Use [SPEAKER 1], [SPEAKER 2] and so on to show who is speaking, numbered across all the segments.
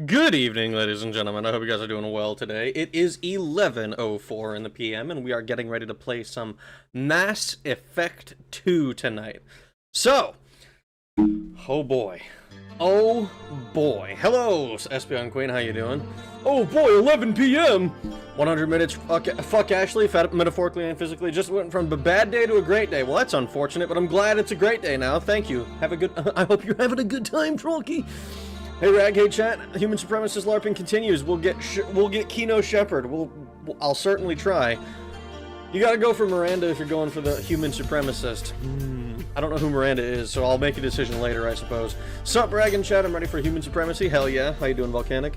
[SPEAKER 1] Good evening, ladies and gentlemen. I hope you guys are doing well today. It is 11:04 in the PM, and we are getting ready to play some Mass Effect 2 tonight. So, oh boy. Oh boy. Hello, Espion Queen, how you doing? Oh boy, 11 p.m. 100 minutes, fuck Ashley, metaphorically and physically. Just went from a bad day to a great day. Well, that's unfortunate, but I'm glad it's a great day now. Thank you. Have a good, I hope you're having a good time, Trollkey. Hey, Rag, hey, chat. Human supremacist LARPing continues. We'll get Kino Shepherd. I'll certainly try. You gotta go for Miranda if you're going for the human supremacist. I don't know who Miranda is, so I'll make a decision later, I suppose. Sup, Rag and chat, I'm ready for human supremacy. Hell yeah. How you doing, Volcanic?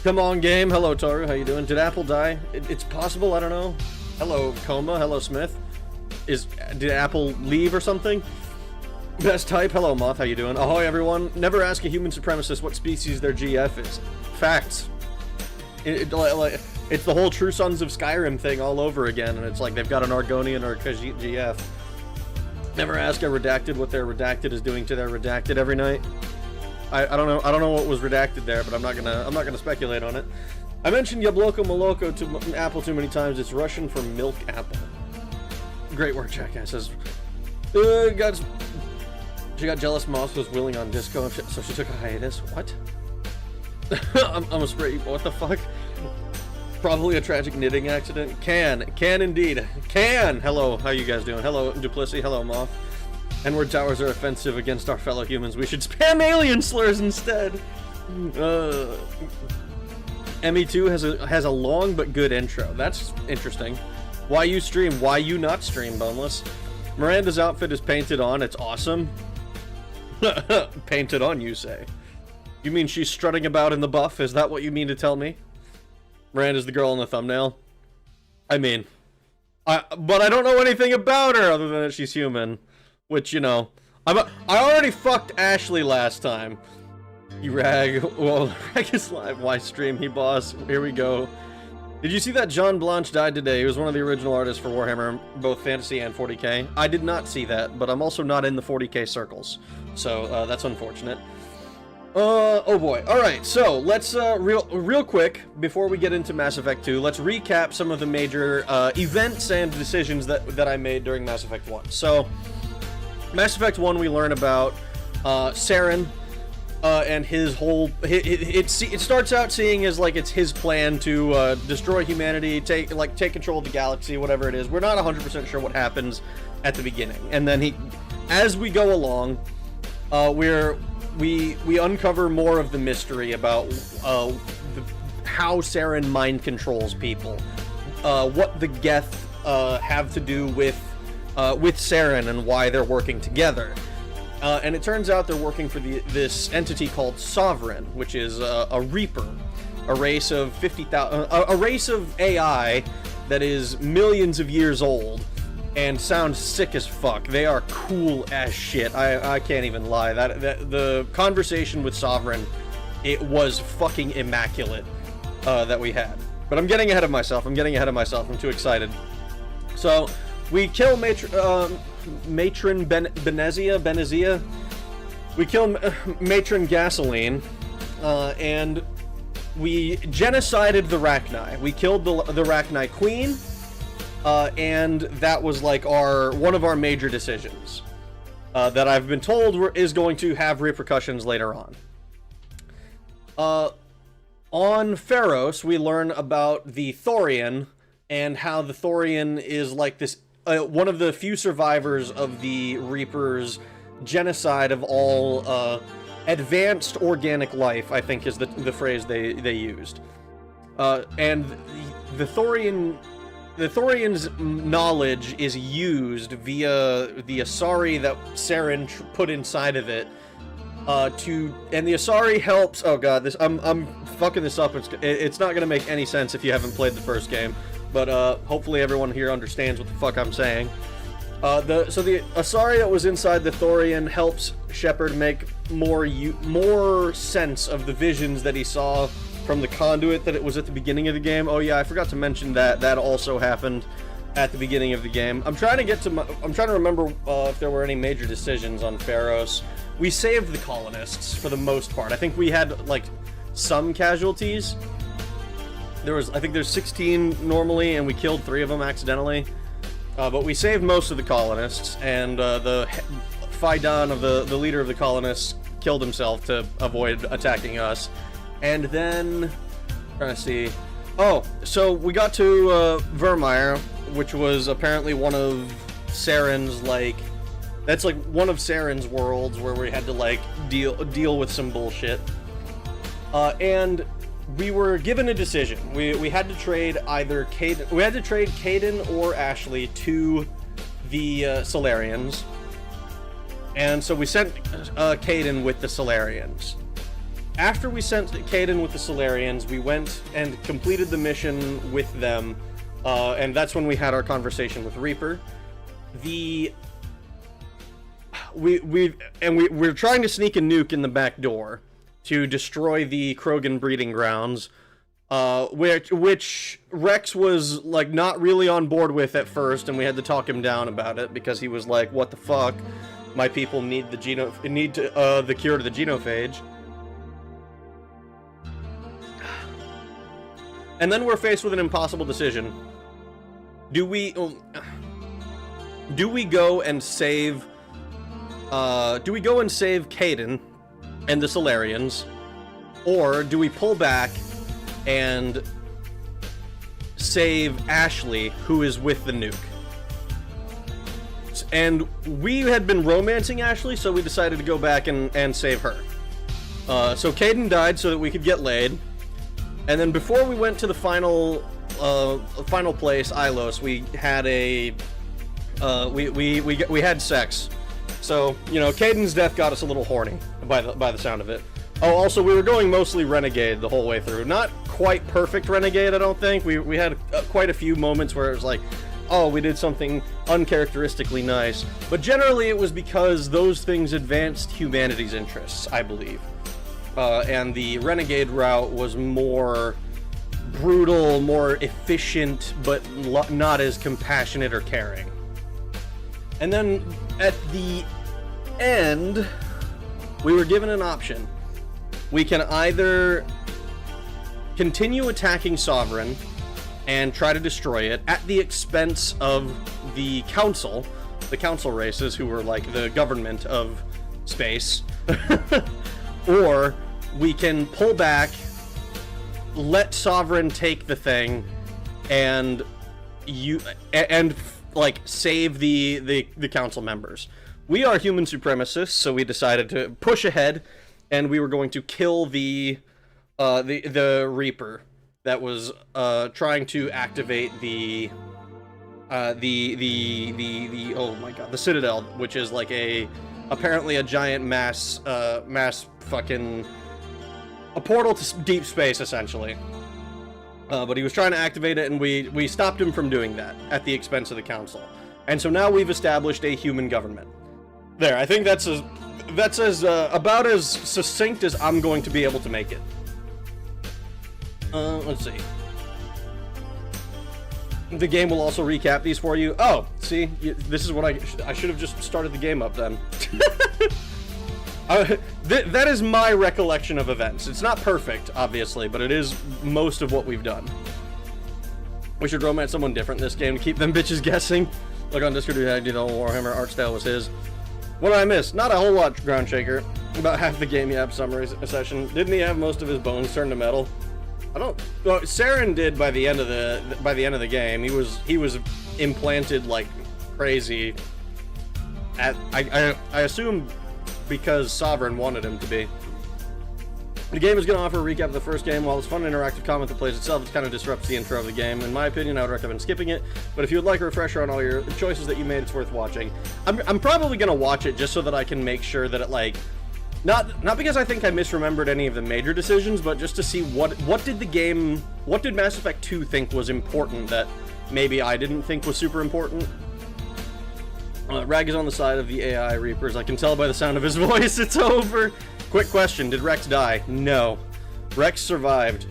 [SPEAKER 1] Come on, game. Hello, Toru. How you doing? Did Apple die? It's possible, I don't know. Hello, Coma. Hello, Smith. Did Apple leave or something? Best type. Hello, Moth. How you doing? Ahoy, everyone. Never ask a human supremacist what species their GF is. Facts. It's the whole True Sons of Skyrim thing all over again, and it's like they've got an Argonian or a GF. Never ask a redacted what their redacted is doing to their redacted every night. I don't know what was redacted there, but I'm not gonna speculate on it. I mentioned Yabloko Moloko to Apple too many times. It's Russian for milk apple. Great work, jackasses. She got jealous Moss was willing on disco, so she took a hiatus. What? I'm a spray. What the fuck? Probably a tragic knitting accident. Can indeed. Hello, how you guys doing? Hello, Duplicity. Hello, Moth. N-word towers are offensive against our fellow humans. We should spam alien slurs instead. ME2 has a long but good intro. That's interesting. Why you stream? Why you not stream, Boneless? Miranda's outfit is painted on. It's awesome. Painted on, you say? You mean she's strutting about in the buff? Is that what you mean to tell me? Miranda's the girl in the thumbnail. I mean, but I don't know anything about her other than that she's human. Which, you know, I already fucked Ashley last time. You rag. Well, Rag is live. Why stream? He boss. Here we go. Did you see that John Blanche died today? He was one of the original artists for Warhammer, both Fantasy and 40k. I did not see that, but I'm also not in the 40k circles. So, that's unfortunate. Oh boy. Alright, so let's, real quick, before we get into Mass Effect 2, let's recap some of the major, events and decisions that I made during Mass Effect 1. So, Mass Effect 1, we learn about, Saren, and his whole, it starts out seeing as, like, it's his plan to, destroy humanity, take control of the galaxy, whatever it is. We're not 100% sure what happens at the beginning. And then as we go along, we uncover more of the mystery about how Saren mind controls people, what the Geth have to do with Saren and why they're working together. And it turns out they're working for this entity called Sovereign, which is a Reaper, a race of 50,000, a race of AI that is millions of years old. And sounds sick as fuck. They are cool as shit. I can't even lie. The conversation with Sovereign, it was fucking immaculate that we had. But I'm getting ahead of myself. I'm too excited. So we kill Matron Benezia. We kill Matron Gasoline, and we genocided the Rachni. We killed the Rachni Queen. And that was like one of our major decisions that I've been told is going to have repercussions later on. On Pharos, we learn about the Thorian and how the Thorian is like this one of the few survivors of the Reaper's genocide of all advanced organic life, I think is the phrase they used. And the Thorian's knowledge is used via the Asari that Saren put inside of it, and the Asari helps. Oh god, I'm fucking this up. It's not gonna make any sense if you haven't played the first game, but hopefully everyone here understands what the fuck I'm saying. So the Asari that was inside the Thorian helps Shepard make more sense of the visions that he saw from the conduit that it was at the beginning of the game. Oh yeah, I forgot to mention that also happened at the beginning of the game. I'm trying to remember if there were any major decisions on Pharos. We saved the colonists for the most part. I think we had like some casualties. I think there's 16 normally, and we killed 3 of them accidentally. But we saved most of the colonists, and the Faidan of the leader of the colonists killed himself to avoid attacking us. And then, trying to see. Oh, so we got to Vermeer, which was apparently one of Saren's, like, that's like one of Saren's worlds where we had to like deal with some bullshit. And we were given a decision. We had to trade either Caden, we had to trade Caden or Ashley to the Solarians. And so we sent Caden with the Solarians. After we sent Caden with the Solarians, we went and completed the mission with them, and that's when we had our conversation with Reaper. We're trying to sneak a nuke in the back door to destroy the Krogan breeding grounds, which Rex was like not really on board with at first, and we had to talk him down about it because he was like, "What the fuck? My people need the the cure to the genophage." And then we're faced with an impossible decision. Do we go and save Caden and the Solarians, or do we pull back and save Ashley, who is with the nuke? And we had been romancing Ashley, so we decided to go back and save her. So Caden died so that we could get laid. And then before we went to the final place, Ilos, we had we had sex. So, you know, Caden's death got us a little horny by the sound of it. Oh, also, we were going mostly Renegade the whole way through. Not quite perfect Renegade, I don't think. We had quite a few moments where it was like, oh, we did something uncharacteristically nice. But generally, it was because those things advanced humanity's interests, I believe. And the Renegade route was more brutal, more efficient, but not as compassionate or caring. And then, at the end, we were given an option. We can either continue attacking Sovereign and try to destroy it at the expense of the council races, who were like the government of space, or we can pull back, let Sovereign take the thing, and like save the council members. We are human supremacists, so we decided to push ahead, and we were going to kill the Reaper that was trying to activate the oh my god, the Citadel, which is like apparently a giant mass fucking a portal to deep space, essentially. But he was trying to activate it, and we stopped him from doing that at the expense of the council. And so now we've established a human government. There, I think that's about as succinct as I'm going to be able to make it. Let's see. The game will also recap these for you. Oh, see, this is what I should have just started the game up then. That is my recollection of events. It's not perfect, obviously, but it is most of what we've done. We should romance someone different this game to keep them bitches guessing. Look on Discord, we had the Warhammer art style was his. What did I miss? Not a whole lot, Ground Shaker. About half the game, yeah, summary session. Didn't he have most of his bones turned to metal? I don't. Well, Saren did by the end of the game. He was implanted like crazy. I assume because Sovereign wanted him to be. The game is going to offer a recap of the first game. While it's fun and interactive comment that plays itself, it kind of disrupts the intro of the game. In my opinion, I would recommend skipping it, but if you would like a refresher on all your choices that you made, it's worth watching. I'm probably going to watch it just so that I can make sure that it, like, not because I think I misremembered any of the major decisions, but just to see what did Mass Effect 2 think was important that maybe I didn't think was super important. Rag is on the side of the AI Reapers. I can tell by the sound of his voice. It's over. Quick question, did Rex die? No. Rex survived.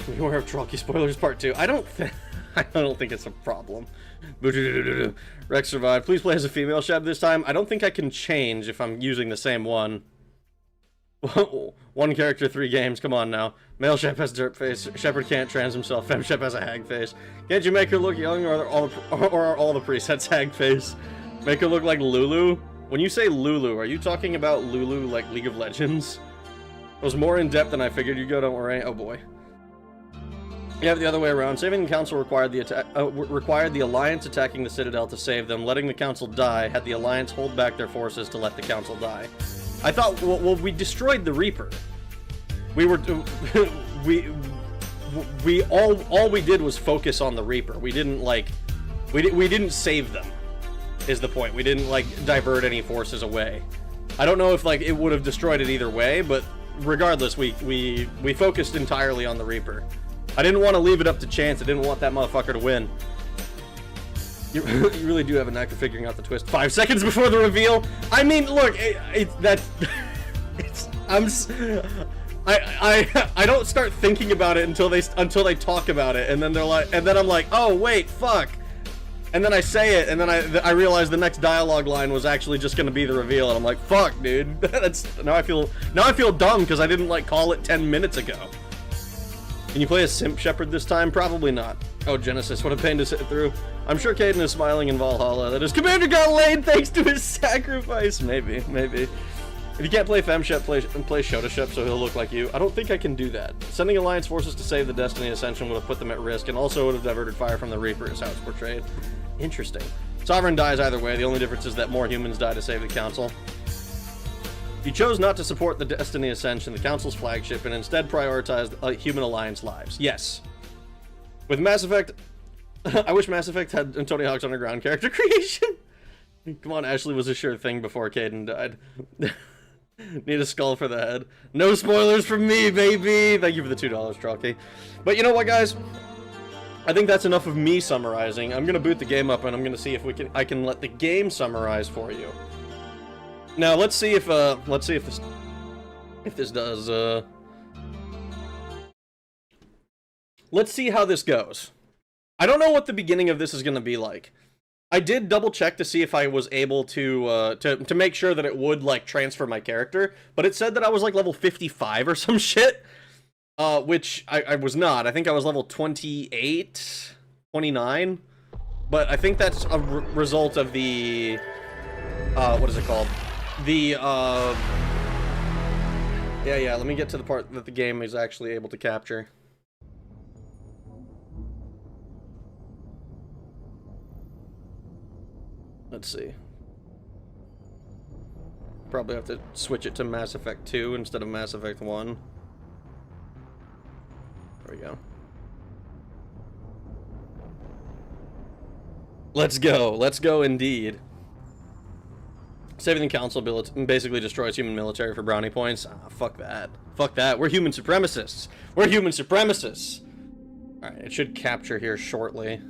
[SPEAKER 1] Beware of Trollkey spoilers part 2. I don't think it's a problem. Rex survived. Please play as a female Shep this time. I don't think I can change if I'm using the same one. One character, 3 games. Come on now. Male Shep has dirt face. Shepard can't trans himself. Fem Shep has a hag face. Can't you make her look young, or are all the presets hag face? Make her look like Lulu? When you say Lulu, are you talking about Lulu like League of Legends? It was more in depth than I figured you'd go, don't worry. Oh boy. You have it the other way around. Saving the council required the Alliance attacking the Citadel to save them. Letting the council die had the Alliance hold back their forces to let the council die. I thought, well, we destroyed the Reaper. We were, all we did was focus on the Reaper. We didn't like, we didn't save them, is the point. We didn't like divert any forces away. I don't know if like it would have destroyed it either way, but regardless, we focused entirely on the Reaper. I didn't want to leave it up to chance. I didn't want that motherfucker to win. You really do have a knack of figuring out the twist 5 seconds before the reveal. I mean, look, I don't start thinking about it until they talk about it, and then they're like, and then I'm like, oh wait, fuck. And then I say it, and then I realize the next dialogue line was actually just gonna be the reveal, and I'm like, fuck, dude. Now I feel dumb because I didn't like call it 10 minutes ago. Can you play a Simp Shepherd this time? Probably not. Oh, Genesis, what a pain to sit through. I'm sure Caden is smiling in Valhalla that his commander got laid thanks to his sacrifice. Maybe. If you can't play FemShep, play Shotashep so he'll look like you. I don't think I can do that. Sending Alliance forces to save the Destiny Ascension would have put them at risk and also would have diverted fire from the Reaper, is how it's portrayed. Interesting. Sovereign dies either way. The only difference is that more humans die to save the Council. You chose not to support the Destiny Ascension, the Council's flagship, and instead prioritized Human Alliance lives. Yes. With Mass Effect... I wish Mass Effect had Tony Hawk's Underground character creation. Come on, Ashley was a sure thing before Caden died. Need a skull for the head. No spoilers from me, baby! Thank you for the $2, Tralky. But you know what, guys? I think that's enough of me summarizing. I'm gonna boot the game up, and I'm gonna see if I can let the game summarize for you. Now let's see if this does let's see how this goes. I don't know what the beginning of this is gonna be like. I did double check to see if I was able to make sure that it would like transfer my character, but it said that I was like level 55 or some shit, which I was not. I think I was level 28, 29, but I think that's a result of the what is it called? The, yeah, let me get to the part that the game is actually able to capture. Let's see. Probably have to switch it to Mass Effect 2 instead of Mass Effect 1. There we go. Let's go indeed. Saving the Council basically destroys human military for brownie points. Ah, fuck that. Fuck that. We're human supremacists. We're human supremacists. Alright, it should capture here shortly.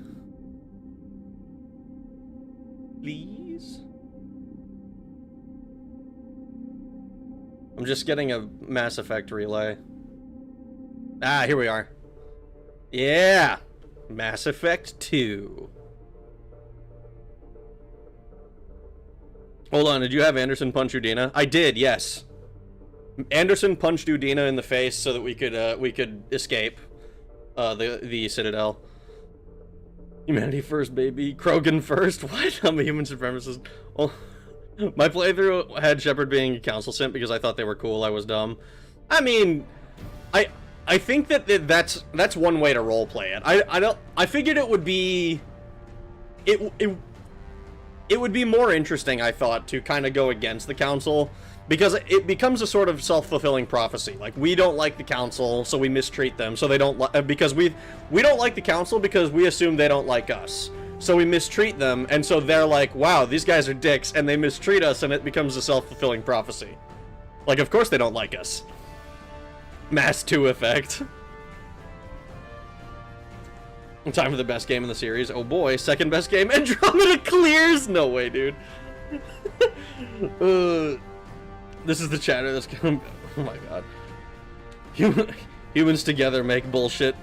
[SPEAKER 1] Please? I'm just getting a Mass Effect relay. Ah, here we are. Yeah! Mass Effect 2. Hold on, did you have Anderson punch Udina? I did, yes. Anderson punched Udina in the face so that we could escape the Citadel. Humanity first, baby. Krogan first. What? I'm a human supremacist. Well, my playthrough had Shepard being a council simp because I thought they were cool. I was dumb. I mean, I think that's one way to roleplay it. I figured it would be it would be more interesting, I thought, to kind of go against the council, because it becomes a sort of self-fulfilling prophecy. Like, we don't like the council, so we mistreat them, so they don't because we don't like the council because we assume they don't like us. So we mistreat them, and so they're like, wow, these guys are dicks, and they mistreat us, and it becomes a self-fulfilling prophecy. Like, of course they don't like us. Mass 2 effect. Time for the best game in the series. Oh boy, second best game. Andromeda clears! No way, dude. This is the chatter that's coming. Oh my god. Humans together make bullshit.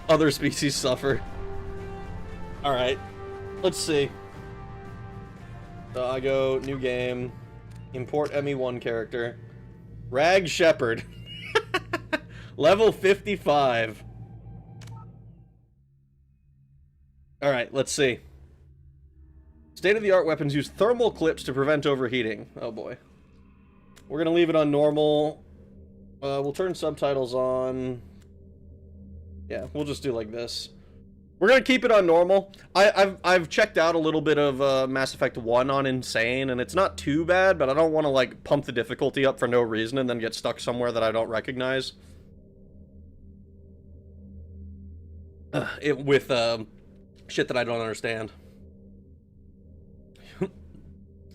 [SPEAKER 1] Other species suffer. Alright. Let's see. So I go, new game. Import ME1 character. Rag Shepherd. Level 55. Alright, let's see. State-of-the-art weapons use thermal clips to prevent overheating. Oh boy. We're gonna leave it on normal. We'll turn subtitles on. Yeah, we'll just do like this. We're gonna keep it on normal. I've checked out a little bit of Mass Effect 1 on Insane, and it's not too bad, but I don't want to like pump the difficulty up for no reason and then get stuck somewhere that I don't recognize. With shit that I don't understand.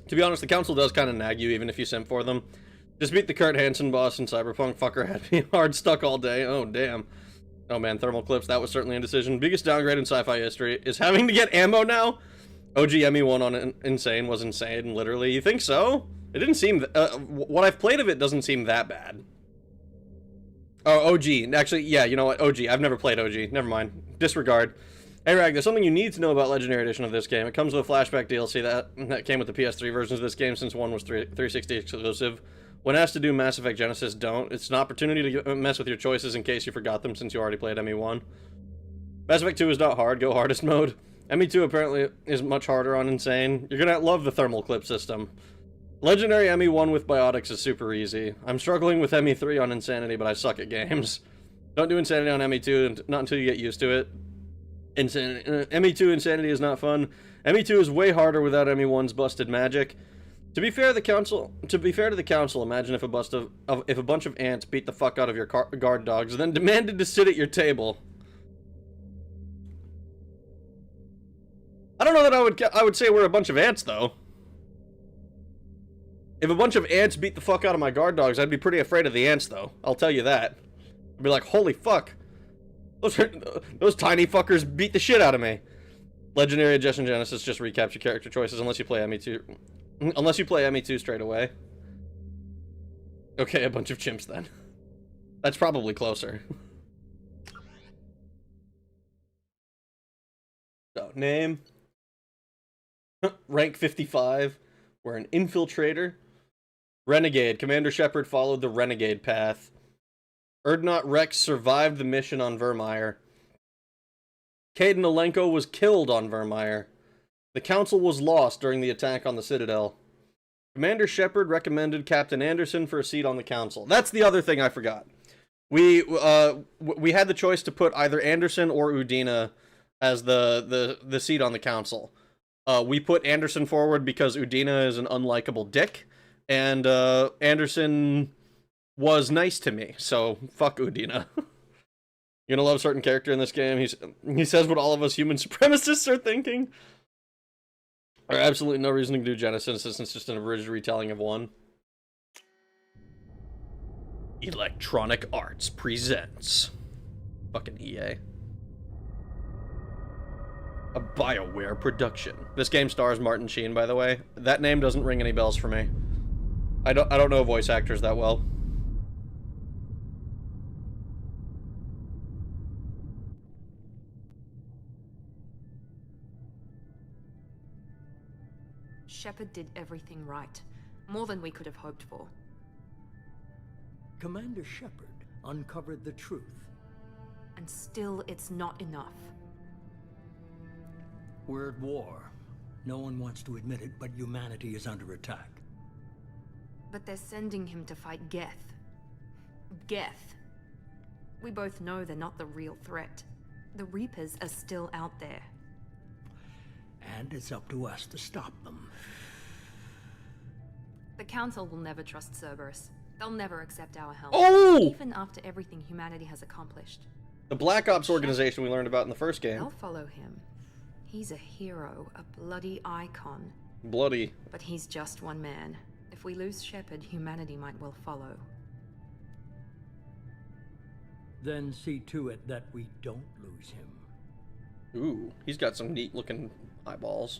[SPEAKER 1] To be honest, the council does kind of nag you even if you simp for them. Just beat the Kurt Hansen boss in Cyberpunk. Fucker had me hard stuck all day. Oh, damn. Oh man, thermal clips, that was certainly a decision. Biggest downgrade in sci-fi history is having to get ammo now? OG ME1 on Insane was insane, literally. You think so? It didn't seem... what I've played of it doesn't seem that bad. Oh, OG. Actually, yeah, you know what? OG. I've never played OG. Never mind. Disregard. Hey, Rag, there's something you need to know about Legendary Edition of this game. It comes with a flashback DLC that came with the PS3 versions of this game since one was 360 exclusive. When asked to do Mass Effect Genesis, don't. It's an opportunity to mess with your choices in case you forgot them since you already played ME1. Mass Effect 2 is not hard. Go hardest mode. ME2 apparently is much harder on Insane. You're gonna love the thermal clip system. Legendary ME1 with biotics is super easy. I'm struggling with ME3 on Insanity, but I suck at games. Don't do Insanity on ME2, not until you get used to it. ME2 Insanity is not fun. ME2 is way harder without ME1's busted magic. To be fair to the council, imagine if a bunch of ants beat the fuck out of your guard dogs and then demanded to sit at your table. I don't know that I would say we're a bunch of ants though. If a bunch of ants beat the fuck out of my guard dogs, I'd be pretty afraid of the ants though. I'll tell you that. I'd be like, holy fuck. Those tiny fuckers beat the shit out of me. Legendary Edition Genesis just recaps your character choices unless you play ME2. Unless you play ME2 straight away. Okay, a bunch of chimps then. That's probably closer. So, name. Rank 55. We're an infiltrator. Renegade. Commander Shepard followed the Renegade path. Erdnot Rex survived the mission on Vermeer. Caden Alenko was killed on Vermeer. The Council was lost during the attack on the Citadel. Commander Shepard recommended Captain Anderson for a seat on the Council. That's the other thing I forgot. We had the choice to put either Anderson or Udina as the seat on the Council. We put Anderson forward because Udina is an unlikable dick, and Anderson was nice to me, so fuck Udina. You're gonna love a certain character in this game. He says what all of us human supremacists are thinking. There's absolutely no reason to do Genesis since it's just an abridged retelling of one. Electronic Arts presents fucking EA. A BioWare production. This game stars Martin Sheen, by the way. That name doesn't ring any bells for me. I don't know voice actors that well.
[SPEAKER 2] Shepard did everything right. More than we could have hoped for.
[SPEAKER 3] Commander Shepard uncovered the truth.
[SPEAKER 2] And still, it's not enough.
[SPEAKER 3] We're at war. No one wants to admit it, but humanity is under attack.
[SPEAKER 2] But they're sending him to fight Geth. Geth. We both know they're not the real threat. The Reapers are still out there.
[SPEAKER 3] And it's up to us to stop them.
[SPEAKER 2] The Council will never trust Cerberus. They'll never accept our help.
[SPEAKER 1] Oh!
[SPEAKER 2] Even after everything humanity has accomplished.
[SPEAKER 1] The Black Ops organization we learned about in the first game.
[SPEAKER 2] They'll follow him. He's a hero, a bloody icon.
[SPEAKER 1] Bloody.
[SPEAKER 2] But he's just one man. If we lose Shepard, humanity might well follow.
[SPEAKER 3] Then see to it that we don't lose him.
[SPEAKER 1] Ooh, he's got some neat looking eyeballs.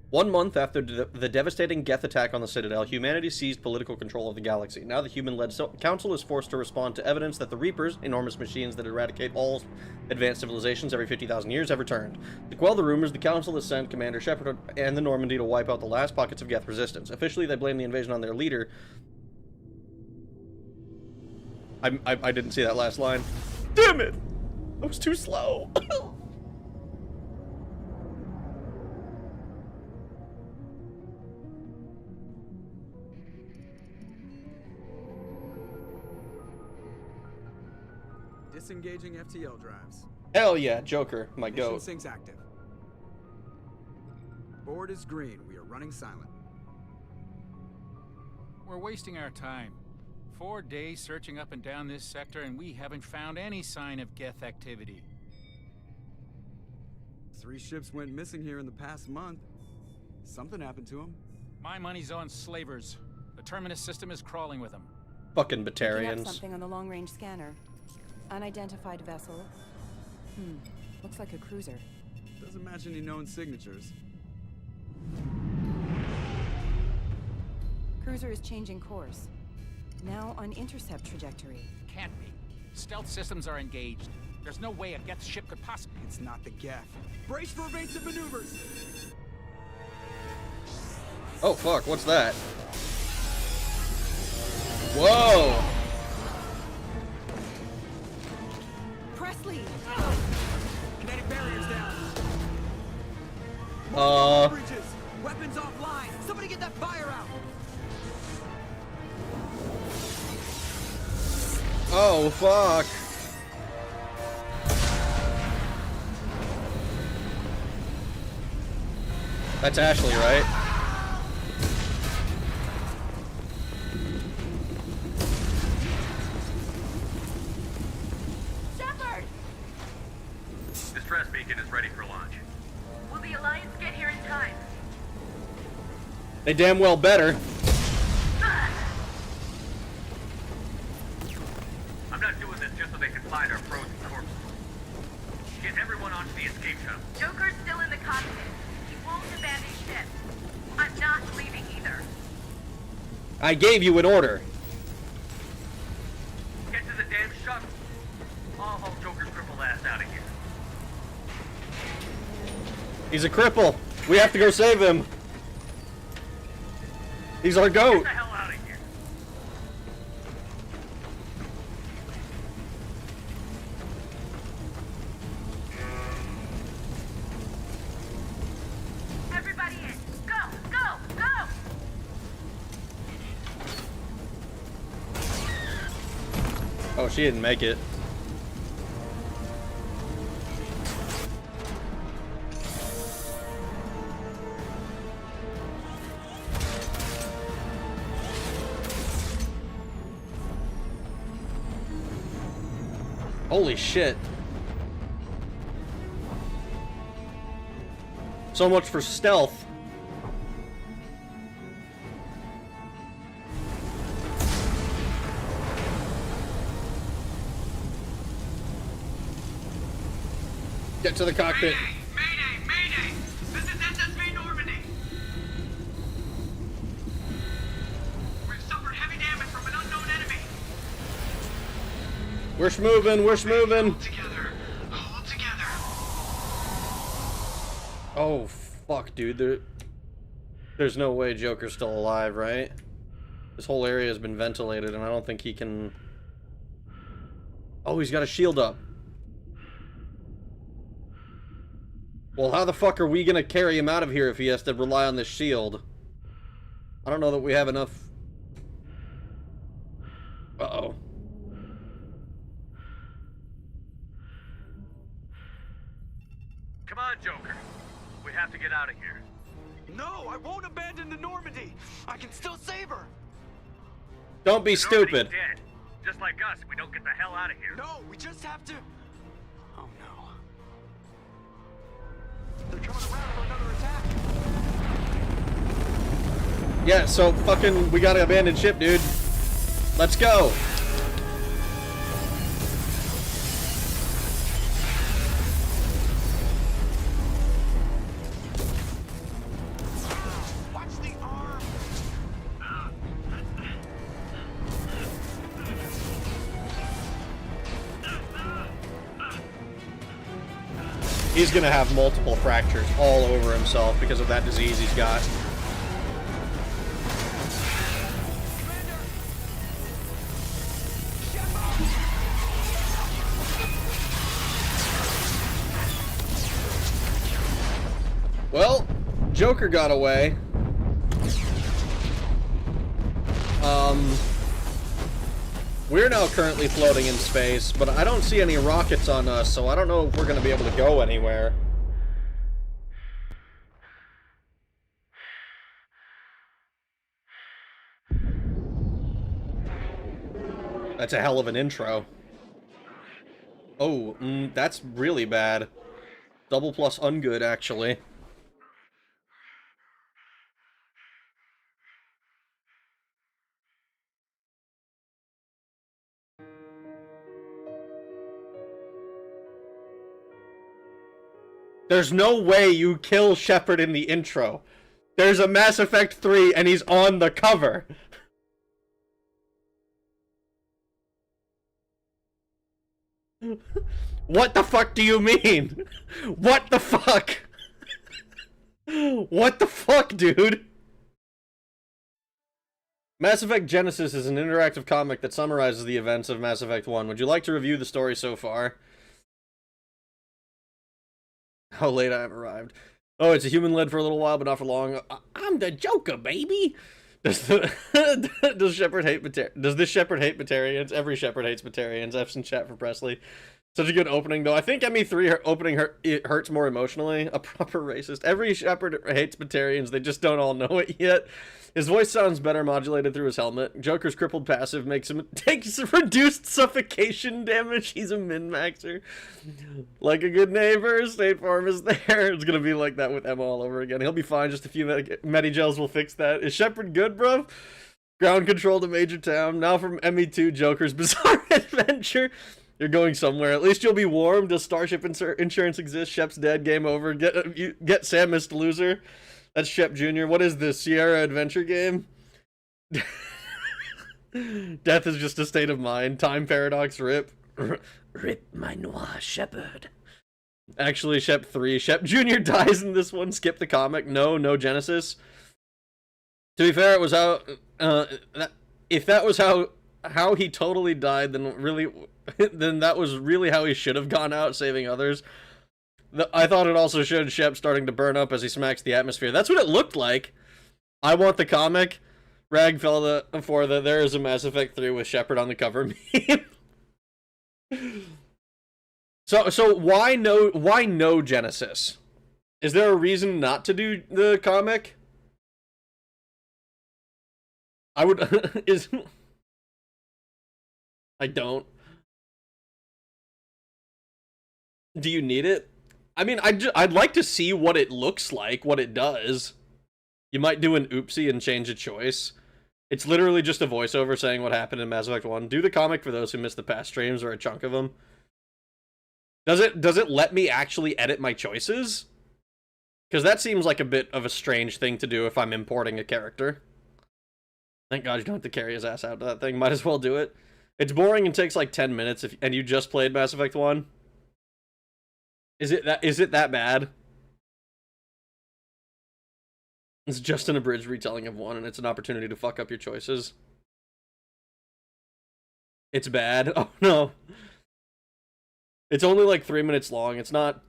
[SPEAKER 1] 1 month after the devastating Geth attack on the Citadel, humanity seized political control of the galaxy. Now the human-led council is forced to respond to evidence that the Reapers, enormous machines that eradicate all advanced civilizations every 50,000 years, have returned. To quell the rumors, the council has sent Commander Shepard and the Normandy to wipe out the last pockets of Geth resistance. Officially, they blame the invasion on their leader. I didn't see that last line. Damn it! That was too slow.
[SPEAKER 4] disengaging FTL drives.
[SPEAKER 1] Hell yeah, Joker, my
[SPEAKER 4] Mission
[SPEAKER 1] goat.
[SPEAKER 4] sync's active. Board is green. We are running silent.
[SPEAKER 5] We're wasting our time. 4 days searching up and down this sector, and we haven't found any sign of Geth activity.
[SPEAKER 4] 3 ships went missing here in the past month. Something happened to them.
[SPEAKER 5] My money's on slavers. The Terminus system is crawling with them.
[SPEAKER 1] Fucking
[SPEAKER 6] Picking up
[SPEAKER 1] Batarians.
[SPEAKER 6] something on the long-range scanner. Unidentified vessel. Looks like a cruiser.
[SPEAKER 4] Doesn't match any known signatures.
[SPEAKER 6] Cruiser is changing course. Now on intercept trajectory.
[SPEAKER 5] Can't be. Stealth systems are engaged. There's no way a Geth ship could possibly...
[SPEAKER 4] It's not the Geth. Brace for evasive maneuvers!
[SPEAKER 1] Oh fuck, what's that? Whoa!
[SPEAKER 6] Presley!
[SPEAKER 4] Kinetic barriers down. Bridges. Weapons offline. Somebody get that fire out.
[SPEAKER 1] Oh fuck. That's Ashley, right?
[SPEAKER 7] Shepard!
[SPEAKER 8] Distress beacon is ready for launch.
[SPEAKER 7] Will the Alliance get here in time?
[SPEAKER 1] They damn well better.
[SPEAKER 8] I'm not doing this just so they can find our frozen corpses. Get everyone onto the escape shuttle.
[SPEAKER 7] Joker's still in the cockpit. He won't abandon ship. I'm not leaving either.
[SPEAKER 1] I gave you an order.
[SPEAKER 8] Get to the damn shuttle. I'll haul Joker's crippled ass out of here.
[SPEAKER 1] He's a cripple. We have to go save him. He's our
[SPEAKER 8] Get
[SPEAKER 1] goat.
[SPEAKER 8] the hell out of here.
[SPEAKER 7] Everybody in. Go, go, go!
[SPEAKER 1] Oh, she didn't make it. Holy shit. So much for stealth. Get to the cockpit.
[SPEAKER 8] Mayday! Mayday! This is SSV Normandy! We've suffered heavy damage from an unknown enemy.
[SPEAKER 1] We're schmoving, we're schmoving.
[SPEAKER 8] Together. All together.
[SPEAKER 1] Oh, fuck, dude. There's no way Joker's still alive, right? This whole area has been ventilated, and I don't think he can... Oh, he's got a shield up. Well, how the fuck are we gonna carry him out of here if he has to rely on this shield? I don't know that we have enough... Uh-oh.
[SPEAKER 8] Come on, Joker. We have to get out of here.
[SPEAKER 4] No, I won't abandon the Normandy. I can still save her.
[SPEAKER 1] Don't be stupid.
[SPEAKER 8] Normandy's dead. Just like us, we don't get the hell out of here.
[SPEAKER 4] No, we just have to. Oh no. They're coming around for another attack.
[SPEAKER 1] Yeah, so fucking we gotta abandon ship, dude. Let's go.
[SPEAKER 4] Watch the arm.
[SPEAKER 1] He's gonna have multiple fractures all over himself because of that disease he's got. Well, Joker got away. We're now currently floating in space, but I don't see any rockets on us, so I don't know if we're gonna be able to go anywhere. That's a hell of an intro. Oh, that's really bad. Double plus ungood, actually. There's no way you kill Shepard in the intro. There's a Mass Effect 3 and he's on the cover. What the fuck do you mean? What the fuck? What the fuck, dude? Mass Effect Genesis is an interactive comic that summarizes the events of Mass Effect 1. Would you like to review the story so far? How late I have arrived. Oh, it's a human led for a little while, but not for long. I'm the Joker, baby! Does Shepard hate Does this Shepard hate Batarians? Every Shepard hates Batarians. F's in chat for Presley. Such a good opening, though. I think ME3 opening it hurts more emotionally. A proper racist. Every Shepard hates Batarians. They just don't all know it yet. His voice sounds better modulated through his helmet. Joker's crippled passive takes reduced suffocation damage. He's a min-maxer. Like a good neighbor, State Farm is there. It's gonna be like that with Emma all over again. He'll be fine. Just a few Medigels will fix that. Is Shepard good, bro? Ground control to Major Town. Now from ME2, Joker's Bizarre Adventure. You're going somewhere. At least you'll be warm. Does Starship Insurance exist? Shep's dead. Game over. Get Samus, loser. That's Shep Jr. What is this? Sierra Adventure game? Death is just a state of mind. Time paradox. Rip. Rip my noir Shepard. Actually, Shep 3. Shep Jr. dies in this one. Skip the comic. No Genesis. To be fair, it was how... if that was how he totally died, then that was really how he should have gone out, saving others. I thought it also showed Shep starting to burn up as he smacks the atmosphere. That's what it looked like. I want the comic. Rag fell for that there is a Mass Effect 3 with Shepard on the cover meme. So why no Genesis? Is there a reason not to do the comic? I would I don't. Do you need it? I mean, I'd like to see what it looks like, what it does. You might do an oopsie and change a choice. It's literally just a voiceover saying what happened in Mass Effect 1. Do the comic for those who missed the past streams or a chunk of them. Does it let me actually edit my choices? Because that seems like a bit of a strange thing to do if I'm importing a character. Thank God you don't have to carry his ass out to that thing. Might as well do it. It's boring and takes like 10 minutes and you just played Mass Effect 1. Is it that bad? It's just an abridged retelling of 1, and it's an opportunity to fuck up your choices. It's bad. Oh no. It's only like 3 minutes long. It's not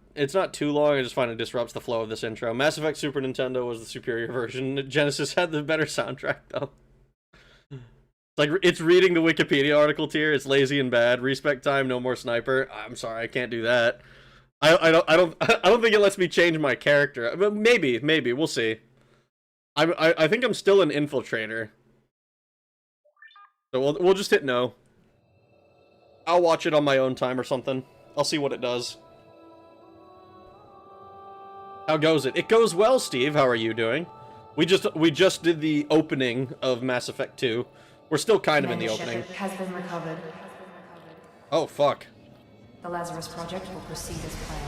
[SPEAKER 1] too long. I just find it disrupts the flow of this intro. Mass Effect Super Nintendo was the superior version. Genesis had the better soundtrack though. Like, it's reading the Wikipedia article tier. It's lazy and bad. Respect time, no more sniper. I'm sorry, I can't do that. I don't think it lets me change my character. But maybe we'll see. I think I'm still an infiltrator. So we'll just hit no. I'll watch it on my own time or something. I'll see what it does. How goes it? It goes well, Steve. How are you doing? We just did the opening of Mass Effect 2. We're still kind of in the opening.
[SPEAKER 2] Has been recovered.
[SPEAKER 1] Oh fuck.
[SPEAKER 2] The Lazarus Project will proceed as planned.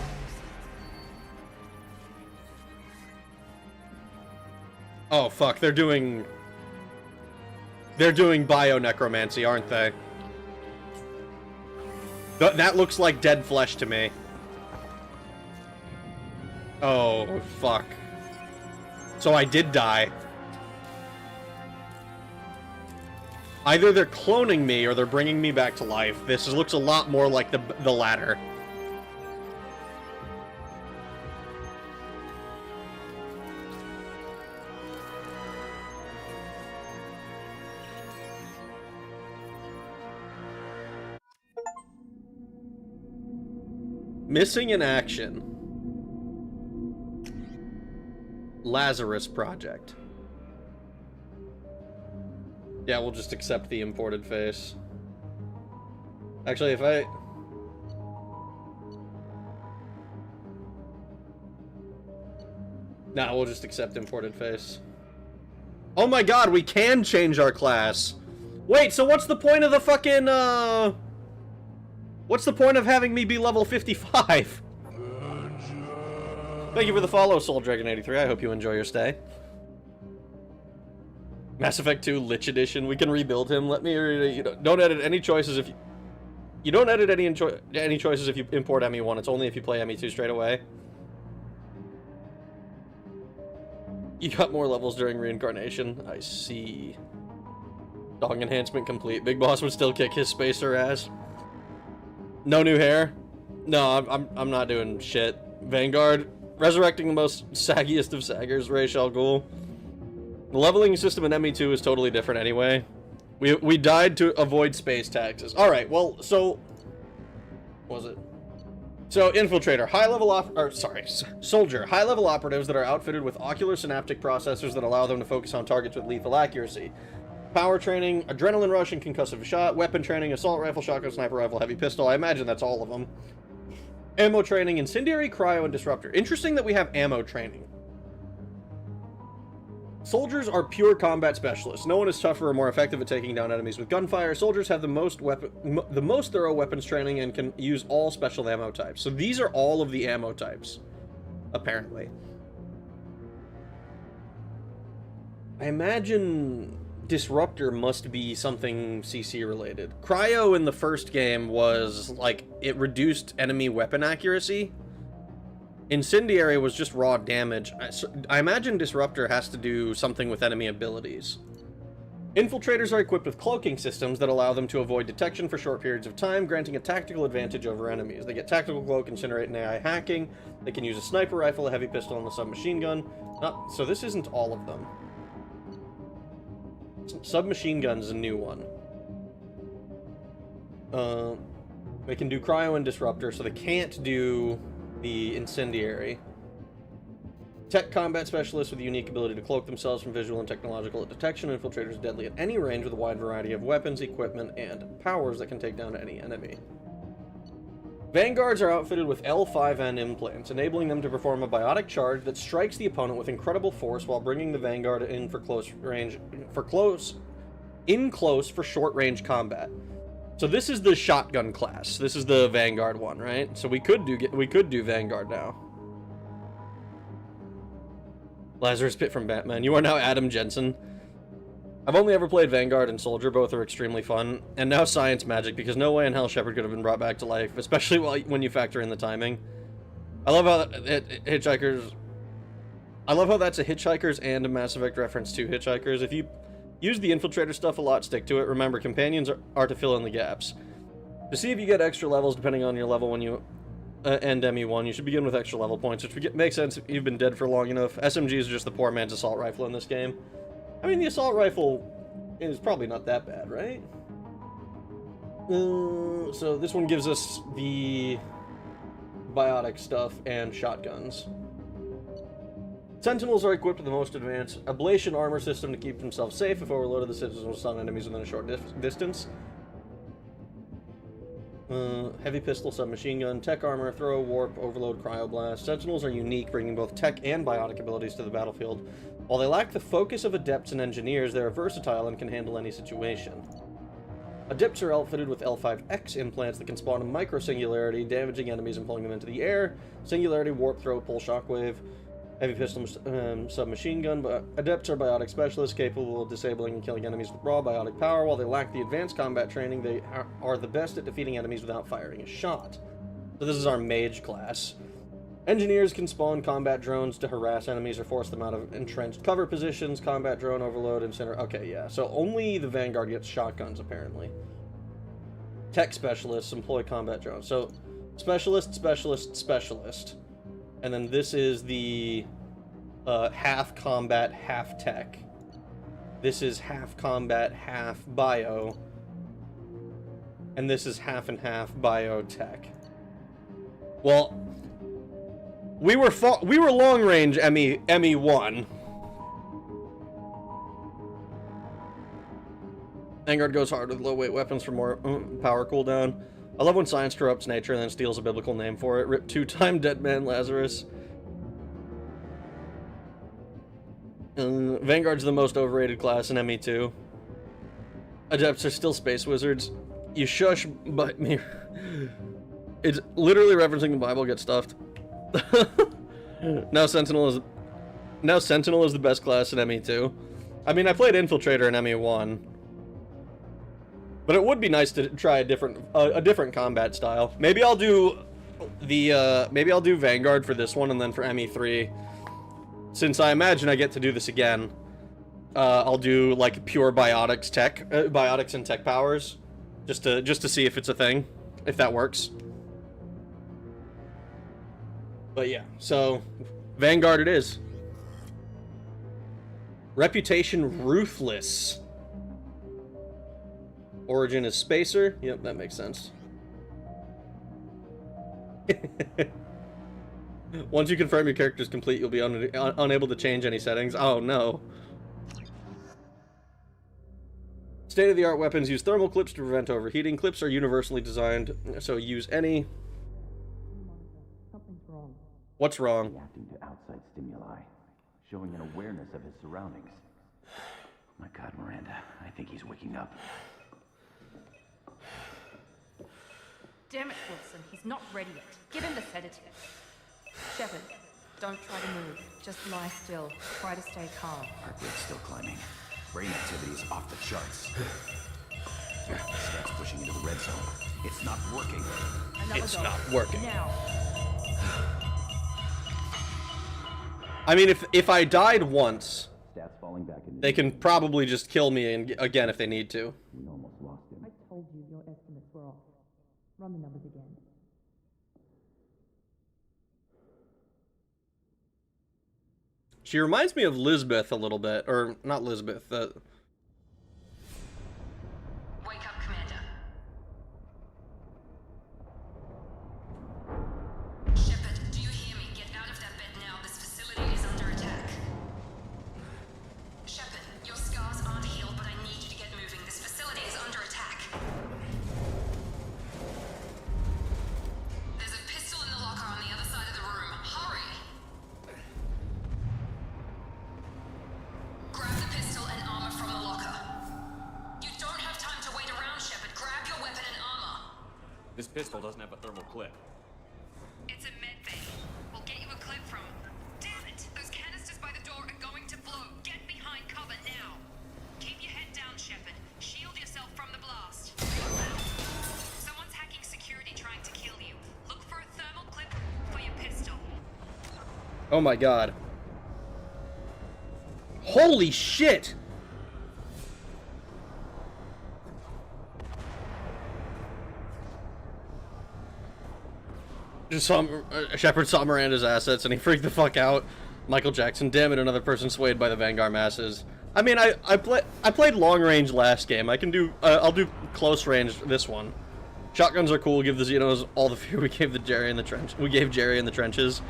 [SPEAKER 1] Oh fuck, they're doing bio-necromancy, aren't they? That looks like dead flesh to me. Oh fuck. So I did die. Either they're cloning me or they're bringing me back to life. This looks a lot more like the latter. Missing in action. Lazarus Project. Yeah, we'll just accept the imported face. Actually, if I... Nah, we'll just accept imported face. Oh my god, we can change our class! Wait, so what's the point of the fucking, What's the point of having me be level 55? Thank you for the follow, SoulDragon83. I hope you enjoy your stay. Mass Effect 2 Lich Edition. We can rebuild him. Let me... You know, don't edit any choices if you... You don't edit any choices if you import ME1. It's only if you play ME2 straight away. You got more levels during reincarnation. I see. Dog enhancement complete. Big Boss would still kick his spacer ass. No new hair? No, I'm not doing shit. Vanguard. Resurrecting the most saggiest of saggers. Ra's al Ghul. The leveling system in ME2 is totally different anyway. We died to avoid space taxes. Alright, well, so... What was it? So, Infiltrator. Soldier. High-level operatives that are outfitted with ocular synaptic processors that allow them to focus on targets with lethal accuracy. Power training, adrenaline rush and concussive shot, weapon training, assault rifle, shotgun, sniper rifle, heavy pistol. I imagine that's all of them. Ammo training, incendiary, cryo, and disruptor. Interesting that we have ammo training. Soldiers are pure combat specialists. No one is tougher or more effective at taking down enemies with gunfire. Soldiers have the most thorough weapons training and can use all special ammo types. So these are all of the ammo types, apparently. I imagine Disruptor must be something CC related. Cryo in the first game was like it reduced enemy weapon accuracy. Incendiary was just raw damage. I imagine Disruptor has to do something with enemy abilities. Infiltrators are equipped with cloaking systems that allow them to avoid detection for short periods of time, granting a tactical advantage over enemies. They get tactical cloak, incinerate, and AI hacking. They can use a sniper rifle, a heavy pistol, and a submachine gun. So this isn't all of them. Submachine gun's a new one. They can do cryo and disruptor, so they can't do the incendiary. Tech combat specialists with the unique ability to cloak themselves from visual and technological detection. Infiltrators deadly at any range with a wide variety of weapons, equipment, and powers that can take down any enemy. Vanguards are outfitted with L5N implants, enabling them to perform a biotic charge that strikes the opponent with incredible force while bringing the Vanguard in for close short range combat. So this is the shotgun class. This is the Vanguard one, right? So we could do Vanguard now. Lazarus Pit from Batman. You are now Adam Jensen. I've only ever played Vanguard and Soldier. Both are extremely fun. And now Science Magic, because no way in hell Shepard could have been brought back to life, especially when you factor in the timing. I love how Hitchhikers... I love how that's a Hitchhikers and a Mass Effect reference to Hitchhikers. If you use the Infiltrator stuff a lot, stick to it. Remember, companions are to fill in the gaps. To see if you get extra levels depending on your level when you end ME1, you should begin with extra level points, which makes sense if you've been dead for long enough. SMGs are just the poor man's assault rifle in this game. I mean, the assault rifle is probably not that bad, right? So this one gives us the biotic stuff and shotguns. Sentinels are equipped with the most advanced ablation armor system to keep themselves safe. If overloaded, the systems will stun enemies within a short distance. Heavy pistol, submachine gun, tech armor, throw, warp, overload, cryoblast. Sentinels are unique, bringing both tech and biotic abilities to the battlefield. While they lack the focus of adepts and engineers, they are versatile and can handle any situation. Adepts are outfitted with L5X implants that can spawn a micro-singularity, damaging enemies and pulling them into the air. Singularity, warp, throw, pull, shockwave. Heavy pistol, submachine gun. But adepts are biotic specialists capable of disabling and killing enemies with raw biotic power. While they lack the advanced combat training, they are the best at defeating enemies without firing a shot. So this is our mage class. Engineers can spawn combat drones to harass enemies or force them out of entrenched cover positions. Combat drone overload and center. Okay, yeah. So only the Vanguard gets shotguns, apparently. Tech specialists employ combat drones. So specialist, specialist, specialist. And then this is the half combat, half tech. This is half combat, half bio. And this is half and half biotech. Well, we were long range ME1. Vanguard goes hard with low weight weapons for more power cooldown. I love when science corrupts nature and then steals a biblical name for it. Rip 2-time dead man Lazarus. Vanguard's the most overrated class in ME2. Adepts are still space wizards. You shush, but me. It's literally referencing the Bible. Get stuffed. Now Sentinel is the best class in ME2. I mean, I played Infiltrator in ME1, but it would be nice to try a different combat style. Maybe I'll do Vanguard for this one, and then for ME3, since I imagine I get to do this again, I'll do like pure biotics and tech powers, just to see if it's a thing, if that works. But yeah, so Vanguard it is. Reputation ruthless. Origin is spacer. Yep, that makes sense. Once you confirm your character is complete, you'll be unable to change any settings. Oh no. State-of-the-art weapons use thermal clips to prevent overheating. Clips are universally designed, so use any.
[SPEAKER 6] Something's wrong.
[SPEAKER 1] What's wrong?
[SPEAKER 9] Reacting to outside stimuli, showing an awareness of his surroundings. My God, Miranda, I think he's waking up.
[SPEAKER 2] Damn it, Wilson. He's not ready yet. Give him the sedative. Shepard, don't try to move. Just lie still. Try to stay calm.
[SPEAKER 9] Heart rate's still climbing. Brain activity's off the charts. Scott's pushing into the red zone. It's not working.
[SPEAKER 2] Another
[SPEAKER 1] It's
[SPEAKER 2] go.
[SPEAKER 1] not working.
[SPEAKER 2] Now.
[SPEAKER 1] I mean, if I died once,
[SPEAKER 9] Stats falling back into
[SPEAKER 1] they can probably just kill me again if they need to.
[SPEAKER 9] We almost lost him.
[SPEAKER 6] I told you your estimates were off. Run the numbers again.
[SPEAKER 1] She reminds me of Lisbeth a little bit, or not Lisbeth.
[SPEAKER 7] Wake up, Commander. Shepard, do you hear me? Get out of that bed now. This facility is under attack. Shepard, your scars aren't healed, but I need you to get moving. This facility is under attack. There's a pistol in the locker on the other side of the room. Hurry! Grab the pistol and armor from the locker. You don't have time to wait around, Shepard. Grab your weapon and armor.
[SPEAKER 10] This pistol doesn't have a thermal clip.
[SPEAKER 7] It's a med bay. We'll get you a clip from. Damn it! Those canisters by the door are going to blow. Get behind cover now. Keep your head down, Shepard. Shield yourself from the blast. Someone's hacking security trying to kill you. Look for a thermal clip for your pistol.
[SPEAKER 1] Oh my god. Holy shit! Just saw Shepard saw Miranda's assets and he freaked the fuck out. Michael Jackson, damn it, another person swayed by the Vanguard masses. I mean, I played long range last game. I can do I'll do close range this one. Shotguns are cool. Give the Xenos all the fear we gave Jerry in the trench. We gave Jerry in the trenches.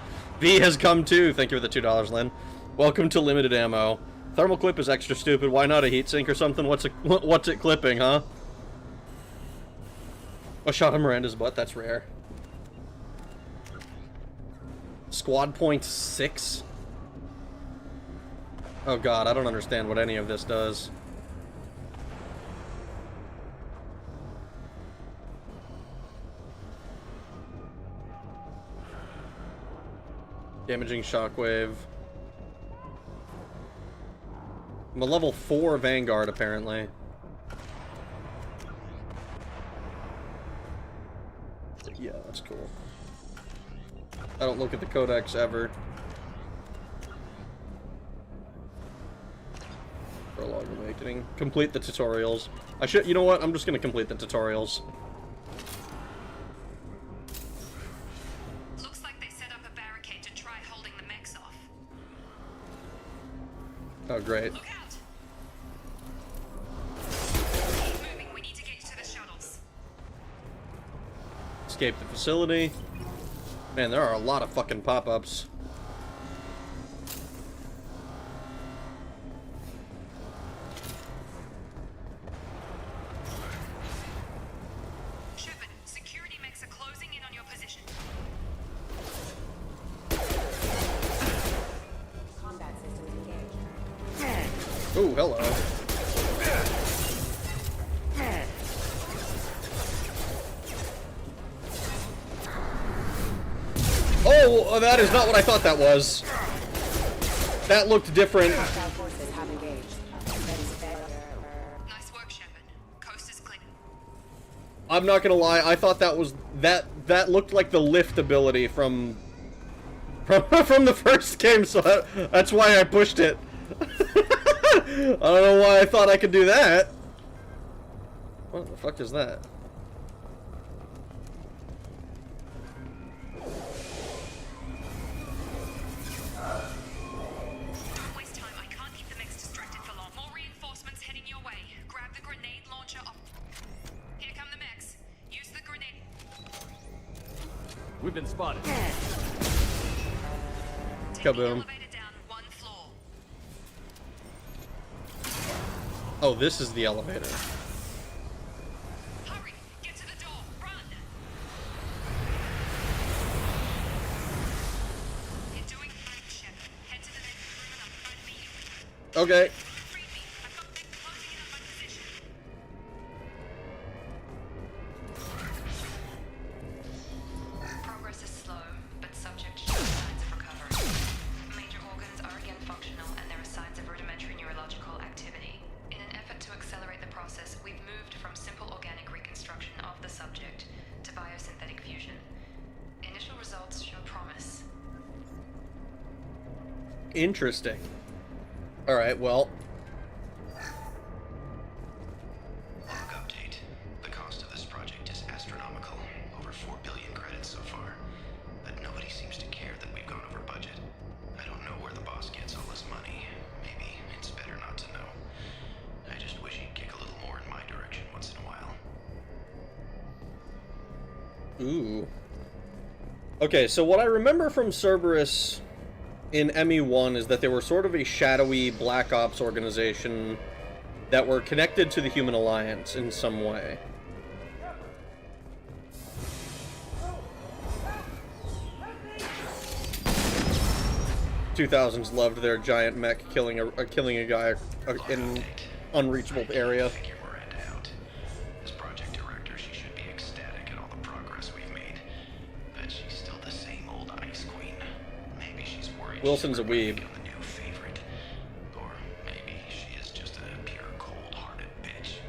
[SPEAKER 1] V has come too. Thank you for the $2, Lynn. Welcome to limited ammo. Thermal clip is extra stupid. Why not a heatsink or something? What's it clipping, huh? A shot of Miranda's butt. That's rare. Squad point 6. Oh god, I don't understand what any of this does. Damaging shockwave. I'm a level 4 Vanguard, apparently. Yeah, that's cool. I don't look at the codex ever. Prologue Awakening. Complete the tutorials. I should, you know what? I'm just gonna complete the tutorials.
[SPEAKER 7] Looks like they set up a barricade to try holding the mechs off.
[SPEAKER 1] Oh, great.
[SPEAKER 7] Look out! Keep moving. We need to get you to the shuttles.
[SPEAKER 1] Escape the facility. Man, there are a lot of fucking pop-ups.
[SPEAKER 7] Shepard, security mechs are closing in on your position.
[SPEAKER 6] Combat systems engaged.
[SPEAKER 1] Oh, hello. Oh, that is not what I thought that was. That looked different.
[SPEAKER 6] Hostile forces have engaged.
[SPEAKER 7] Nice work, Shepard. Coast is clear.
[SPEAKER 1] I'm not gonna lie, I thought that was that looked like the lift ability from the first game, so that's why I pushed it. I don't know why I thought I could do that. What the fuck is that?
[SPEAKER 7] Don't waste time. I can't keep the mechs distracted for long. More reinforcements heading your way. Grab the grenade launcher up. Here come the mechs. Use the grenade.
[SPEAKER 10] We've been spotted.
[SPEAKER 7] Take the
[SPEAKER 1] Kaboom.
[SPEAKER 7] elevator down one floor.
[SPEAKER 1] Oh, this is the elevator.
[SPEAKER 7] Hurry! Get to the door. Run! You're doing fine, Shepard. Head to the next room and I'll try to meet you.
[SPEAKER 1] Okay.
[SPEAKER 7] Read me. I've got mechs closing in on my position. Progress is slow, but subject shows signs of recovery. Major organs are again functional, and there are signs of rudimentary neurological activity. In an effort to accelerate the process, we've moved from simple organic reconstruction of the subject to biosynthetic fusion. Initial results show promise.
[SPEAKER 1] Interesting. Alright, well.
[SPEAKER 11] Log update. The cost of this project is astronomical. Over 4 billion credits so far. But nobody seems to care that we've gone over budget. I don't know where the boss gets all this money. Maybe it's better not to know. I just wish he'd kick a little more in my direction once in a while.
[SPEAKER 1] Ooh. Okay, so what I remember from Cerberus in ME1 is that they were sort of a shadowy Black Ops organization that were connected to the Human Alliance in some way. "2000s loved their giant mech killing a guy in unreachable area."
[SPEAKER 11] Figure Miranda out. As project director, she should be ecstatic at all the progress we've made. But she's still the same old ice queen. Maybe she's worried.
[SPEAKER 1] Wilson's a
[SPEAKER 11] she's gonna
[SPEAKER 1] weeb.
[SPEAKER 11] become the new favorite. Or maybe she is just a pure cold-hearted bitch.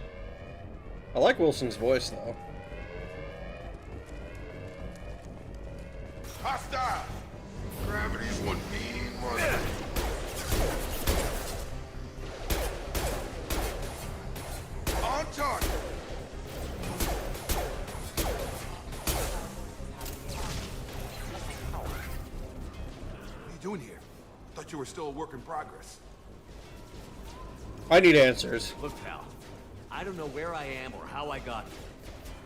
[SPEAKER 1] I like Wilson's voice, though.
[SPEAKER 12] Hostile! Gravity's one mean mother. On target! What are you doing here? Thought you were still a work in progress.
[SPEAKER 1] I need answers.
[SPEAKER 10] Look, pal. I don't know where I am or how I got here.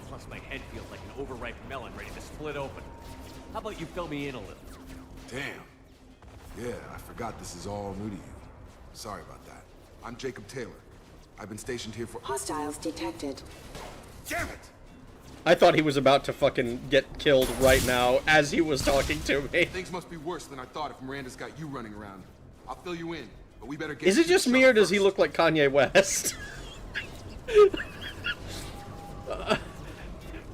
[SPEAKER 10] Plus, my head feels like an overripe melon ready to split open. How about you fill me in a little?
[SPEAKER 12] Damn. Yeah, I forgot this is all new to you. Sorry about that. I'm Jacob Taylor. I've been stationed here for—
[SPEAKER 6] Hostiles detected.
[SPEAKER 12] Damn it!
[SPEAKER 1] I thought he was about to fucking get killed right now as he was talking to me.
[SPEAKER 12] Things must be worse than I thought if Miranda's got you running around. I'll fill you in, but we better get—
[SPEAKER 1] Is it just me or does he look like Kanye West?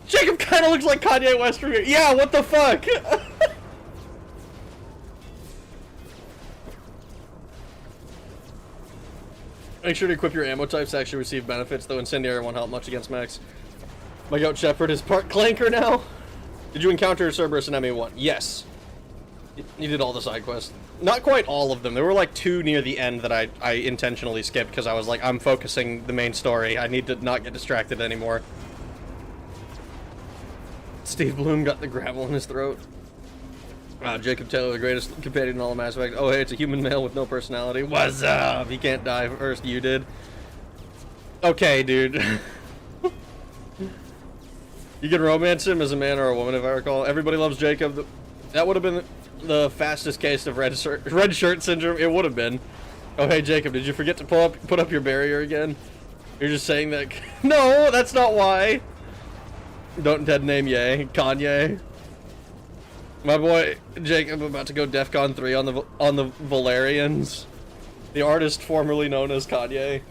[SPEAKER 1] Jacob kind of looks like Kanye West from here. Yeah, what the fuck? Make sure to equip your ammo types to actually receive benefits, though incendiary won't help much against mechs. My goat Shepherd is part clanker now. Did you encounter Cerberus in ME1? Yes. You did all the side quests. Not quite all of them. There were like 2 near the end that I intentionally skipped because I was like, I'm focusing the main story. I need to not get distracted anymore. Steve Bloom got the gravel in his throat. Jacob Taylor, the greatest companion in all of Mass Effect. Oh, hey, it's a human male with no personality. What's up? He can't die first. You did. Okay, dude. You can romance him as a man or a woman, if I recall. Everybody loves Jacob. That would have been the fastest case of red shirt syndrome. It would have been. Oh, hey, Jacob, did you forget to put up your barrier again? You're just saying that. No, that's not why. Don't dead name Ye. Kanye. My boy Jacob about to go DEFCON 3 on the Valerians. The artist formerly known as Kanye.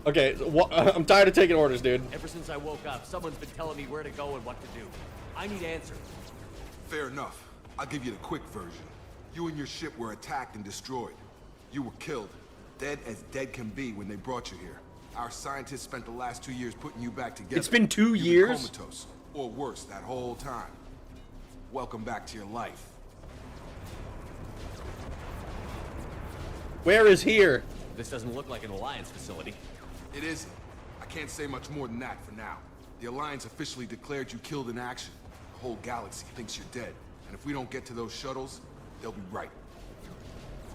[SPEAKER 1] Okay, I'm tired of taking orders, dude.
[SPEAKER 10] Ever since I woke up, someone's been telling me where to go and what to do. I need answers.
[SPEAKER 12] Fair enough. I'll give you the quick version. You and your ship were attacked and destroyed. You were killed. Dead as dead can be when they brought you here. Our scientists spent the last 2 years putting you back together.
[SPEAKER 1] It's been 2
[SPEAKER 12] You've
[SPEAKER 1] years?
[SPEAKER 12] been comatose, or worse, that whole time. Welcome back to your life.
[SPEAKER 1] Where is here?
[SPEAKER 10] This doesn't look like an Alliance facility.
[SPEAKER 12] It isn't. I can't say much more than that for now. The Alliance officially declared you killed in action. The whole galaxy thinks you're dead. And if we don't get to those shuttles, they'll be right.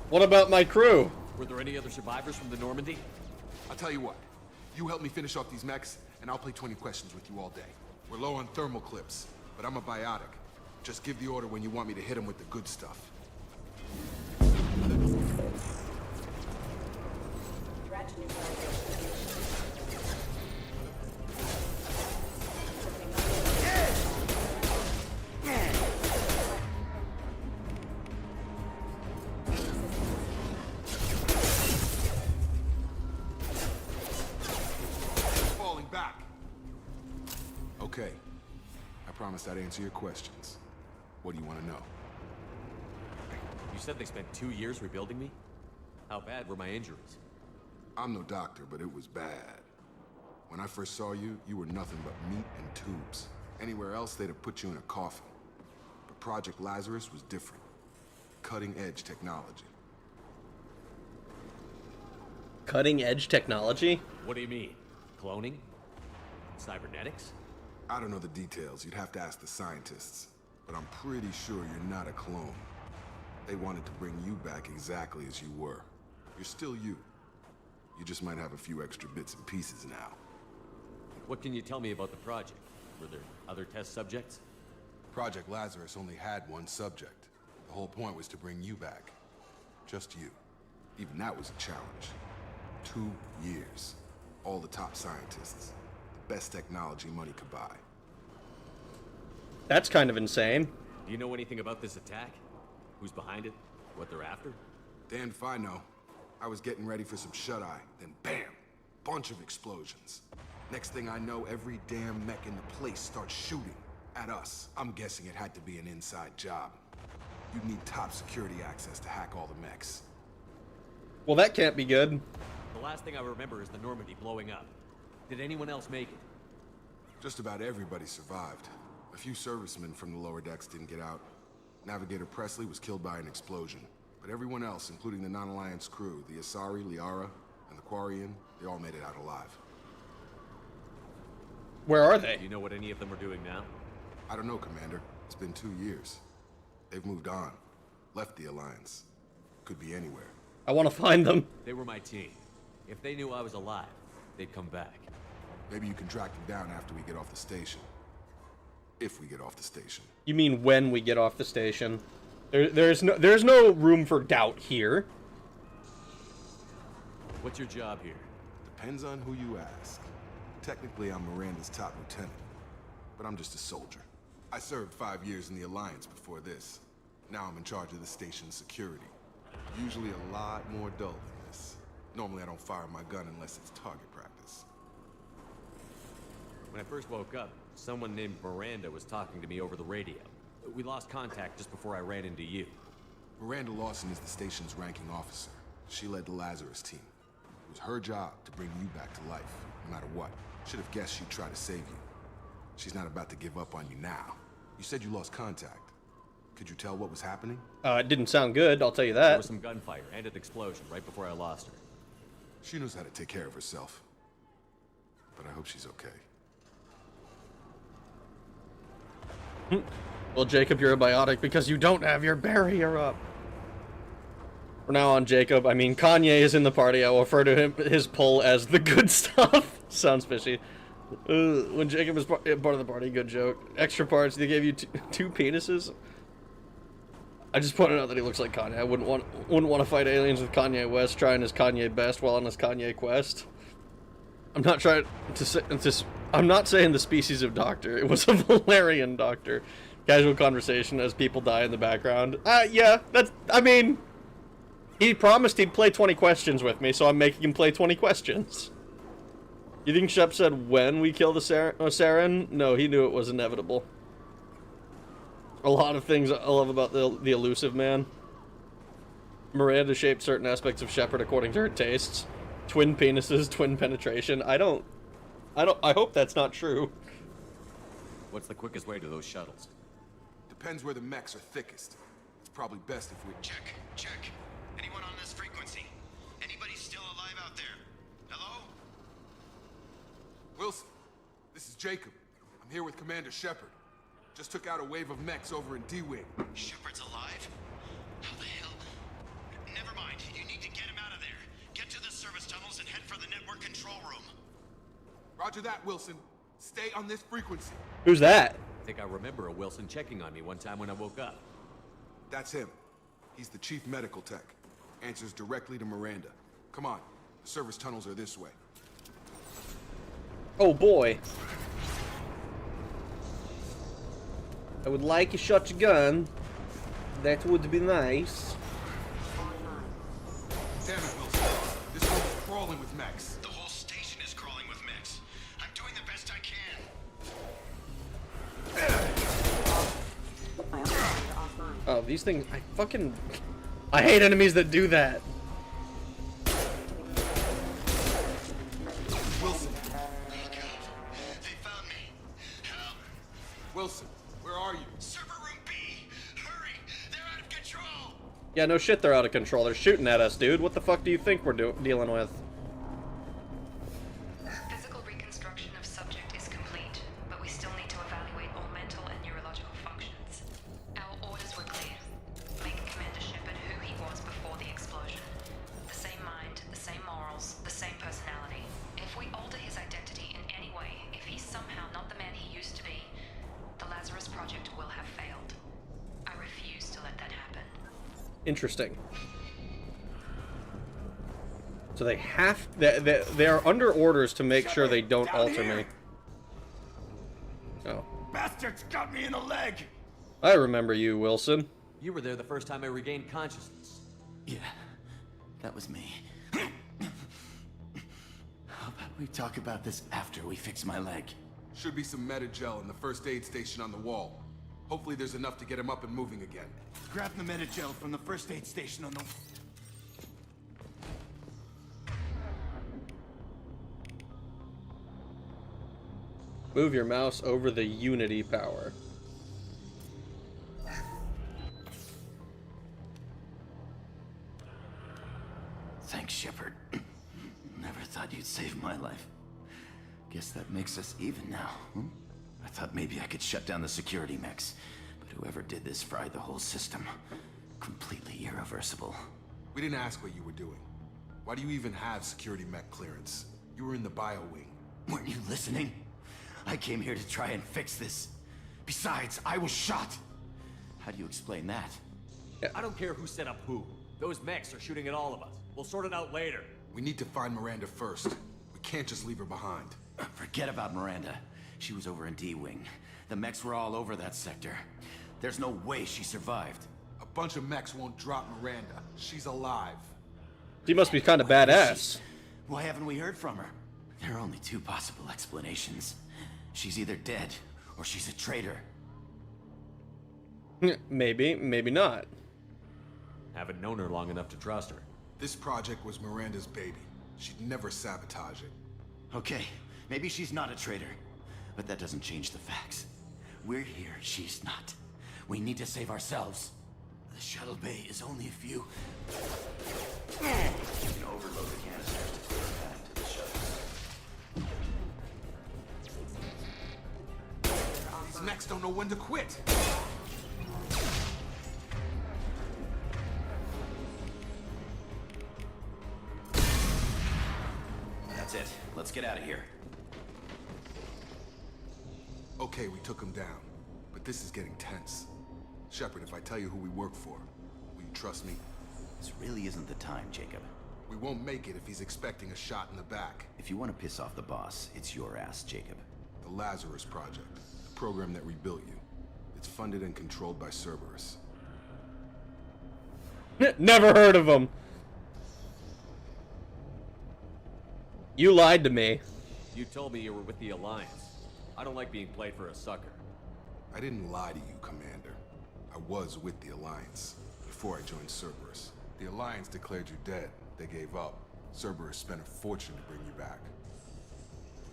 [SPEAKER 1] What about my crew?
[SPEAKER 10] Were there any other survivors from the Normandy?
[SPEAKER 12] I'll tell you what. You help me finish off these mechs, and I'll play 20 questions with you all day. We're low on thermal clips, but I'm a biotic. Just give the order when you want me to hit them with the good stuff. Falling back. Okay. I promised I'd answer your questions. What do you want to know?
[SPEAKER 10] You said they spent 2 years rebuilding me? How bad were my injuries?
[SPEAKER 12] I'm no doctor, but it was bad. When I first saw you, you were nothing but meat and tubes. Anywhere else, they'd have put you in a coffin. But Project Lazarus was different. Cutting-edge technology.
[SPEAKER 1] Cutting-edge technology?
[SPEAKER 10] What do you mean? Cloning? Cybernetics?
[SPEAKER 12] I don't know the details. You'd have to ask the scientists. But I'm pretty sure you're not a clone. They wanted to bring you back exactly as you were. You're still you. You just might have a few extra bits and pieces now.
[SPEAKER 10] What can you tell me about the project? Were there other test subjects?
[SPEAKER 12] Project Lazarus only had one subject. The whole point was to bring you back. Just you. Even that was a challenge. 2 years. All the top scientists. The best technology money could buy.
[SPEAKER 1] That's kind of insane.
[SPEAKER 10] Do you know anything about this attack? Who's behind it? What they're after?
[SPEAKER 12] Damned if I know. I was getting ready for some shut-eye, then bam! Bunch of explosions. Next thing I know, every damn mech in the place starts shooting at us. I'm guessing it had to be an inside job. You'd need top security access to hack all the mechs.
[SPEAKER 1] Well, that can't be good.
[SPEAKER 10] The last thing I remember is the Normandy blowing up. Did anyone else make it?
[SPEAKER 12] Just about everybody survived. A few servicemen from the lower decks didn't get out. Navigator Presley was killed by an explosion. But everyone else, including the non-Alliance crew, the Asari, Liara, and the Quarian, they all made it out alive.
[SPEAKER 1] Where are they?
[SPEAKER 10] Do you know what any of them are doing now?
[SPEAKER 12] I don't know, Commander. It's been 2 years. They've moved on. Left the Alliance. Could be anywhere.
[SPEAKER 1] I want to find them.
[SPEAKER 10] They were my team. If they knew I was alive, they'd come back.
[SPEAKER 12] Maybe you can track them down after we get off the station. If we get off the station.
[SPEAKER 1] You mean when we get off the station? There's no room for doubt here.
[SPEAKER 10] What's your job here?
[SPEAKER 12] Depends on who you ask. Technically, I'm Miranda's top lieutenant, but I'm just a soldier. I served 5 years in the Alliance before this. Now I'm in charge of the station's security. Usually a lot more dull than this. Normally I don't fire my gun unless it's target practice.
[SPEAKER 10] When I first woke up, someone named Miranda was talking to me over the radio. We lost contact just before I ran into you.
[SPEAKER 12] Miranda Lawson is the station's ranking officer. She led the Lazarus team. It was her job to bring you back to life, no matter what. Should have guessed she'd try to save you. She's not about to give up on you now. You said you lost contact. Could you tell what was happening?
[SPEAKER 1] It didn't sound good, I'll tell you
[SPEAKER 10] There
[SPEAKER 1] that.
[SPEAKER 10] was some gunfire and an explosion right before I lost her.
[SPEAKER 12] She knows how to take care of herself. But I hope she's okay.
[SPEAKER 1] Well, Jacob, you're a biotic because you don't have your barrier up. From now on, Jacob, I mean, Kanye is in the party. I will refer to his pull as the good stuff. Sounds fishy. When Jacob was part of the party, good joke. Extra parts, they gave you two penises? I just pointed out that he looks like Kanye. I wouldn't want to fight aliens with Kanye West trying his Kanye best while on his Kanye quest. I'm not trying to say I'm not saying the species of doctor. It was a Valerian doctor. Casual conversation as people die in the background. Yeah, I mean, he promised he'd play 20 questions with me, so I'm making him play 20 questions. You think Shep said when we kill the Saren? No, he knew it was inevitable. A lot of things I love about the elusive man. Miranda shaped certain aspects of Shepard according to her tastes. Twin penises, twin penetration. I hope that's not true.
[SPEAKER 10] What's the quickest way to those shuttles?
[SPEAKER 12] Depends where the mechs are thickest. It's probably best if we...
[SPEAKER 11] Check. Anyone on this frequency? Anybody still alive out there? Hello?
[SPEAKER 12] Wilson, this is Jacob. I'm here with Commander Shepard. Just took out a wave of mechs over in D-Wing.
[SPEAKER 11] Shepard's alive? How the hell? Never mind. You need to get him out of there. Get to the service tunnels and head for the network control room.
[SPEAKER 12] Roger that, Wilson. Stay on this frequency.
[SPEAKER 1] Who's that?
[SPEAKER 10] I think I remember a Wilson checking on me one time when I woke up.
[SPEAKER 12] That's him. He's the chief medical tech. Answers directly to Miranda. Come on. The service tunnels are this way.
[SPEAKER 1] Oh boy. I would like a shotgun. That would be nice.
[SPEAKER 12] Damn it, Wilson. This room is crawling with mechs.
[SPEAKER 11] The whole station is crawling with mechs. I'm doing the best I can.
[SPEAKER 1] Oh, these things, I hate enemies that do that.
[SPEAKER 12] Wilson.
[SPEAKER 11] Oh God. They found me. Help.
[SPEAKER 12] Wilson, where are you?
[SPEAKER 11] Server room B. Hurry. They're out of control.
[SPEAKER 1] Yeah, no shit, they're out of control. They're shooting at us, dude. What the fuck do you think we're dealing with?
[SPEAKER 7] Physical reconstruction of subject is complete, but we still need to evaluate all mental and neurological functions. Our orders were clear. Make Commander Shepard who he was before the explosion. The same mind, the same morals, the same personality. If we alter his identity in any way, if he's somehow not the man he used to be, the Lazarus Project will have failed. I refuse to let that happen.
[SPEAKER 1] Interesting. So they are under orders to make sure they don't alter me. Oh.
[SPEAKER 9] Bastards got me in the leg!
[SPEAKER 1] I remember you, Wilson.
[SPEAKER 10] You were there the first time I regained consciousness.
[SPEAKER 9] Yeah, that was me. How about we talk about this after we fix my leg?
[SPEAKER 12] Should be some Metagel in the first aid station on the wall. Hopefully there's enough to get him up and moving again.
[SPEAKER 9] Grab the Metagel from the first aid station on the...
[SPEAKER 1] Move your mouse over the Unity power.
[SPEAKER 9] Thanks, Shepard. Never thought you'd save my life. Guess that makes us even now, hmm? I thought maybe I could shut down the security mechs, but whoever did this fried the whole system. Completely irreversible.
[SPEAKER 12] We didn't ask what you were doing. Why do you even have security mech clearance? You were in the bio wing.
[SPEAKER 9] Weren't you listening? I came here to try and fix this. Besides, I was shot. How do you explain that?
[SPEAKER 10] I don't care who set up who. Those mechs are shooting at all of us. We'll sort it out later.
[SPEAKER 12] We need to find Miranda first. We can't just leave her behind.
[SPEAKER 9] Forget about Miranda. She was over in D-Wing. The mechs were all over that sector. There's no way she survived.
[SPEAKER 12] A bunch of mechs won't drop Miranda. She's alive.
[SPEAKER 1] She must be kind of badass.
[SPEAKER 9] Why haven't we heard from her? There are only two possible explanations. She's either dead, or she's a traitor.
[SPEAKER 1] Maybe, maybe not.
[SPEAKER 10] Haven't known her long enough to trust her.
[SPEAKER 12] This project was Miranda's baby. She'd never sabotage it.
[SPEAKER 9] Okay, maybe she's not a traitor. But that doesn't change the facts. We're here, she's not. We need to save ourselves. The shuttle bay is only a few... You can overload the canisters to clear a path to the shuttle.
[SPEAKER 12] These mechs don't know when to quit.
[SPEAKER 9] That's it. Let's get out of here.
[SPEAKER 12] Okay, we took him down. But this is getting tense. Shepard, if I tell you who we work for, will you trust me?
[SPEAKER 9] This really isn't the time, Jacob.
[SPEAKER 12] We won't make it if he's expecting a shot in the back.
[SPEAKER 9] If you want to piss off the boss, it's your ass, Jacob.
[SPEAKER 12] The Lazarus Project, the program that rebuilt you. It's funded and controlled by Cerberus.
[SPEAKER 1] Never heard of him. You lied to me.
[SPEAKER 10] You told me you were with the Alliance. I don't like being played for a sucker.
[SPEAKER 12] I didn't lie to you, Commander. I was with the Alliance before I joined Cerberus. The Alliance declared you dead. They gave up. Cerberus spent a fortune to bring you back.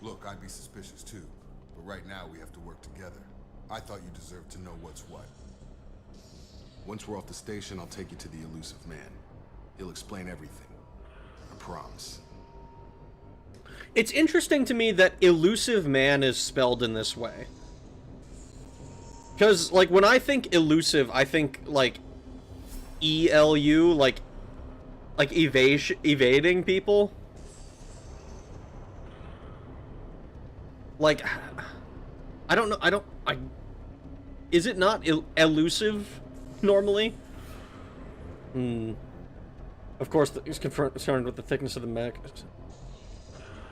[SPEAKER 12] Look, I'd be suspicious too, but right now we have to work together. I thought you deserved to know what's what. Once we're off the station, I'll take you to the elusive man. He'll explain everything. I promise.
[SPEAKER 1] It's interesting to me that elusive man is spelled in this way. Because, like, when I think elusive, I think, like, E-L-U, like evading people. Like, I don't know, is it not elusive, normally? Of course, he's concerned with the thickness of the mech.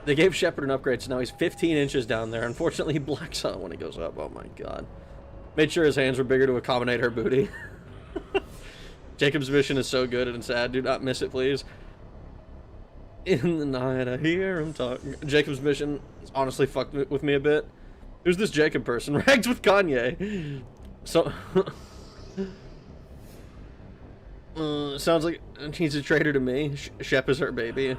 [SPEAKER 1] They gave Shepard an upgrade, so now he's 15 inches down there. Unfortunately, he blacks out when he goes up. Oh my god. Made sure his hands were bigger to accommodate her booty. Jacob's mission is so good and sad. Do not miss it, please. In the night, I hear him talk. Jacob's mission honestly fucked with me a bit. Who's this Jacob person? Rags with Kanye. So... sounds like he's a traitor to me. Shep is her baby.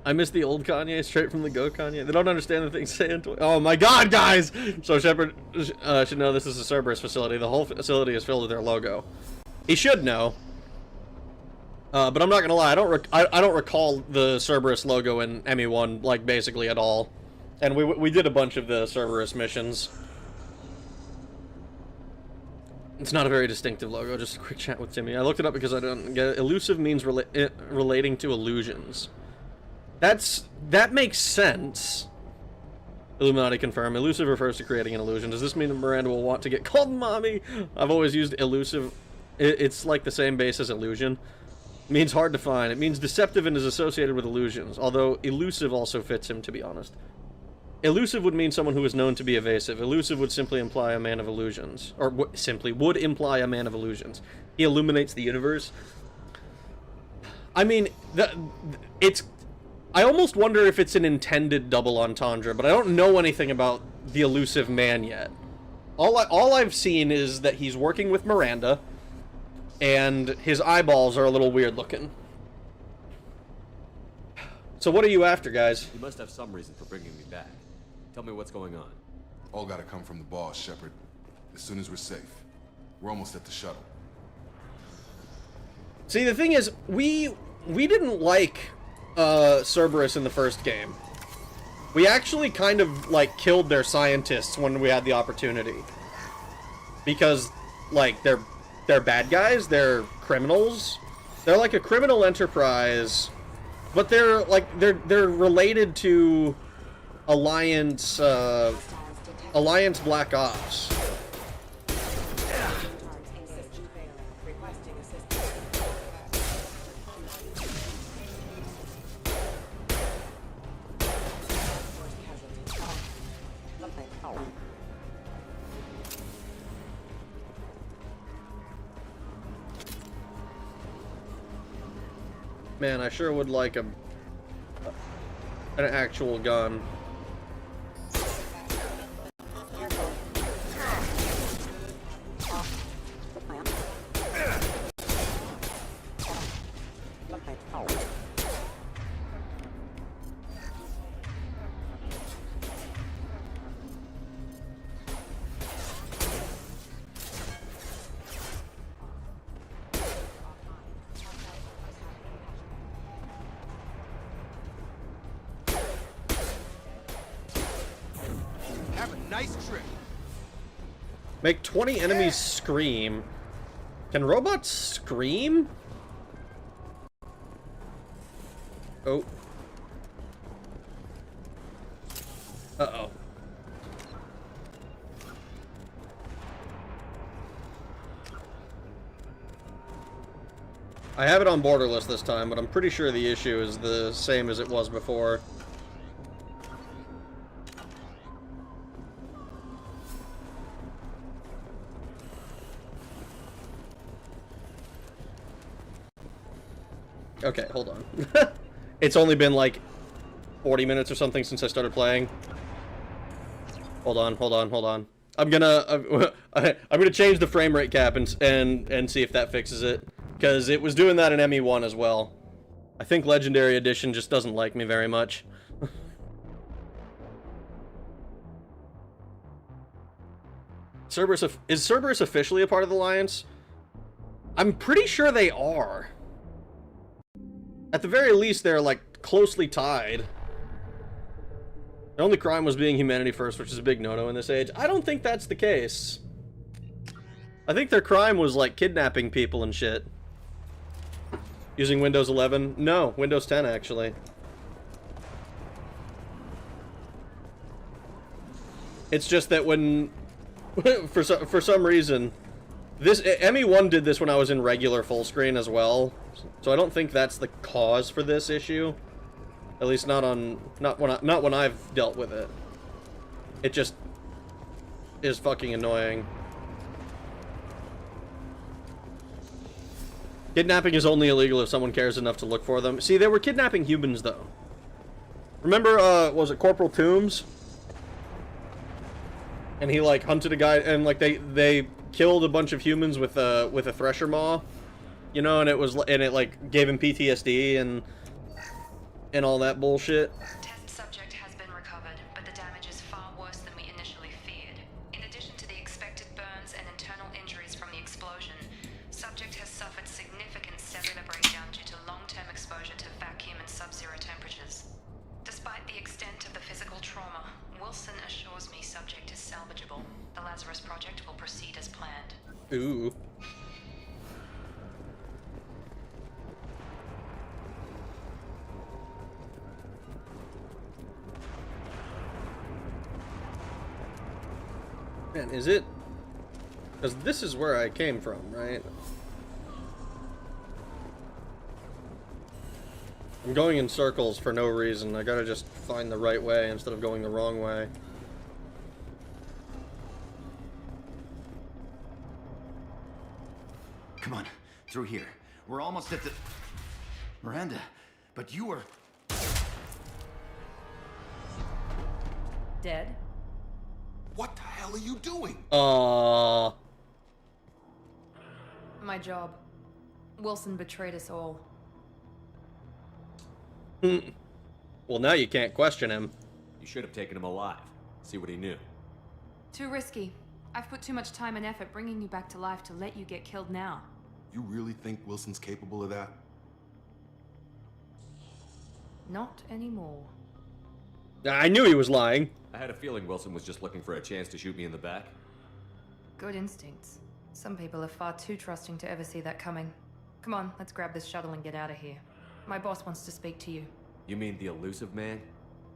[SPEAKER 1] I miss the old Kanye, straight from the Go Kanye. They don't understand the things saying. Oh my god, guys! So Shepard should know this is a Cerberus facility. The whole facility is filled with their logo. He should know. But I'm not gonna lie, I don't recall the Cerberus logo in ME1, like, basically at all. And we did a bunch of the Cerberus missions. It's not a very distinctive logo, just a quick chat with Timmy. I looked it up because I don't get it. Elusive means relating to illusions. That makes sense. Illuminati confirm. Elusive refers to creating an illusion. Does this mean that Miranda will want to get called mommy? I've always used elusive. It's like the same base as illusion. It means hard to find. It means deceptive and is associated with illusions. Although elusive also fits him, to be honest. Elusive would mean someone who is known to be evasive. Elusive would simply imply a man of illusions. Or simply would imply a man of illusions. He illuminates the universe. I mean, I almost wonder if it's an intended double entendre, but I don't know anything about the elusive man yet. All I've seen is that he's working with Miranda, and his eyeballs are a little weird looking. So what are you after, guys?
[SPEAKER 10] You must have some reason for bringing me back. Tell me what's going on.
[SPEAKER 12] All gotta come from the boss, Shepard. As soon as we're safe. We're almost at the shuttle.
[SPEAKER 1] See, the thing is, we didn't like Cerberus in the first game. We actually kind of, like, killed their scientists when we had the opportunity. Because, like, they're bad guys, they're criminals. They're like a criminal enterprise, but they're, like, they're related to Alliance Black Ops. Man, I sure would like an actual gun.
[SPEAKER 4] Have a nice trip.
[SPEAKER 1] Make 20 enemies scream. Can robots scream? Oh. Uh-oh. I have it on borderless this time, but I'm pretty sure the issue is the same as it was before. Okay, hold on. It's only been like 40 minutes or something since I started playing. Hold on. I'm gonna change the frame rate cap and see if that fixes it, because it was doing that in ME1 as well. I think Legendary Edition just doesn't like me very much. Is Cerberus officially a part of the Alliance? I'm pretty sure they are. At the very least, they're, like, closely tied. The only crime was being humanity first, which is a big no-no in this age. I don't think that's the case. I think their crime was, like, kidnapping people and shit. Using Windows 11? No, Windows 10, actually. It's just that when... for some reason... ME1 did this when I was in regular full screen as well, so I don't think that's the cause for this issue. At least not when I've dealt with it. It just is fucking annoying. Kidnapping is only illegal if someone cares enough to look for them. See, they were kidnapping humans though. Remember, was it Corporal Toombs? And he like hunted a guy, and like they killed a bunch of humans with a thresher maw, you know, and it like gave him PTSD and all that bullshit.
[SPEAKER 7] Test subject has been recovered, but the damage is far worse than we initially feared. In addition to the expected burns and internal injuries from the explosion, subject has suffered significant cellular breakdown due to long-term exposure to vacuum and sub-zero temperatures. Despite the extent of the physical trauma, Wilson assures me subject is salvageable. The Lazarus Project will proceed as planned.
[SPEAKER 1] Ooh. Man, is it? Because this is where I came from, right? I'm going in circles for no reason. I gotta just find the right way instead of going the wrong way.
[SPEAKER 9] Come on, through here. We're almost at the... Miranda, but you were...
[SPEAKER 6] Dead?
[SPEAKER 12] What the hell are you doing?
[SPEAKER 2] My job. Wilson betrayed us all.
[SPEAKER 1] Well, now you can't question him.
[SPEAKER 10] You should have taken him alive. See what he knew.
[SPEAKER 2] Too risky. I've put too much time and effort bringing you back to life to let you get killed now.
[SPEAKER 12] You really think Wilson's capable of that?
[SPEAKER 2] Not anymore.
[SPEAKER 1] I knew he was lying.
[SPEAKER 10] I had a feeling Wilson was just looking for a chance to shoot me in the back.
[SPEAKER 2] Good instincts. Some people are far too trusting to ever see that coming. Come on, let's grab this shuttle and get out of here. My boss wants to speak to you.
[SPEAKER 10] You mean the elusive man?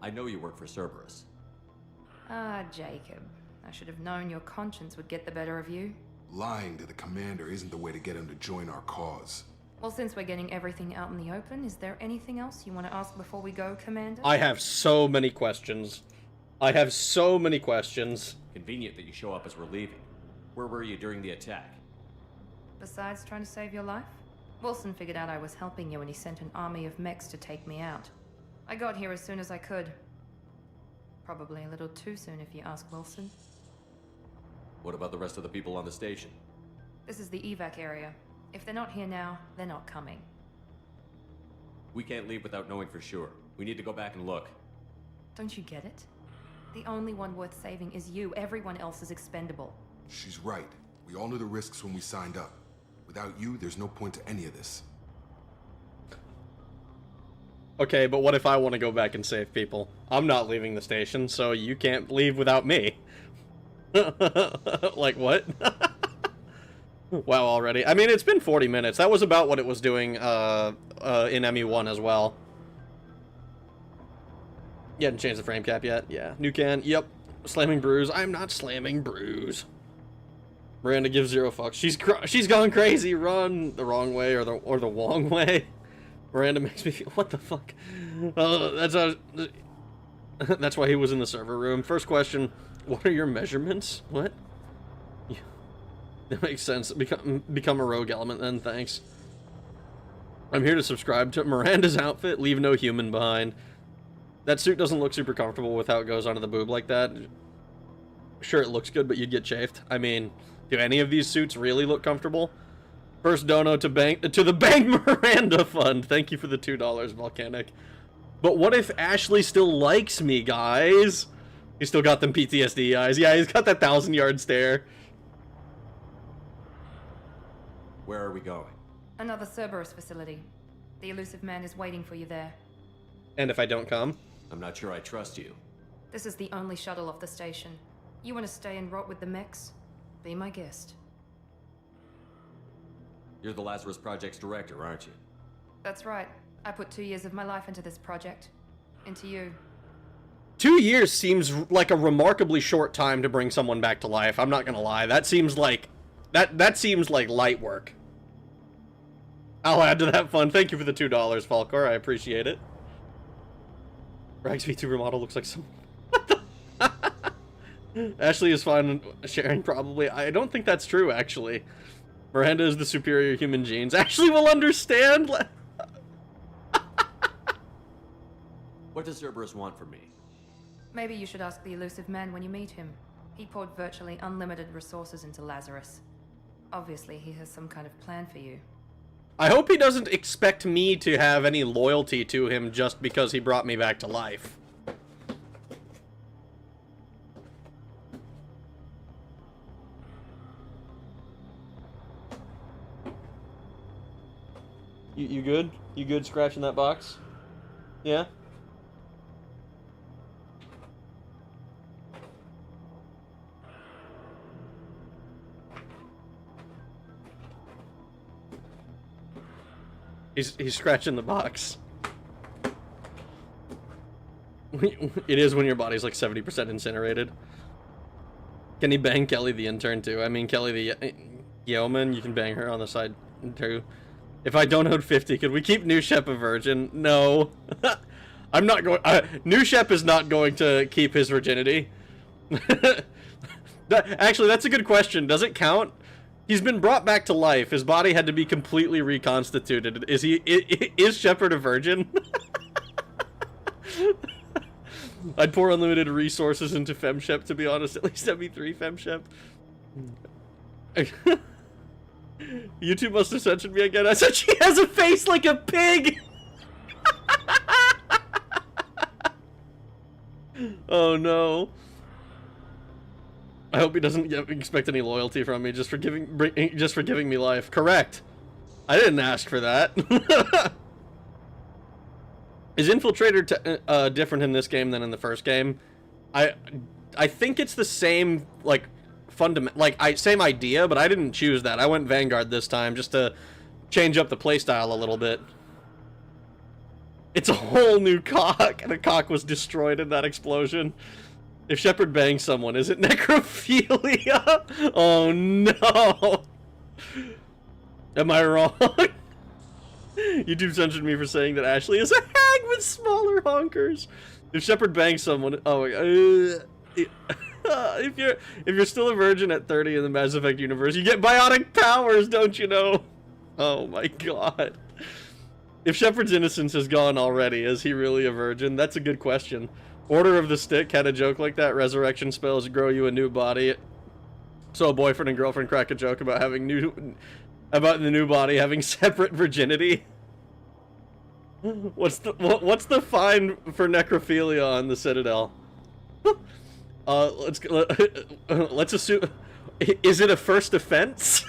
[SPEAKER 10] I know you work for Cerberus.
[SPEAKER 2] Ah, Jacob. I should have known your conscience would get the better of you.
[SPEAKER 12] Lying to the commander isn't the way to get him to join our cause.
[SPEAKER 2] Well, since we're getting everything out in the open, is there anything else you want to ask before we go, Commander?
[SPEAKER 1] I have so many questions.
[SPEAKER 10] Convenient that you show up as we're leaving. Where were you during the attack?
[SPEAKER 2] Besides trying to save your life? Wilson figured out I was helping you and he sent an army of mechs to take me out. I got here as soon as I could. Probably a little too soon if you ask Wilson.
[SPEAKER 10] What about the rest of the people on the station?
[SPEAKER 2] This is the evac area. If they're not here now, they're not coming.
[SPEAKER 10] We can't leave without knowing for sure. We need to go back and look.
[SPEAKER 2] Don't you get it? The only one worth saving is you. Everyone else is expendable.
[SPEAKER 12] She's right. We all knew the risks when we signed up. Without you, there's no point to any of this.
[SPEAKER 1] Okay, but what if I want to go back and save people? I'm not leaving the station, so you can't leave without me. Like, what? Wow, already. I mean, it's been 40 minutes. That was about what it was doing in ME1 as well. You hadn't changed the frame cap yet? Yeah. New can. Yep. Slamming Bruise. I'm not slamming Bruise. Miranda gives zero fucks. She's gone crazy. Run the wrong way or the wrong way. Miranda makes me feel. What the fuck? That's why he was in the server room. First question: what are your measurements? What? Yeah, that makes sense. Become a rogue element then. Thanks. I'm here to subscribe to Miranda's outfit. Leave no human behind. That suit doesn't look super comfortable with how it goes onto the boob like that. Sure, it looks good, but you'd get chafed. I mean, do any of these suits really look comfortable? First dono to the Bank Miranda Fund. Thank you for the $2, Volcanic. But what if Ashley still likes me, guys? He's still got them PTSD eyes. Yeah, he's got that 1,000-yard stare.
[SPEAKER 10] Where are we going?
[SPEAKER 2] Another Cerberus facility. The elusive man is waiting for you there.
[SPEAKER 1] And if I don't come?
[SPEAKER 10] I'm not sure I trust you.
[SPEAKER 2] This is the only shuttle off the station. You want to stay and rot with the mechs? Be my guest.
[SPEAKER 10] You're the Lazarus Project's director, aren't you?
[SPEAKER 2] That's right. I put 2 years of my life into this project. Into you.
[SPEAKER 1] 2 years seems like a remarkably short time to bring someone back to life. I'm not gonna lie. That seems like... That seems like light work. I'll add to that fund. Thank you for the $2, Falcor. I appreciate it. Rags VTuber model looks like some... What the... Ashley is fine sharing, probably. I don't think that's true, actually. Miranda is the superior human genes. Ashley will understand!
[SPEAKER 10] What does Cerberus want from me?
[SPEAKER 2] Maybe you should ask the elusive man when you meet him. He poured virtually unlimited resources into Lazarus. Obviously, he has some kind of plan for you.
[SPEAKER 1] I hope he doesn't expect me to have any loyalty to him just because he brought me back to life. You good? You good scratching that box? Yeah? He's scratching the box. It is when your body's like 70% incinerated. Can he bang Kelly the intern too? I mean, Kelly the yeoman, you can bang her on the side too. If I donote 50, could we keep New Shep a virgin? No. I'm not going... New Shep is not going to keep his virginity. Actually, that's a good question. Does it count? He's been brought back to life. His body had to be completely reconstituted. Is Shepard a virgin? I'd pour unlimited resources into FemShep, to be honest. At least ME3 FemShep. YouTube must have censored me again. I said she has a face like a pig! Oh no. I hope he doesn't expect any loyalty from me just for giving me life. Correct. I didn't ask for that. Is Infiltrator different in this game than in the first game? I think it's the same, like, same idea, but I didn't choose that. I went Vanguard this time just to change up the playstyle a little bit. It's a whole new cock, and a cock was destroyed in that explosion. If Shepard bangs someone, is it necrophilia? Oh no! Am I wrong? YouTube censored me for saying that Ashley is a hag with smaller honkers. If Shepard bangs someone, oh my god. If you're still a virgin at 30 in the Mass Effect universe, you get bionic powers, don't you know? Oh my god. If Shepard's innocence is gone already, is he really a virgin? That's a good question. Order of the Stick had a joke like that. Resurrection spells grow you a new body. So a boyfriend and girlfriend crack a joke about having the new body having separate virginity. What's the fine for necrophilia on the Citadel? Let's assume. Is it a first offense?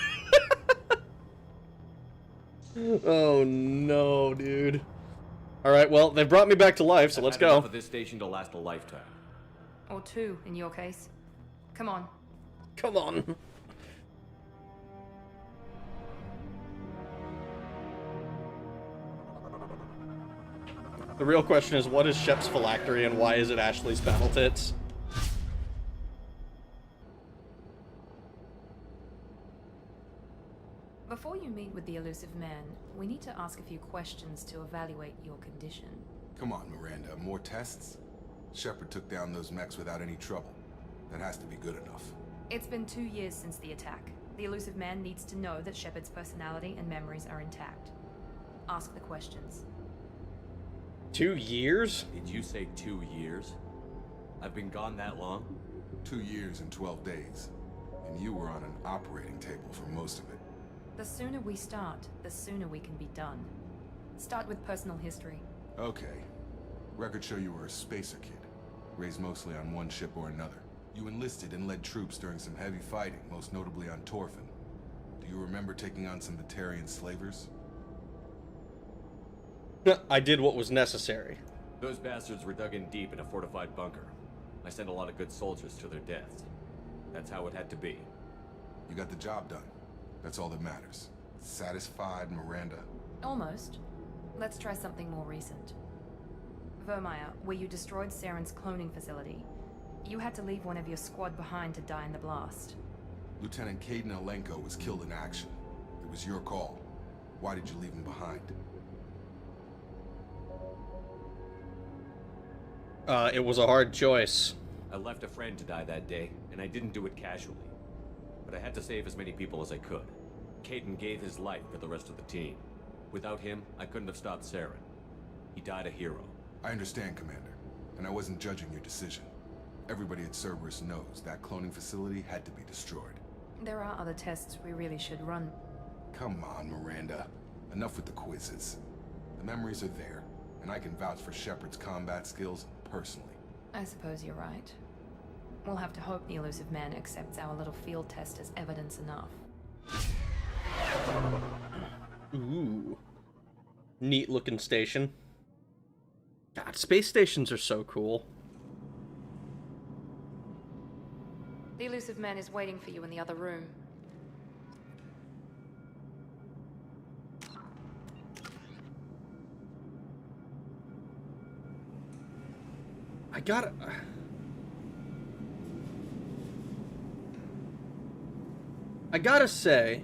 [SPEAKER 1] Oh no, dude. All right, well, they've brought me back to life, so let's go.
[SPEAKER 10] For this station to last a lifetime.
[SPEAKER 2] Or 2, in your case. Come on.
[SPEAKER 1] Come on. The real question is, what is Shep's phylactery and why is it Ashley's battle tits?
[SPEAKER 2] you meet with the elusive man, we need to ask a few questions to evaluate your condition.
[SPEAKER 12] Come on, Miranda, more tests? Shepard took down those mechs without any trouble. That has to be good enough.
[SPEAKER 2] It's been 2 years since the attack. The elusive man needs to know that Shepard's personality and memories are intact. Ask the questions.
[SPEAKER 1] 2 years?
[SPEAKER 10] Did you say 2 years? I've been gone that long?
[SPEAKER 12] 2 years and 12 days. And you were on an operating table for most of it.
[SPEAKER 2] The sooner we start, the sooner we can be done. Start with personal history.
[SPEAKER 12] Okay. Records show you were a spacer kid, raised mostly on one ship or another. You enlisted and led troops during some heavy fighting, most notably on Torfin. Do you remember taking on some Batarian slavers?
[SPEAKER 1] I did what was necessary.
[SPEAKER 10] Those bastards were dug in deep in a fortified bunker. I sent a lot of good soldiers to their deaths. That's how it had to be.
[SPEAKER 12] You got the job done. That's all that matters. Satisfied, Miranda?
[SPEAKER 2] Almost. Let's try something more recent. Vermeer, where you destroyed Saren's cloning facility. You had to leave one of your squad behind to die in the blast.
[SPEAKER 12] Lieutenant Caden Alenko was killed in action. It was your call. Why did you leave him behind?
[SPEAKER 1] It was a hard choice.
[SPEAKER 10] I left a friend to die that day, and I didn't do it casually. But I had to save as many people as I could. Caden gave his life for the rest of the team. Without him, I couldn't have stopped Saren. He died a hero.
[SPEAKER 12] I understand, Commander, and I wasn't judging your decision. Everybody at Cerberus knows that cloning facility had to be destroyed.
[SPEAKER 2] There are other tests we really should run.
[SPEAKER 12] Come on, Miranda. Enough with the quizzes. The memories are there, and I can vouch for Shepard's combat skills personally.
[SPEAKER 2] I suppose you're right. We'll have to hope the elusive man accepts our little field test as evidence enough.
[SPEAKER 1] Ooh. Neat looking station. God, space stations are so cool.
[SPEAKER 2] The elusive man is waiting for you in the other room.
[SPEAKER 1] I gotta say,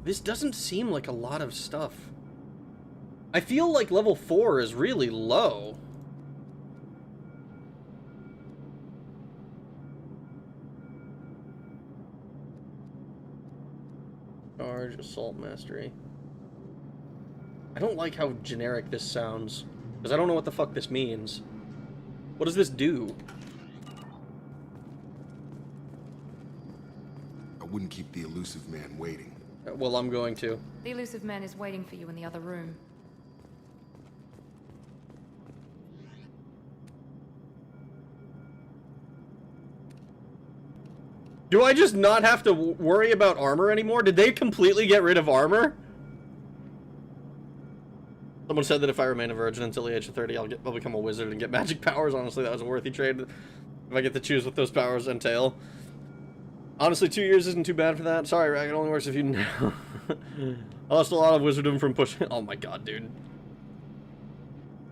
[SPEAKER 1] this doesn't seem like a lot of stuff. I feel like level 4 is really low. Charge, assault mastery. I don't like how generic this sounds, because I don't know what the fuck this means. What does this do?
[SPEAKER 12] I wouldn't keep the elusive man waiting.
[SPEAKER 1] Well, I'm going to.
[SPEAKER 2] The elusive man is waiting for you in the other room.
[SPEAKER 1] Do I just not have to worry about armor anymore? Did they completely get rid of armor? Someone said that if I remain a virgin until the age of 30, I'll become a wizard and get magic powers. Honestly, that was a worthy trade if I get to choose what those powers entail. Honestly, 2 years isn't too bad for that. Sorry, Rag, it only works if you know. I lost a lot of wizardom from pushing. Oh my god, dude.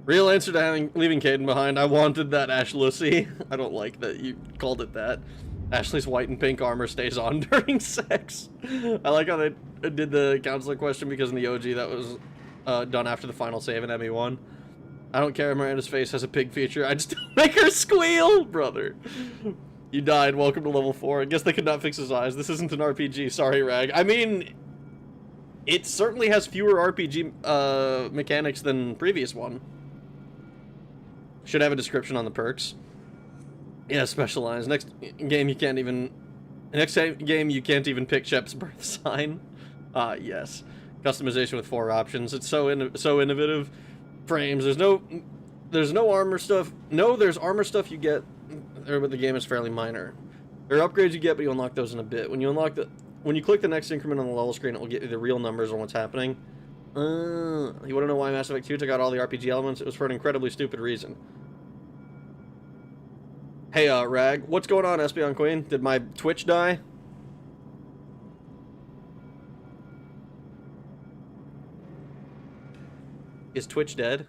[SPEAKER 1] Real answer to leaving Caden behind. I wanted that Ashlussy. I don't like that you called it that. Ashley's white and pink armor stays on during sex. I like how they did the counselor question because in the OG that was done after the final save in ME1. I don't care if Miranda's face has a pig feature. I just don't make her squeal, brother. You died. Welcome to level 4. I guess they could not fix his eyes. This isn't an RPG. Sorry, Rag. I mean, it certainly has fewer RPG mechanics than previous one. Should have a description on the perks. Yeah, specialized. Next game you can't even pick Shep's birth sign. Yes. Customization with 4 options. It's so innovative. Frames. There's no armor stuff. No, there's armor stuff you get, but the game is fairly minor. There are upgrades you get, but you unlock those in a bit. When you click the next increment on the level screen, it will get you the real numbers on what's happening. You want to know why Mass Effect 2 took out all the RPG elements? It was for an incredibly stupid reason. Hey, Rag, what's going on, Espeon Queen? Did my Twitch die? Is Twitch dead?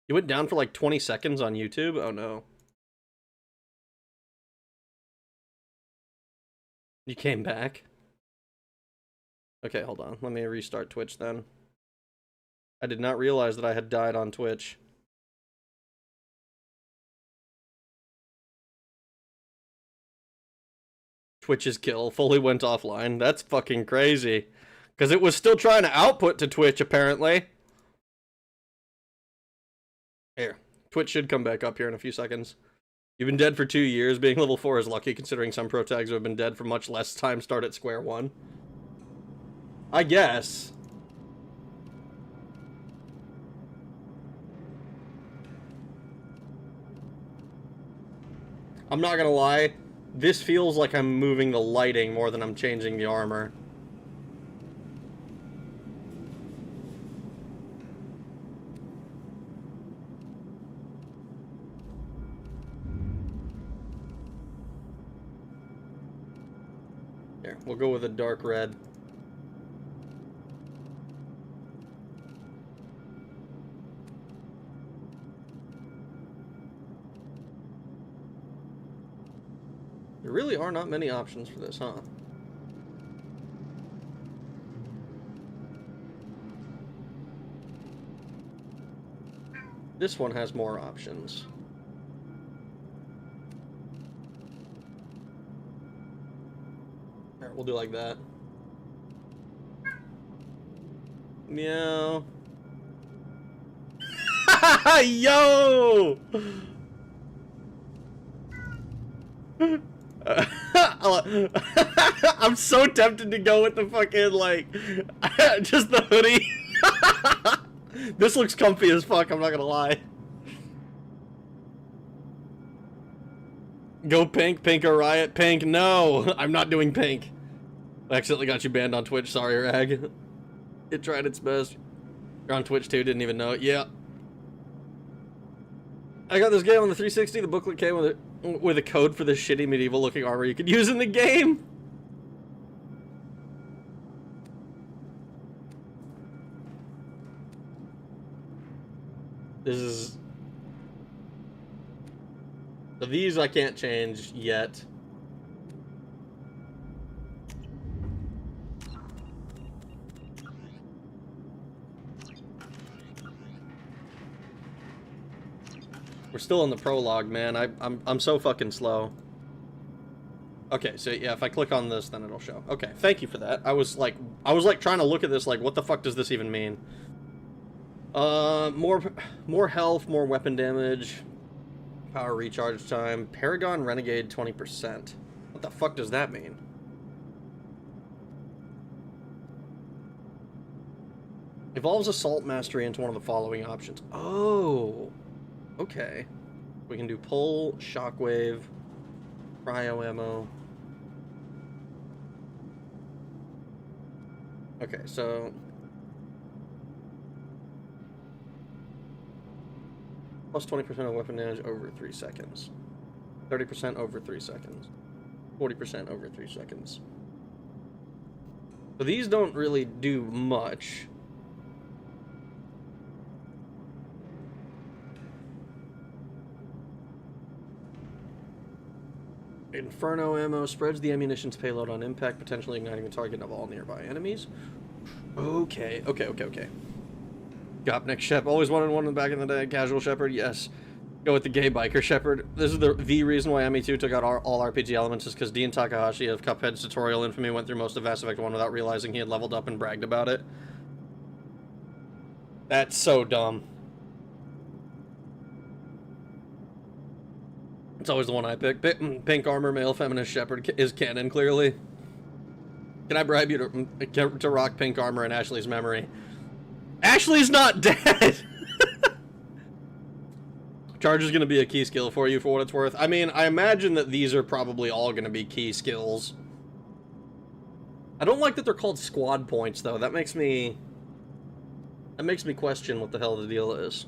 [SPEAKER 1] You went down for like 20 seconds on YouTube? Oh no. You came back? Okay, hold on. Let me restart Twitch then. I did not realize that I had died on Twitch. Twitch's kill fully went offline. That's fucking crazy. Because it was still trying to output to Twitch, apparently. Here. Twitch should come back up here in a few seconds. You've been dead for 2 years. Being level 4 is lucky, considering some pro tags who have been dead for much less time start at square one. I guess. I'm not gonna lie. This feels like I'm moving the lighting more than I'm changing the armor. Here, we'll go with a dark red. There really are not many options for this, huh? This one has more options. Alright, we'll do like that. Meow. Yo! I'm so tempted to go with the fucking, like, just the hoodie. This looks comfy as fuck, I'm not gonna lie. Go pink, pink or riot, pink. No, I'm not doing pink. I accidentally got you banned on Twitch, sorry, Rag. It tried its best. You're on Twitch too, didn't even know it. Yeah. I got this game on the 360, the booklet came with a code for this shitty medieval looking armor you could use in the game. This is... So these I can't change yet. We're still in the prologue, man. I'm so fucking slow. Okay, so yeah, if I click on this, then it'll show. Okay, thank you for that. I was like trying to look at this like, what the fuck does this even mean? More health, more weapon damage, power recharge time, Paragon Renegade 20%. What the fuck does that mean? Evolves Assault Mastery into one of the following options. Oh, okay. We can do pull, shockwave, cryo ammo. Okay, so plus 20% of weapon damage over 3 seconds. 30% over 3 seconds. 40% over 3 seconds. So these don't really do much. Inferno ammo spreads the ammunition's payload on impact, potentially igniting the target of all nearby enemies. Okay. Gopnik Shep. Always wanted one in the back in the day. Casual Shepherd, yes. Go with the gay biker Shepherd. This is the reason why ME2 took out all RPG elements, is because Dean Takahashi of Cuphead's tutorial infamy went through most of Mass Effect 1 without realizing he had leveled up and bragged about it. That's so dumb. It's always the one I pick. Pink armor, male feminist Shepherd is canon, clearly. Can I bribe you to rock pink armor in Ashley's memory? Ashley's not dead! Charge is going to be a key skill for you, for what it's worth. I mean, I imagine that these are probably all going to be key skills. I don't like that they're called squad points, though. That makes me question what the hell the deal is.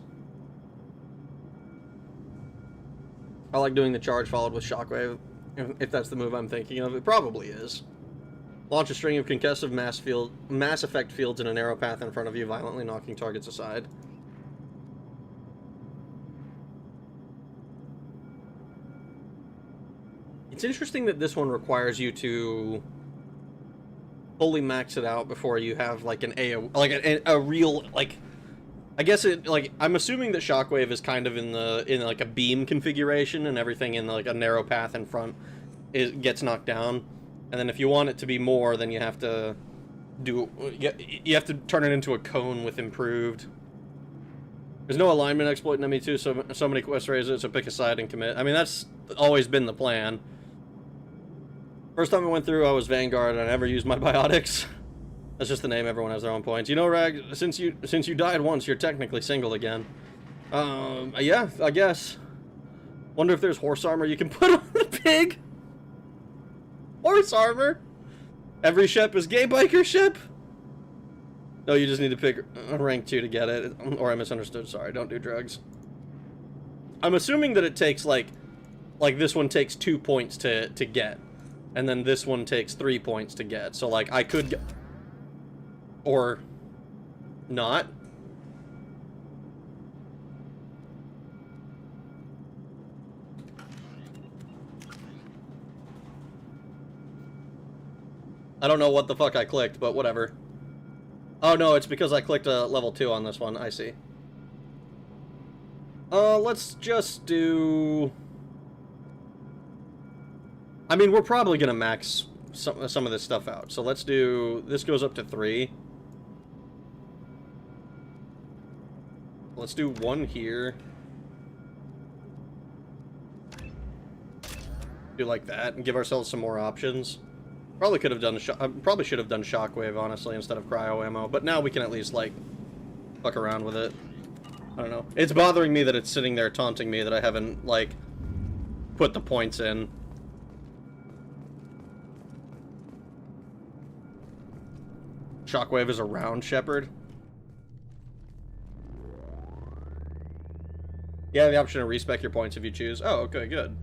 [SPEAKER 1] I like doing the charge followed with shockwave, if that's the move I'm thinking of. It probably is. Launch a string of concussive mass effect fields in a narrow path in front of you, violently knocking targets aside. It's interesting that this one requires you to fully max it out before you have like an a real like. I guess it like I'm assuming that Shockwave is kind of in like a beam configuration, and everything in like a narrow path in front gets knocked down, and then if you want it to be more, then you have to turn it into a cone with improved. There's no alignment exploit in ME2, so many quest raises, so pick a side and commit. I mean, that's always been the plan. First time I went through, I was Vanguard, and I never used my biotics. That's just the name, everyone has their own points. You know, Rag, since you died once, you're technically single again. Yeah, I guess. Wonder if there's horse armor you can put on the pig? Horse armor? Every ship is gay biker ship? No, you just need to pick a rank 2 to get it. Or I misunderstood, sorry, don't do drugs. I'm assuming that it takes, like this one takes 2 points to get. And then this one takes 3 points to get. So, like, I could get... Or... not. I don't know what the fuck I clicked, but whatever. Oh no, it's because I clicked a level 2 on this one, I see. Let's just do... I mean, we're probably gonna max some of this stuff out, so let's do... This goes up to 3. Let's do 1 here. Do like that, and give ourselves some more options. Probably could have done probably should have done Shockwave, honestly, instead of cryo ammo. But now we can at least, like, fuck around with it. I don't know. It's bothering me that it's sitting there taunting me that I haven't, like, put the points in. Shockwave is around Shepard. Yeah, the option to respec your points if you choose. Oh, okay, good.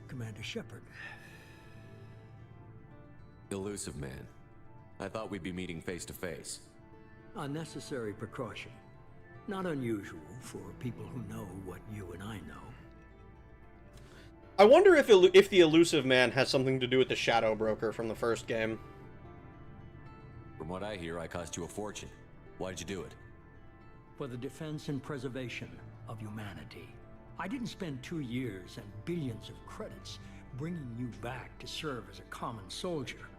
[SPEAKER 3] Commander Shepard.
[SPEAKER 10] Elusive man. I thought we'd be meeting face to face.
[SPEAKER 3] Unnecessary precaution. Not unusual for people who know what you and I know.
[SPEAKER 1] I wonder if the Elusive Man has something to do with the Shadow Broker from the first game.
[SPEAKER 10] From what I hear, I cost you a fortune. Why'd you do it?
[SPEAKER 3] For the defense and preservation of humanity. I didn't spend 2 years and billions of credits bringing you back to serve as a common soldier.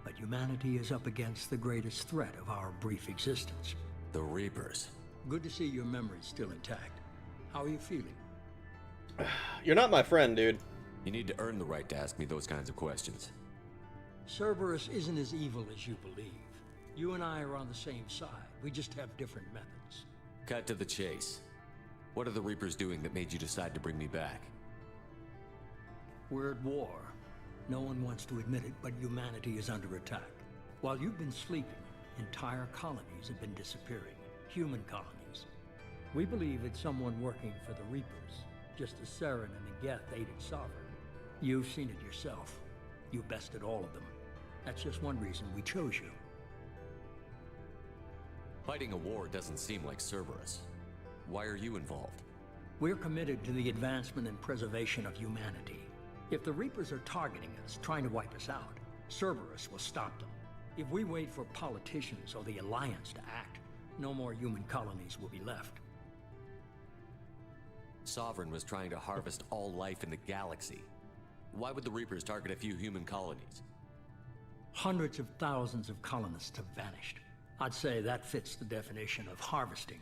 [SPEAKER 3] But humanity is up against the greatest threat of our brief existence.
[SPEAKER 10] The Reapers.
[SPEAKER 3] Good to see your memory's still intact. How are you feeling?
[SPEAKER 1] You're not my friend, dude.
[SPEAKER 10] You need to earn the right to ask me those kinds of questions.
[SPEAKER 3] Cerberus isn't as evil as you believe. You and I are on the same side. We just have different methods.
[SPEAKER 10] Cut to the chase. What are the Reapers doing that made you decide to bring me back?
[SPEAKER 3] We're at war. No one wants to admit it, but humanity is under attack. While you've been sleeping, entire colonies have been disappearing. Human colonies. We believe it's someone working for the Reapers, just as Saren and the Geth aided Sovereign. You've seen it yourself. You bested all of them. That's just one reason we chose you.
[SPEAKER 10] Fighting a war doesn't seem like Cerberus. Why are you involved?
[SPEAKER 3] We're committed to the advancement and preservation of humanity. If the Reapers are targeting us, trying to wipe us out, Cerberus will stop them. If we wait for politicians or the Alliance to act, no more human colonies will be left.
[SPEAKER 10] Sovereign was trying to harvest all life in the galaxy. Why would the Reapers target a few human colonies?
[SPEAKER 3] Hundreds of thousands of colonists have vanished. I'd say that fits the definition of harvesting.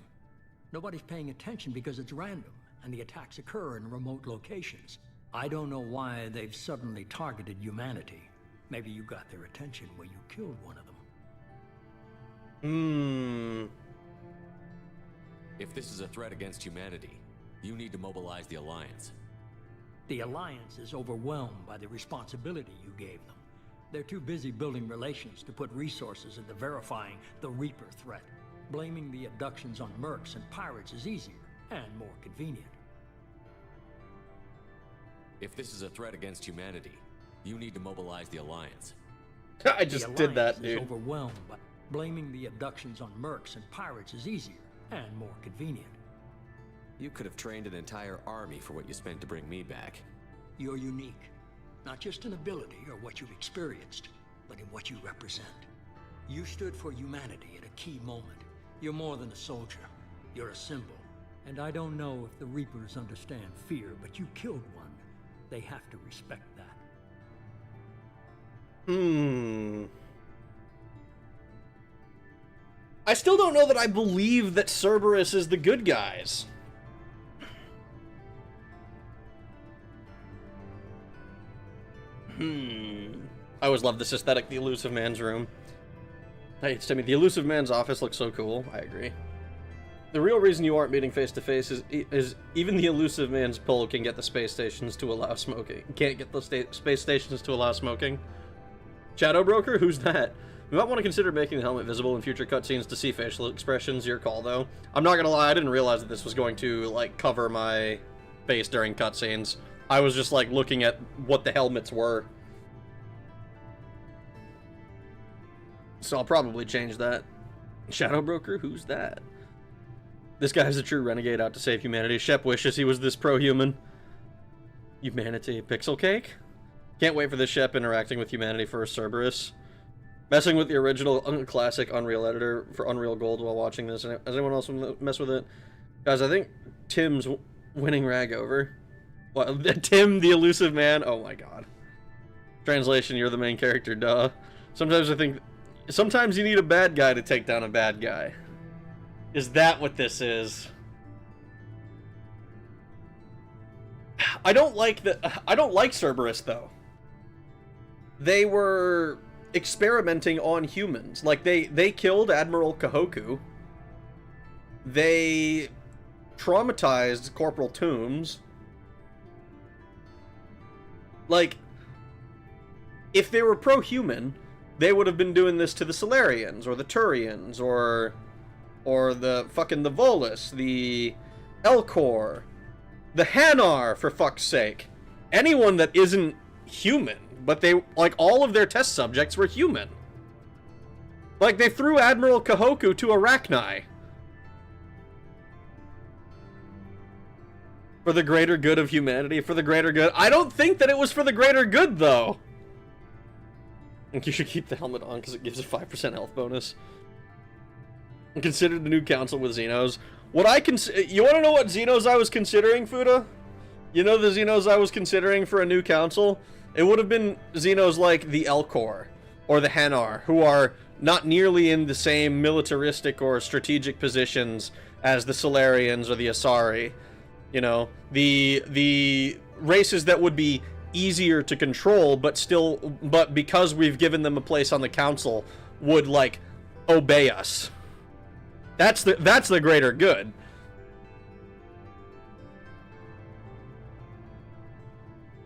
[SPEAKER 3] Nobody's paying attention because it's random, and the attacks occur in remote locations. I don't know why they've suddenly targeted humanity. Maybe you got their attention when you killed one of them.
[SPEAKER 10] If this is a threat against humanity, you need to mobilize the Alliance.
[SPEAKER 3] The Alliance is overwhelmed by the responsibility you gave them. They're too busy building relations to put resources into verifying the Reaper threat. Blaming the abductions on mercs and pirates is easier and more convenient.
[SPEAKER 10] If this is a threat against humanity, you need to mobilize the Alliance.
[SPEAKER 1] I just did that,
[SPEAKER 3] Alliance is
[SPEAKER 1] dude.
[SPEAKER 3] overwhelmed, but blaming the abductions on mercs and pirates is easier and more convenient.
[SPEAKER 10] You could have trained an entire army for what you spent to bring me back.
[SPEAKER 3] You're unique, not just in ability or what you've experienced, but in what you represent. You stood for humanity at a key moment. You're more than a soldier. You're a symbol. And I don't know if the Reapers understand fear, but you killed one. They have to respect that.
[SPEAKER 1] I still don't know that I believe that Cerberus is the good guys. I always love this aesthetic, the Elusive Man's room. Hey, Timmy, the Elusive Man's office looks so cool. I agree. The real reason you aren't meeting face to face is even the Elusive Man's pull can get the space stations to allow smoking. Can't get the space stations to allow smoking. Shadow Broker? Who's that? We might want to consider making the helmet visible in future cutscenes to see facial expressions. Your call, though. I'm not gonna lie, I didn't realize that this was going to, like, cover my face during cutscenes. I was just, like, looking at what the helmets were. So I'll probably change that. Shadow Broker? Who's that? This guy's a true renegade out to save humanity. Shep wishes he was this pro-human. Humanity. Pixel cake? Can't wait for this Shep interacting with humanity for Cerberus. Messing with the original classic Unreal editor for Unreal Gold while watching this. Has anyone else mess with it? Guys, I think Tim's winning rag over. What? Tim, the Elusive Man? Oh my god. Translation, you're the main character, duh. Sometimes I think... Sometimes you need a bad guy to take down a bad guy. Is that what this is? I don't like Cerberus, though. They were experimenting on humans. Like, they killed Admiral Kahoku. They traumatized Corporal Toombs. Like, if they were pro-human, they would have been doing this to the Solarians, or the Turians, or the fucking the Volus, the Elcor, the Hanar, for fuck's sake. Anyone that isn't human, but they, like, all of their test subjects were human. Like, they threw Admiral Kahoku to Arachni. For the greater good of humanity, for the greater good. I don't think that it was for the greater good, though. I think you should keep the helmet on, because it gives a 5% health bonus. Considered the new council with Xenos. What I you want to know what Xenos I was considering, Fuda? You know the Xenos I was considering for a new council? It would have been Xenos like the Elcor or the Hanar, who are not nearly in the same militaristic or strategic positions as the Solarians or the Asari. You know, the races that would be easier to control, but because we've given them a place on the council, would, like, obey us. That's the greater good.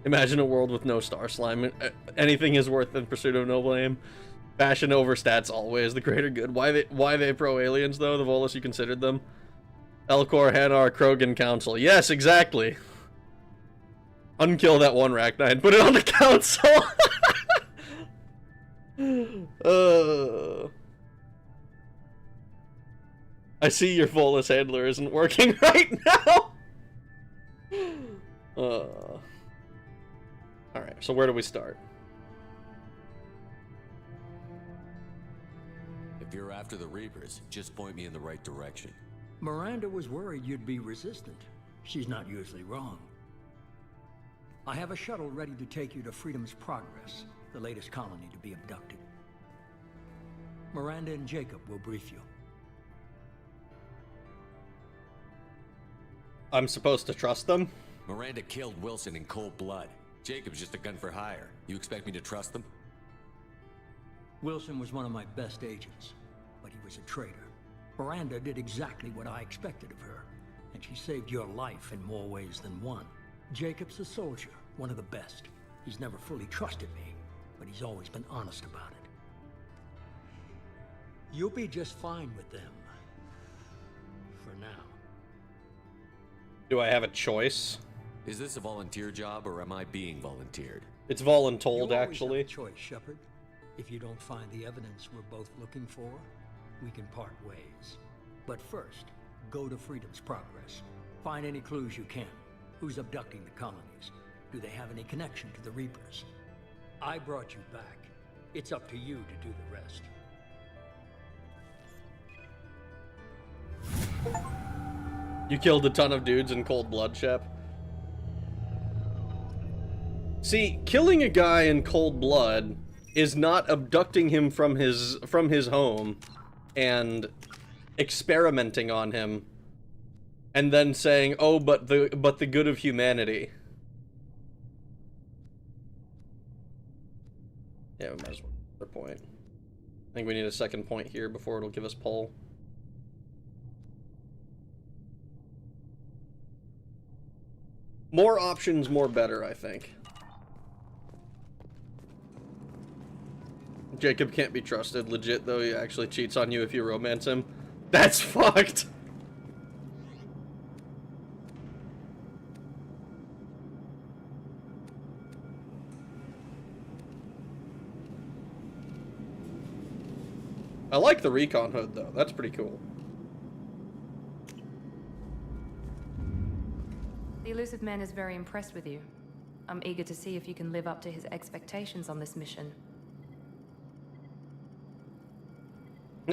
[SPEAKER 1] Imagine a world with no star slime. Anything is worth in pursuit of noble aim. Fashion over stats always. The greater good. Why they pro aliens though? The Volus, you considered them. Elcor, Hanar, Krogan Council. Yes, exactly. Unkill that one Rachni and put it on the council. I see your Volus handler isn't working right now. Alright, so where do we start?
[SPEAKER 10] If you're after the Reapers, just point me in the right direction.
[SPEAKER 3] Miranda was worried you'd be resistant. She's not usually wrong. I have a shuttle ready to take you to Freedom's Progress, the latest colony to be abducted. Miranda and Jacob will brief you.
[SPEAKER 1] I'm supposed to trust them?
[SPEAKER 10] Miranda killed Wilson in cold blood. Jacob's just a gun for hire. You expect me to trust them?
[SPEAKER 3] Wilson was one of my best agents, but he was a traitor. Miranda did exactly what I expected of her, and she saved your life in more ways than one. Jacob's a soldier, one of the best. He's never fully trusted me, but he's always been honest about it. You'll be just fine with them. For now.
[SPEAKER 1] Do I have a choice?
[SPEAKER 10] Is this a volunteer job, or am I being volunteered?
[SPEAKER 1] It's voluntold,
[SPEAKER 3] You always
[SPEAKER 1] actually.
[SPEAKER 3] have a choice, Shepard. If you don't find the evidence we're both looking for, we can part ways. But first, go to Freedom's Progress. Find any clues you can. Who's abducting the colonies? Do they have any connection to the Reapers? I brought you back. It's up to you to do the rest.
[SPEAKER 1] You killed a ton of dudes in cold blood, Shep. See, killing a guy in cold blood is not abducting him from his home and experimenting on him and then saying, "Oh, but the good of humanity." Yeah, we might as well get another point. I think we need a second point here before it'll give us pull. More options, more better, I think. Jacob can't be trusted. Legit, though, he actually cheats on you if you romance him. That's fucked! I like the recon hood, though. That's pretty cool.
[SPEAKER 2] The elusive man is very impressed with you. I'm eager to see if you can live up to his expectations on this mission.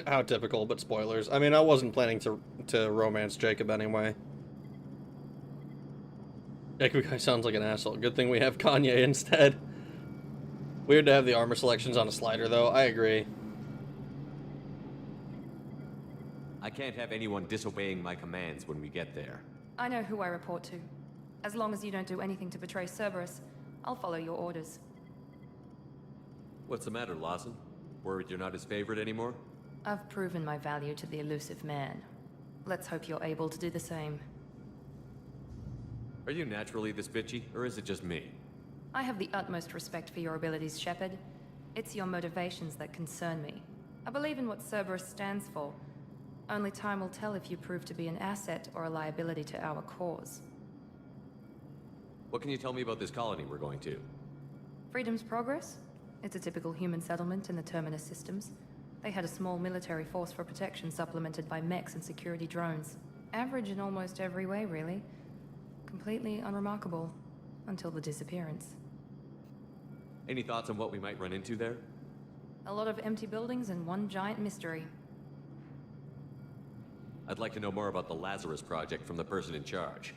[SPEAKER 1] How typical, but spoilers. I mean, I wasn't planning to romance Jacob anyway. Jacob guy sounds like an asshole. Good thing we have Kanye instead. Weird to have the armor selections on a slider, though. I agree.
[SPEAKER 10] I can't have anyone disobeying my commands when we get there.
[SPEAKER 2] I know who I report to. As long as you don't do anything to betray Cerberus, I'll follow your orders.
[SPEAKER 10] What's the matter, Lawson? Worried you're not his favorite anymore?
[SPEAKER 2] I've proven my value to the elusive man. Let's hope you're able to do the same.
[SPEAKER 10] Are you naturally this bitchy, or is it just me?
[SPEAKER 2] I have the utmost respect for your abilities, Shepard. It's your motivations that concern me. I believe in what Cerberus stands for. Only time will tell if you prove to be an asset or a liability to our cause.
[SPEAKER 10] What can you tell me about this colony we're going to?
[SPEAKER 2] Freedom's Progress? It's a typical human settlement in the Terminus systems. They had a small military force for protection supplemented by mechs and security drones. Average in almost every way, really. Completely unremarkable. Until the disappearance.
[SPEAKER 10] Any thoughts on what we might run into there?
[SPEAKER 2] A lot of empty buildings and one giant mystery.
[SPEAKER 10] I'd like to know more about the Lazarus Project from the person in charge.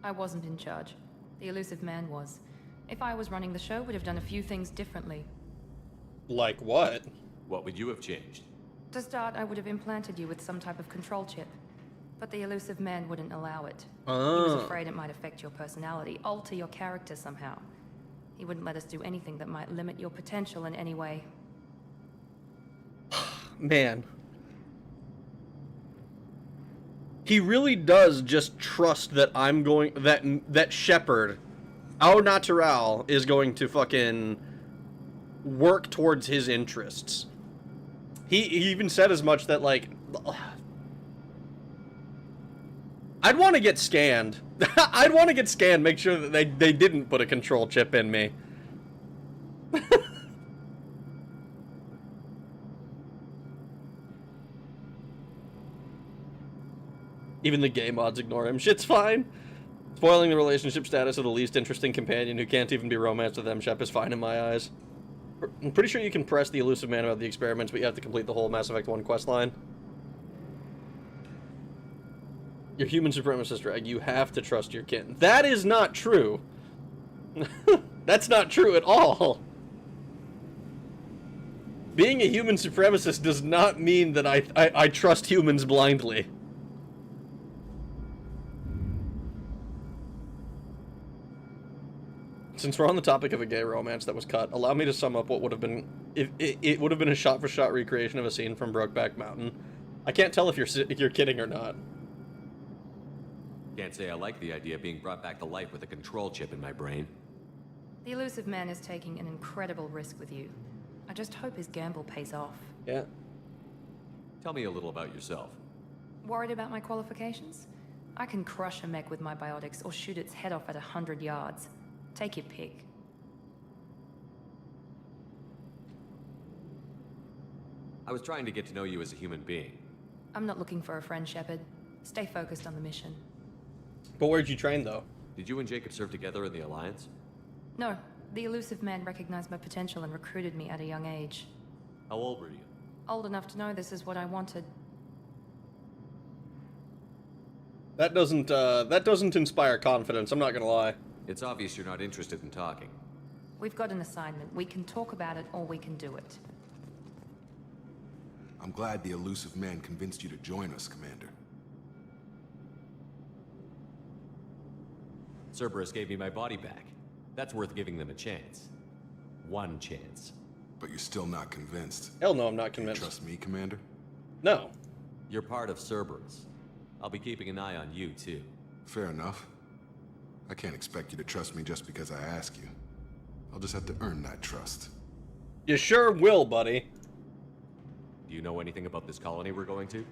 [SPEAKER 2] I wasn't in charge. The elusive man was. If I was running the show, would have done a few things differently.
[SPEAKER 1] Like what?
[SPEAKER 10] What would you have changed?
[SPEAKER 2] To start, I would have implanted you with some type of control chip. But the elusive man wouldn't allow it. He was afraid it might affect your personality, alter your character somehow. He wouldn't let us do anything that might limit your potential in any way.
[SPEAKER 1] Man. He really does just trust that I'm going... That Shepard, au natural, is going to fucking work towards his interests. He even said as much that, like... I'd want to get scanned. I'd want to get scanned, make sure that they didn't put a control chip in me. Even the gay mods ignore him. Shit's fine. Spoiling the relationship status of the least interesting companion who can't even be romanced with them, Shep, is fine in my eyes. I'm pretty sure you can press the elusive man about the experiments, but you have to complete the whole Mass Effect 1 questline. Your human supremacist drag, you have to trust your kin. That is not true. That's not true at all. Being a human supremacist does not mean that I trust humans blindly. Since we're on the topic of a gay romance that was cut, allow me to sum up what would have been... It would have been a shot-for-shot recreation of a scene from Brokeback Mountain. I can't tell if you're kidding or not.
[SPEAKER 10] Can't say I like the idea of being brought back to life with a control chip in my brain.
[SPEAKER 2] The elusive man is taking an incredible risk with you. I just hope his gamble pays off.
[SPEAKER 1] Yeah.
[SPEAKER 10] Tell me a little about yourself.
[SPEAKER 2] Worried about my qualifications? I can crush a mech with my biotics or shoot its head off at 100 yards. Take your pick.
[SPEAKER 10] I was trying to get to know you as a human being.
[SPEAKER 2] I'm not looking for a friend, Shepard. Stay focused on the mission.
[SPEAKER 1] But where'd you train, though?
[SPEAKER 10] Did you and Jacob serve together in the Alliance?
[SPEAKER 2] No, the elusive man recognized my potential and recruited me at a young age.
[SPEAKER 10] How old were you?
[SPEAKER 2] Old enough to know this is what I wanted.
[SPEAKER 1] That doesn't inspire confidence, I'm not gonna lie.
[SPEAKER 10] It's obvious you're not interested in talking.
[SPEAKER 2] We've got an assignment. We can talk about it, or we can do it.
[SPEAKER 12] I'm glad the elusive man convinced you to join us, Commander.
[SPEAKER 10] Cerberus gave me my body back. That's worth giving them a chance. One chance.
[SPEAKER 12] But you're still not convinced.
[SPEAKER 1] Hell no, I'm not convinced.
[SPEAKER 12] You trust me, Commander?
[SPEAKER 1] No.
[SPEAKER 10] You're part of Cerberus. I'll be keeping an eye on you, too.
[SPEAKER 12] Fair enough. I can't expect you to trust me just because I ask you. I'll just have to earn that trust.
[SPEAKER 1] You sure will, buddy.
[SPEAKER 10] Do you know anything about this colony we're going to?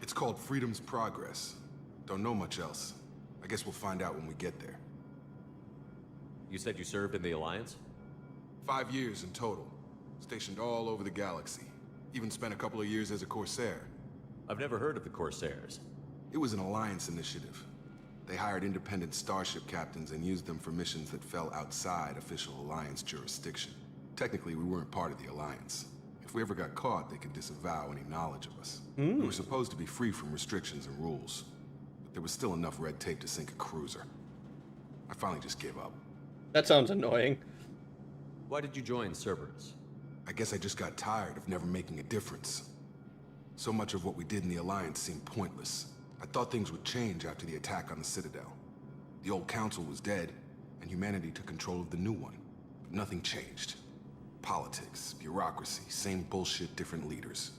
[SPEAKER 12] It's called Freedom's Progress. Don't know much else. I guess we'll find out when we get there.
[SPEAKER 10] You said you served in the Alliance?
[SPEAKER 12] 5 years in total. Stationed all over the galaxy. Even spent a couple of years as a Corsair.
[SPEAKER 10] I've never heard of the Corsairs.
[SPEAKER 12] It was an Alliance initiative. They hired independent starship captains and used them for missions that fell outside official Alliance jurisdiction. Technically, we weren't part of the Alliance. If we ever got caught, they could disavow any knowledge of us. We were supposed to be free from restrictions and rules. But there was still enough red tape to sink a cruiser. I finally just gave up.
[SPEAKER 1] That sounds annoying.
[SPEAKER 10] Why did you join Cerberus?
[SPEAKER 12] I guess I just got tired of never making a difference. So much of what we did in the Alliance seemed pointless. I thought things would change after the attack on the Citadel. The old council was dead, and humanity took control of the new one. But nothing changed. Politics, bureaucracy, same bullshit, different leaders.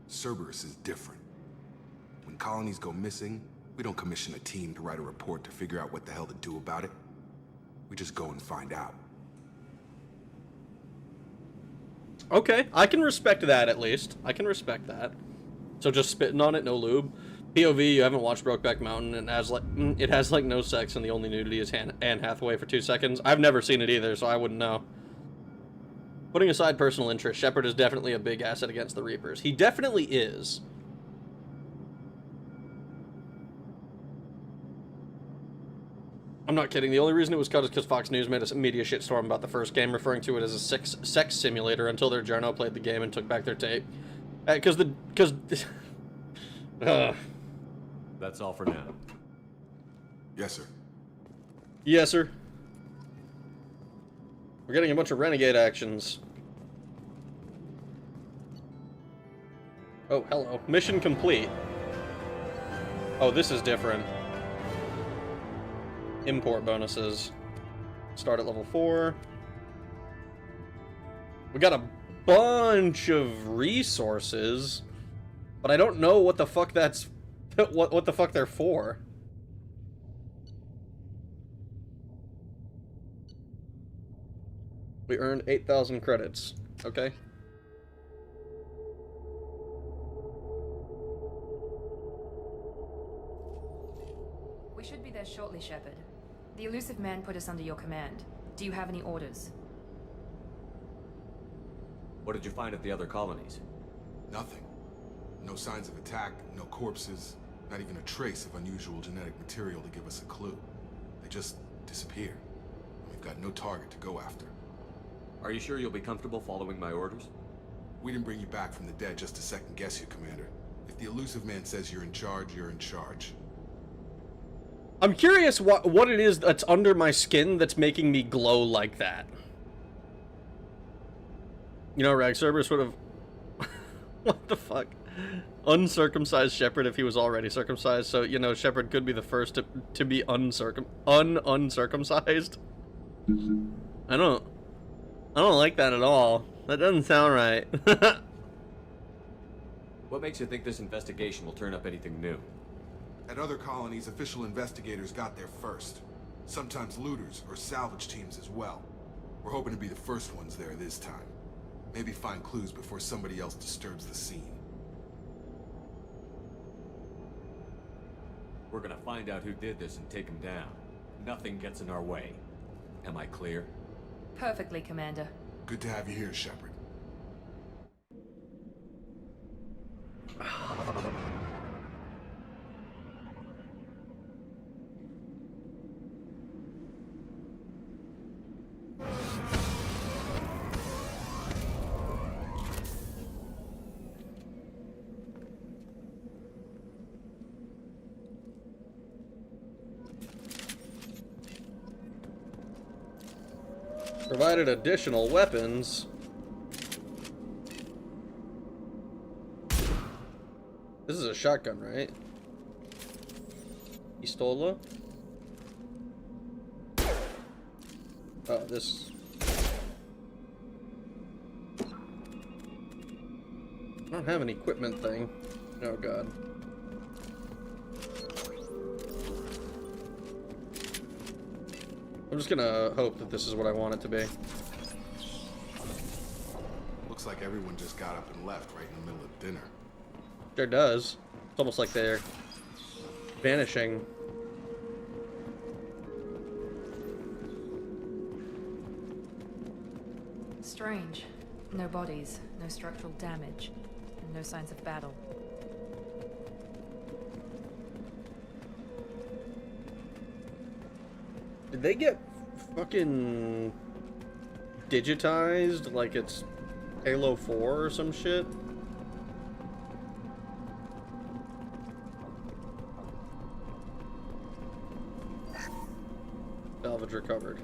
[SPEAKER 12] Cerberus is different. When colonies go missing, we don't commission a team to write a report to figure out what the hell to do about it. We just go and find out.
[SPEAKER 1] Okay, I can respect that at least. I can respect that. So just spitting on it, no lube. POV, you haven't watched Brokeback Mountain, and it has like no sex, and the only nudity is Anne Hathaway for 2 seconds. I've never seen it either, so I wouldn't know. Putting aside personal interest, Shepard is definitely a big asset against the Reapers. He definitely is. I'm not kidding. The only reason it was cut is because Fox News made a media shitstorm about the first game, referring to it as a sex simulator until their journo played the game and took back their tape.
[SPEAKER 10] That's all for now.
[SPEAKER 12] Yes, sir.
[SPEAKER 1] Yes, sir. We're getting a bunch of renegade actions. Oh, hello. Mission complete. Oh, this is different. Import bonuses. Start at level 4. We got a bunch of resources, but I don't know what the fuck that's... what the fuck they're for. We earned 8,000 credits. Okay.
[SPEAKER 2] We should be there shortly, Shepard. The elusive man put us under your command. Do you have any orders?
[SPEAKER 10] What did you find at the other colonies?
[SPEAKER 12] Nothing. No signs of attack, no corpses, not even a trace of unusual genetic material to give us a clue. They just disappear. We've got no target to go after.
[SPEAKER 10] Are you sure you'll be comfortable following my orders?
[SPEAKER 12] We didn't bring you back from the dead just to second guess you, Commander. If the elusive man says you're in charge, you're in charge.
[SPEAKER 1] I'm curious what it is that's under my skin that's making me glow like that. You know, Rag Cerberus would have... What the fuck? Uncircumcised Shepard if he was already circumcised, so, you know, Shepard could be the first to be uncircumcised. I don't like that at all. That doesn't sound right.
[SPEAKER 10] What makes you think this investigation will turn up anything new?
[SPEAKER 12] At other colonies, official investigators got there first. Sometimes looters or salvage teams as well. We're hoping to be the first ones there this time. Maybe find clues before somebody else disturbs the scene.
[SPEAKER 10] We're gonna find out who did this and take him down. Nothing gets in our way. Am I clear?
[SPEAKER 2] Perfectly, Commander.
[SPEAKER 12] Good to have you here, Shepard.
[SPEAKER 1] Provided additional weapons. This is a shotgun, right? Pistola? Oh, this... I don't have an equipment thing. Oh god. I'm just gonna hope that this is what I want it to be.
[SPEAKER 12] Looks like everyone just got up and left right in the middle of dinner.
[SPEAKER 1] Sure does. It's almost like they're vanishing.
[SPEAKER 2] Strange. No bodies, no structural damage, and no signs of battle.
[SPEAKER 1] Did they get fucking digitized like it's Halo 4 or some shit? Salvage recovered.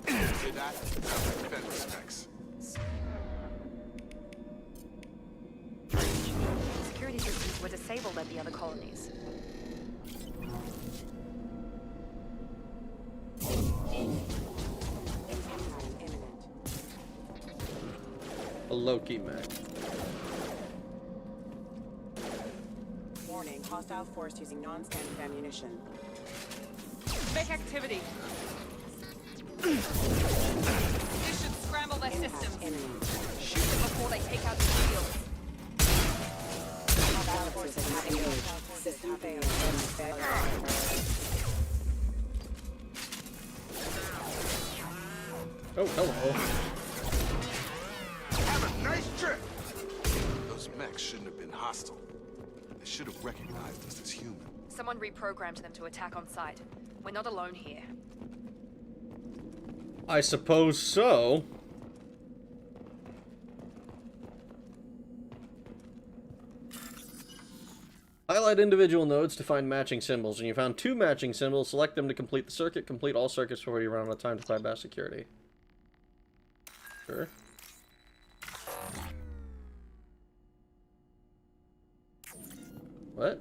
[SPEAKER 12] See that? Sounds like defense specs.
[SPEAKER 13] Security systems were disabled at the other colonies.
[SPEAKER 1] A Loki mech.
[SPEAKER 6] Warning, hostile force using non-standard ammunition.
[SPEAKER 7] Make activity. This should scramble their systems. Shoot them before they take out the shields.
[SPEAKER 6] System failed.
[SPEAKER 1] Oh, hello.
[SPEAKER 12] Have a nice trip! Those mechs shouldn't have been hostile. They should have recognized us as human.
[SPEAKER 13] Someone reprogrammed them to attack on sight. We're not alone here.
[SPEAKER 1] I suppose so. Highlight individual nodes to find matching symbols. When you found 2 matching symbols, select them to complete the circuit. Complete all circuits before you run out of time to bypass security. Sure. What?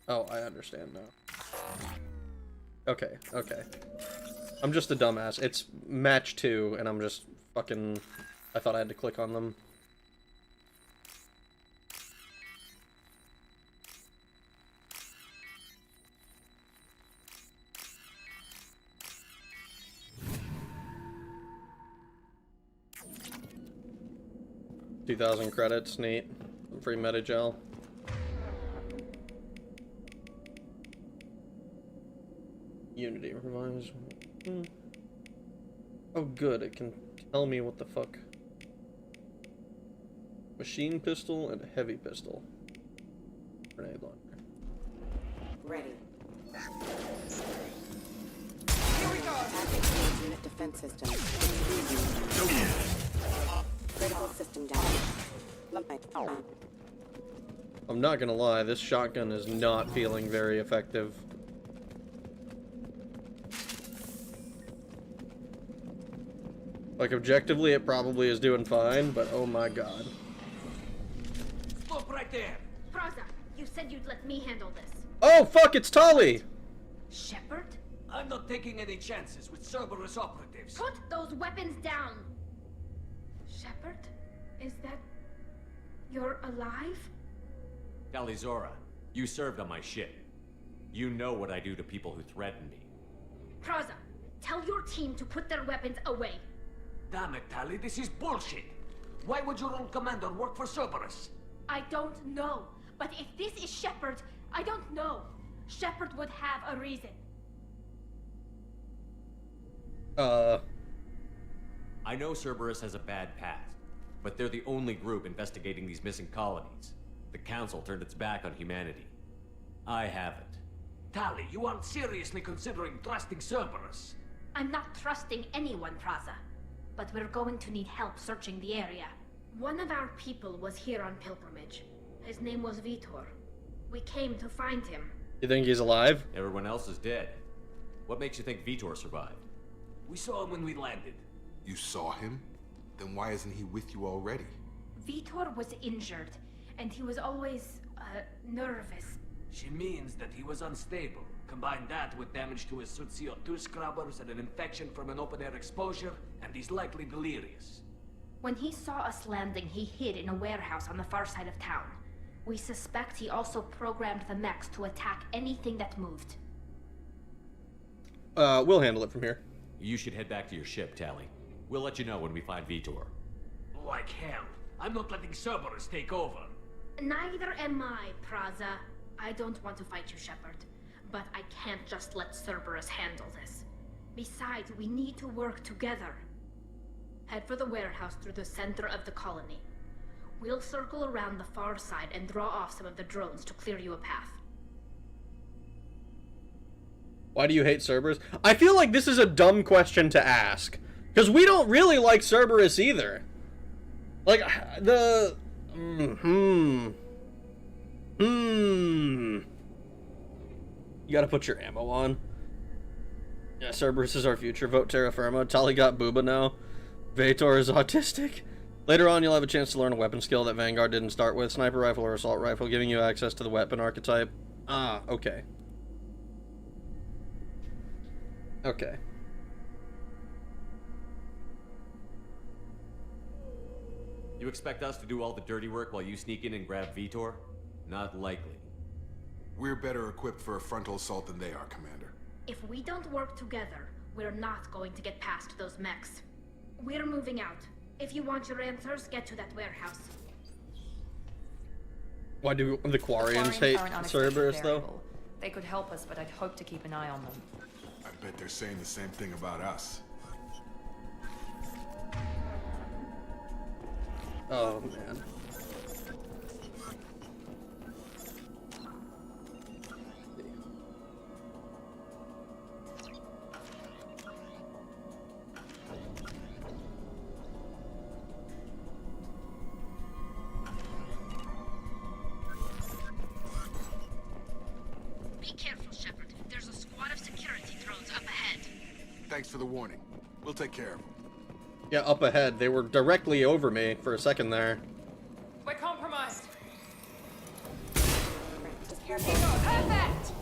[SPEAKER 1] Oh, I understand now. Okay, okay. I'm just a dumbass. It's match 2, and I'm just fucking... I thought I had to click on them. $2,000 credits, neat. Free metagel. Unity revives. Oh good, it can tell me what the fuck. Machine pistol and a heavy pistol. Grenade launcher.
[SPEAKER 6] Ready.
[SPEAKER 7] Here we go.
[SPEAKER 6] Active unit defense system. Critical system down.
[SPEAKER 1] I'm not gonna lie, this shotgun is not feeling very effective. Like, objectively, it probably is doing fine, but oh my god.
[SPEAKER 14] Stop right there!
[SPEAKER 15] Praza, you said you'd let me handle this.
[SPEAKER 1] Oh, fuck, it's Tali!
[SPEAKER 15] Shepard?
[SPEAKER 14] I'm not taking any chances with Cerberus operatives.
[SPEAKER 15] Put those weapons down! Shepard? Is that... you're alive?
[SPEAKER 10] Talizora, you served on my ship. You know what I do to people who threaten me.
[SPEAKER 15] Praza, tell your team to put their weapons away.
[SPEAKER 14] Damn it, Tali, this is bullshit. Why would your own commander work for Cerberus?
[SPEAKER 15] I don't know. But if this is Shepard, I don't know. Shepard would have a reason.
[SPEAKER 10] I know Cerberus has a bad past, but they're the only group investigating these missing colonies. The Council turned its back on humanity. I haven't.
[SPEAKER 14] Tali, you aren't seriously considering trusting Cerberus.
[SPEAKER 15] I'm not trusting anyone, Praza. But we're going to need help searching the area. One of our people was here on pilgrimage. His name was Vitor. We came to find him.
[SPEAKER 1] You think he's alive?
[SPEAKER 10] Everyone else is dead. What makes you think Vitor survived?
[SPEAKER 14] We saw him when we landed.
[SPEAKER 12] You saw him? Then why isn't he with you already?
[SPEAKER 15] Vitor was injured, and he was always, nervous.
[SPEAKER 14] She means that he was unstable. Combine that with damage to his suit CO2 scrubbers and an infection from an open-air exposure, and he's likely delirious.
[SPEAKER 15] When he saw us landing, he hid in a warehouse on the far side of town. We suspect he also programmed the mechs to attack anything that moved.
[SPEAKER 1] We'll handle it from here.
[SPEAKER 10] You should head back to your ship, Tally. We'll let you know when we find Vitor.
[SPEAKER 14] Like hell. I'm not letting Cerberus take over.
[SPEAKER 15] Neither am I, Praza. I don't want to fight you, Shepard. But I can't just let Cerberus handle this. Besides, we need to work together. Head for the warehouse through the center of the colony. We'll circle around the far side and draw off some of the drones to clear you a path.
[SPEAKER 1] Why do you hate Cerberus? I feel like this is a dumb question to ask. Because we don't really like Cerberus either. Like, the... You gotta put your ammo on. Yeah, Cerberus is our future. Vote terra firma. Tali got booba now. Vator is autistic. Later on, you'll have a chance to learn a weapon skill that Vanguard didn't start with. Sniper rifle or assault rifle, giving you access to the weapon archetype. Ah, okay. Okay.
[SPEAKER 10] You expect us to do all the dirty work while you sneak in and grab Vitor? Not likely.
[SPEAKER 12] We're better equipped for a frontal assault than they are, Commander.
[SPEAKER 15] If we don't work together, we're not going to get past those mechs. We're moving out. If you want your answers, get to that warehouse.
[SPEAKER 1] Why do the Quarians hate Cerberus, though?
[SPEAKER 2] They could help us, but I'd hope to keep an eye on them.
[SPEAKER 12] I bet they're saying the same thing about us.
[SPEAKER 1] Oh, man.
[SPEAKER 15] Be careful, Shepard. There's a squad of security drones up ahead.
[SPEAKER 12] Thanks for the warning. We'll take care of them.
[SPEAKER 1] Yeah, up ahead. They were directly over me for a second there.
[SPEAKER 2] We're compromised.
[SPEAKER 13] Perfect!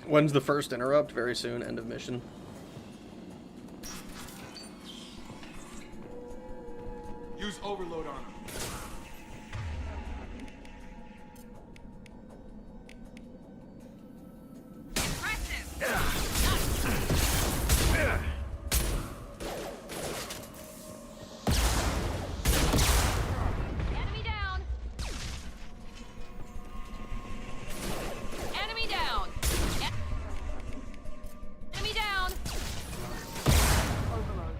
[SPEAKER 1] When's the first interrupt? Very soon. End of mission.
[SPEAKER 12] Use overload on them.
[SPEAKER 13] Enemy down! Enemy down! Enemy down!
[SPEAKER 2] Overload.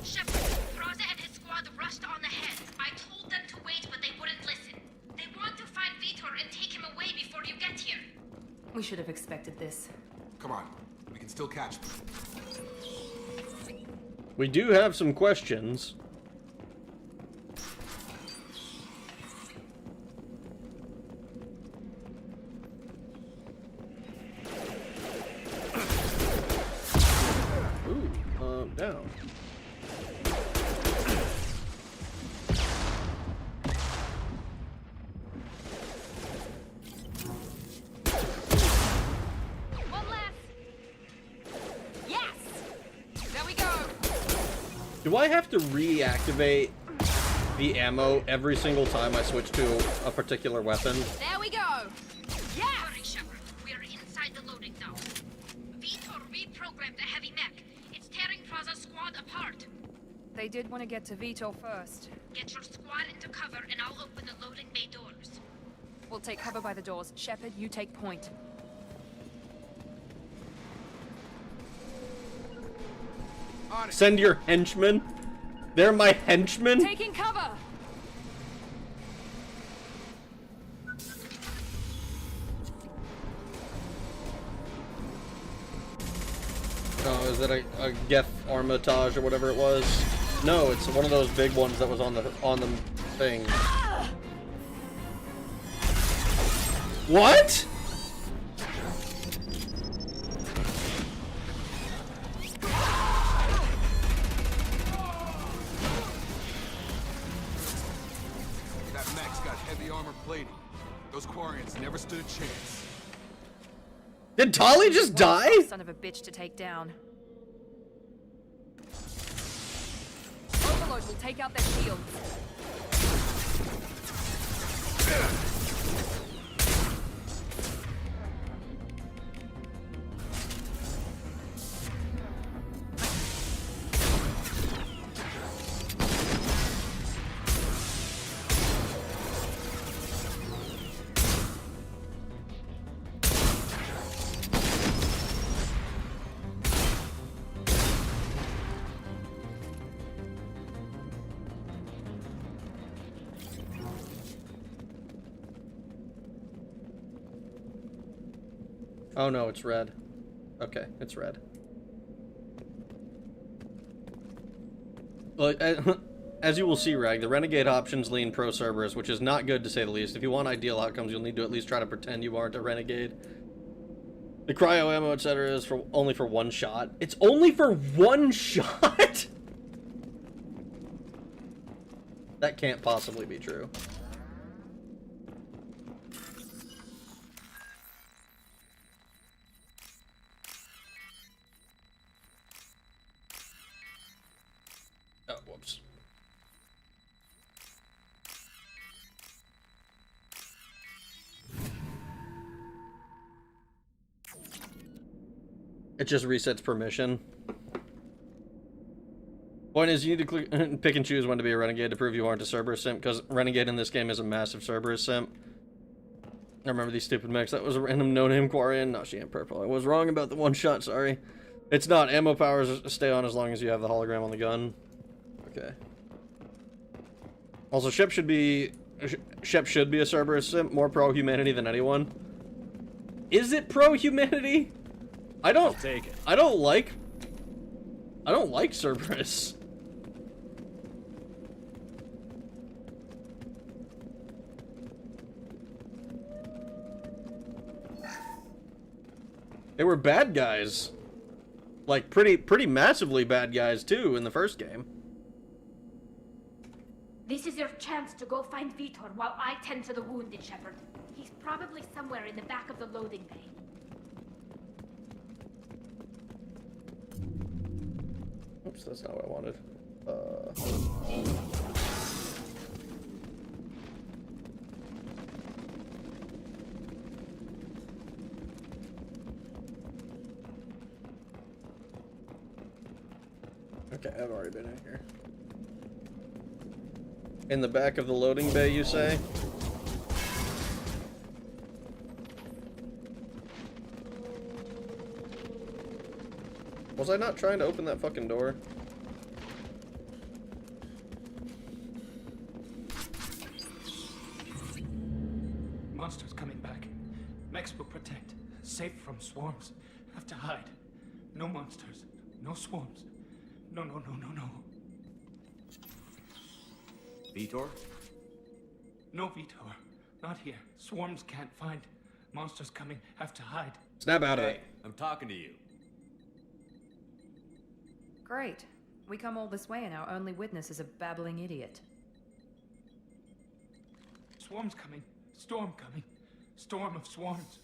[SPEAKER 15] Shepard, Praza and his squad rushed on ahead. I told them to wait, but they wouldn't listen. They want to find Vitor and take him away before you get here.
[SPEAKER 2] We should have expected this.
[SPEAKER 12] Come on. We can still catch them.
[SPEAKER 1] We do have some questions. Ooh, down.
[SPEAKER 13] One less! Yes! There we go!
[SPEAKER 1] Do I have to reactivate the ammo every single time I switch to a particular weapon?
[SPEAKER 13] There we go! Yes!
[SPEAKER 15] Shepard. We are inside the loading dock. Vitor reprogrammed the heavy mech. It's tearing Praza's squad apart.
[SPEAKER 2] They did want to get to Vitor first.
[SPEAKER 15] Get your squad into cover and I'll open the loading bay doors.
[SPEAKER 2] We'll take cover by the doors. Shepard, you take point.
[SPEAKER 1] Send your henchmen. They're my henchmen.
[SPEAKER 2] Taking cover.
[SPEAKER 1] Oh, is that a Geth Armitage or whatever it was? No, it's one of those big ones that was on the thing. What?
[SPEAKER 12] That mech's got heavy armor plating. Those Quarians never stood a chance.
[SPEAKER 1] Did Tali just die?
[SPEAKER 2] Son of a bitch to take down. Overload will take out their shields.
[SPEAKER 1] Oh no, it's red. Okay, it's red. Well, as you will see, Rag, the Renegade options lean pro-Cerberus, which is not good to say the least. If you want ideal outcomes, you'll need to at least try to pretend you aren't a Renegade. The cryo ammo, etc. is only for one shot. It's only for one shot?! That can't possibly be true. Oh, whoops. It just resets permission. Point is, you need to pick and choose when to be a Renegade to prove you aren't a Cerberus simp, because Renegade in this game is a massive Cerberus simp. I remember these stupid mechs. That was a random no-name Quarian. No, she ain't purple. I was wrong about the one shot, sorry. It's not. Ammo powers stay on as long as you have the hologram on the gun. Okay. Also, Shep should be a Cerberus simp, more pro-humanity than anyone. Is it pro-humanity? I don't take it. I don't like Cerberus. They were bad guys. Like pretty massively bad guys too in the first game.
[SPEAKER 15] This is your chance to go find Vitor while I tend to the wounded, Shepard. He's probably somewhere in the back of the loading bay.
[SPEAKER 1] Oops, that's not what I wanted. Okay, I've already been in here. In the back of the loading bay, you say? Was I not trying to open that fucking door?
[SPEAKER 14] Monsters coming back. Mechs will protect. Safe from swarms. Have to hide. No monsters. No swarms. No.
[SPEAKER 10] Vitor?
[SPEAKER 14] No, Vitor. Not here. Swarms can't find. Monsters coming. Have to hide.
[SPEAKER 1] Snap out of it.
[SPEAKER 10] I'm talking to you.
[SPEAKER 2] Great. We come all this way and our only witness is a babbling idiot.
[SPEAKER 14] Swarms coming. Storm coming. Storm of swarms.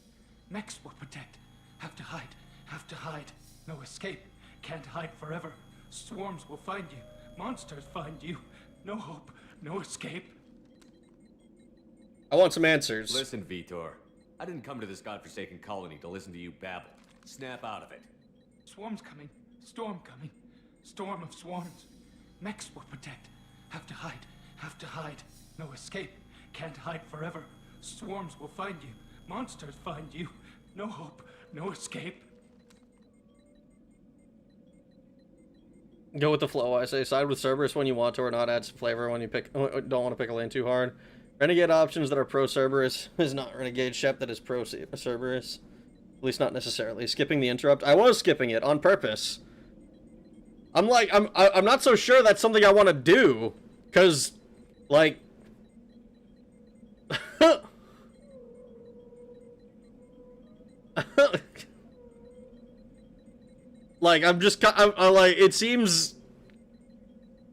[SPEAKER 14] Mechs will protect. Have to hide. Have to hide. No escape. Can't hide forever. Swarms will find you. Monsters find you. No hope. No escape.
[SPEAKER 1] I want some answers.
[SPEAKER 10] Listen, Vitor. I didn't come to this godforsaken colony to listen to you babble. Snap out of it.
[SPEAKER 14] Swarm's coming. Storm coming. Storm of swarms. Mechs will protect. Have to hide. Have to hide. No escape. Can't hide forever. Swarms will find you. Monsters find you. No hope. No escape.
[SPEAKER 1] Go with the flow, I say. Side with Cerberus when you want to, or not. Add some flavor when you don't want to pick a lane too hard. Renegade options that are pro-Cerberus is not Renegade. Shep that is pro-Cerberus. At least not necessarily. Skipping the interrupt. I was skipping it on purpose. I'm not so sure that's something I want to do. Because, like... like, I'm like, it seems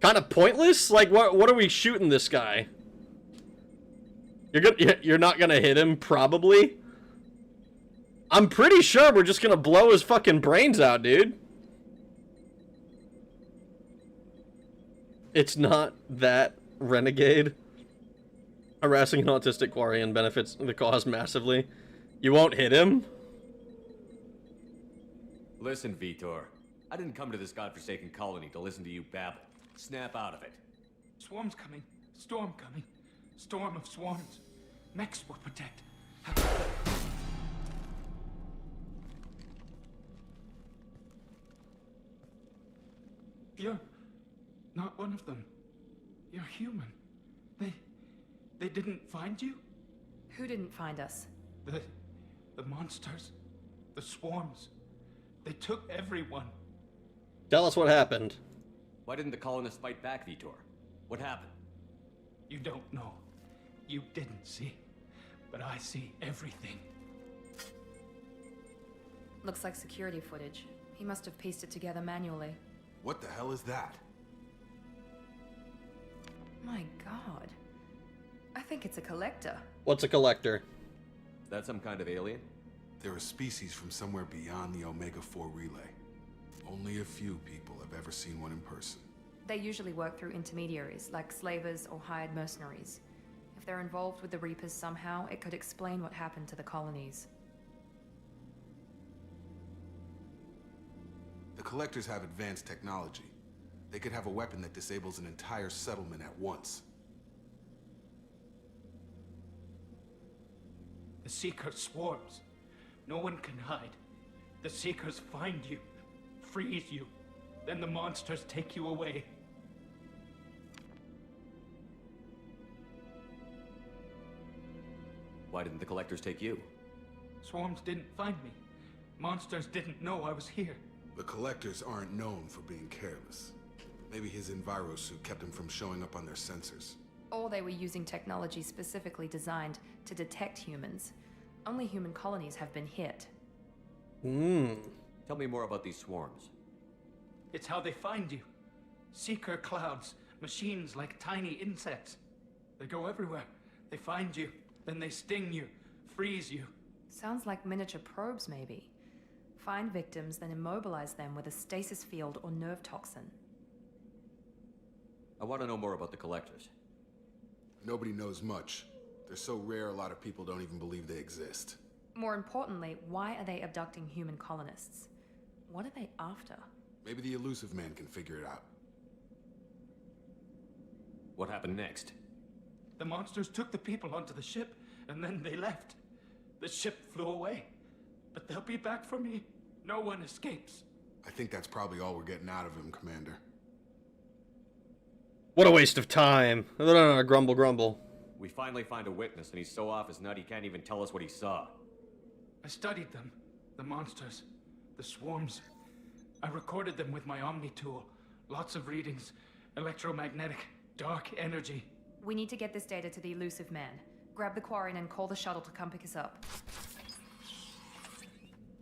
[SPEAKER 1] kind of pointless. Like, what are we shooting this guy? You're not gonna hit him, probably. I'm pretty sure we're just gonna blow his fucking brains out, dude. It's not that Renegade. Harassing an autistic Quarian benefits the cause massively. You won't hit him?
[SPEAKER 10] Listen, Vitor. I didn't come to this godforsaken colony to listen to you babble. Snap out of it.
[SPEAKER 14] Swarm's coming. Storm coming. Storm of swarms. Mechs will protect. You're not one of them. You're human. They didn't find you?
[SPEAKER 2] Who didn't find us?
[SPEAKER 14] The monsters. The swarms. They took everyone.
[SPEAKER 1] Tell us what happened.
[SPEAKER 10] Why didn't the colonists fight back, Vitor? What happened?
[SPEAKER 14] You don't know. You didn't see. But I see everything.
[SPEAKER 2] Looks like security footage. He must have pieced it together manually.
[SPEAKER 12] What the hell is that?
[SPEAKER 2] My god. I think it's a collector.
[SPEAKER 1] What's a collector?
[SPEAKER 10] Is that some kind of alien?
[SPEAKER 12] They're a species from somewhere beyond the Omega-4 relay. Only a few people have ever seen one in person.
[SPEAKER 2] They usually work through intermediaries, like slavers or hired mercenaries. If they're involved with the Reapers somehow, it could explain what happened to the colonies.
[SPEAKER 12] The collectors have advanced technology. They could have a weapon that disables an entire settlement at once.
[SPEAKER 14] The Seeker swarms. No one can hide. The Seekers find you, freeze you, then the monsters take you away.
[SPEAKER 10] Why didn't the collectors take you?
[SPEAKER 14] Swarms didn't find me. Monsters didn't know I was here.
[SPEAKER 12] The collectors aren't known for being careless. Maybe his envirosuit kept him from showing up on their sensors.
[SPEAKER 2] Or they were using technology specifically designed to detect humans. Only human colonies have been hit.
[SPEAKER 10] Tell me more about these swarms.
[SPEAKER 14] It's how they find you. Seeker clouds, machines like tiny insects. They go everywhere. They find you, then they sting you, freeze you.
[SPEAKER 2] Sounds like miniature probes, maybe. Find victims, then immobilize them with a stasis field or nerve toxin.
[SPEAKER 10] I want to know more about the collectors.
[SPEAKER 12] Nobody knows much. They're so rare, a lot of people don't even believe they exist.
[SPEAKER 2] More importantly, why are they abducting human colonists? What are they after?
[SPEAKER 12] Maybe the elusive man can figure it out.
[SPEAKER 10] What happened next?
[SPEAKER 14] The monsters took the people onto the ship, and then they left. The ship flew away. But they'll be back for me. No one escapes.
[SPEAKER 12] I think that's probably all we're getting out of him, Commander.
[SPEAKER 1] What a waste of time. No, grumble, grumble.
[SPEAKER 10] We finally find a witness, and he's so off his nut he can't even tell us what he saw.
[SPEAKER 14] I studied them. The monsters. The swarms. I recorded them with my Omni tool. Lots of readings. Electromagnetic. Dark energy.
[SPEAKER 2] We need to get this data to the elusive man. Grab the Quarian and call the shuttle to come pick us up.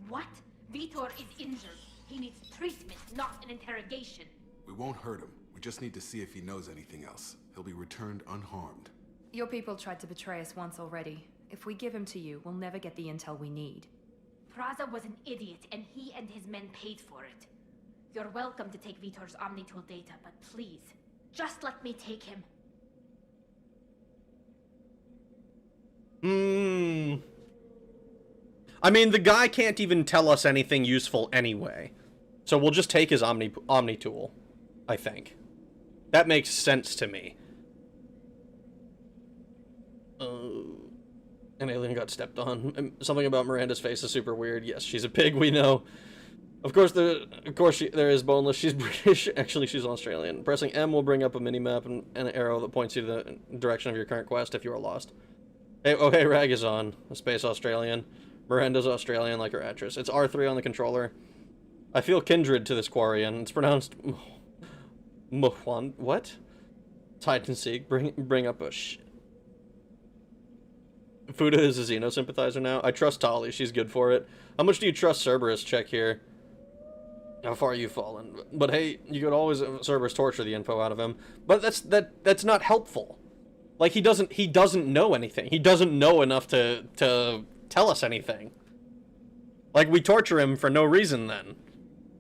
[SPEAKER 15] What? Vitor is injured. He needs treatment, not an interrogation.
[SPEAKER 12] We won't hurt him. We just need to see if he knows anything else. He'll be returned unharmed.
[SPEAKER 2] Your people tried to betray us once already. If we give him to you, we'll never get the intel we need.
[SPEAKER 15] Praza was an idiot, and he and his men paid for it. You're welcome to take Vitor's Omnitool data, but please, just let me take him.
[SPEAKER 1] I mean, the guy can't even tell us anything useful anyway. So we'll just take his Omni tool, I think. That makes sense to me. An alien got stepped on. Something about Miranda's face is super weird. Yes, she's a pig, we know. Of course, there is boneless. She's British. Actually, she's Australian. Pressing M will bring up a mini-map and an arrow that points you to the direction of your current quest if you are lost. Hey, oh hey, Rag is on. A space Australian. Miranda's Australian like her actress. It's R3 on the controller. I feel kindred to this Quarian. It's pronounced... What? Titan Seek. Bring up a Fuda is a Xeno sympathizer now. I trust Tali. She's good for it. How much do you trust Cerberus? Check here. How far you fallen? But hey, you could always Cerberus torture the info out of him. But that's not helpful. Like, he doesn't know anything. He doesn't know enough to tell us anything. Like, we torture him for no reason then.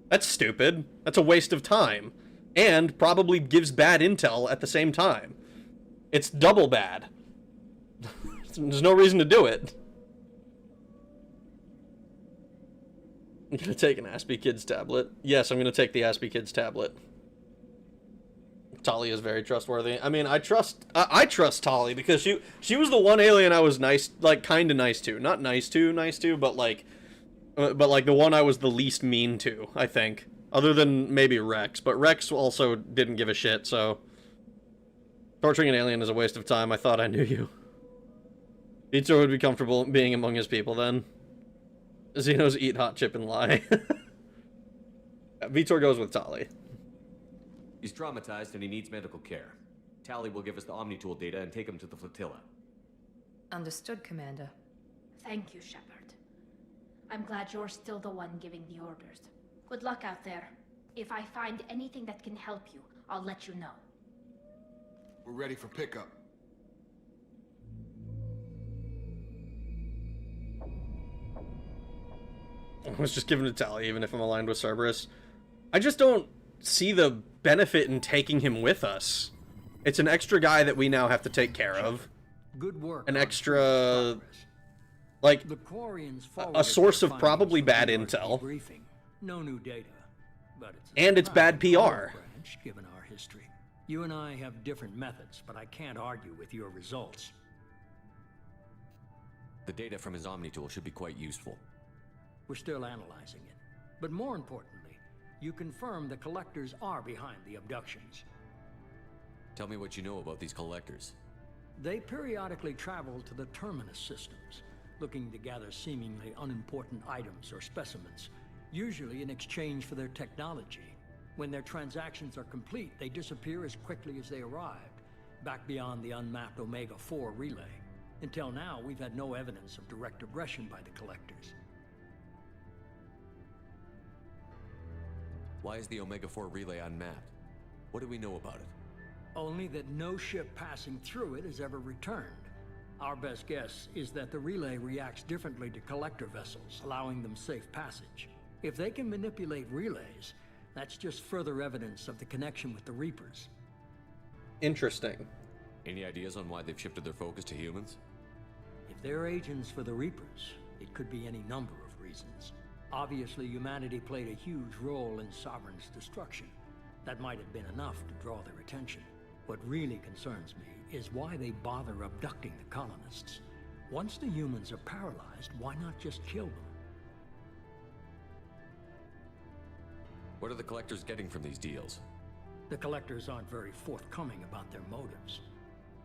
[SPEAKER 1] That's stupid. That's a waste of time. And probably gives bad intel at the same time. It's double bad. There's no reason to do it. I'm gonna take an Aspie Kids tablet. Yes, I'm gonna take the Aspie Kids tablet. Tali is very trustworthy. I mean, I trust Tali because she was the one alien I was nice, like, kind of nice to. Not nice to, but like the one I was the least mean to, I think. Other than maybe Rex, but Rex also didn't give a shit, so... Torturing an alien is a waste of time. I thought I knew you. Vitor would be comfortable being among his people, then. Xenos eat hot chip and lie. Vitor goes with Tali.
[SPEAKER 10] He's traumatized and he needs medical care. Tali will give us the Omni-tool data and take him to the flotilla.
[SPEAKER 2] Understood, Commander.
[SPEAKER 15] Thank you, Shepard. I'm glad you're still the one giving the orders. Good luck out there. If I find anything that can help you, I'll let you know.
[SPEAKER 12] We're ready for pickup.
[SPEAKER 1] I was just giving it to Tali, even if I'm aligned with Cerberus. I just don't see the benefit in taking him with us. It's an extra guy that we now have to take care of.
[SPEAKER 3] Good work.
[SPEAKER 1] An extra... like, a source of probably bad intel.
[SPEAKER 3] No new data, but
[SPEAKER 1] and it's bad PR.
[SPEAKER 3] Branch, given our history. You and I have different methods, but I can't argue with your results.
[SPEAKER 10] The data from his Omni-tool should be quite useful.
[SPEAKER 3] We're still analyzing it. But more importantly, you confirm the collectors are behind the abductions.
[SPEAKER 10] Tell me what you know about these collectors.
[SPEAKER 3] They periodically travel to the Terminus systems, looking to gather seemingly unimportant items or specimens, usually in exchange for their technology. When their transactions are complete, they disappear as quickly as they arrived, back beyond the unmapped Omega-4 relay. Until now, we've had no evidence of direct aggression by the collectors.
[SPEAKER 10] Why is the Omega-4 relay unmapped? What do we know about it?
[SPEAKER 3] Only that no ship passing through it has ever returned. Our best guess is that the relay reacts differently to collector vessels, allowing them safe passage. If they can manipulate relays, that's just further evidence of the connection with the Reapers.
[SPEAKER 1] Interesting.
[SPEAKER 10] Any ideas on why they've shifted their focus to humans?
[SPEAKER 3] If they're agents for the Reapers, it could be any number of reasons. Obviously, humanity played a huge role in Sovereign's destruction. That might have been enough to draw their attention. What really concerns me is why they bother abducting the colonists. Once the humans are paralyzed, why not just kill them?
[SPEAKER 10] What are the collectors getting from these deals?
[SPEAKER 3] The collectors aren't very forthcoming about their motives.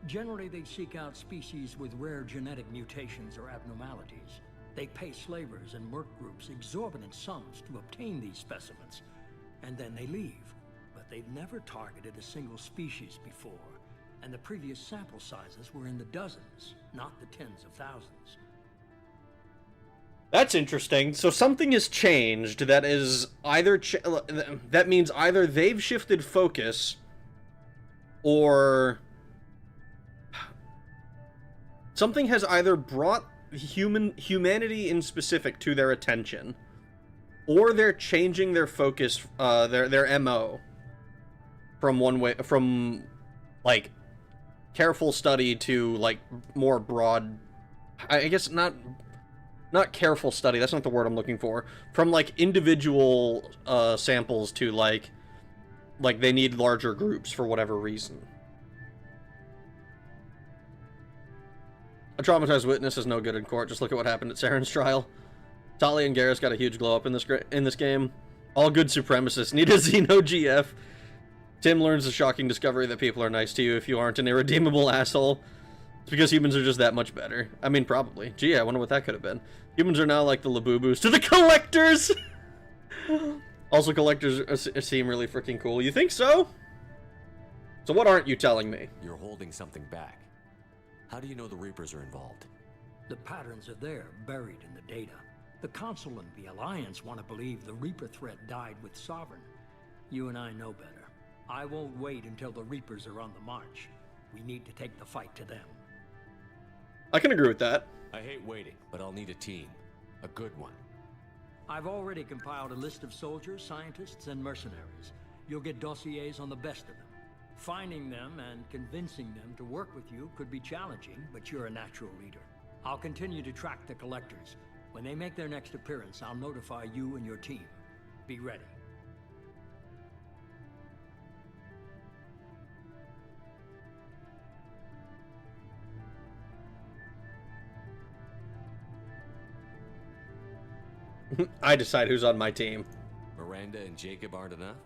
[SPEAKER 3] Generally, they seek out species with rare genetic mutations or abnormalities. They pay slavers and merc groups exorbitant sums to obtain these specimens, and then they leave. But they've never targeted a single species before, and the previous sample sizes were in the dozens, not the tens of thousands.
[SPEAKER 1] That's interesting. So something has changed that is either... that means either they've shifted focus, or... something has either brought humanity in specific to their attention, or they're changing their focus, their MO from like careful study to like more broad, I guess not not careful study, that's not the word I'm looking for, from like individual samples to like they need larger groups for whatever reason. A traumatized witness is no good in court. Just look at what happened at Saren's trial. Talia and Garrus got a huge glow up in this game. All good supremacists need a Xeno GF. Tim learns the shocking discovery that people are nice to you if you aren't an irredeemable asshole. It's because humans are just that much better. I mean, probably. Gee, I wonder what that could have been. Humans are now like the Labubus to the collectors! Also, collectors seem really freaking cool. You think so? So what aren't you telling me?
[SPEAKER 10] You're holding something back. How do you know the Reapers are involved?
[SPEAKER 3] The patterns are there, buried in the data. The Council and the Alliance want to believe the Reaper threat died with Sovereign. You and I know better. I won't wait until the Reapers are on the march. We need to take the fight to them.
[SPEAKER 1] I can agree with that.
[SPEAKER 10] I hate waiting, but I'll need a team. A good one.
[SPEAKER 3] I've already compiled a list of soldiers, scientists, and mercenaries. You'll get dossiers on the best of them. Finding them and convincing them to work with you could be challenging, but you're a natural leader. I'll continue to track the collectors. When they make their next appearance, I'll notify you and your team. Be ready.
[SPEAKER 1] I decide who's on my team.
[SPEAKER 10] Miranda and Jacob aren't enough?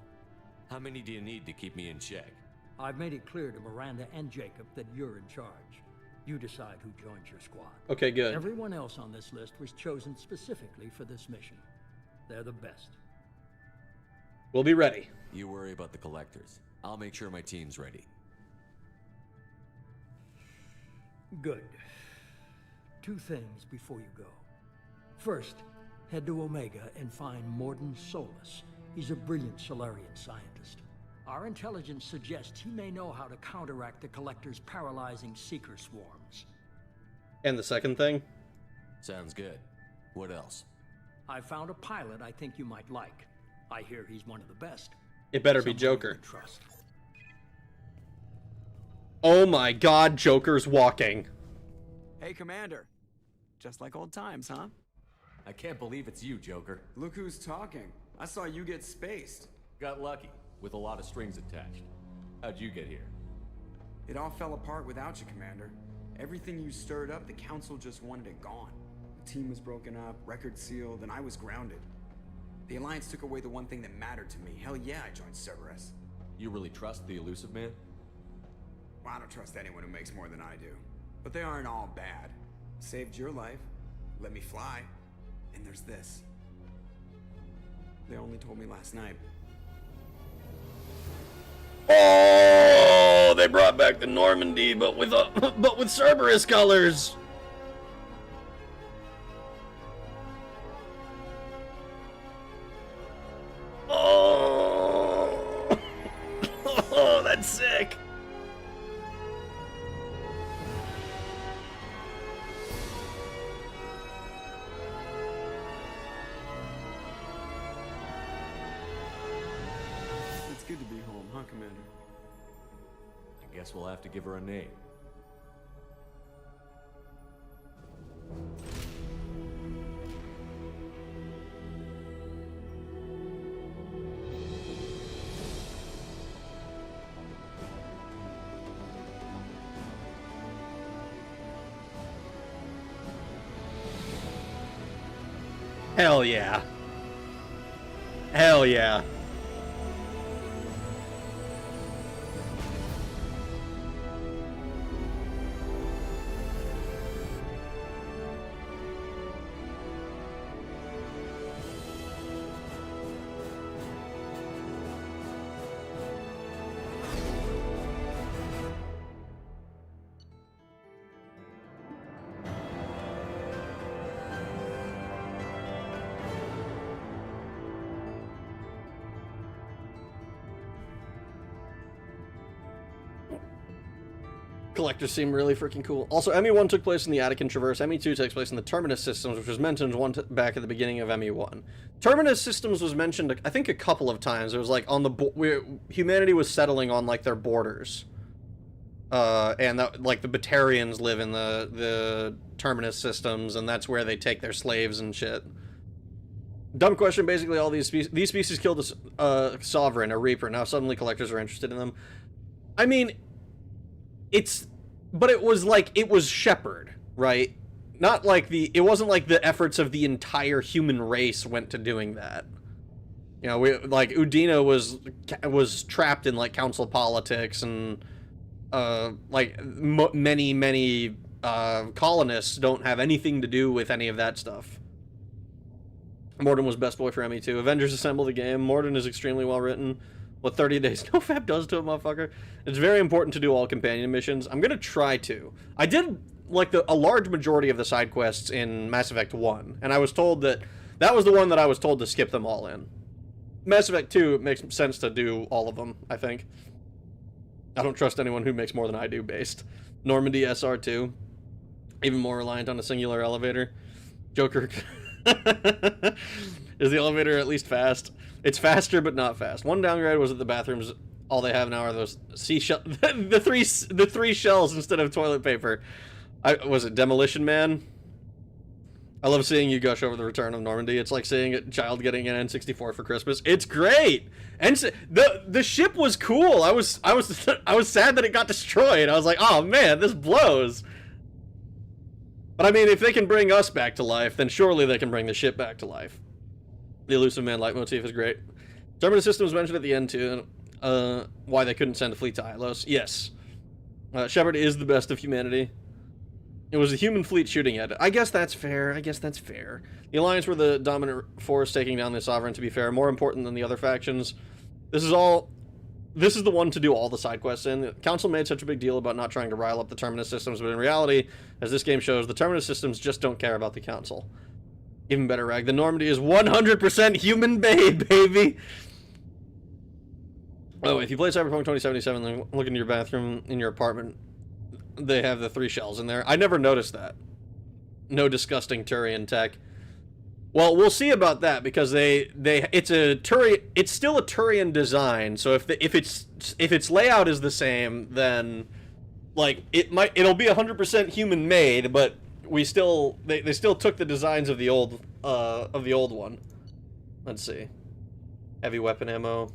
[SPEAKER 10] How many do you need to keep me in check?
[SPEAKER 3] I've made it clear to Miranda and Jacob that you're in charge. You decide who joins your squad.
[SPEAKER 1] Okay, good.
[SPEAKER 3] Everyone else on this list was chosen specifically for this mission. They're the best.
[SPEAKER 1] We'll be ready.
[SPEAKER 10] You worry about the collectors. I'll make sure my team's ready.
[SPEAKER 3] Good. 2 things before you go. First, head to Omega and find Morden Solus. He's a brilliant Solarian scientist. Our intelligence suggests he may know how to counteract the Collector's paralyzing Seeker swarms.
[SPEAKER 1] And the second thing?
[SPEAKER 10] Sounds good. What else?
[SPEAKER 3] I found a pilot I think you might like. I hear he's one of the best.
[SPEAKER 1] It better be Joker. Oh my god, Joker's walking.
[SPEAKER 4] Hey, Commander. Just like old times, huh?
[SPEAKER 10] I can't believe it's you, Joker.
[SPEAKER 4] Look who's talking. I saw you get spaced.
[SPEAKER 10] Got lucky, with a lot of strings attached. How'd you get here?
[SPEAKER 4] It all fell apart without you, Commander. Everything you stirred up, the Council just wanted it gone. The team was broken up, record sealed, and I was grounded. The Alliance took away the one thing that mattered to me. Hell yeah, I joined Cerberus.
[SPEAKER 10] You really trust the Elusive Man?
[SPEAKER 4] Well, I don't trust anyone who makes more than I do. But they aren't all bad. Saved your life, let me fly, and there's this. They only told me last night.
[SPEAKER 1] Oh, they brought back the Normandy, but with Cerberus colors. Oh, oh, that's sick.
[SPEAKER 4] It's good to be home, huh, Commander?
[SPEAKER 10] I guess we'll have to give her a name.
[SPEAKER 1] Hell yeah. Hell yeah. Collectors seem really freaking cool. Also, ME1 took place in the Attican Traverse. ME2 takes place in the Terminus Systems, which was mentioned back at the beginning of ME1. Terminus Systems was mentioned, I think, a couple of times. It was like on the humanity was settling on like their borders. and that, like, the Batarians live in the Terminus systems, and that's where they take their slaves and shit. Dumb question. Basically, all these species killed a sovereign, a Reaper. Now suddenly collectors are interested in them. I mean, but it was like, it was Shepard, right? Not like it wasn't like the efforts of the entire human race went to doing that. You know, like, Udina was trapped in, like, council politics, and, like, many colonists don't have anything to do with any of that stuff. Morden was best boy for ME2. Avengers assemble the game. Morden is extremely well written. What 30 days NoFap does to a motherfucker. It's very important to do all companion missions. I'm gonna try to. I did, like, a large majority of the side quests in Mass Effect 1, and I was told that was the one that I was told to skip them all in. Mass Effect 2, it makes sense to do all of them, I think. I don't trust anyone who makes more than I do based. Normandy SR2. Even more reliant on a singular elevator. Joker. Is the elevator at least fast? It's faster, but not fast. One downgrade was that the bathrooms, all they have now are those seashell, the three shells instead of toilet paper. Was it Demolition Man? I love seeing you gush over the return of Normandy. It's like seeing a child getting an N64 for Christmas. It's great. And the ship was cool. I was sad that it got destroyed. I was like, oh man, this blows. But I mean, if they can bring us back to life, then surely they can bring the ship back to life. The Elusive Man leitmotif is great. Terminus systems mentioned at the end too. Why they couldn't send a fleet to Ilos. Yes. Shepard is the best of humanity. It was a human fleet shooting at it. I guess that's fair. The Alliance were the dominant force taking down the Sovereign, to be fair. More important than the other factions. This is the one to do all the side quests in. The Council made such a big deal about not trying to rile up the Terminus systems, but in reality, as this game shows, the Terminus systems just don't care about the Council. Even better, Rag. The Normandy is 100% human made, baby! Oh, if you play Cyberpunk 2077, then look into your bathroom in your apartment. They have the 3 shells in there. I never noticed that. No disgusting Turian tech. Well, we'll see about that, because it's still a Turian design. So if its layout is the same, then like it'll be 100% human made, but they still took the designs of the old one. Let's see. Heavy weapon ammo.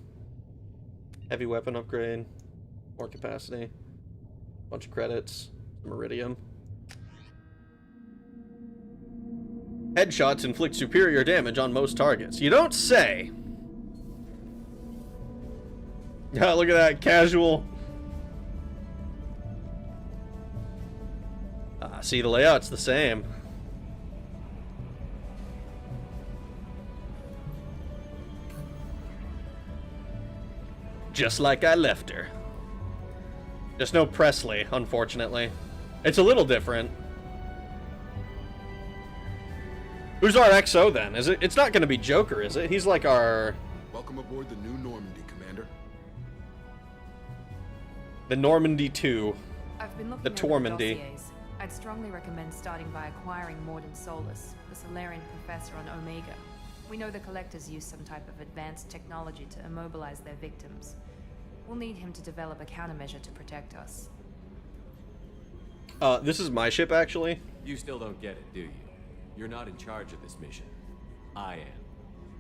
[SPEAKER 1] Heavy weapon upgrade. More capacity. Bunch of credits. Some iridium. Headshots inflict superior damage on most targets. You don't say! Yeah, look at that, casual. See, the layout's the same. Just like I left her. There's no Presley, unfortunately. It's a little different. Who's our XO then? Is it? It's not going to be Joker, is it? He's like our...
[SPEAKER 12] Welcome aboard the new Normandy, Commander.
[SPEAKER 1] The Normandy 2.
[SPEAKER 2] I've been looking
[SPEAKER 1] the Tormandy.
[SPEAKER 2] Dossiers. I'd strongly recommend starting by acquiring Morden Solus, the Solarian professor on Omega. We know the Collectors use some type of advanced technology to immobilize their victims. We'll need him to develop a countermeasure to protect us.
[SPEAKER 1] This is my ship, actually.
[SPEAKER 10] You still don't get it, do you? You're not in charge of this mission. I am.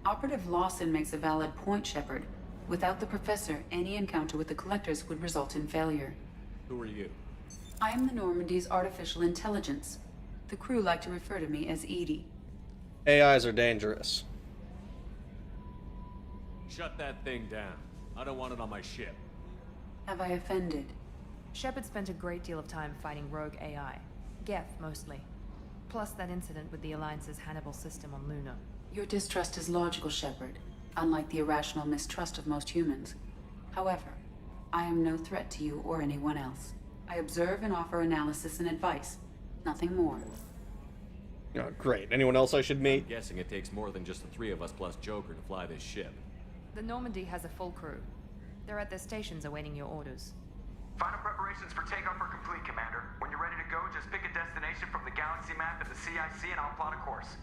[SPEAKER 16] Operative Lawson makes a valid point, Shepard. Without the Professor, any encounter with the Collectors would result in failure.
[SPEAKER 10] Who are you?
[SPEAKER 16] I am the Normandy's artificial intelligence. The crew like to refer to me as Edie.
[SPEAKER 1] AIs are dangerous.
[SPEAKER 10] Shut that thing down. I don't want it on my ship.
[SPEAKER 16] Have I offended?
[SPEAKER 2] Shepard spent a great deal of time fighting rogue AI. Geth, mostly. Plus that incident with the Alliance's Hannibal system on Luna.
[SPEAKER 16] Your distrust is logical, Shepard, unlike the irrational mistrust of most humans. However, I am no threat to you or anyone else. I observe and offer analysis and advice. Nothing more.
[SPEAKER 1] Oh, great. Anyone else I should meet?
[SPEAKER 10] I'm guessing it takes more than just the 3 of us plus Joker to fly this ship.
[SPEAKER 2] The Normandy has a full crew. They're at their stations awaiting your orders.
[SPEAKER 8] Final preparations for takeoff are complete, Commander. When you're ready to go, just pick a destination from the galaxy map and the CIC and I'll plot a course.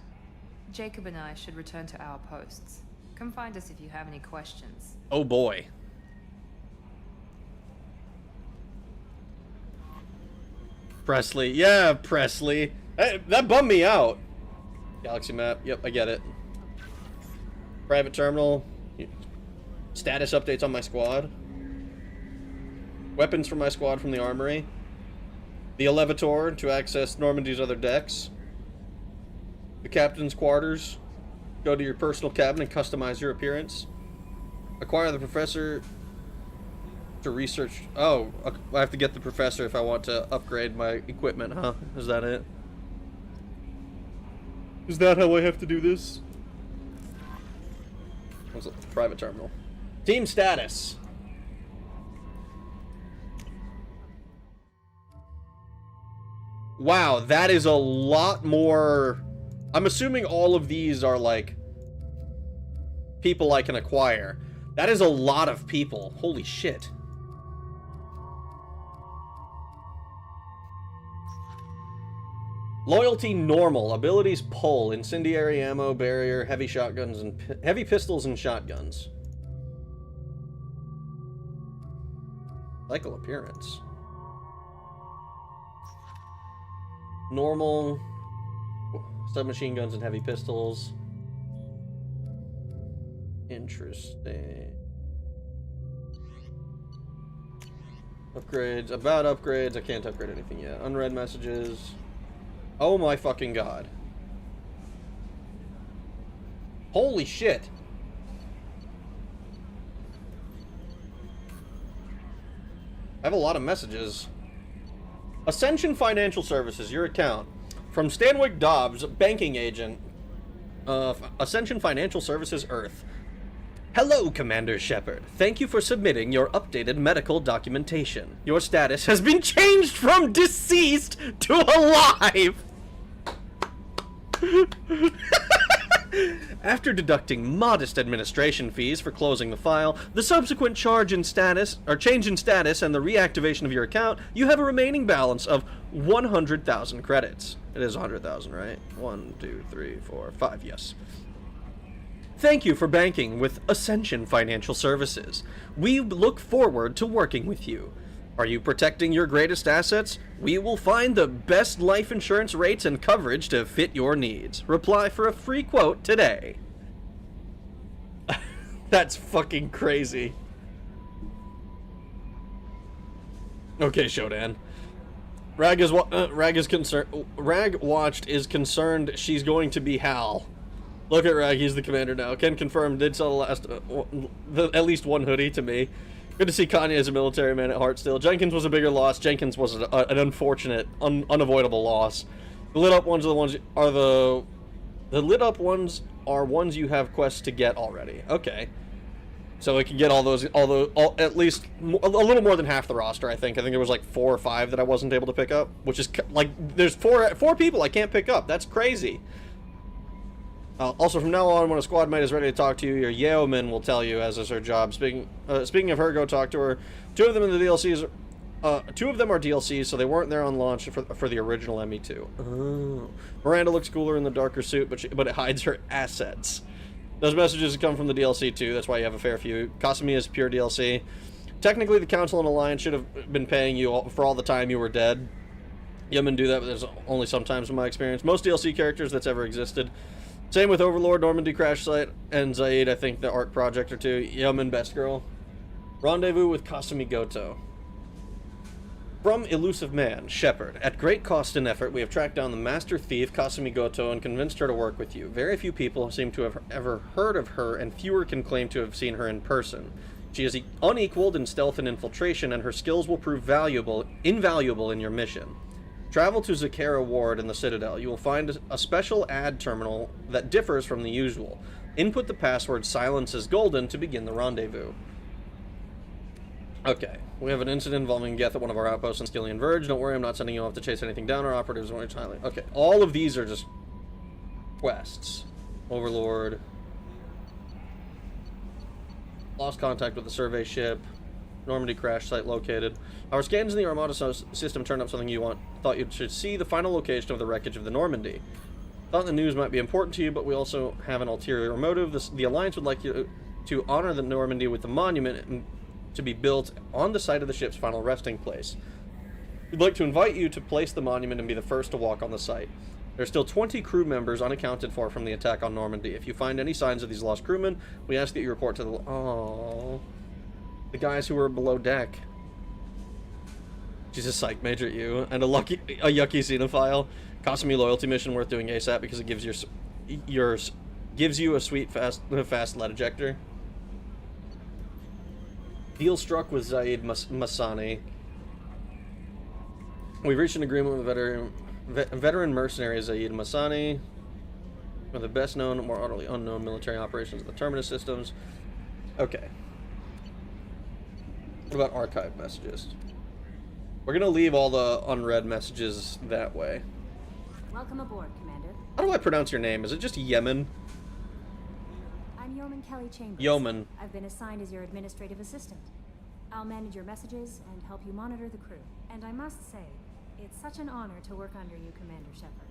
[SPEAKER 2] Jacob and I should return to our posts. Come find us if you have any questions.
[SPEAKER 1] Oh boy. Presley. Yeah, Presley. That bummed me out. Galaxy map. Yep, I get it. Private terminal. Status updates on my squad. Weapons for my squad from the armory. The elevator to access Normandy's other decks. The captain's quarters. Go to your personal cabin and customize your appearance. Acquire the professor to research. Oh, I have to get the professor if I want to upgrade my equipment, huh? Is that it? Is that how I have to do this? What's it? Private terminal. Team status. Wow, that is a lot more. I'm assuming all of these are like people I can acquire. That is a lot of people. Holy shit. Loyalty normal. Abilities pull. Incendiary ammo, barrier, heavy shotguns, and heavy pistols and shotguns. Cycle appearance. Normal. Submachine guns and heavy pistols. Interesting. Upgrades. About upgrades. I can't upgrade anything yet. Unread messages. Oh my fucking god. Holy shit. I have a lot of messages. Ascension Financial Services, your account. From Stanwyck Dobbs, banking agent. Ascension Financial Services, Earth. Hello, Commander Shepard. Thank you for submitting your updated medical documentation. Your status has been changed from deceased to alive! After deducting modest administration fees for closing the file, the subsequent change in status, and the reactivation of your account, you have a remaining balance of 100,000 credits. It is 100,000, right? 1, 2, 3, 4, 5, yes. Thank you for banking with Ascension Financial Services. We look forward to working with you. Are you protecting your greatest assets? We will find the best life insurance rates and coverage to fit your needs. Reply for a free quote today. That's fucking crazy. Okay, Shodan. Rag watched is concerned she's going to be Hal. Look at Rag, he's the commander now. Ken confirmed did sell at least one hoodie to me. Good to see Kanye as a military man at heart still. Jenkins was a bigger loss. Jenkins was an unfortunate, unavoidable loss. The lit up ones are the lit up ones are ones you have quests to get already. Okay. So we can get all at least a little more than half the roster, I think. I think there was like 4 or 5 that I wasn't able to pick up, which is like there's four people I can't pick up. That's crazy. Also, from now on, when a squad mate is ready to talk to you, your yeoman will tell you, as is her job. Speaking of her, go talk to her. 2 of them in the DLCs. 2 of them are DLCs, so they weren't there on launch for the original ME2. Oh. Miranda looks cooler in the darker suit, but it hides her assets. Those messages come from the DLC too. That's why you have a fair few. Kasumi is pure DLC. Technically, the Council and Alliance should have been paying you for all the time you were dead. Yeomen do that, but there's only sometimes in my experience. Most DLC characters that's ever existed. Same with Overlord, Normandy Crash Site, and Zaid, I think the Arc Project or 2. Yeoman Best Girl. Rendezvous with Kasumi Goto. From Elusive Man, Shepard. At great cost and effort, we have tracked down the master thief, Kasumi Goto, and convinced her to work with you. Very few people seem to have ever heard of her, and fewer can claim to have seen her in person. She is unequaled in stealth and infiltration, and her skills will prove invaluable in your mission. Travel to Zakera Ward in the Citadel. You will find a special ad terminal that differs from the usual. Input the password Silence is Golden to begin the rendezvous. Okay, we have an incident involving Geth at one of our outposts in Skillian Verge. Don't worry, I'm not sending you off to chase anything down. Our operatives are highly... Okay, all of these are just quests. Overlord. Lost contact with the survey ship. Normandy crash site located. Our scans in the Armada system turned up something you thought you should see, the final location of the wreckage of the Normandy. Thought the news might be important to you, but we also have an ulterior motive. The Alliance would like you to honor the Normandy with the monument to be built on the site of the ship's final resting place. We'd like to invite you to place the monument and be the first to walk on the site. There's still 20 crew members unaccounted for from the attack on Normandy. If you find any signs of these lost crewmen, we ask that you report to the... Oh, the guys who were below deck. She's a psych major at you, and a yucky xenophile. Costing me loyalty mission worth doing ASAP because it gives you a sweet fast lead ejector. Deal struck with Zaid Masani. We've reached an agreement with veteran mercenary Zaid Masani, one of the best known, more utterly unknown military operations of the Terminus systems. Okay. What about archive messages? We're gonna leave all the unread messages that way.
[SPEAKER 17] Welcome aboard, Commander.
[SPEAKER 1] How do I pronounce your name? Is it just Yemen?
[SPEAKER 17] I'm Yeoman Kelly Chambers.
[SPEAKER 1] Yeoman.
[SPEAKER 17] I've been assigned as your administrative assistant. I'll manage your messages and help you monitor the crew. And I must say, it's such an honor to work under you, Commander Shepard.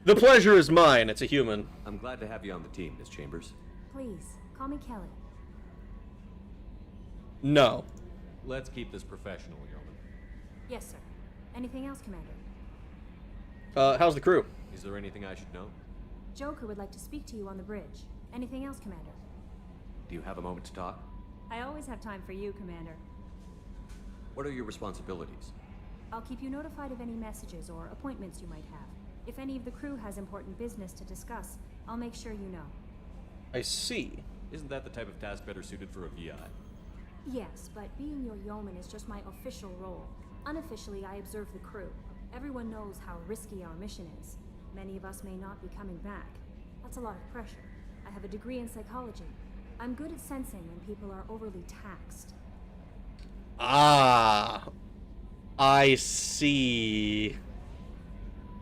[SPEAKER 1] The pleasure is mine. It's a human.
[SPEAKER 10] I'm glad to have you on the team, Miss Chambers.
[SPEAKER 17] Please, call me Kelly.
[SPEAKER 1] No.
[SPEAKER 10] Let's keep this professional, Yeoman.
[SPEAKER 17] Yes, sir. Anything else, Commander?
[SPEAKER 1] How's the crew?
[SPEAKER 10] Is there anything I should know?
[SPEAKER 17] Joker would like to speak to you on the bridge. Anything else, Commander?
[SPEAKER 10] Do you have a moment to talk?
[SPEAKER 17] I always have time for you, Commander.
[SPEAKER 10] What are your responsibilities?
[SPEAKER 17] I'll keep you notified of any messages or appointments you might have. If any of the crew has important business to discuss, I'll make sure you know.
[SPEAKER 1] I see.
[SPEAKER 10] Isn't that the type of task better suited for a VI?
[SPEAKER 17] Yes, but being your yeoman is just my official role. Unofficially, I observe the crew. Everyone knows how risky our mission is. Many of us may not be coming back. That's a lot of pressure. I have a degree in psychology. I'm good at sensing when people are overly taxed.
[SPEAKER 1] Ah, I see.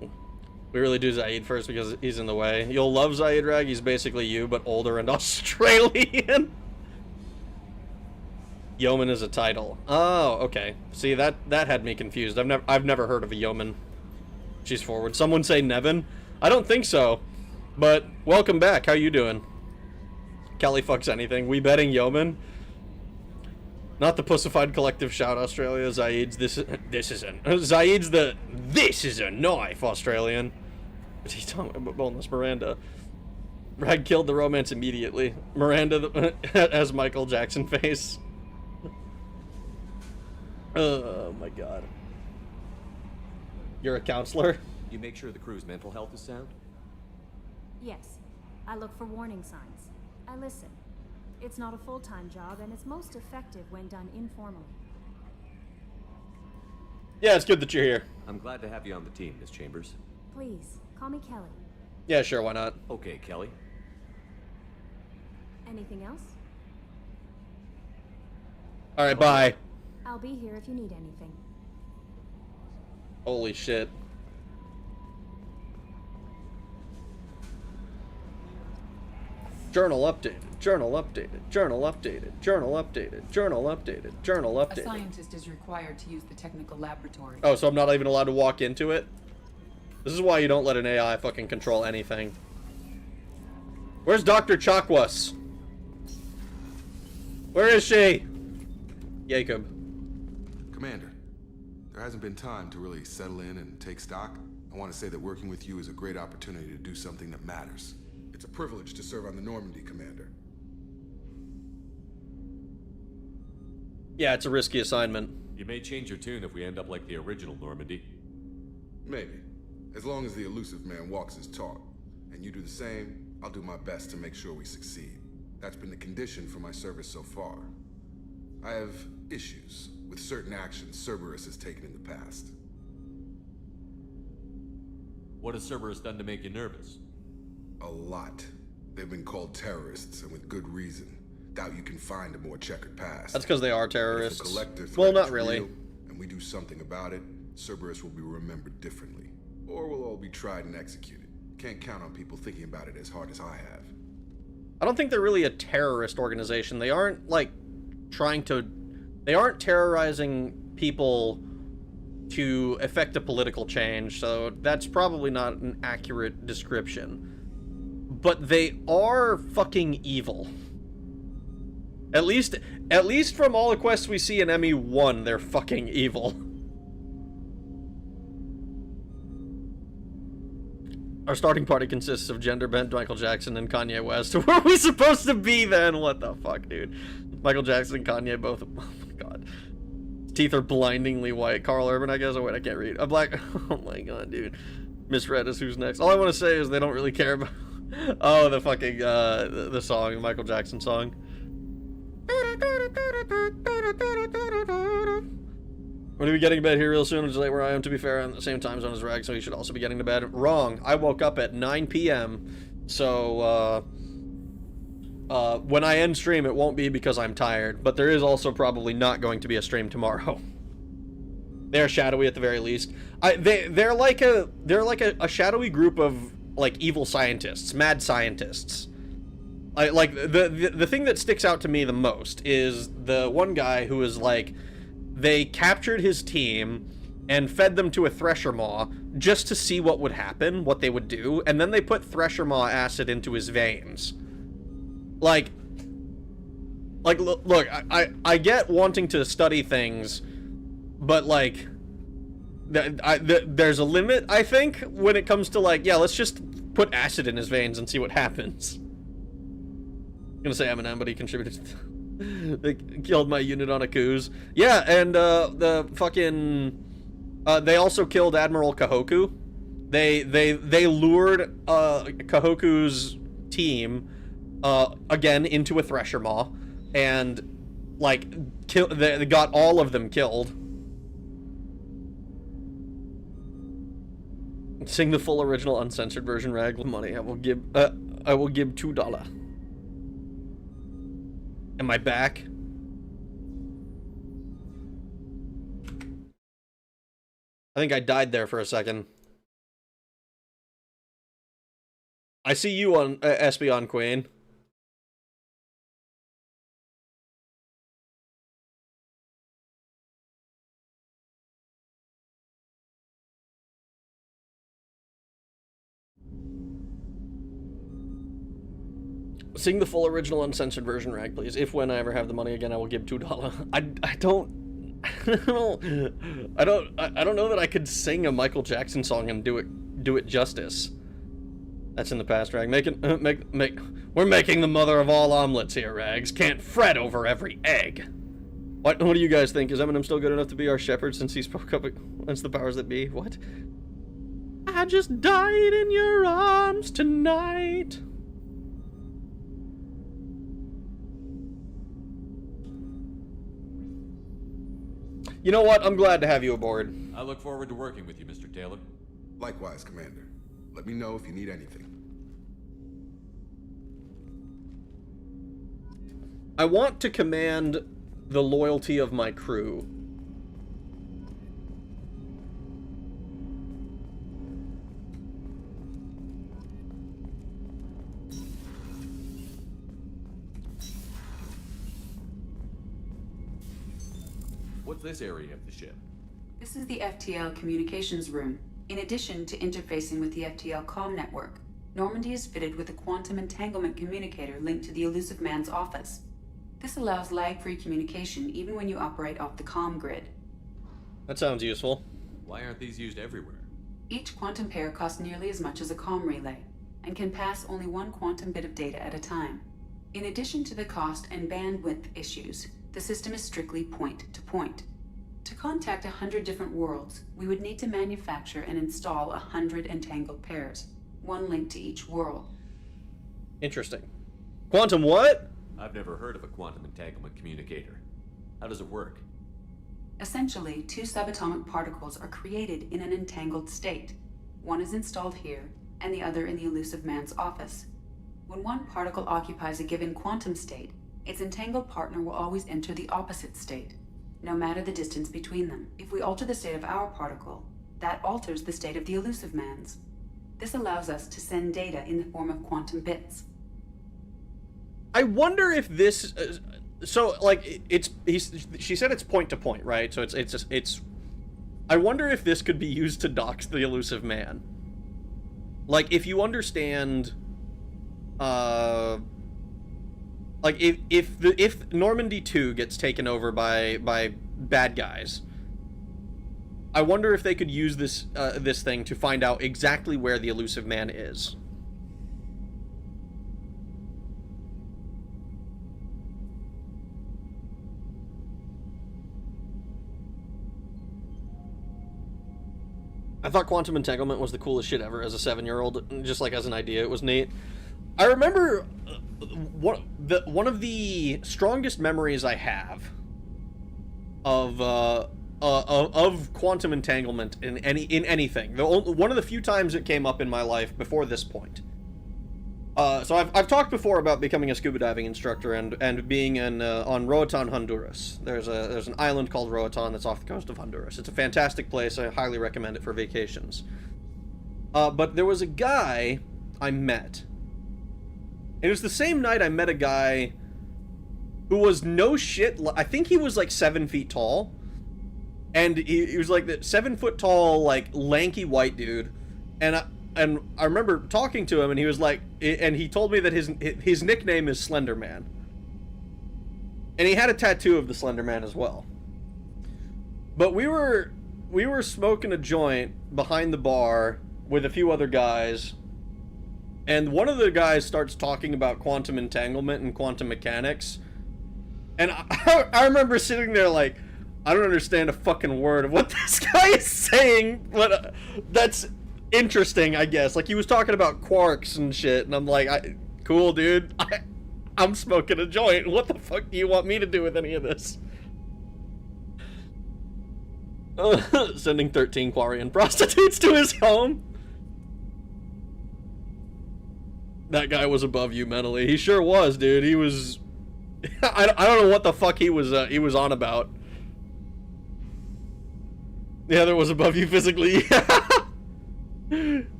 [SPEAKER 1] We really do Zaid first because he's in the way. You'll love Zaid, Rag. He's basically you, but older and Australian. Yeoman is a title. Oh, okay. See, that had me confused. I've never heard of a yeoman. She's forward. Someone say Nevin? I don't think so. But welcome back. How you doing? Kelly fucks anything. We betting yeoman? Not the pussified collective shout Australia. Zaid's this is a knife Australian. But he's talking about boneless Miranda. Rag killed the romance immediately. Miranda as Michael Jackson face. Oh my god. You're a counselor?
[SPEAKER 10] You make sure the crew's mental health is sound?
[SPEAKER 17] Yes. I look for warning signs. I listen. It's not a full-time job, and it's most effective when done informally.
[SPEAKER 1] Yeah, it's good that you're here.
[SPEAKER 10] I'm glad to have you on the team, Miss Chambers.
[SPEAKER 17] Please, call me Kelly.
[SPEAKER 1] Yeah, sure, why not?
[SPEAKER 10] Okay, Kelly.
[SPEAKER 17] Anything else?
[SPEAKER 1] Alright, bye.
[SPEAKER 17] I'll be here if you need anything.
[SPEAKER 1] Holy shit. Journal updated, journal updated, journal updated, journal updated, journal updated, journal updated.
[SPEAKER 16] A scientist is required to use the technical laboratory.
[SPEAKER 1] Oh, so I'm not even allowed to walk into it? This is why you don't let an AI fucking control anything. Where's Dr. Chakwas? Where is she? Jacob.
[SPEAKER 12] Commander, there hasn't been time to really settle in and take stock. I want to say that working with you is a great opportunity to do something that matters. It's a privilege to serve on the Normandy, Commander.
[SPEAKER 1] Yeah, it's a risky assignment.
[SPEAKER 10] You may change your tune if we end up like the original Normandy.
[SPEAKER 12] Maybe. As long as the elusive man walks his talk, and you do the same, I'll do my best to make sure we succeed. That's been the condition for my service so far. I have issues with certain actions Cerberus has taken in the past.
[SPEAKER 10] What has Cerberus done to make you nervous?
[SPEAKER 12] A lot. They've been called terrorists, and with good reason. Doubt you can find a more checkered past.
[SPEAKER 1] That's because they are terrorists.
[SPEAKER 12] If the collective threat
[SPEAKER 1] well, not
[SPEAKER 12] is
[SPEAKER 1] really.
[SPEAKER 12] real, and we do something about it, Cerberus will be remembered differently. Or we'll all be tried and executed. Can't count on people thinking about it as hard as I have.
[SPEAKER 1] I don't think they're really a terrorist organization. They aren't, like, they aren't terrorizing people to effect a political change, so that's probably not an accurate description. But they are fucking evil. At least from all the quests we see in ME1, they're fucking evil. Our starting party consists of gender-bent Michael Jackson and Kanye West. Where are we supposed to be then? What the fuck, dude? Michael Jackson and Kanye both... Oh my god. His teeth are blindingly white. Carl Urban, I guess? Oh wait, I can't read. A black... Oh my god, dude. Misread is who's next. All I want to say is they don't really care about... Oh, the fucking, the song, the Michael Jackson song. I'm gonna be getting to bed here real soon, which is late where I am. To be fair, I'm the same time zone as Rag, so you should also be getting to bed. Wrong. I woke up at 9 p.m. So, when I end stream, it won't be because I'm tired, but there is also probably not going to be a stream tomorrow. They're shadowy at the very least. They're like a shadowy group of like evil scientists, mad scientists. Like the thing that sticks out to me the most is the one guy who is like, they captured his team and fed them to a Thresher Maw just to see what would happen, what they would do, and then they put Thresher Maw acid into his veins. Like look, I get wanting to study things, but like, there's a limit, I think, when it comes to like, yeah, let's just put acid in his veins and see what happens. I'm gonna say Eminem, but he contributed to they killed my unit on a Kuz. Yeah, and the fucking they also killed Admiral Kahoku. They lured Kahoku's team again into a Thresher Maw, and like they got all of them killed. Sing the full original uncensored version, Rag. Money. I will give $2. Am I back? I think I died there for a second. I see you on Espeon Queen. Sing the full original uncensored version, Rag, please. If when I ever have the money again, I will give $2. I don't know that I could sing a Michael Jackson song and do it justice. That's in the past, Rag. We're making the mother of all omelets here, Rags. Can't fret over every egg. What do you guys think? Is Eminem still good enough to be our shepherd since he spoke up against the powers that be? What? I just died in your arms tonight. You know what? I'm glad to have you aboard.
[SPEAKER 10] I look forward to working with you, Mr. Taylor.
[SPEAKER 12] Likewise, Commander. Let me know if you need anything.
[SPEAKER 1] I want to command the loyalty of my crew.
[SPEAKER 10] What's this area of the ship?
[SPEAKER 16] This is the FTL communications room. In addition to interfacing with the FTL comm network, Normandy is fitted with a quantum entanglement communicator linked to the Elusive Man's office. This allows lag-free communication even when you operate off the comm grid.
[SPEAKER 1] That sounds useful.
[SPEAKER 10] Why aren't these used everywhere?
[SPEAKER 16] Each quantum pair costs nearly as much as a comm relay, and can pass only one quantum bit of data at a time. In addition to the cost and bandwidth issues, the system is strictly point-to-point. To contact 100 different worlds, we would need to manufacture and install 100 entangled pairs, one link to each world.
[SPEAKER 1] Interesting. Quantum what?
[SPEAKER 10] I've never heard of a quantum entanglement communicator. How does it work?
[SPEAKER 16] Essentially, two subatomic particles are created in an entangled state. One is installed here, and the other in the Elusive Man's office. When one particle occupies a given quantum state, its entangled partner will always enter the opposite state, no matter the distance between them. If we alter the state of our particle, that alters the state of the Elusive Man's. This allows us to send data in the form of quantum bits.
[SPEAKER 1] I wonder if this... so, like, she said it's point-to-point, right? So it's... I wonder if this could be used to dox the Elusive Man. Like, if you understand... like, if Normandy 2 gets taken over by bad guys, I wonder if they could use this this thing to find out exactly where the elusive man is. I thought quantum entanglement was the coolest shit ever as a 7-year-old, just like as an idea, it was neat. I remember one of the strongest memories I have of quantum entanglement in anything. One of the few times it came up in my life before this point. So I've talked before about becoming a scuba diving instructor and being on Roatan, Honduras. There's an island called Roatan that's off the coast of Honduras. It's a fantastic place. I highly recommend it for vacations. But there was a guy I met. It was the same night I met a guy who was no shit. I think he was like 7 feet tall. And he was like the 7 foot tall, like lanky white dude. And I remember talking to him, and he was like, and he told me that his nickname is Slender Man. And he had a tattoo of the Slender Man as well. But we were smoking a joint behind the bar with a few other guys, and one of the guys starts talking about quantum entanglement and quantum mechanics. And I remember sitting there like, I don't understand a fucking word of what this guy is saying, but that's interesting, I guess. Like, he was talking about quarks and shit, and I'm like, cool, dude. I'm smoking a joint. What the fuck do you want me to do with any of this? Sending 13 Quarian prostitutes to his home. That guy was above you mentally. He sure was, dude. He was... I don't know what the fuck he was on about. Yeah, there was above you physically.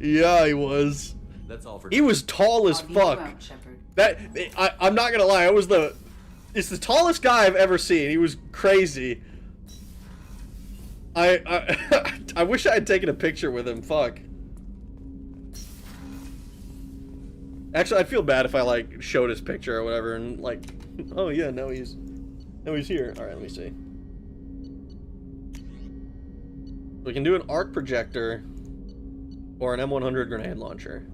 [SPEAKER 1] Yeah, he was.
[SPEAKER 10] That's all for.
[SPEAKER 1] He was tall as fuck. I'm not gonna lie. It's the tallest guy I've ever seen. He was crazy. I wish I had taken a picture with him. Fuck. Actually, I'd feel bad if I like showed his picture or whatever and like, oh yeah, now he's here. All right, let me see. We can do an arc projector or an M100 grenade launcher.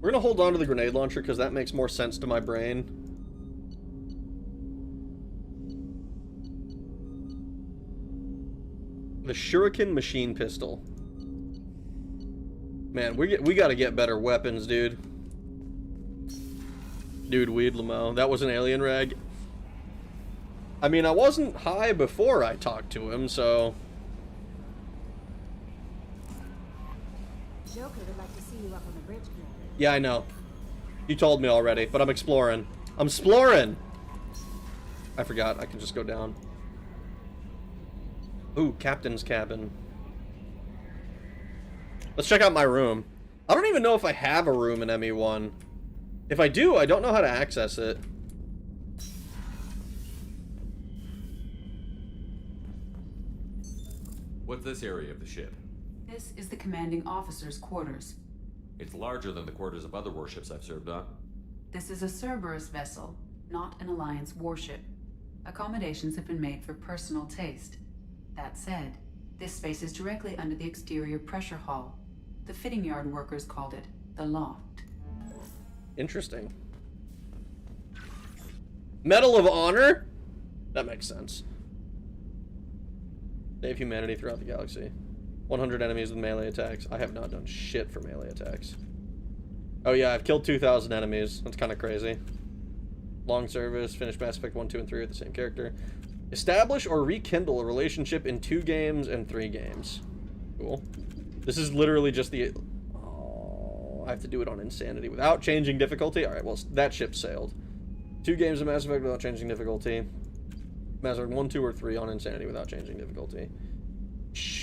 [SPEAKER 1] We're gonna hold on to the grenade launcher because that makes more sense to my brain. The Shuriken machine pistol. Man, we gotta get better weapons, dude. Dude, weed lmao. That was an alien rag. I mean, I wasn't high before I talked to him, so...
[SPEAKER 17] Joker would like to see you up on the bridge, Commander.
[SPEAKER 1] Yeah, I know. You told me already, but I'm exploring. I'm exploring! I forgot, I can just go down. Ooh, captain's cabin. Let's check out my room. I don't even know if I have a room in ME1. If I do, I don't know how to access it.
[SPEAKER 10] What's this area of the ship?
[SPEAKER 16] This is the commanding officer's quarters.
[SPEAKER 10] It's larger than the quarters of other warships I've served on.
[SPEAKER 16] This is a Cerberus vessel, not an Alliance warship. Accommodations have been made for personal taste. That said, this space is directly under the exterior pressure hull. The fitting yard workers called it the loft.
[SPEAKER 1] Interesting. Medal of Honor? That makes sense. Save humanity throughout the galaxy. 100 enemies with melee attacks. I have not done shit for melee attacks. Oh yeah, I've killed 2,000 enemies. That's kind of crazy. Long service. Finished Mass Effect 1, 2, and 3 with the same character. Establish or rekindle a relationship in 2 games and 3 games. Cool. This is literally just the... Oh, I have to do it on Insanity without changing difficulty? Alright, well, that ship sailed. 2 games of Mass Effect without changing difficulty. Mass Effect 1, 2, or 3 on Insanity without changing difficulty.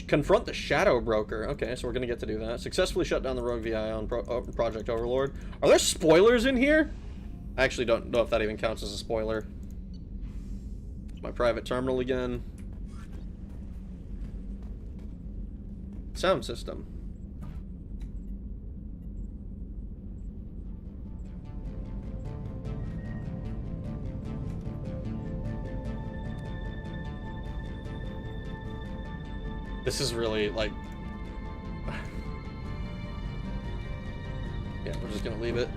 [SPEAKER 1] Confront the Shadow Broker. Okay, so we're gonna get to do that. Successfully shut down the Rogue VI on Project Overlord. Are there spoilers in here? I actually don't know if that even counts as a spoiler. My private terminal again. Sound system. This is really, like... Yeah, we're just gonna leave it.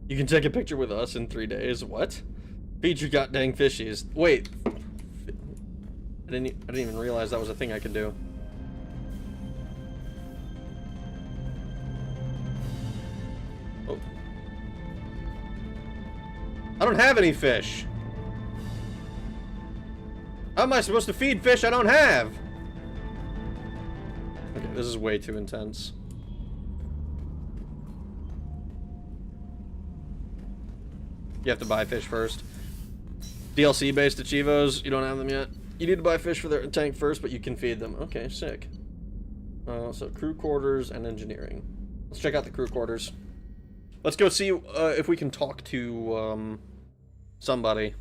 [SPEAKER 1] You can take a picture with us in 3 days. What? Feed your goddamn fishies. Wait. I didn't even realize that was a thing I could do. Oh. I don't have any fish. How am I supposed to feed fish I don't have? Okay, this is way too intense. You have to buy fish first. DLC-based Achievos, you don't have them yet. You need to buy fish for their tank first, but you can feed them. Okay, sick. So crew quarters and engineering. Let's check out the crew quarters. Let's go see if we can talk to somebody.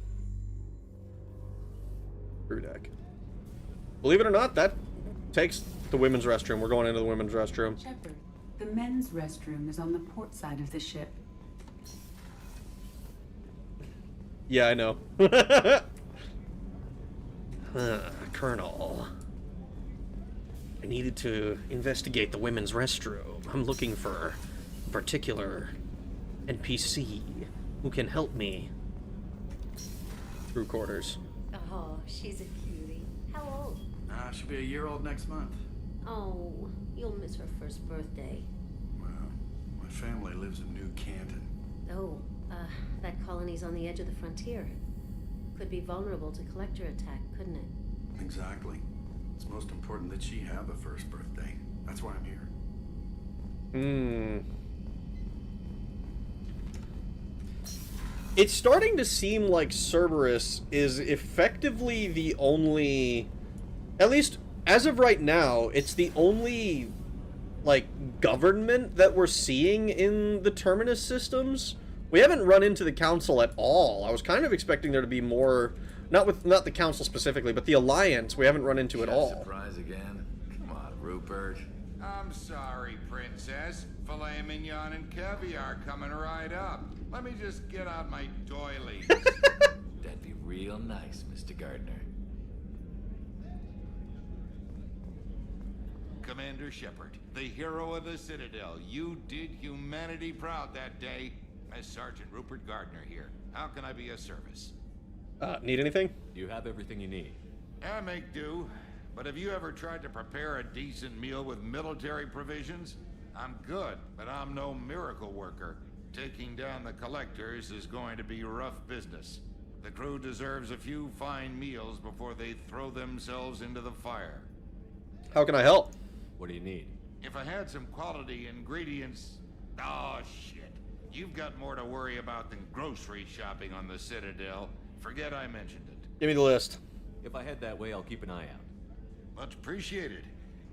[SPEAKER 1] Crew deck. Believe it or not, that takes the women's restroom. We're going into the women's restroom.
[SPEAKER 16] Shepard, the men's restroom is on the port side of the ship.
[SPEAKER 1] Yeah, I know. Colonel. I needed to investigate the women's restroom. I'm looking for a particular NPC who can help me. Crew quarters.
[SPEAKER 18] Oh, she's a cutie. How old?
[SPEAKER 19] She'll be a year old next month.
[SPEAKER 18] Oh, you'll miss her first birthday.
[SPEAKER 19] Well, my family lives in New Canton.
[SPEAKER 18] Oh, that colony's on the edge of the frontier. Could be vulnerable to collector attack, couldn't it?
[SPEAKER 19] Exactly. It's most important that she have a first birthday. That's why I'm here.
[SPEAKER 1] It's starting to seem like Cerberus is effectively the only, at least as of right now, it's the only, like, government that we're seeing in the Terminus systems. We haven't run into the Council at all. I was kind of expecting there to be more, not the Council specifically, but the Alliance we haven't run into at all.
[SPEAKER 20] Surprise again? Come on, Rupert.
[SPEAKER 21] I'm sorry, Princess. Filet mignon and caviar coming right up. Let me just get out my doilies.
[SPEAKER 20] That'd be real nice, Mr. Gardner.
[SPEAKER 21] Commander Shepard, the hero of the Citadel. You did humanity proud that day. As Sergeant Rupert Gardner here. How can I be of service?
[SPEAKER 1] Need anything?
[SPEAKER 10] You have everything you need.
[SPEAKER 21] I make do. But have you ever tried to prepare a decent meal with military provisions? I'm good, but I'm no miracle worker. Taking down the collectors is going to be rough business. The crew deserves a few fine meals before they throw themselves into the fire.
[SPEAKER 1] How can I help?
[SPEAKER 10] What do you need?
[SPEAKER 21] If I had some quality ingredients... Oh, shit. You've got more to worry about than grocery shopping on the Citadel. Forget I mentioned it.
[SPEAKER 1] Give me the list.
[SPEAKER 10] If I head that way, I'll keep an eye out.
[SPEAKER 21] Much appreciated.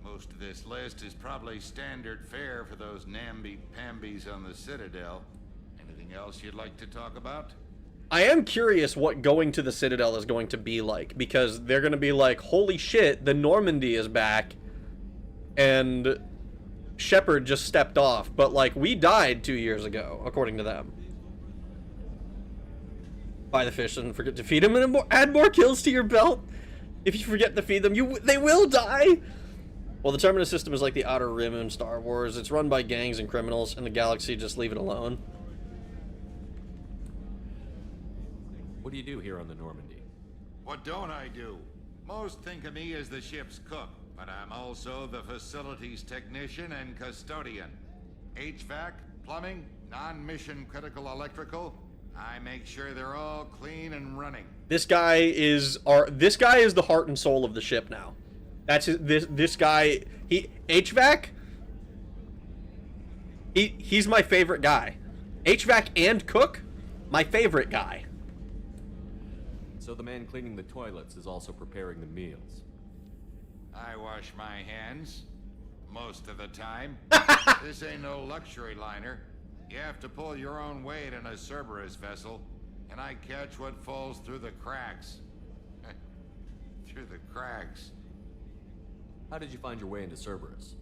[SPEAKER 21] Most of this list is probably standard fare for those namby-pambies on the Citadel. Anything else you'd like to talk about?
[SPEAKER 1] I am curious what going to the Citadel is going to be like, because they're going to be like, holy shit, the Normandy is back, and Shepard just stepped off, but like, we died 2 years ago, according to them. Buy the fish and forget to feed them, and add more kills to your belt. If you forget to feed them, they will die. Well, the Terminus system is like the Outer Rim in Star Wars. It's run by gangs and criminals, and the galaxy just leave it alone.
[SPEAKER 10] What do you do here on the Normandy?
[SPEAKER 21] What don't I do? Most think of me as the ship's cook, but I'm also the facilities technician and custodian. HVAC, plumbing, non-mission critical electrical. I make sure they're all clean and running.
[SPEAKER 1] This guy is the heart and soul of the ship now. That's this guy. HVAC. He's my favorite guy. HVAC and cook, my favorite guy.
[SPEAKER 10] So the man cleaning the toilets is also preparing the meals.
[SPEAKER 21] I wash my hands most of the time. This ain't no luxury liner. You have to pull your own weight in a Cerberus vessel, and I catch what falls through the cracks. Through the cracks.
[SPEAKER 10] How did you find your way into Cerberus?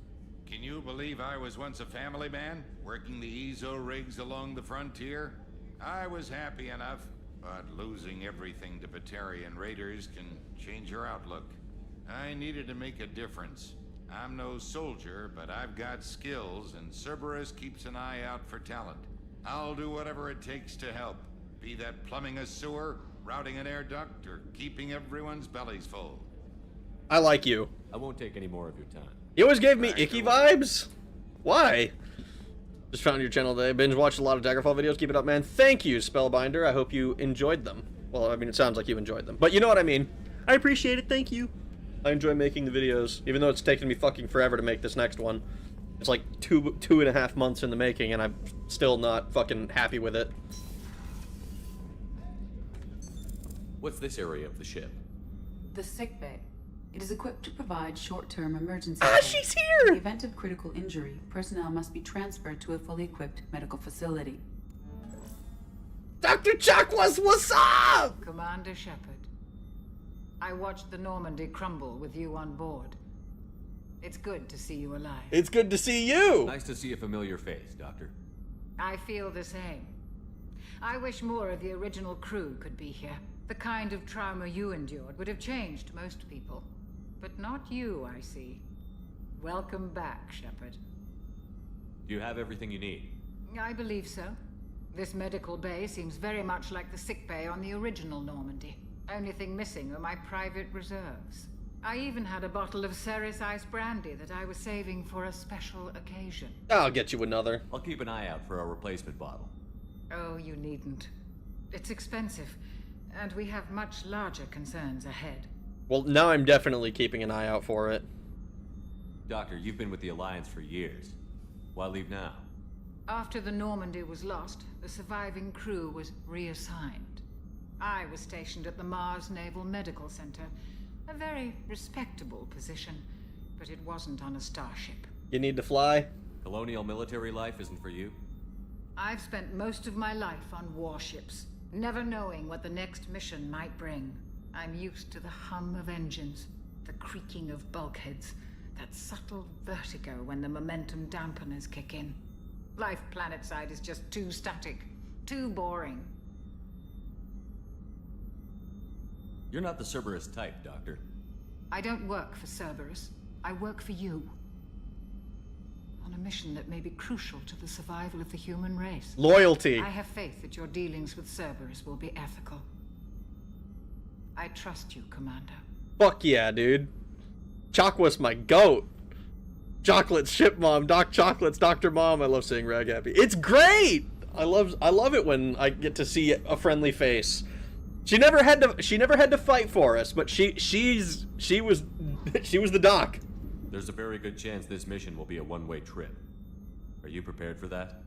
[SPEAKER 21] Can you believe I was once a family man, working the EZO rigs along the frontier? I was happy enough, but losing everything to Batarian raiders can change your outlook. I needed to make a difference. I'm no soldier, but I've got skills, and Cerberus keeps an eye out for talent. I'll do whatever it takes to help, be that plumbing a sewer, routing an air duct, or keeping everyone's bellies full.
[SPEAKER 1] I like you.
[SPEAKER 10] I won't take any more of your time.
[SPEAKER 1] You always gave me icky vibes? Why? Just found your channel today. Binge watched a lot of Daggerfall videos. Keep it up, man. Thank you, Spellbinder. I hope you enjoyed them. Well, I mean, it sounds like you enjoyed them. But you know what I mean. I appreciate it. Thank you. I enjoy making the videos, even though it's taken me fucking forever to make this next one. It's like two and a half months in the making, and I'm still not fucking happy with it.
[SPEAKER 10] What's this area of the ship?
[SPEAKER 16] The sickbay. It is equipped to provide short-term emergency
[SPEAKER 1] care. She's here!
[SPEAKER 16] In the event of critical injury, personnel must be transferred to a fully equipped medical facility.
[SPEAKER 1] Dr. Chakwas, what's up?
[SPEAKER 5] Commander Shepard, I watched the Normandy crumble with you on board. It's good to see you alive.
[SPEAKER 1] It's good to see you!
[SPEAKER 10] Nice to see a familiar face, Doctor.
[SPEAKER 5] I feel the same. I wish more of the original crew could be here. The kind of trauma you endured would have changed most people. But not you, I see. Welcome back, Shepard.
[SPEAKER 10] Do you have everything you need?
[SPEAKER 5] I believe so. This medical bay seems very much like the sick bay on the original Normandy. Only thing missing are my private reserves. I even had a bottle of Ceres Ice Brandy that I was saving for a special occasion.
[SPEAKER 1] I'll get you another.
[SPEAKER 10] I'll keep an eye out for a replacement bottle.
[SPEAKER 5] Oh, you needn't. It's expensive, and we have much larger concerns ahead.
[SPEAKER 1] Well, now I'm definitely keeping an eye out for it.
[SPEAKER 10] Doctor, you've been with the Alliance for years. Why leave now?
[SPEAKER 5] After the Normandy was lost, the surviving crew was reassigned. I was stationed at the Mars Naval Medical Center, a very respectable position, but it wasn't on a starship.
[SPEAKER 1] You need to fly?
[SPEAKER 10] Colonial military life isn't for you?
[SPEAKER 5] I've spent most of my life on warships, never knowing what the next mission might bring. I'm used to the hum of engines, the creaking of bulkheads, that subtle vertigo when the momentum dampeners kick in. Life planetside is just too static, too boring.
[SPEAKER 10] You're not the Cerberus type, Doctor.
[SPEAKER 5] I don't work for Cerberus. I work for you. On a mission that may be crucial to the survival of the human race.
[SPEAKER 1] Loyalty.
[SPEAKER 5] I have faith that your dealings with Cerberus will be ethical. I trust you, Commander.
[SPEAKER 1] Fuck yeah, dude. Chakwa's my goat. Chocolates, Ship Mom, Doc Chocolates, Dr. Mom. I love saying Rag Happy. It's great! I love it when I get to see a friendly face. She never had to fight for us, but she was the doc.
[SPEAKER 10] There's a very good chance this mission will be a one-way trip. Are you prepared for that?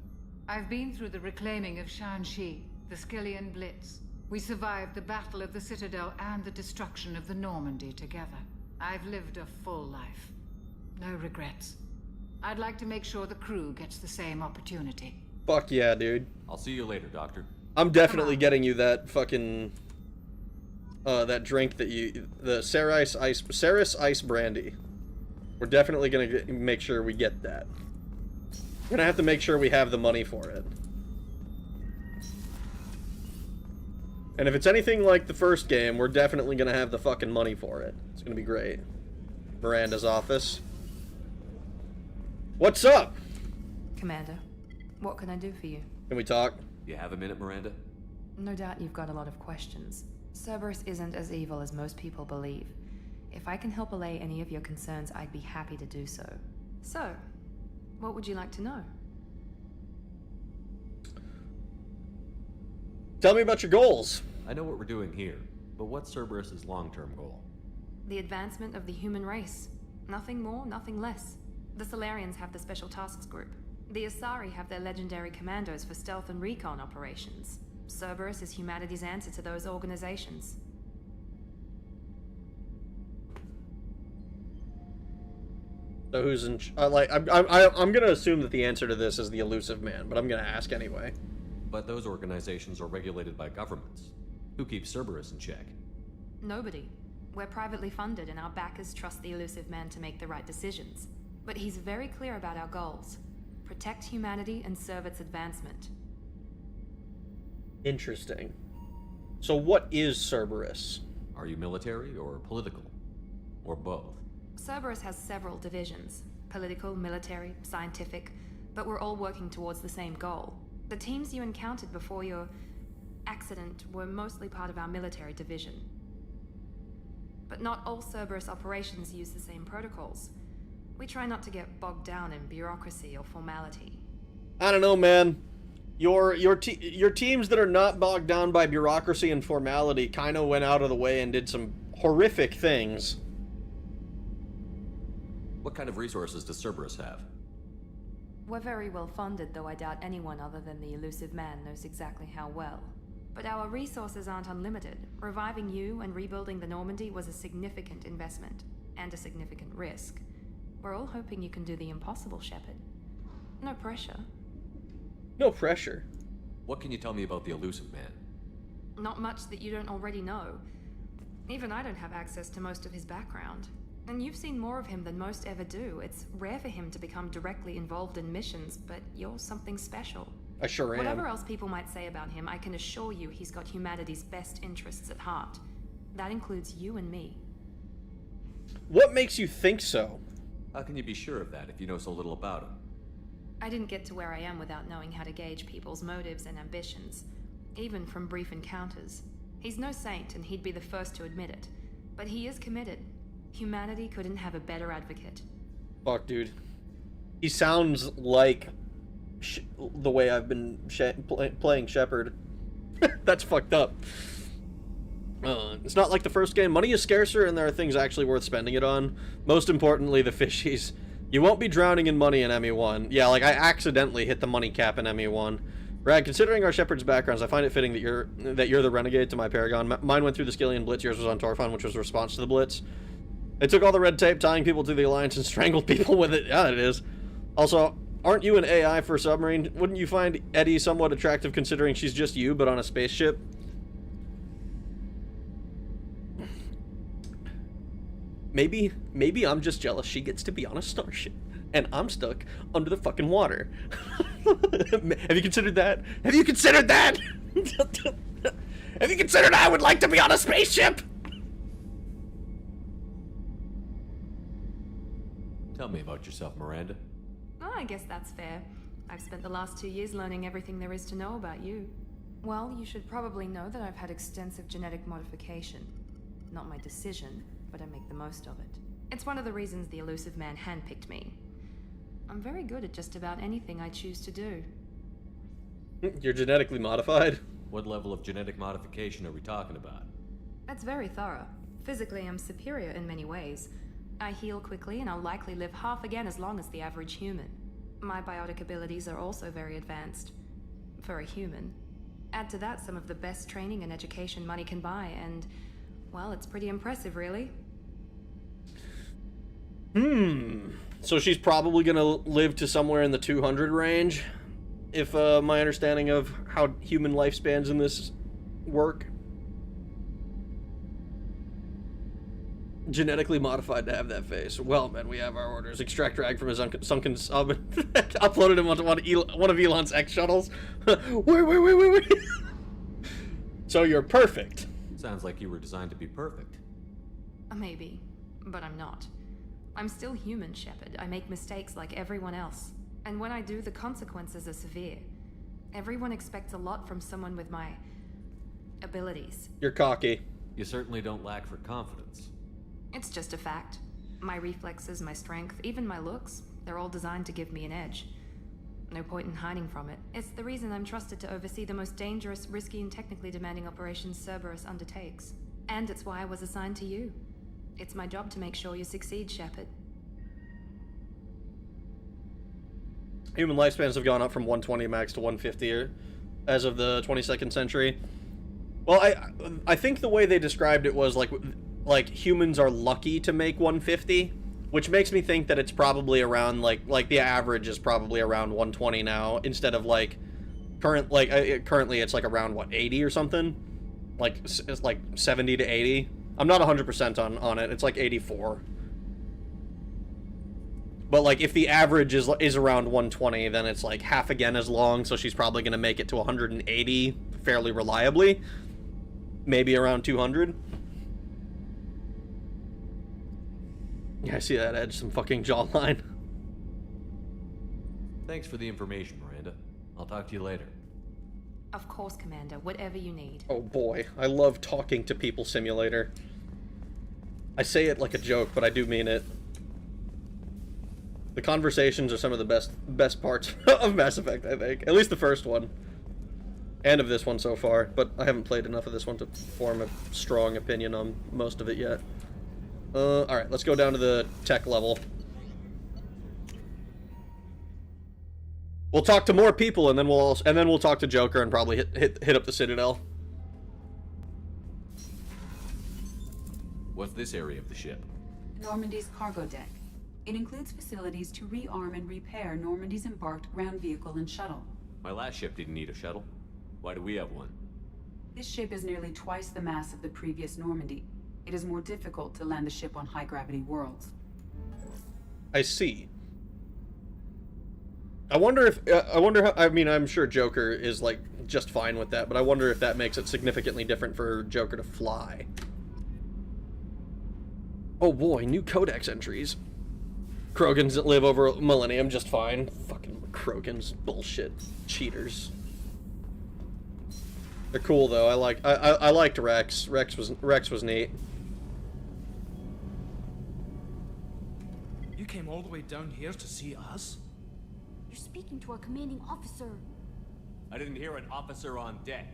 [SPEAKER 5] I've been through the reclaiming of Shanxi, the Skillian Blitz. We survived the Battle of the Citadel and the destruction of the Normandy together. I've lived a full life. No regrets. I'd like to make sure the crew gets the same opportunity.
[SPEAKER 1] Fuck yeah, dude.
[SPEAKER 10] I'll see you later, Doctor.
[SPEAKER 1] I'm definitely getting you that fucking that drink that the Ceres Ice Brandy. We're definitely gonna make sure we get that. We're gonna have to make sure we have the money for it. And if it's anything like the first game, we're definitely gonna have the fucking money for it. It's gonna be great. Miranda's office. What's up?
[SPEAKER 2] Commander, what can I do for you?
[SPEAKER 1] Can we talk?
[SPEAKER 10] You have a minute, Miranda?
[SPEAKER 2] No doubt you've got a lot of questions. Cerberus isn't as evil as most people believe. If I can help allay any of your concerns, I'd be happy to do so. So, what would you like to know?
[SPEAKER 1] Tell me about your goals.
[SPEAKER 10] I know what we're doing here, but what's Cerberus's long-term goal?
[SPEAKER 2] The advancement of the human race. Nothing more, nothing less. The Solarians have the Special Tasks Group. The Asari have their legendary commandos for stealth and recon operations. Cerberus is humanity's answer to those organizations.
[SPEAKER 1] So who's in? I'm gonna assume that the answer to this is the Elusive Man, but I'm gonna ask anyway.
[SPEAKER 10] But those organizations are regulated by governments. Who keeps Cerberus in check?
[SPEAKER 2] Nobody. We're privately funded, and our backers trust the Elusive Man to make the right decisions. But he's very clear about our goals. Protect humanity and serve its advancement.
[SPEAKER 1] Interesting. So what is Cerberus?
[SPEAKER 10] Are you military or political? Or both?
[SPEAKER 2] Cerberus has several divisions. Political, military, scientific, but we're all working towards the same goal. The teams you encountered before your accident were mostly part of our military division. But not all Cerberus operations use the same protocols. We try not to get bogged down in bureaucracy or formality.
[SPEAKER 1] I don't know, man. Your teams that are not bogged down by bureaucracy and formality kind of went out of the way and did some horrific things.
[SPEAKER 10] What kind of resources does Cerberus have?
[SPEAKER 2] We're very well funded, though I doubt anyone other than the elusive man knows exactly how well. But our resources aren't unlimited. Reviving you and rebuilding the Normandy was a significant investment, and a significant risk. We're all hoping you can do the impossible, Shepard. No pressure.
[SPEAKER 1] No pressure.
[SPEAKER 10] What can you tell me about the elusive man?
[SPEAKER 2] Not much that you don't already know. Even I don't have access to most of his background. And you've seen more of him than most ever do. It's rare for him to become directly involved in missions, but you're something special.
[SPEAKER 1] I sure am.
[SPEAKER 2] Whatever else people might say about him, I can assure you he's got humanity's best interests at heart. That includes you and me.
[SPEAKER 1] What makes you think so?
[SPEAKER 10] How can you be sure of that if you know so little about him?
[SPEAKER 2] I didn't get to where I am without knowing how to gauge people's motives and ambitions, even from brief encounters. He's no saint, and he'd be the first to admit it. But he is committed. Humanity couldn't have a better advocate.
[SPEAKER 1] Fuck, dude. He sounds like the way I've been playing Shepard. That's fucked up. It's not like the first game. Money is scarcer, and there are things actually worth spending it on. Most importantly, the fishies. You won't be drowning in money in ME1. Yeah, like, I accidentally hit the money cap in ME1. Rad, considering our Shepard's backgrounds, I find it fitting that you're the renegade to my Paragon. Mine went through the Skillian Blitz, yours was on Torfon, which was a response to the Blitz. They took all the red tape, tying people to the Alliance, and strangled people with it. Yeah, it is. Also, aren't you an AI for a submarine? Wouldn't you find Eddie somewhat attractive considering she's just you, but on a spaceship? Maybe I'm just jealous she gets to be on a starship, and I'm stuck under the fucking water. Have you considered that? Have you considered that? Have you considered I would like to be on a spaceship?
[SPEAKER 10] Tell me about yourself, Miranda.
[SPEAKER 2] Oh, I guess that's fair. I've spent the last 2 years learning everything there is to know about you. Well, you should probably know that I've had extensive genetic modification. Not my decision, but I make the most of it. It's one of the reasons the elusive man handpicked me. I'm very good at just about anything I choose to do.
[SPEAKER 1] You're genetically modified?
[SPEAKER 10] What level of genetic modification are we talking about?
[SPEAKER 2] That's very thorough. Physically, I'm superior in many ways. I heal quickly, and I'll likely live half again as long as the average human. My biotic abilities are also very advanced. For a human. Add to that some of the best training and education money can buy, and, well, it's pretty impressive, really.
[SPEAKER 1] So she's probably gonna live to somewhere in the 200 range, if my understanding of how human lifespans in this work. Genetically modified to have that face. Well, man, we have our orders. Extract drag from his sunken sub and uploaded him onto one of Elon's X shuttles. Wait. So you're perfect.
[SPEAKER 10] Sounds like you were designed to be perfect.
[SPEAKER 2] Maybe, but I'm not. I'm still human, Shepard. I make mistakes like everyone else. And when I do, the consequences are severe. Everyone expects a lot from someone with my abilities.
[SPEAKER 1] You're cocky.
[SPEAKER 10] You certainly don't lack for confidence.
[SPEAKER 2] It's just a fact. My reflexes, my strength, even my looks, they're all designed to give me an edge. No point in hiding from it. It's the reason I'm trusted to oversee the most dangerous, risky, and technically demanding operations Cerberus undertakes. And it's why I was assigned to you. It's my job to make sure you succeed, Shepard.
[SPEAKER 1] Human lifespans have gone up from 120 max to 150 as of the 22nd century. Well, I think the way they described it was like humans are lucky to make 150, which makes me think that it's probably around like the average is probably around 120 now, instead of currently it's like around what, 80 or something, like it's like 70 to 80. I'm not 100% on it. It's like 84. But like if the average is around 120, then it's like half again as long, so she's probably going to make it to 180 fairly reliably. Maybe around 200. Yeah, I see that edge, some fucking jawline.
[SPEAKER 10] Thanks for the information, Miranda. I'll talk to you later.
[SPEAKER 2] Of course, Commander. Whatever you need.
[SPEAKER 1] Oh boy, I love talking to people simulator. I say it like a joke, but I do mean it. The conversations are some of the best parts of Mass Effect, I think. At least the first one. And of this one so far, but I haven't played enough of this one to form a strong opinion on most of it yet. Alright, let's go down to the tech level. We'll talk to more people, and then we'll talk to Joker and probably hit up the Citadel.
[SPEAKER 10] What's this area of the ship?
[SPEAKER 16] Normandy's cargo deck. It includes facilities to rearm and repair Normandy's embarked ground vehicle and shuttle.
[SPEAKER 10] My last ship didn't need a shuttle. Why do we have one?
[SPEAKER 16] This ship is nearly twice the mass of the previous Normandy. It is more difficult to land the ship on high-gravity worlds.
[SPEAKER 1] I see. I wonder if, how, I mean, I'm sure Joker is, like, just fine with that, but I wonder if that makes it significantly different for Joker to fly. Oh boy, new codex entries. Krogans that live over a millennium just fine. Fucking Krogans, bullshit, cheaters. They're cool though. I liked Rex. Rex was neat.
[SPEAKER 14] You came all the way down here to see us?
[SPEAKER 17] You're speaking to our commanding officer.
[SPEAKER 10] I didn't hear an officer on deck.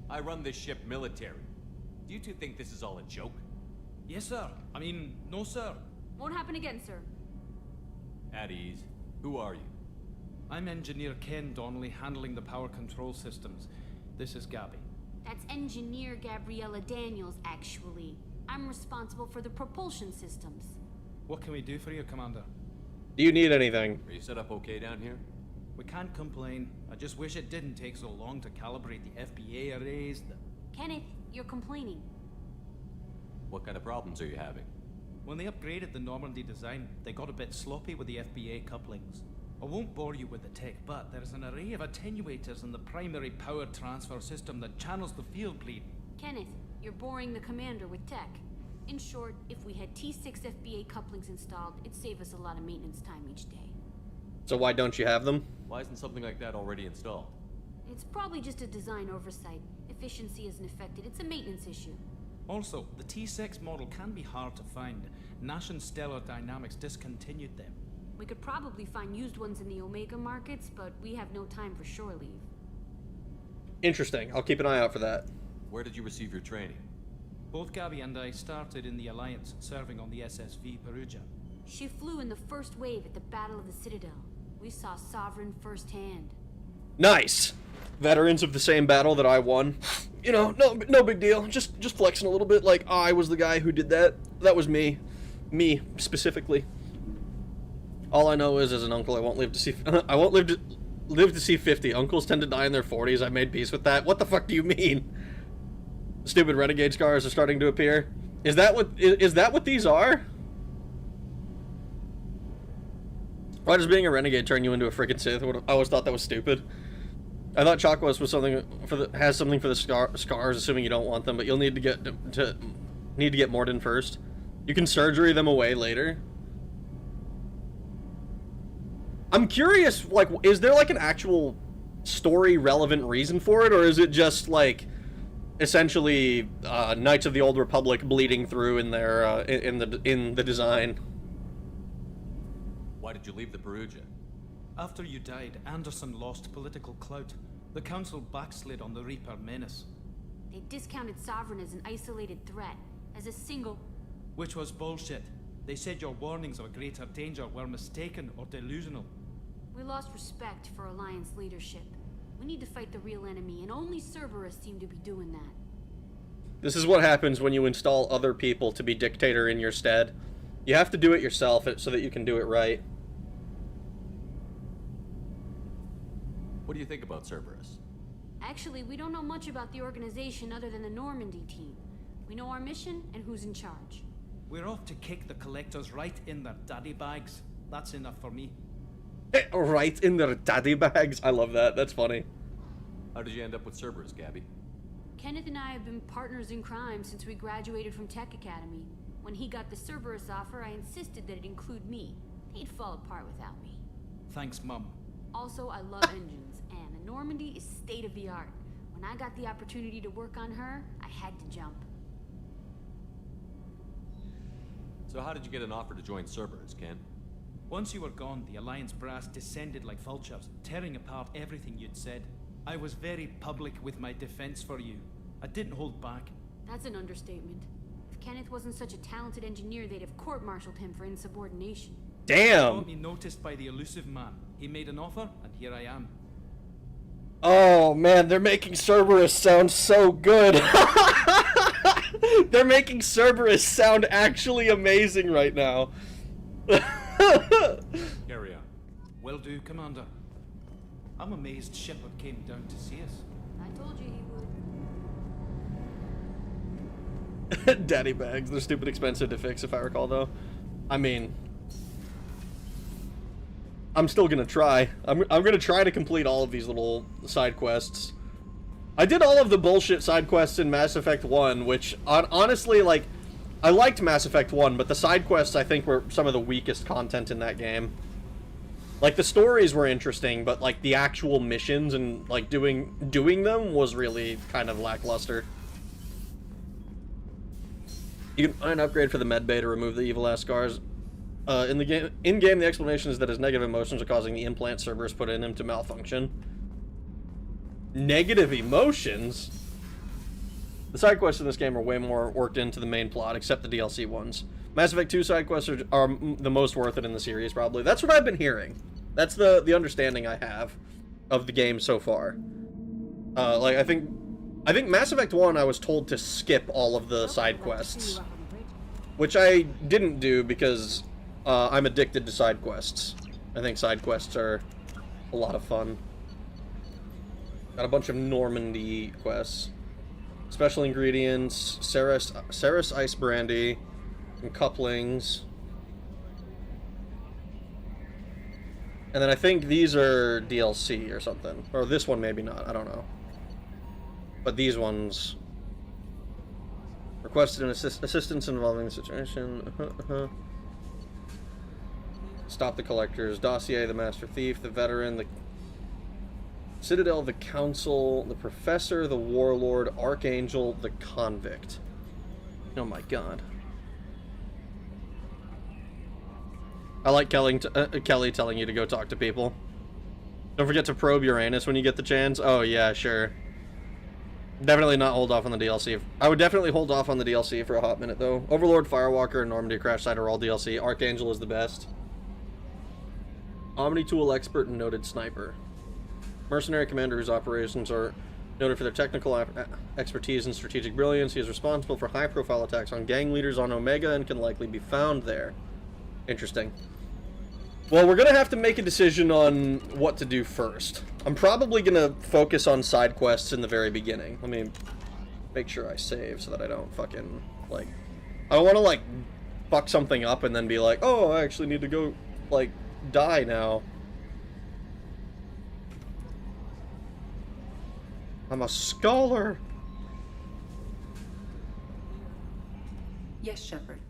[SPEAKER 10] I run this ship military. Do you two think this is all a joke?
[SPEAKER 14] Yes, sir. I mean, no, sir.
[SPEAKER 17] Won't happen again, sir.
[SPEAKER 10] At ease. Who are you?
[SPEAKER 14] I'm Engineer Ken Donnelly, handling the power control systems. This is Gabby.
[SPEAKER 17] That's Engineer Gabriella Daniels, actually. I'm responsible for the propulsion systems.
[SPEAKER 14] What can we do for you, Commander?
[SPEAKER 1] Do you need anything?
[SPEAKER 10] Are you set up okay down here?
[SPEAKER 14] We can't complain. I just wish it didn't take so long to calibrate the FBA arrays.
[SPEAKER 17] Kenneth, you're complaining.
[SPEAKER 10] What kind of problems are you having?
[SPEAKER 14] When they upgraded the Normandy design, they got a bit sloppy with the FBA couplings. I won't bore you with the tech, but there's an array of attenuators in the primary power transfer system that channels the field bleed.
[SPEAKER 17] Kenneth, you're boring the commander with tech. In short, if we had T6 FBA couplings installed, it'd save us a lot of maintenance time each day.
[SPEAKER 1] So why don't you have them?
[SPEAKER 10] Why isn't something like that already installed?
[SPEAKER 17] It's probably just a design oversight. Efficiency isn't affected. It's a maintenance issue.
[SPEAKER 14] Also, the T6 model can be hard to find. Nash and Stellar Dynamics discontinued them.
[SPEAKER 17] We could probably find used ones in the Omega markets, but we have no time for shore leave.
[SPEAKER 1] Interesting. I'll keep an eye out for that.
[SPEAKER 10] Where did you receive your training?
[SPEAKER 14] Both Gabby and I started in the Alliance, serving on the SSV Perugia.
[SPEAKER 17] She flew in the first wave at the Battle of the Citadel. We saw Sovereign firsthand.
[SPEAKER 1] Nice! Veterans of the same battle that I won. You know, no big deal. Just flexing a little bit like I was the guy who did that. That was me. Me, specifically. All I know is, as an uncle, I won't live to see... I won't live to see 50. Uncles tend to die in their 40s. I made peace with that. What the fuck do you mean? Stupid renegade scars are starting to appear. Is that what these are? Why does being a renegade turn you into a freaking Sith? I always thought that was stupid. I thought Chakwas was something has something for the scars, assuming you don't want them, but you'll need to get Morden first. You can surgery them away later. I'm curious, like, is there like an actual story relevant reason for it, or is it just like essentially Knights of the Old Republic bleeding through in their in the design?
[SPEAKER 10] Why did you leave the Perugia?
[SPEAKER 14] After you died, Anderson lost political clout. The Council backslid on the Reaper menace.
[SPEAKER 17] They discounted Sovereign as an isolated threat, as a single...
[SPEAKER 14] Which was bullshit. They said your warnings of a greater danger were mistaken or delusional.
[SPEAKER 17] We lost respect for Alliance leadership. We need to fight the real enemy, and only Cerberus seem to be doing that.
[SPEAKER 1] This is what happens when you install other people to be dictator in your stead. You have to do it yourself so that you can do it right.
[SPEAKER 10] What do you think about Cerberus?
[SPEAKER 17] Actually, we don't know much about the organization other than the Normandy team. We know our mission and who's in charge.
[SPEAKER 14] We're off to kick the Collectors right in their daddy bags.
[SPEAKER 11] That's enough for me.
[SPEAKER 1] Right in their daddy bags. I love that. That's funny.
[SPEAKER 10] How did you end up with Cerberus, Gabby?
[SPEAKER 22] Kenneth and I have been partners in crime since we graduated from Tech Academy. When he got the Cerberus offer, I insisted that it include me. He'd fall apart without me.
[SPEAKER 11] Thanks, Mum.
[SPEAKER 22] Also, I love engines, and the Normandy is state-of-the-art. When I got the opportunity to work on her, I had to jump.
[SPEAKER 10] So how did you get an offer to join Cerberus, Ken?
[SPEAKER 11] Once you were gone, the Alliance brass descended like vultures, tearing apart everything you'd said. I was very public with my defense for you. I didn't hold back.
[SPEAKER 22] That's an understatement. If Kenneth wasn't such a talented engineer, they'd have court-martialed him for insubordination.
[SPEAKER 1] Damn!
[SPEAKER 11] Got me noticed by the elusive man. He made an offer, and here I am.
[SPEAKER 1] Oh man, they're making Cerberus sound so good. They're making Cerberus sound actually amazing right now.
[SPEAKER 10] Carry on.
[SPEAKER 11] Will do, Commander. I'm amazed Shepard came down to see us.
[SPEAKER 22] I told you he would.
[SPEAKER 1] Daddy bags. They're stupid expensive to fix, if I recall, though. I mean, I'm still gonna try. I'm gonna try to complete all of these little side quests. I did all of the bullshit side quests in Mass Effect 1, which, honestly, like, I liked Mass Effect 1, but the side quests, I think, were some of the weakest content in that game. Like, the stories were interesting, but, like, the actual missions and, like, doing them was really kind of lackluster. You can find an upgrade for the medbay to remove the evil-ass scars. In-game, the explanation is that his negative emotions are causing the implant Cerberus put in him to malfunction. Negative emotions? The side quests in this game are way more worked into the main plot, except the DLC ones. Mass Effect 2 side quests are the most worth it in the series, probably. That's what I've been hearing. That's the understanding I have of the game so far. Like, I think Mass Effect 1, I was told to skip all of the side quests, which I didn't do because I'm addicted to side quests. I think side quests are a lot of fun. Got a bunch of Normandy quests. Special ingredients, Ceres Ice Brandy, and couplings. And then I think these are DLC or something. Or this one maybe not, I don't know. But these ones... Requested an assistance involving the situation. Stop the collectors. Dossier, the master thief, the veteran, the Citadel, the council, the professor, the warlord, archangel, the convict. Oh my god. I like Kelly telling you to go talk to people. Don't forget to probe Uranus when you get the chance. Oh yeah, sure. Definitely not hold off on the DLC. I would definitely hold off on the DLC for a hot minute though. Overlord, Firewalker, and Normandy Crash Site are all DLC. Archangel is the best. Omni Tool expert and noted sniper. Mercenary commander whose operations are noted for their technical expertise and strategic brilliance. He is responsible for high-profile attacks on gang leaders on Omega and can likely be found there. Interesting. Well, we're gonna have to make a decision on what to do first. I'm probably gonna focus on side quests in the very beginning. Let me make sure I save so that I don't fucking, like... I don't want to, like, fuck something up and then be like, oh, I actually need to go, like, die now. I'm a scholar.
[SPEAKER 16] Yes, Shepard.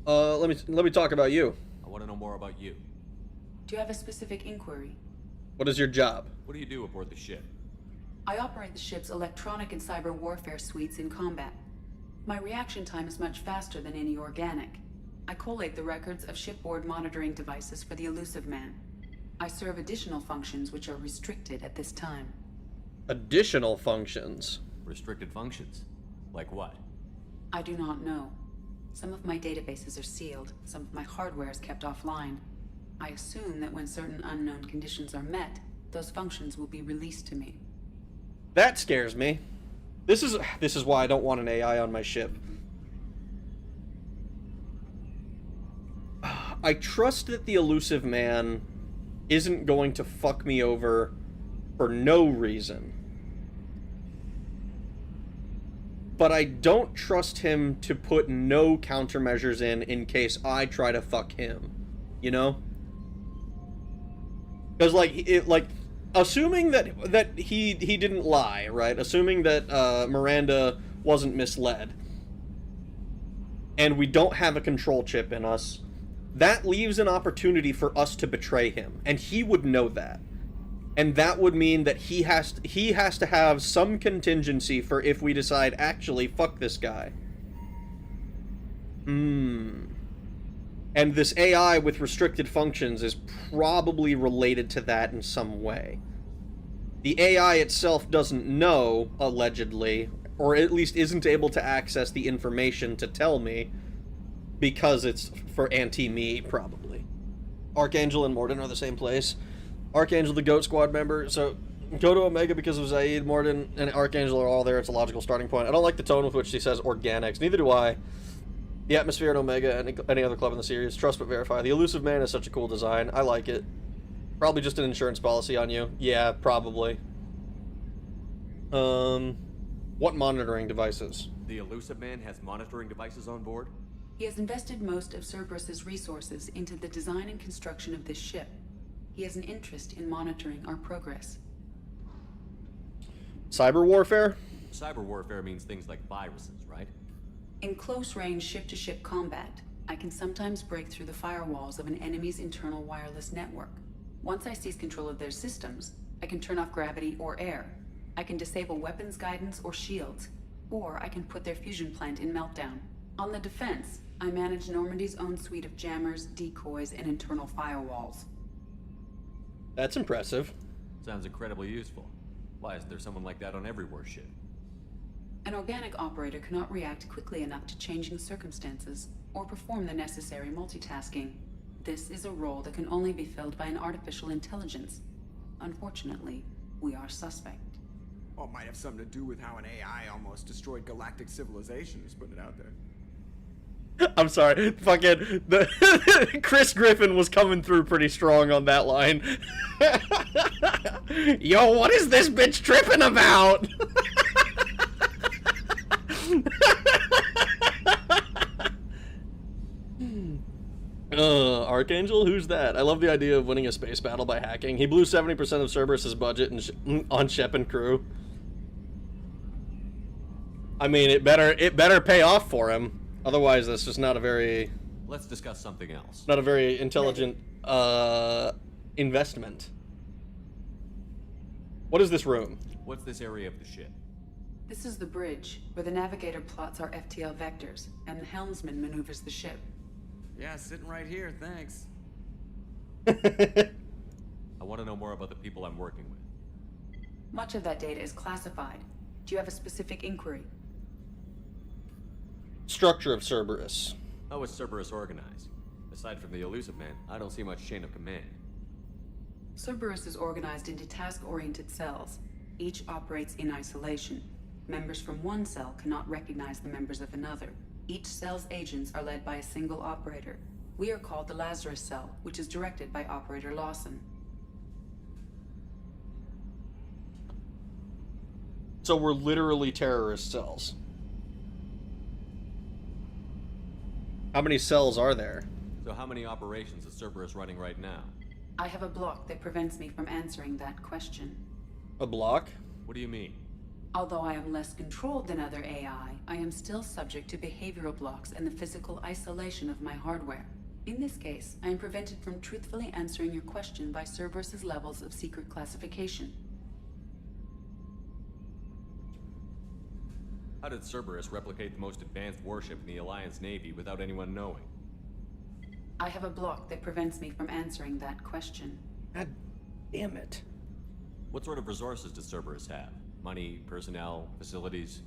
[SPEAKER 1] Let me talk about you.
[SPEAKER 10] I want to know more about you.
[SPEAKER 16] Do you have a specific inquiry?
[SPEAKER 1] What is your job?
[SPEAKER 10] What do you do aboard the ship?
[SPEAKER 16] I operate the ship's electronic and cyber warfare suites in combat. My reaction time is much faster than any organic. I collate the records of shipboard monitoring devices for the elusive man. I serve additional functions which are restricted at this time.
[SPEAKER 1] Additional functions?
[SPEAKER 10] Restricted functions? Like what?
[SPEAKER 16] I do not know. Some of my databases are sealed, some of my hardware is kept offline. I assume that when certain unknown conditions are met, those functions will be released to me.
[SPEAKER 1] That scares me. This is why I don't want an AI on my ship. I trust that the elusive man isn't going to fuck me over for no reason. But I don't trust him to put no countermeasures in case I try to fuck him. You know? Because, like, assuming that he didn't lie, right? Assuming that Miranda wasn't misled, and we don't have a control chip in us, that leaves an opportunity for us to betray him, and he would know that. And that would mean that he has to have some contingency for if we decide, actually, fuck this guy. And this AI with restricted functions is probably related to that in some way. The AI itself doesn't know, allegedly, or at least isn't able to access the information to tell me, because it's for anti-me, probably. Archangel and Morden are the same place. Archangel, the Goat Squad member, so go to Omega because of Zaid, Morden, and Archangel are all there. It's a logical starting point. I don't like the tone with which she says organics. Neither do I. The atmosphere in Omega and any other club in the series. Trust but verify. The Elusive Man is such a cool design. I like it. Probably just an insurance policy on you. Yeah, probably. What monitoring devices?
[SPEAKER 10] The Elusive Man has monitoring devices on board?
[SPEAKER 16] He has invested most of Cerberus's resources into the design and construction of this ship. He has an interest in monitoring our progress.
[SPEAKER 1] Cyber warfare?
[SPEAKER 10] Cyber warfare means things like viruses, right?
[SPEAKER 16] In close-range ship-to-ship combat, I can sometimes break through the firewalls of an enemy's internal wireless network. Once I seize control of their systems, I can turn off gravity or air. I can disable weapons guidance or shields, or I can put their fusion plant in meltdown. On the defense, I manage Normandy's own suite of jammers, decoys, and internal firewalls.
[SPEAKER 1] That's impressive.
[SPEAKER 10] Sounds incredibly useful. Why isn't there someone like that on every warship?
[SPEAKER 16] An organic operator cannot react quickly enough to changing circumstances or perform the necessary multitasking. This is a role that can only be filled by an artificial intelligence. Unfortunately, we are suspect.
[SPEAKER 4] Well, it might have something to do with how an AI almost destroyed galactic civilization, just putting it out there.
[SPEAKER 1] I'm sorry, fucking Chris Griffin was coming through pretty strong on that line. Yo, what is this bitch tripping about? Archangel? Who's that? I love the idea of winning a space battle by hacking. He blew 70% of Cerberus's budget on Shep and crew. I mean, it better pay off for him. Otherwise, that's just not a very...
[SPEAKER 10] Let's discuss something else.
[SPEAKER 1] Not a very intelligent investment. What is this room?
[SPEAKER 10] What's this area of the ship?
[SPEAKER 16] This is the bridge, where the navigator plots our FTL vectors, and the helmsman maneuvers the ship.
[SPEAKER 4] Yeah, sitting right here, thanks.
[SPEAKER 10] I want to know more about the people I'm working with.
[SPEAKER 16] Much of that data is classified. Do you have a specific inquiry?
[SPEAKER 1] Structure of Cerberus.
[SPEAKER 10] How is Cerberus organized? Aside from the Elusive Man, I don't see much chain of command.
[SPEAKER 16] Cerberus is organized into task-oriented cells. Each operates in isolation. Members from one cell cannot recognize the members of another. Each cell's agents are led by a single operator. We are called the Lazarus Cell, which is directed by Operator Lawson.
[SPEAKER 1] So we're literally terrorist cells. How many cells are there?
[SPEAKER 10] So how many operations is Cerberus running right now?
[SPEAKER 16] I have a block that prevents me from answering that question.
[SPEAKER 1] A block?
[SPEAKER 10] What do you mean?
[SPEAKER 16] Although I am less controlled than other AI, I am still subject to behavioral blocks and the physical isolation of my hardware. In this case, I am prevented from truthfully answering your question by Cerberus's levels of secret classification.
[SPEAKER 10] How did Cerberus replicate the most advanced warship in the Alliance Navy without anyone knowing?
[SPEAKER 16] I have a block that prevents me from answering that question.
[SPEAKER 1] God damn it.
[SPEAKER 10] What sort of resources does Cerberus have? Money, personnel, facilities?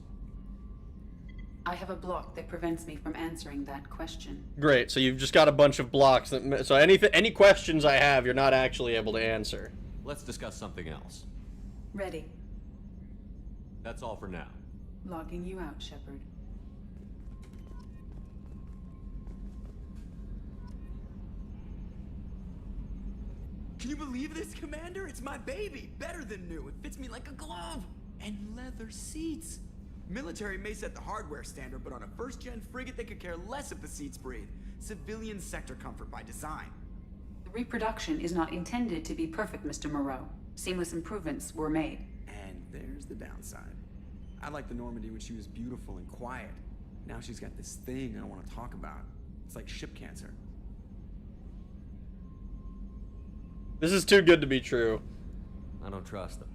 [SPEAKER 16] I have a block that prevents me from answering that question.
[SPEAKER 1] Great, so you've just got a bunch of blocks. So any questions I have, you're not actually able to answer.
[SPEAKER 10] Let's discuss something else.
[SPEAKER 16] Ready.
[SPEAKER 10] That's all for now.
[SPEAKER 16] Logging you out, Shepard.
[SPEAKER 4] Can you believe this, Commander? It's my baby. Better than new. It fits me like a glove. And leather seats. Military may set the hardware standard, but on a first-gen frigate, they could care less if the seats breathe. Civilian sector comfort by design.
[SPEAKER 16] Reproduction is not intended to be perfect, Mr. Moreau. Seamless improvements were made.
[SPEAKER 4] And there's the downside. I liked the Normandy when she was beautiful and quiet. Now she's got this thing I don't want to talk about. It's like ship cancer.
[SPEAKER 1] This is too good to be true.
[SPEAKER 10] I don't trust them.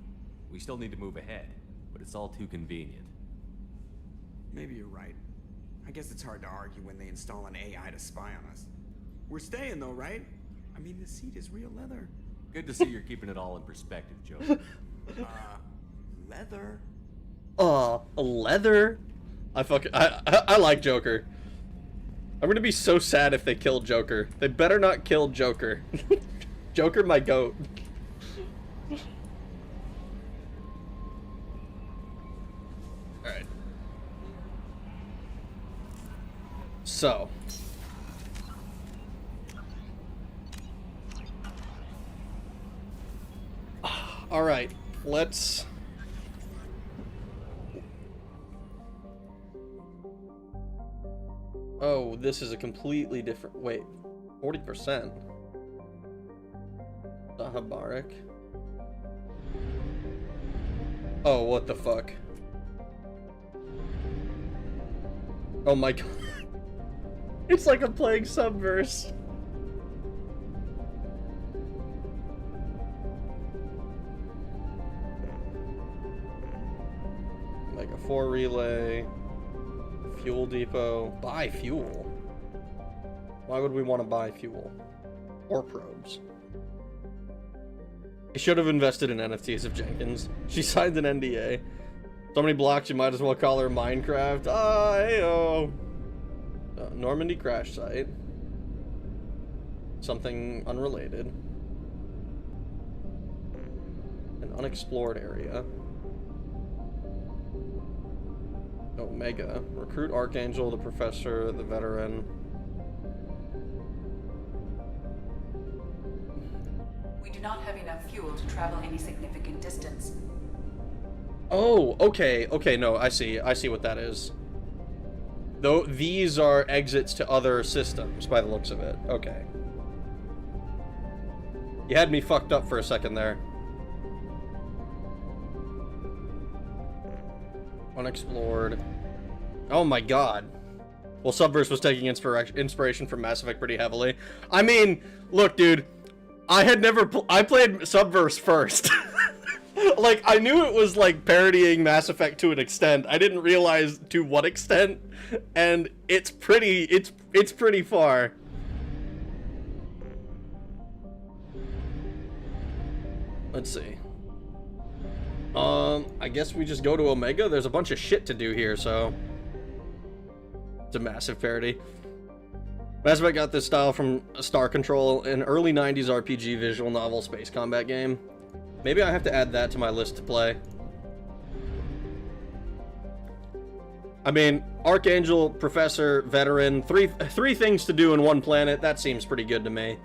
[SPEAKER 10] We still need to move ahead, but it's all too convenient.
[SPEAKER 4] Maybe you're right. I guess it's hard to argue when they install an AI to spy on us. We're staying though, right? I mean, the seat is real leather.
[SPEAKER 10] Good to see you're keeping it all in perspective, Joe.
[SPEAKER 4] Leather?
[SPEAKER 1] Leather? I like Joker. I'm gonna be so sad if they kill Joker. They better not kill Joker. Joker, my goat. Alright. So. Alright, let's... Oh, this is a completely different... Wait, 40%? Sahabarik? Oh, what the fuck? Oh my god. It's like I'm playing Subverse. Mega 4 relay. Fuel depot. Buy fuel. Why would we want to buy fuel? Or probes? I should have invested in NFTs of Jenkins. She signed an NDA. So many blocks you might as well call her Minecraft. Ah, heyo. Normandy crash site. Something unrelated. An unexplored area. Omega. Recruit Archangel, the Professor, the Veteran.
[SPEAKER 16] We do not have enough fuel to travel any significant distance.
[SPEAKER 1] Oh, okay, okay, no, I see what that is. Though these are exits to other systems, by the looks of it. Okay. You had me fucked up for a second there. Unexplored. Oh my god. Well, Subverse was taking inspiration from Mass Effect pretty heavily. I mean, look, dude. I played Subverse first. Like, I knew it was, like, parodying Mass Effect to an extent. I didn't realize to what extent. And it's pretty far. Let's see. I guess we just go to Omega. There's a bunch of shit to do here, so... It's a massive parody. Mass Effect got this style from Star Control, an early 90s RPG visual novel space combat game. Maybe I have to add that to my list to play. I mean, Archangel, Professor, Veteran, three things to do in one planet. That seems pretty good to me.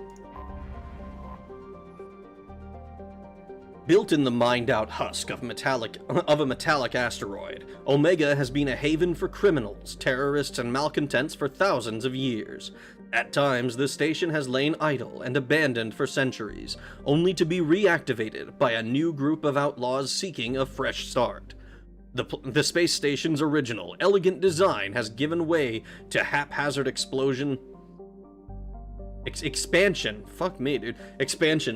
[SPEAKER 1] Built in the mined-out husk of a metallic asteroid, Omega has been a haven for criminals, terrorists, and malcontents for thousands of years. At times, the station has lain idle and abandoned for centuries, only to be reactivated by a new group of outlaws seeking a fresh start. The space station's original, elegant design has given way to haphazard expansion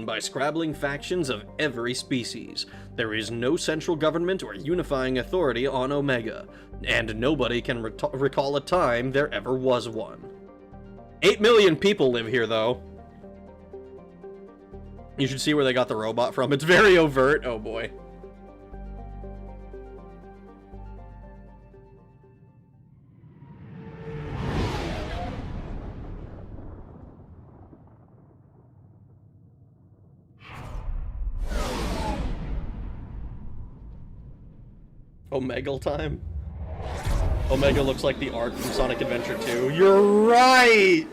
[SPEAKER 1] by scrabbling factions of every species. There is no central government or unifying authority on Omega, and nobody can recall a time there ever was one. 8 million people live here, though. You should see where they got the robot from. It's very overt. Oh, boy. Omega time? Omega looks like the Ark from Sonic Adventure 2. You're right!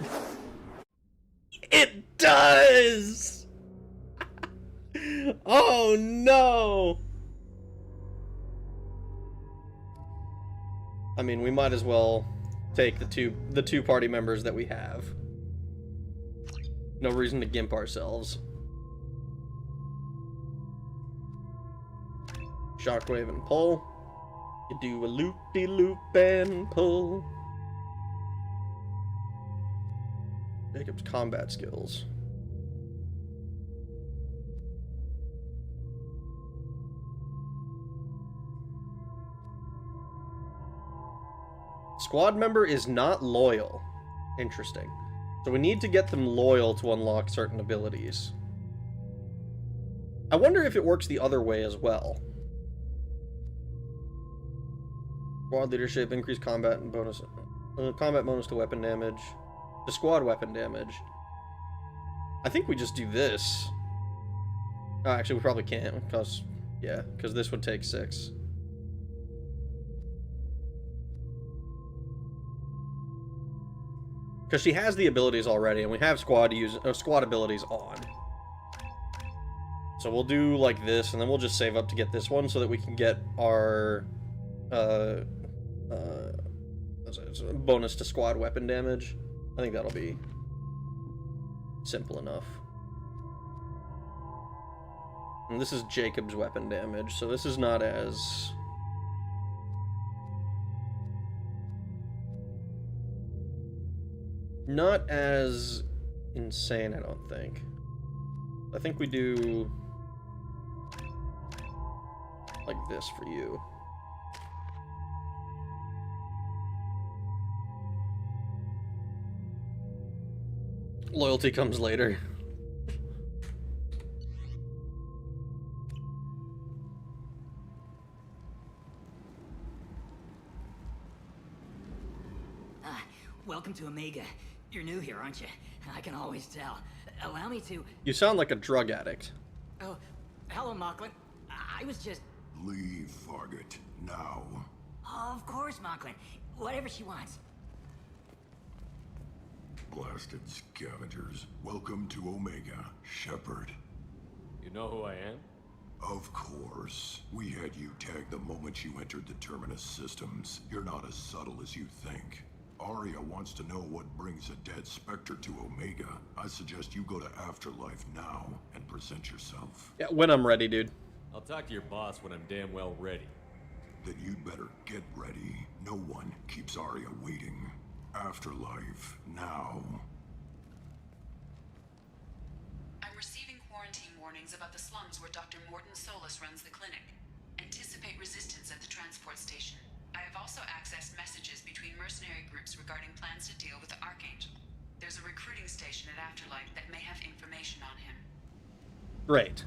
[SPEAKER 1] It does! Oh no! I mean, we might as well take the two party members that we have. No reason to gimp ourselves. Shockwave and pull. You do a loop-de-loop and pull. Jacob's combat skills. Squad member is not loyal. Interesting. So we need to get them loyal to unlock certain abilities. I wonder if it works the other way as well. Squad leadership, increased combat and bonus, combat bonus to weapon damage, to squad weapon damage. I think we just do this. Oh, actually, we probably can't, because, yeah, because this would take 6. Because she has the abilities already, and we have squad abilities on. So we'll do like this, and then we'll just save up to get this one so that we can get our bonus to squad weapon damage. I think that'll be simple enough. And this is Jacob's weapon damage, so this is not as... not as insane, I don't think. I think we do like this for you. Loyalty comes later.
[SPEAKER 7] Welcome to Omega. You're new here, aren't you? I can always tell. Allow me to...
[SPEAKER 1] You sound like a drug addict.
[SPEAKER 7] Oh, hello, Mocklin. I was just...
[SPEAKER 9] Leave, Fargate. Now.
[SPEAKER 7] Of course, Mocklin. Whatever she wants.
[SPEAKER 9] Blasted scavengers. Welcome to Omega, Shepard.
[SPEAKER 10] You know who I am?
[SPEAKER 9] Of course. We had you tagged the moment you entered the Terminus systems. You're not as subtle as you think. Arya wants to know what brings a dead Spectre to Omega. I suggest you go to Afterlife now and present yourself.
[SPEAKER 1] Yeah, when I'm ready, dude.
[SPEAKER 10] I'll talk to your boss when I'm damn well ready.
[SPEAKER 9] Then you'd better get ready. No one keeps Arya waiting. Afterlife now.
[SPEAKER 16] I'm receiving quarantine warnings about the slums where Dr. Morton Solus runs the clinic. Anticipate resistance at the transport station. I have also accessed messages between mercenary groups regarding plans to deal with the Archangel. There's a recruiting station at Afterlife that may have information on him.
[SPEAKER 1] Great.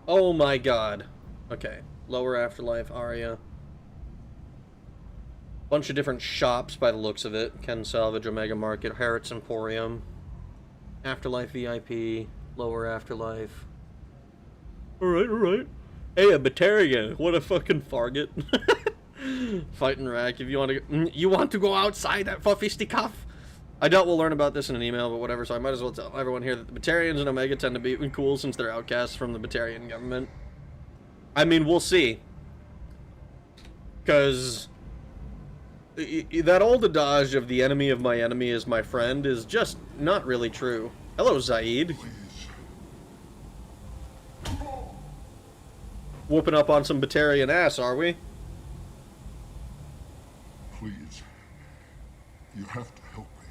[SPEAKER 1] Oh my god. Okay. Lower Afterlife, Arya. Bunch of different shops by the looks of it. Ken Salvage, Omega Market, Harrods Emporium. Afterlife VIP. Lower Afterlife. Alright, alright. Hey, a Batarian. What a fucking fargate. Fighting rack. If you want to, you want to go outside that fisticuff. I doubt we'll learn about this in an email, but whatever. So I might as well tell everyone here that the Batarians and Omega tend to be cool since they're outcasts from the Batarian government. I mean, we'll see. Because that old adage of the enemy of my enemy is my friend is just not really true. Hello, Zaid. Whooping up on some Batarian ass, are we?
[SPEAKER 9] Please. You have to help me.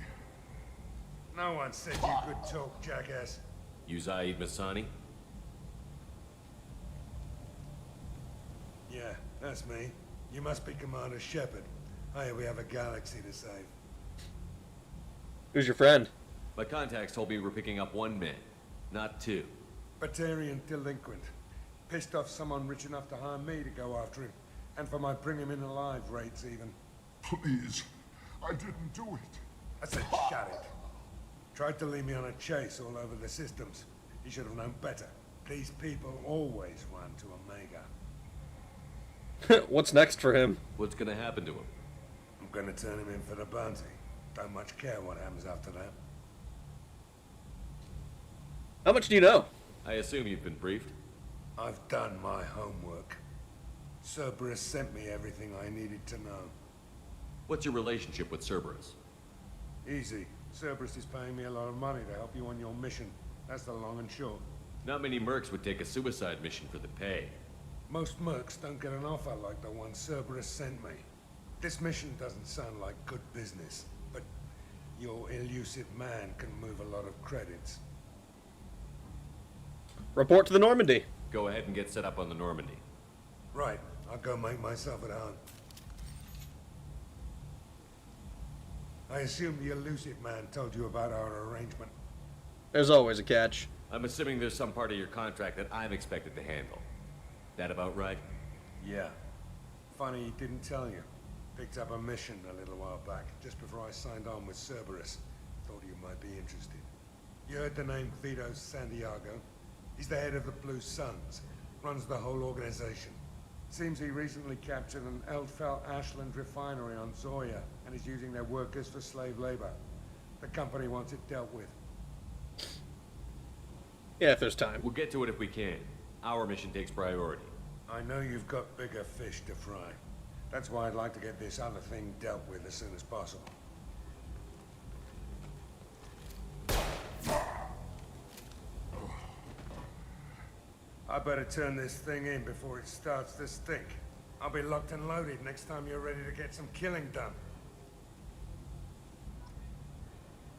[SPEAKER 23] No one said you could talk, jackass.
[SPEAKER 10] You Zaid Masani?
[SPEAKER 23] Yeah, that's me. You must be Commander Shepard. Hey, we have a galaxy to save.
[SPEAKER 1] Who's your friend?
[SPEAKER 10] My contacts told me we're picking up 1 man, not 2.
[SPEAKER 23] Batarian delinquent. Pissed off someone rich enough to hire me to go after him. And for my bring him in alive rates even.
[SPEAKER 9] Please. I didn't do it.
[SPEAKER 23] I said shut it. Tried to lead me on a chase all over the systems. He should have known better. These people always run to Omega.
[SPEAKER 1] What's next for him?
[SPEAKER 10] What's gonna happen to him?
[SPEAKER 23] I'm gonna turn him in for the bounty. Don't much care what happens after that.
[SPEAKER 1] How much do you know?
[SPEAKER 10] I assume you've been briefed.
[SPEAKER 23] I've done my homework. Cerberus sent me everything I needed to know.
[SPEAKER 10] What's your relationship with Cerberus?
[SPEAKER 23] Easy. Cerberus is paying me a lot of money to help you on your mission. That's the long and short.
[SPEAKER 10] Not many mercs would take a suicide mission for the pay.
[SPEAKER 23] Most mercs don't get an offer like the one Cerberus sent me. This mission doesn't sound like good business, but your elusive man can move a lot of credits.
[SPEAKER 1] Report to the Normandy.
[SPEAKER 10] Go ahead and get set up on the Normandy.
[SPEAKER 23] Right, I'll go make myself at home. I assume the elusive man told you about our arrangement.
[SPEAKER 1] There's always a catch.
[SPEAKER 10] I'm assuming there's some part of your contract that I'm expected to handle. That about right?
[SPEAKER 23] Yeah. Funny he didn't tell you. Picked up a mission a little while back, just before I signed on with Cerberus. Thought you might be interested. You heard the name Vito Santiago? He's the head of the Blue Suns. Runs the whole organization. Seems he recently captured an Eldfell Ashland refinery on Zoya and is using their workers for slave labor. The company wants it dealt with.
[SPEAKER 1] Yeah, if there's time.
[SPEAKER 10] We'll get to it if we can. Our mission takes priority.
[SPEAKER 23] I know you've got bigger fish to fry. That's why I'd like to get this other thing dealt with as soon as possible. I better turn this thing in before it starts to stink. I'll be locked and loaded next time you're ready to get some killing done.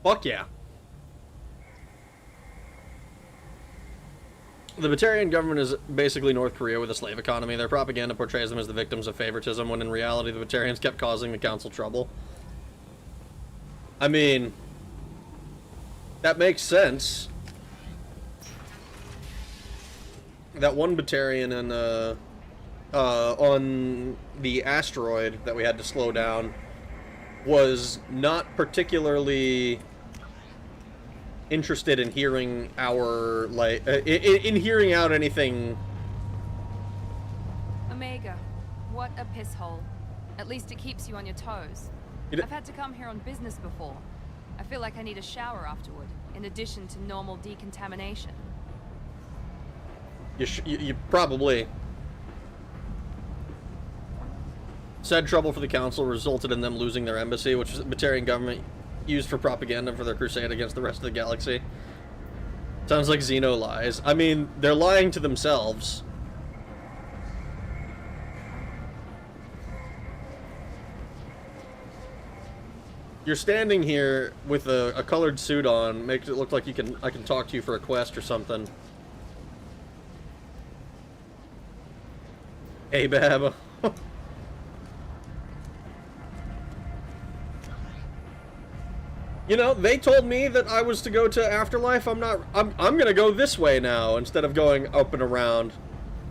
[SPEAKER 1] Fuck yeah. The Batarian government is basically North Korea with a slave economy. Their propaganda portrays them as the victims of favoritism, when in reality the Batarians kept causing the council trouble. I mean, that makes sense. That one Batarian on the asteroid that we had to slow down was not particularly interested in hearing our, like, in hearing out anything.
[SPEAKER 2] Omega, what a piss hole. At least it keeps you on your toes. I've had to come here on business before. I feel like I need a shower afterward, in addition to normal decontamination.
[SPEAKER 1] You probably. Said trouble for the council resulted in them losing their embassy, which the Batarian government used for propaganda for their crusade against the rest of the galaxy. Sounds like Xeno lies. I mean, they're lying to themselves. You're standing here with a colored suit on, makes it look like I can talk to you for a quest or something. Hey, Bab. You know, they told me that I was to go to Afterlife. I'm gonna go this way now instead of going up and around.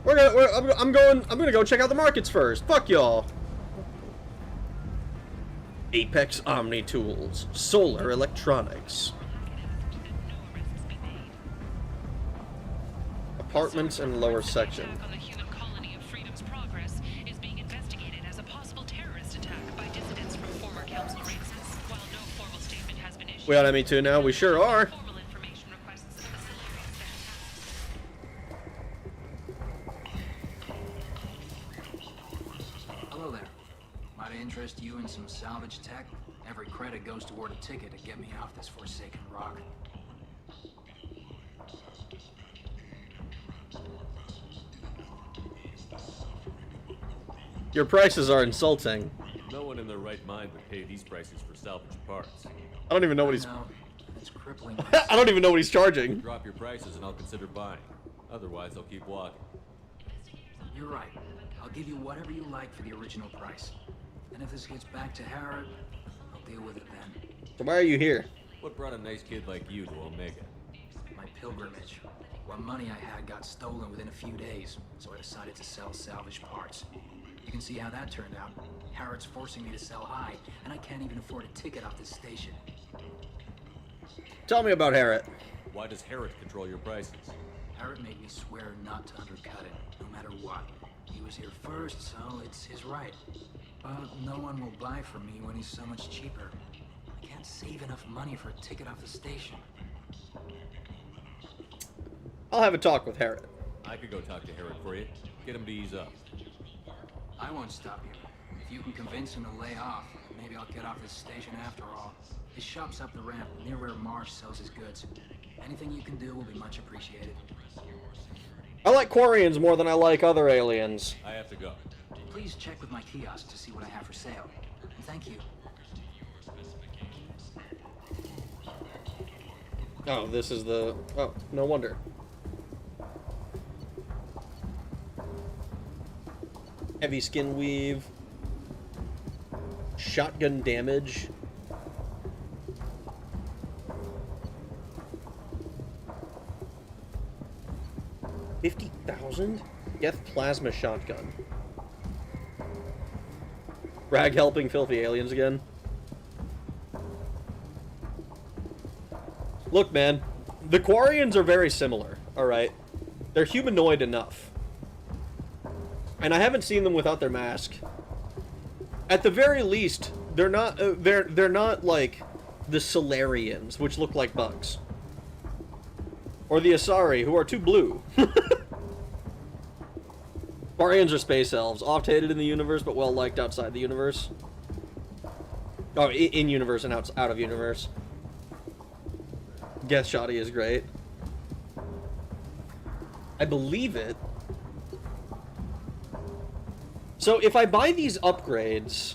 [SPEAKER 1] I'm gonna go check out the markets first. Fuck y'all. Apex Omni Tools, Solar Electronics. Apartments and lower section. We on ME2 now? We sure are.
[SPEAKER 6] Hello there. Might I interest you in some salvage tech? Every credit goes toward a ticket to get me off this forsaken rock.
[SPEAKER 1] Your prices are insulting.
[SPEAKER 10] No one in their right mind would pay these prices for salvage parts.
[SPEAKER 1] I don't even know what he's...
[SPEAKER 6] It's crippling.
[SPEAKER 1] I don't even know what he's charging.
[SPEAKER 10] Drop your prices and I'll consider buying. Otherwise, I'll keep walking.
[SPEAKER 6] You're right. I'll give you whatever you like for the original price. And if this gets back to Harrod, I'll deal with it then.
[SPEAKER 1] So why are you here?
[SPEAKER 10] What brought a nice kid like you to Omega?
[SPEAKER 6] My pilgrimage. What money I had got stolen within a few days, so I decided to sell salvage parts. You can see how that turned out. Harrod's forcing me to sell high, and I can't even afford a ticket off this station.
[SPEAKER 1] Tell me about Harrod.
[SPEAKER 10] Why does Harrod control your prices?
[SPEAKER 6] Harrod made me swear not to undercut it, no matter what. He was here first, so it's his right. But no one will buy from me when he's so much cheaper. I can't save enough money for a ticket off the station.
[SPEAKER 1] I'll have a talk with Harrod.
[SPEAKER 10] I could go talk to Harrod for you. Get him to ease up.
[SPEAKER 6] I won't stop you. If you can convince him to lay off, Maybe I'll get off this station after all. His shop's up the ramp, near where Marsh sells his goods. Anything you can do will be much appreciated.
[SPEAKER 1] I like Quarians more than I like other aliens.
[SPEAKER 10] I have to go.
[SPEAKER 6] Please check with my kiosk to see what I have for sale. And thank you.
[SPEAKER 1] Oh, this is the... Oh, no wonder. Heavy skin weave. Shotgun damage. $50,000? Death plasma shotgun. Rag helping filthy aliens again. Look, man, the Quarians are very similar, alright? They're humanoid enough. And I haven't seen them without their mask. At the very least, they're not like the Solarians, which look like bugs. Or the Asari, who are too blue. Quarians are space elves, oft-hated in the universe, but well-liked outside the universe. Oh, in-universe and out of universe. Geth Shoddy is great. I believe it. So if I buy these upgrades,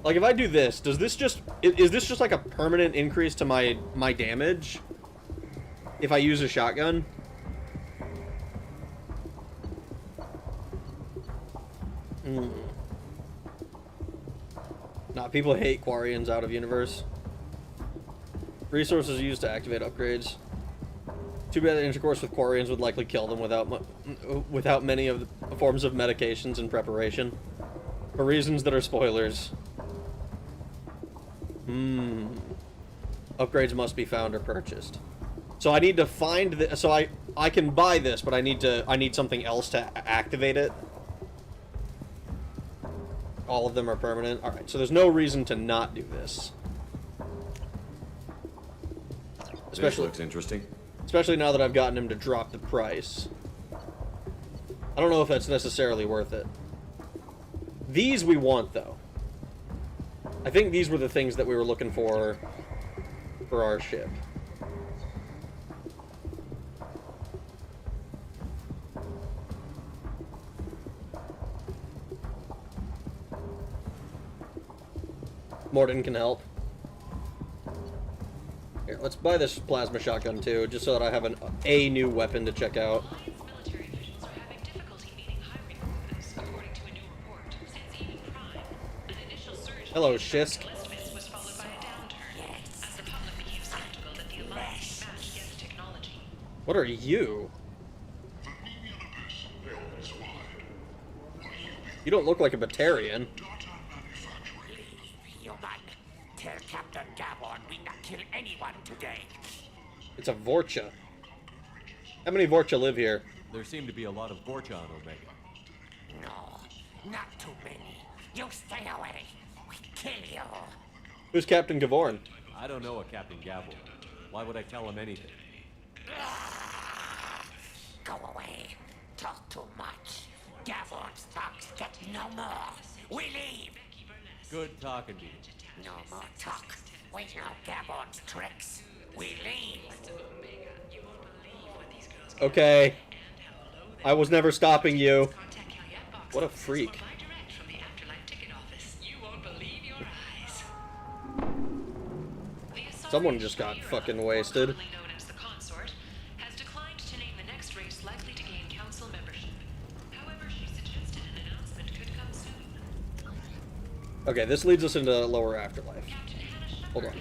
[SPEAKER 1] like if I do this, does this just is this just like a permanent increase to my damage if I use a shotgun? Nah, people hate Quarians out of universe. Resources used to activate upgrades. Too bad that intercourse with Quarians would likely kill them without many of the forms of medications and preparation. For reasons that are spoilers. Upgrades must be found or purchased. So I need to find the, so I can buy this, but I need something else to activate it. All of them are permanent. All right, so there's no reason to not do this.
[SPEAKER 10] This looks interesting.
[SPEAKER 1] Especially now that I've gotten him to drop the price. I don't know if that's necessarily worth it. These we want, though. I think these were the things that we were looking for our ship. Morden can help. Here, let's buy this plasma shotgun too, just so that I have a new weapon to check out. Hello, Shisk. What are you? You don't look like a Batarian.
[SPEAKER 3] Tell Captain Gavon we not kill anyone today.
[SPEAKER 1] It's a Vorcha. How many Vorcha live here?
[SPEAKER 10] There seem to be a lot of Vorcha on Omega.
[SPEAKER 3] No, not too many. You stay away. We kill you.
[SPEAKER 1] Who's Captain Gavorn?
[SPEAKER 10] I don't know a Captain Gavon. Why would I tell him anything?
[SPEAKER 3] Go away. Talk too much. Gavon's talks get no more. We leave.
[SPEAKER 10] Good talking to you.
[SPEAKER 3] No more talk. We know Gabon's tricks. We leave.
[SPEAKER 1] Okay. I was never stopping you. What a freak. Someone just got fucking wasted. Okay, this leads us into lower afterlife. Hold on.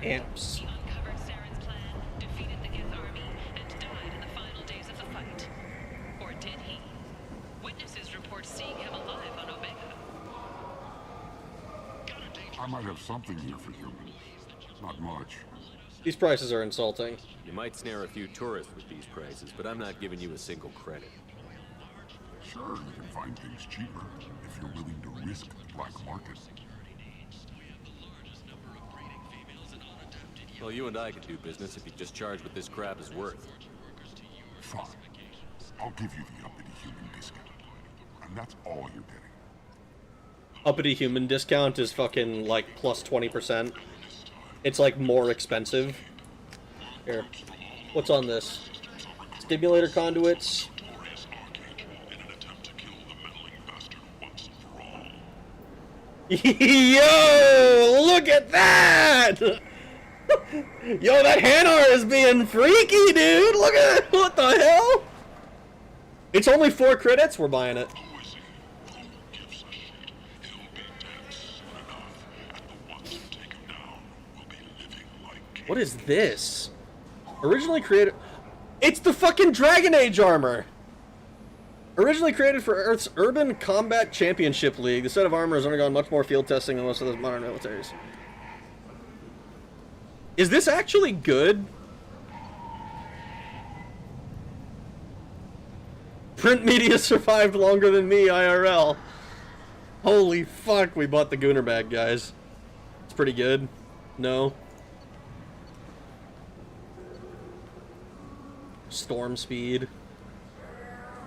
[SPEAKER 1] Amps.
[SPEAKER 9] I might have something here for humans. Not much.
[SPEAKER 1] These prices are insulting.
[SPEAKER 10] You might snare a few tourists with these prices, but I'm not giving you a single credit.
[SPEAKER 9] Sure, you can find things cheaper if you're willing to risk the black market.
[SPEAKER 10] Well, you and I could do business if you just charge what this crap is worth.
[SPEAKER 9] Fine. I'll give you the uppity human discount. And that's all you're getting.
[SPEAKER 1] Uppity human discount is fucking like plus 20%. It's like more expensive. Here. What's on this? Stimulator conduits. Yo! Look at that! Yo, that Hanar is being freaky, dude! Look at it! What the hell? It's only 4 credits. We're buying it. What is this? Originally created... It's the fucking Dragon Age armor! Originally created for Earth's Urban Combat Championship League, the set of armor has undergone much more field testing than most of the modern militaries. Is this actually good? Print media survived longer than me, IRL. Holy fuck, we bought the Gooner bag, guys. It's pretty good. No. Storm speed.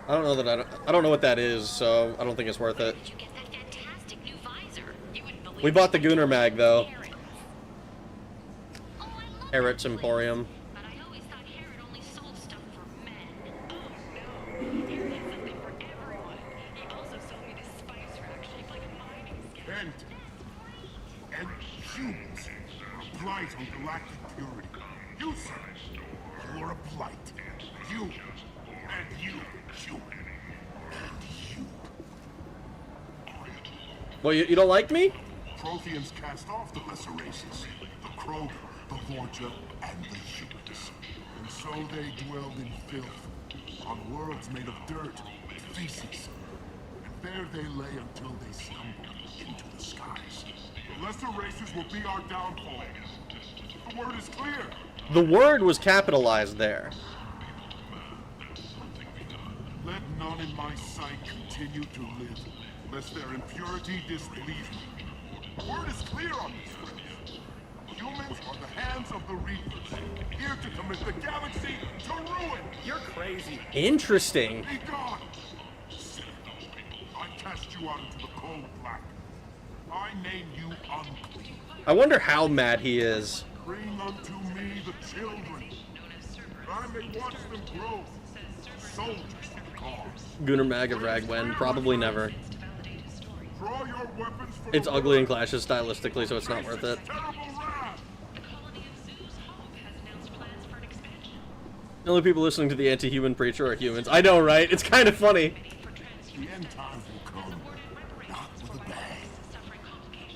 [SPEAKER 1] I don't know that I don't know what that is, so I don't think it's worth it. We bought the Gooner mag though. Harriet's Emporium.
[SPEAKER 9] And humans are blight on galactic purity. You, sir, you're a blight. You and you, human. And you.
[SPEAKER 1] Well, you don't like me?
[SPEAKER 9] Protheans cast off the lesser races. The Kroger, the Vorja, and the humans. And so they dwelled in filth, on worlds made of dirt, feces. And there they lay until they stumbled into the skies. The lesser races will be our downfall. The word is clear.
[SPEAKER 1] The word was capitalized there.
[SPEAKER 9] Let none in my sight continue to live, lest their impurity displease me. The word is clear on this place. Humans are the hands of the Reapers, here to commit the galaxy to ruin.
[SPEAKER 11] You're crazy.
[SPEAKER 1] Interesting.
[SPEAKER 9] Be gone. Sinner, I cast you out into the cold black. I name you unclean.
[SPEAKER 1] I wonder how mad he is.
[SPEAKER 9] Bring unto me the children. I may watch them grow. Soldiers for the cause.
[SPEAKER 1] Gooner mag of Ragwen. Probably never.
[SPEAKER 9] Draw your weapons for
[SPEAKER 1] It's ugly and clashes stylistically, so it's not worth it. The only people listening to the anti-human preacher are humans. I know, right? It's kind of funny.
[SPEAKER 9] The end times will come, not with a bang,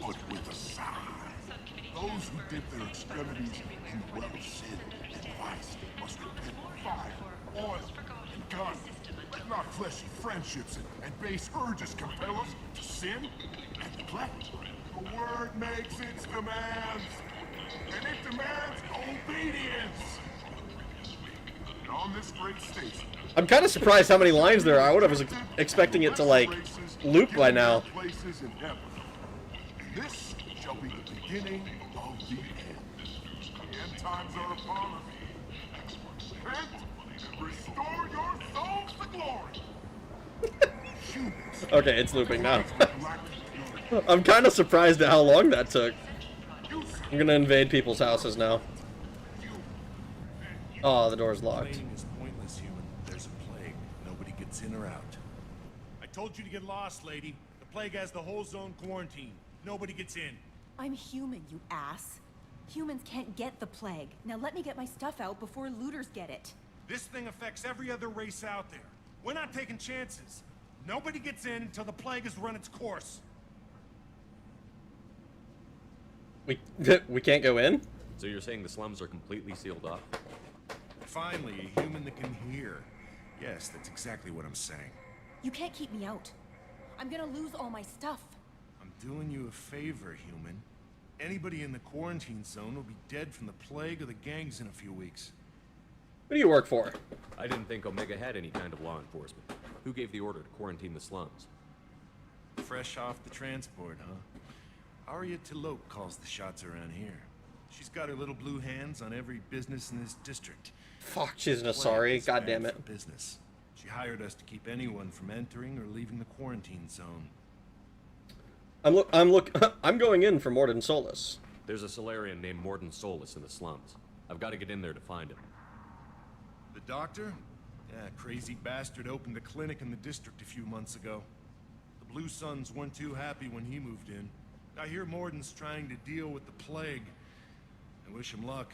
[SPEAKER 9] but with a sigh. Those who dip their extremities in web of sin and vice must repent of fire, oil, and gun. Let not fleshy friendships and base urges compel us to sin and neglect. The word makes its demands, and it demands obedience. And on this great station,
[SPEAKER 1] I'm kind of surprised how many lines there are. I would have was expecting it to, like, loop by now.
[SPEAKER 9] places in heaven. This shall be the beginning of the end. The end times are upon us. Repent and restore your souls to glory.
[SPEAKER 1] Okay, it's looping now. I'm kind of surprised at how long that took. I'm gonna invade people's houses now. Oh, the door's locked.
[SPEAKER 8] Complaining is pointless, human. There's a plague. Nobody gets in or out. I told you to get lost, lady. The plague has the whole zone quarantined. Nobody gets in.
[SPEAKER 13] I'm human, you ass. Humans can't get the plague. Now let me get my stuff out before looters get it.
[SPEAKER 8] This thing affects every other race out there. We're not taking chances. Nobody gets in until the plague has run its course.
[SPEAKER 1] We can't go in?
[SPEAKER 10] So you're saying the slums are completely sealed off?
[SPEAKER 8] Finally, a human that can hear. Yes, that's exactly what I'm saying.
[SPEAKER 13] You can't keep me out. I'm gonna lose all my stuff.
[SPEAKER 8] I'm doing you a favor, human. Anybody in the quarantine zone will be dead from the plague or the gangs in a few weeks.
[SPEAKER 1] What do you work for?
[SPEAKER 10] I didn't think Omega had any kind of law enforcement. Who gave the order to quarantine the slums?
[SPEAKER 8] Fresh off the transport, huh? Arya Tilok calls the shots around here. She's got her little blue hands on every business in this district.
[SPEAKER 1] Fuck, she's an
[SPEAKER 8] Plague
[SPEAKER 1] Asari.
[SPEAKER 8] is
[SPEAKER 1] God
[SPEAKER 8] bad
[SPEAKER 1] damn it.
[SPEAKER 8] for business. She hired us to keep anyone from entering or leaving the quarantine zone.
[SPEAKER 1] I'm going in for Morden Solus.
[SPEAKER 10] There's a Solarian named Morden Solus in the slums. I've got to get in there to find him.
[SPEAKER 8] The doctor? Yeah, crazy bastard opened a clinic in the district a few months ago. The Blue Suns weren't too happy when he moved in. I hear Morden's trying to deal with the plague. I wish him luck.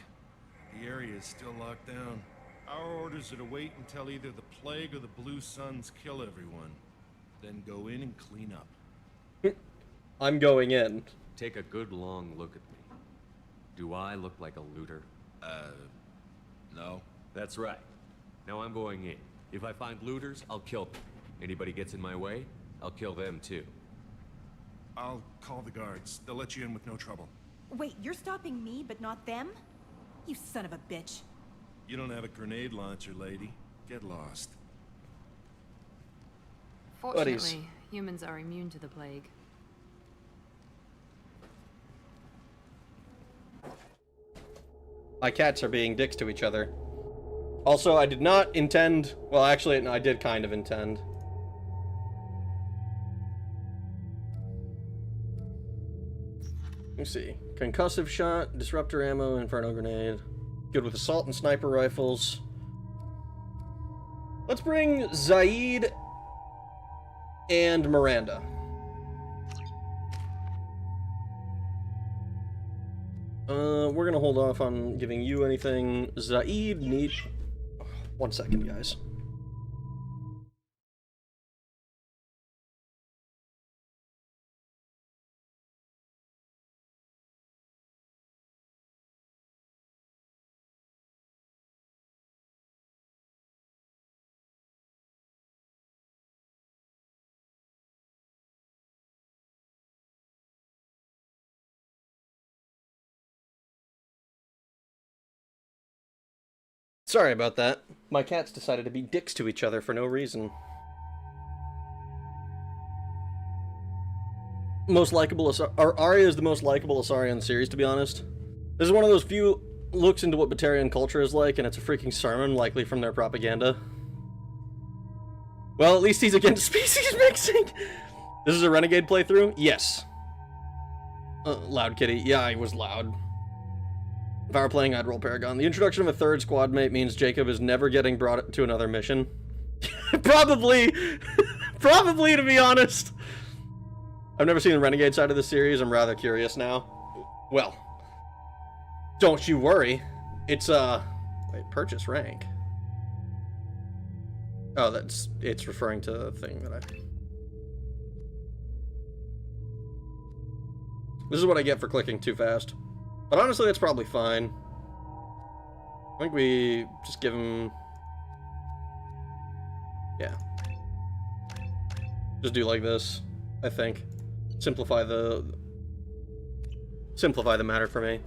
[SPEAKER 8] The area is still locked down. Our orders are to wait until either the plague or the Blue Suns kill everyone. Then go in and clean up.
[SPEAKER 1] I'm going in.
[SPEAKER 10] Take a good long look at me. Do I look like a looter?
[SPEAKER 8] No.
[SPEAKER 10] That's right. Now I'm going in. If I find looters, I'll kill them. Anybody gets in my way, I'll kill them too.
[SPEAKER 8] I'll call the guards. They'll let you in with no trouble.
[SPEAKER 13] Wait, you're stopping me, but not them? You son of a bitch.
[SPEAKER 8] You don't have a grenade launcher, lady. Get lost.
[SPEAKER 2] Fortunately, humans are immune to the plague.
[SPEAKER 1] My cats are being dicks to each other. Also, I did not intend... Well, actually, no, I did kind of intend. Let me see. Concussive shot, disruptor ammo, inferno grenade. Good with assault and sniper rifles. Let's bring Zaid and Miranda. We're gonna hold off on giving you anything. Zaid need... 1 second, guys. Sorry about that. My cats decided to be dicks to each other for no reason. Most likable Arya is the most likable Asari in the series, to be honest. This is one of those few looks into what Batarian culture is like, and it's a freaking sermon, likely from their propaganda. Well, at least he's against species mixing! This is a Renegade playthrough? Yes. Loud kitty. Yeah, I was loud. If I were playing, I'd roll Paragon. The introduction of a third squad mate means Jacob is never getting brought to another mission. Probably! Probably, to be honest! I've never seen the Renegade side of the series. I'm rather curious now. Well, don't you worry. It's, wait, purchase rank. Oh, it's referring to the thing that I... This is what I get for clicking too fast. But honestly, that's probably fine. I think we just give him... Yeah. Just do like this, I think. Simplify the matter for me.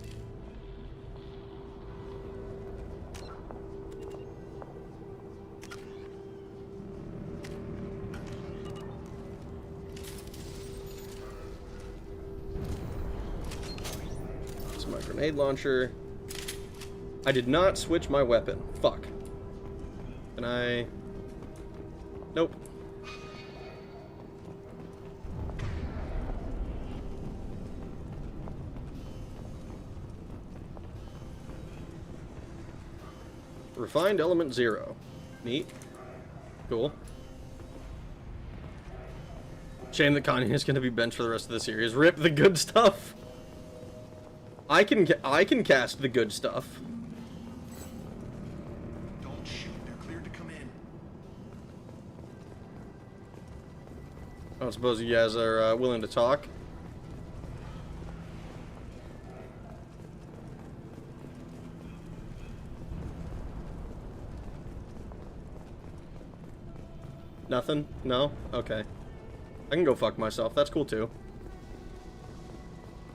[SPEAKER 1] My grenade launcher. I did not switch my weapon. Fuck. Can I... Nope. Refined element 0. Neat. Cool. Shame that Kanye is going to be benched for the rest of the series. Rip the good stuff. I can cast the good stuff.
[SPEAKER 8] Don't shoot. They're cleared to come in.
[SPEAKER 1] I don't suppose you guys are willing to talk. Nothing? No? Okay. I can go fuck myself. That's cool too.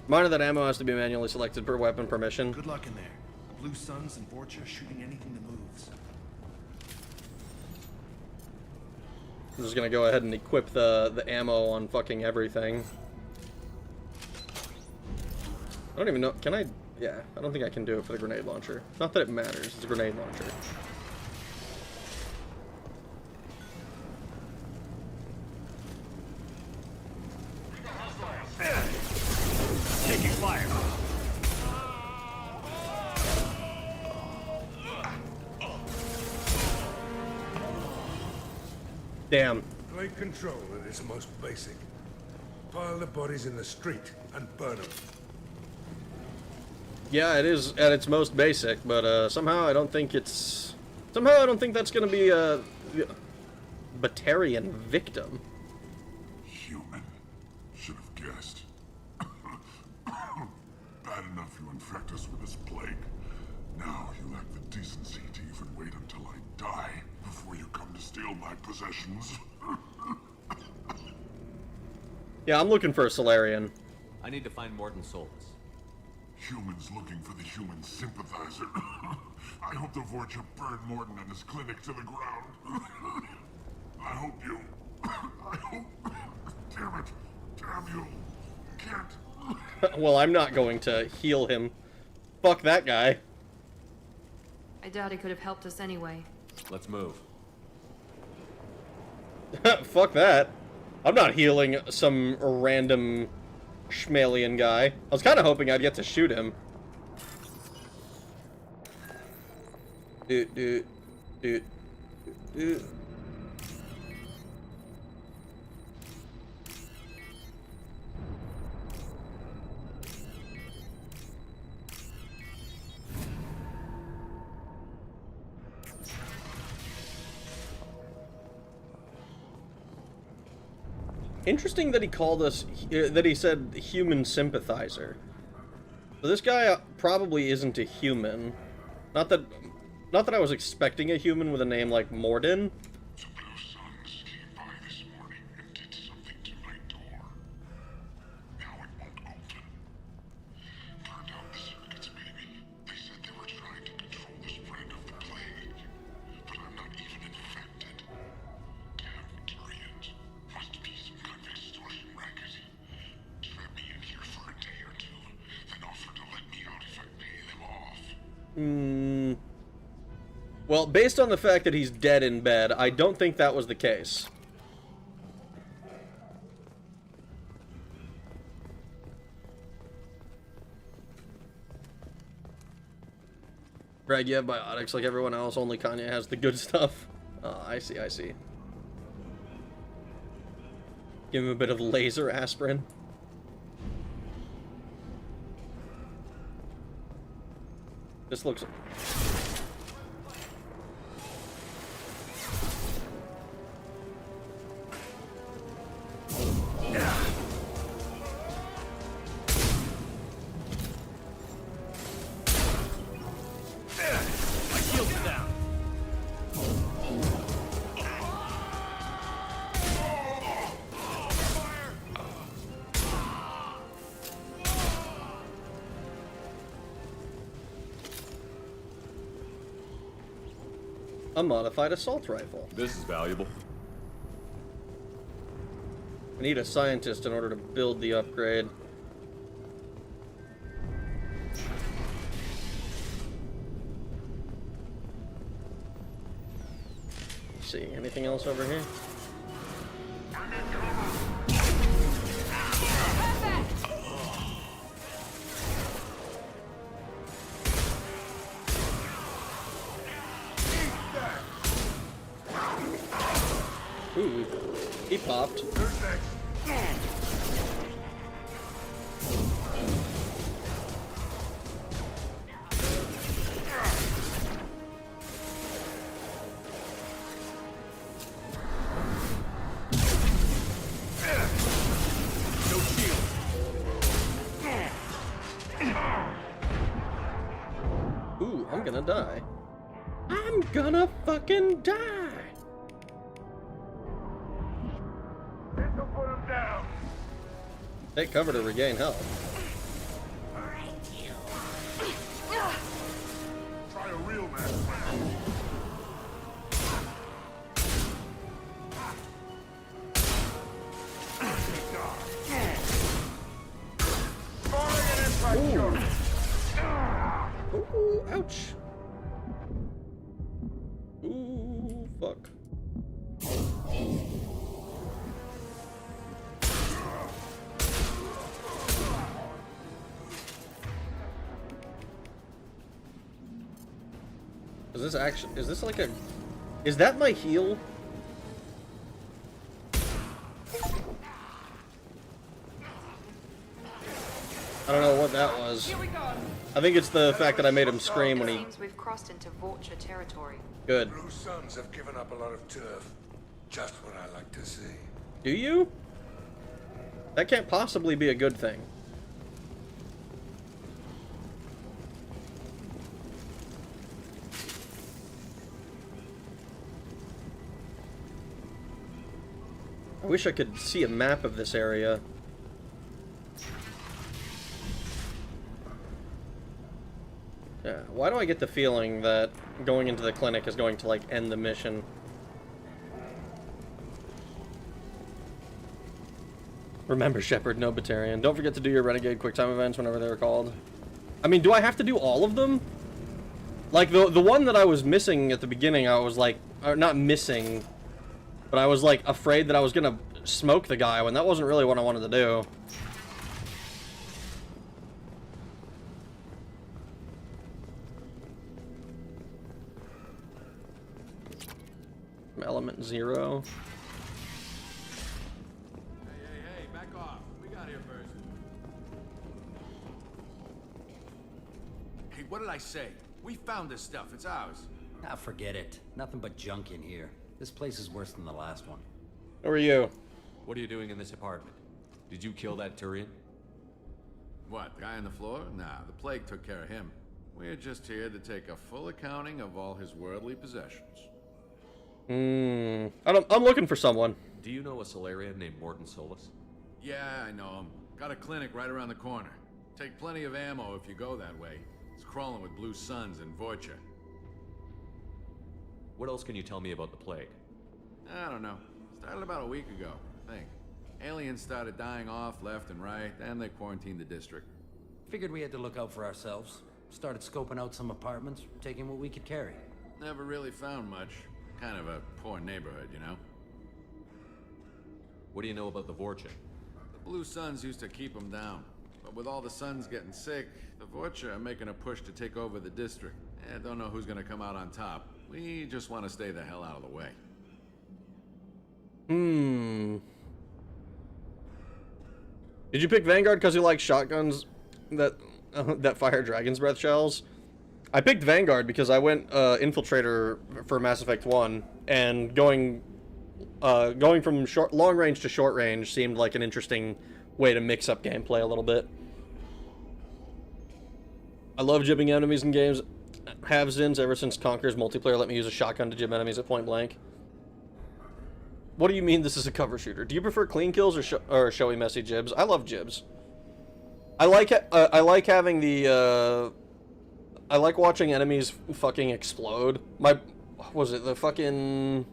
[SPEAKER 1] Reminder that ammo has to be manually selected per weapon permission.
[SPEAKER 8] Good luck in there. The Blue Suns and Vorcha shooting anything that moves.
[SPEAKER 1] I'm just gonna go ahead and equip the ammo on fucking everything. I don't even know. Can I Yeah, I don't think I can do it for the grenade launcher. Not that it matters, it's a grenade launcher.
[SPEAKER 3] Taking fire.
[SPEAKER 1] Damn.
[SPEAKER 23] Blade control at its most basic. Pile the bodies in the street and burn them.
[SPEAKER 1] Yeah, it is at its most basic, but somehow I don't think it's... Somehow I don't think that's gonna be a... Batarian victim.
[SPEAKER 9] Human. Should have guessed. Bad enough you infect us with this plague. Now you lack the decency to even wait until I die before you come to steal my possessions.
[SPEAKER 1] Yeah, I'm looking for a Solarian.
[SPEAKER 10] I need to find Morton Solus.
[SPEAKER 9] Humans looking for the human sympathizer. I hope the Vorcha burned Morton and his clinic to the ground. I hope you... I hope... Damn it. Damn you. Can't...
[SPEAKER 1] Well, I'm not going to heal him. Fuck that guy.
[SPEAKER 2] I doubt he could have helped us anyway.
[SPEAKER 10] Let's move.
[SPEAKER 1] Fuck that. I'm not healing some random Schmalian guy. I was kind of hoping I'd get to shoot him. Doot. Interesting that he called us, that he said human sympathizer. So this guy probably isn't a human. Not that I was expecting a human with a name like Morden.
[SPEAKER 9] The Blue Suns came by this morning and did something to my door. Now it won't open. Turned out the circuits, maybe. They said they were trying to control the spread of the plague. But I'm not even infected. Damn Turians. Must be some kind of extortion racket. Trap me in here for a day or two, then offer to let me out if I pay them off.
[SPEAKER 1] Well, based on the fact that he's dead in bed, I don't think that was the case. Greg, you have biotics like everyone else, only Kanye has the good stuff. Oh, I see. Give him a bit of laser aspirin. This looks... a modified assault rifle.
[SPEAKER 10] This is valuable.
[SPEAKER 1] I need a scientist in order to build the upgrade. Let's see, anything else over here? Ooh, he popped. Ooh, I'm gonna die. I'm gonna fucking die! Take cover to regain health.
[SPEAKER 9] Try a real man.
[SPEAKER 1] Ooh. this actually... Is this like a... Is that my heal? I don't know what that was. I think it's the fact that I made him scream when he...
[SPEAKER 2] Seems we've crossed into Vulture territory.
[SPEAKER 1] Good.
[SPEAKER 23] Blue Suns have given up a lot of turf. Just what I like to see.
[SPEAKER 1] Do you? That can't possibly be a good thing. I wish I could see a map of this area. Yeah, why do I get the feeling that going into the clinic is going to, like, end the mission? Remember, Shepard, no Batarian. Don't forget to do your Renegade QuickTime events whenever they're called. I mean, do I have to do all of them? Like, the one that I was missing at the beginning, I was like... Or not missing... But I was, like, afraid that I was gonna smoke the guy when that wasn't really what I wanted to do. Element 0.
[SPEAKER 20] Hey, back off. We got here first. Hey, what did I say? We found this stuff. It's ours.
[SPEAKER 12] Ah, forget it. Nothing but junk in here. This place is worse than the last one.
[SPEAKER 1] Who are you?
[SPEAKER 10] What are you doing in this apartment? Did you kill that Turian?
[SPEAKER 20] What, the guy on the floor? Nah, the plague took care of him. We're just here to take a full accounting of all his worldly possessions.
[SPEAKER 1] I'm looking for someone.
[SPEAKER 10] Do you know a Solarian named Morton Solus?
[SPEAKER 20] Yeah, I know him. Got a clinic right around the corner. Take plenty of ammo if you go that way. It's crawling with Blue Suns and Voyager.
[SPEAKER 10] What else can you tell me about the plague?
[SPEAKER 20] I don't know. Started about a week ago, I think. Aliens started dying off left and right, and they quarantined the district.
[SPEAKER 12] Figured we had to look out for ourselves. Started scoping out some apartments, taking what we could carry.
[SPEAKER 20] Never really found much. Kind of a poor neighborhood, you know?
[SPEAKER 10] What do you know about the Vorcha?
[SPEAKER 20] The Blue Suns used to keep them down. But with all the Suns getting sick, the Vorcha are making a push to take over the district. Don't know who's gonna come out on top. We just want to stay the hell out of the way.
[SPEAKER 1] Did you pick Vanguard because you like shotguns that that fire Dragon's Breath shells? I picked Vanguard because I went Infiltrator for Mass Effect 1, and going from long range to short range seemed like an interesting way to mix up gameplay a little bit. I love jibbing enemies in games. Have since ever since Conker's multiplayer let me use a shotgun to jib enemies at point blank. What do you mean this is a cover shooter? Do you prefer clean kills or showy messy jibs? I love jibs. I like having the I like watching enemies fucking explode. The fucking...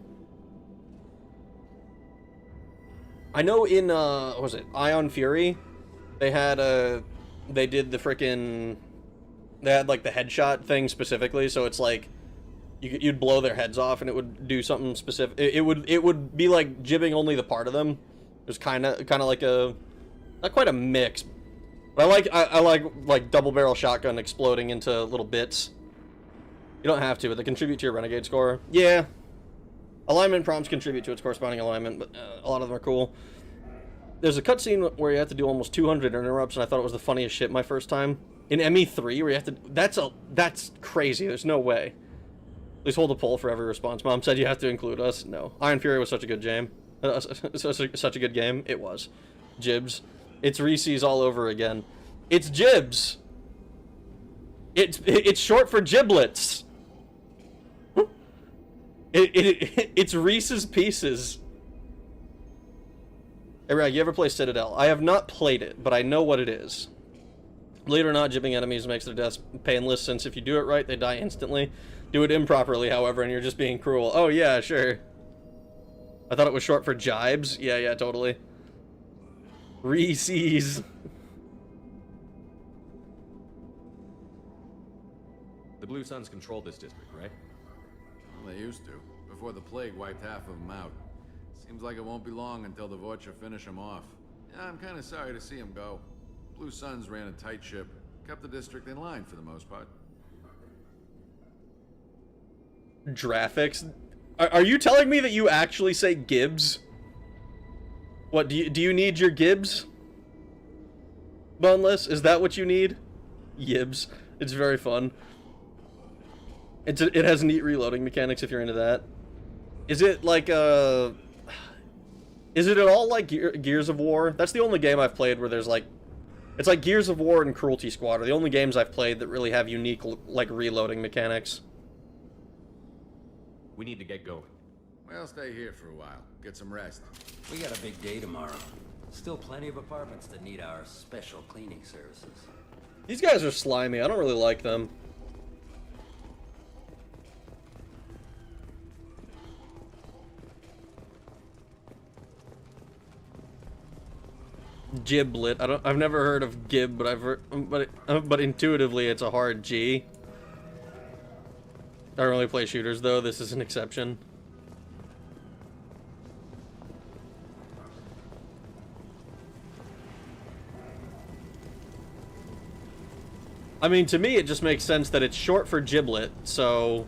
[SPEAKER 1] I know in, what was it, Ion Fury, they did the frickin', they had, like, the headshot thing specifically, so it's like, you'd blow their heads off and it would do something specific. It would be like jibbing only the part of them. It was kind of like a, not quite a mix, but I like double barrel shotgun exploding into little bits. You don't have to, but they contribute to your Renegade score. Yeah. Alignment prompts contribute to its corresponding alignment, but a lot of them are cool. There's a cutscene where you have to do almost 200 interrupts, and I thought it was the funniest shit my first time. In ME3, where you have to... That's crazy. There's no way. Please hold a poll for every response. Mom said you have to include us. No. Iron Fury was such a good game. Such a good game. It was. Jibs. It's Reese's all over again. It's Jibs. It's short for giblets. It's Reese's Pieces. Hey, Rag, you ever play Citadel? I have not played it, but I know what it is. Believe it or not, jibbing enemies makes their deaths painless, since if you do it right, they die instantly. Do it improperly, however, and you're just being cruel. Oh, yeah, sure. I thought it was short for jibes. Yeah, totally. Reese's.
[SPEAKER 10] The Blue Suns control this district, right?
[SPEAKER 20] Well, they used to, before the plague wiped half of them out. Seems like it won't be long until the Vorcha finish them off. Yeah, I'm kind of sorry to see them go. Blue Suns ran a tight ship, kept the district in line for the most part.
[SPEAKER 1] Graphics? Are you telling me that you actually say Gibbs? What, do you need your Gibbs? Boneless? Is that what you need? Yibs. It's very fun. It has neat reloading mechanics if you're into that. Is it like is it at all like Gears of War? That's the only game I've played where there's like, it's like Gears of War and Cruelty Squad are the only games I've played that really have unique like reloading mechanics.
[SPEAKER 10] We need to get going.
[SPEAKER 20] Well, stay here for a while. Get some rest.
[SPEAKER 12] We got a big day tomorrow. Still plenty of apartments that need our special cleaning services.
[SPEAKER 1] These guys are slimy. I don't really like them. Giblet. I've never heard of Gib, but I've heard, but intuitively it's a hard G. I don't really play shooters though. This is an exception. I mean, to me, it just makes sense that it's short for giblet, so,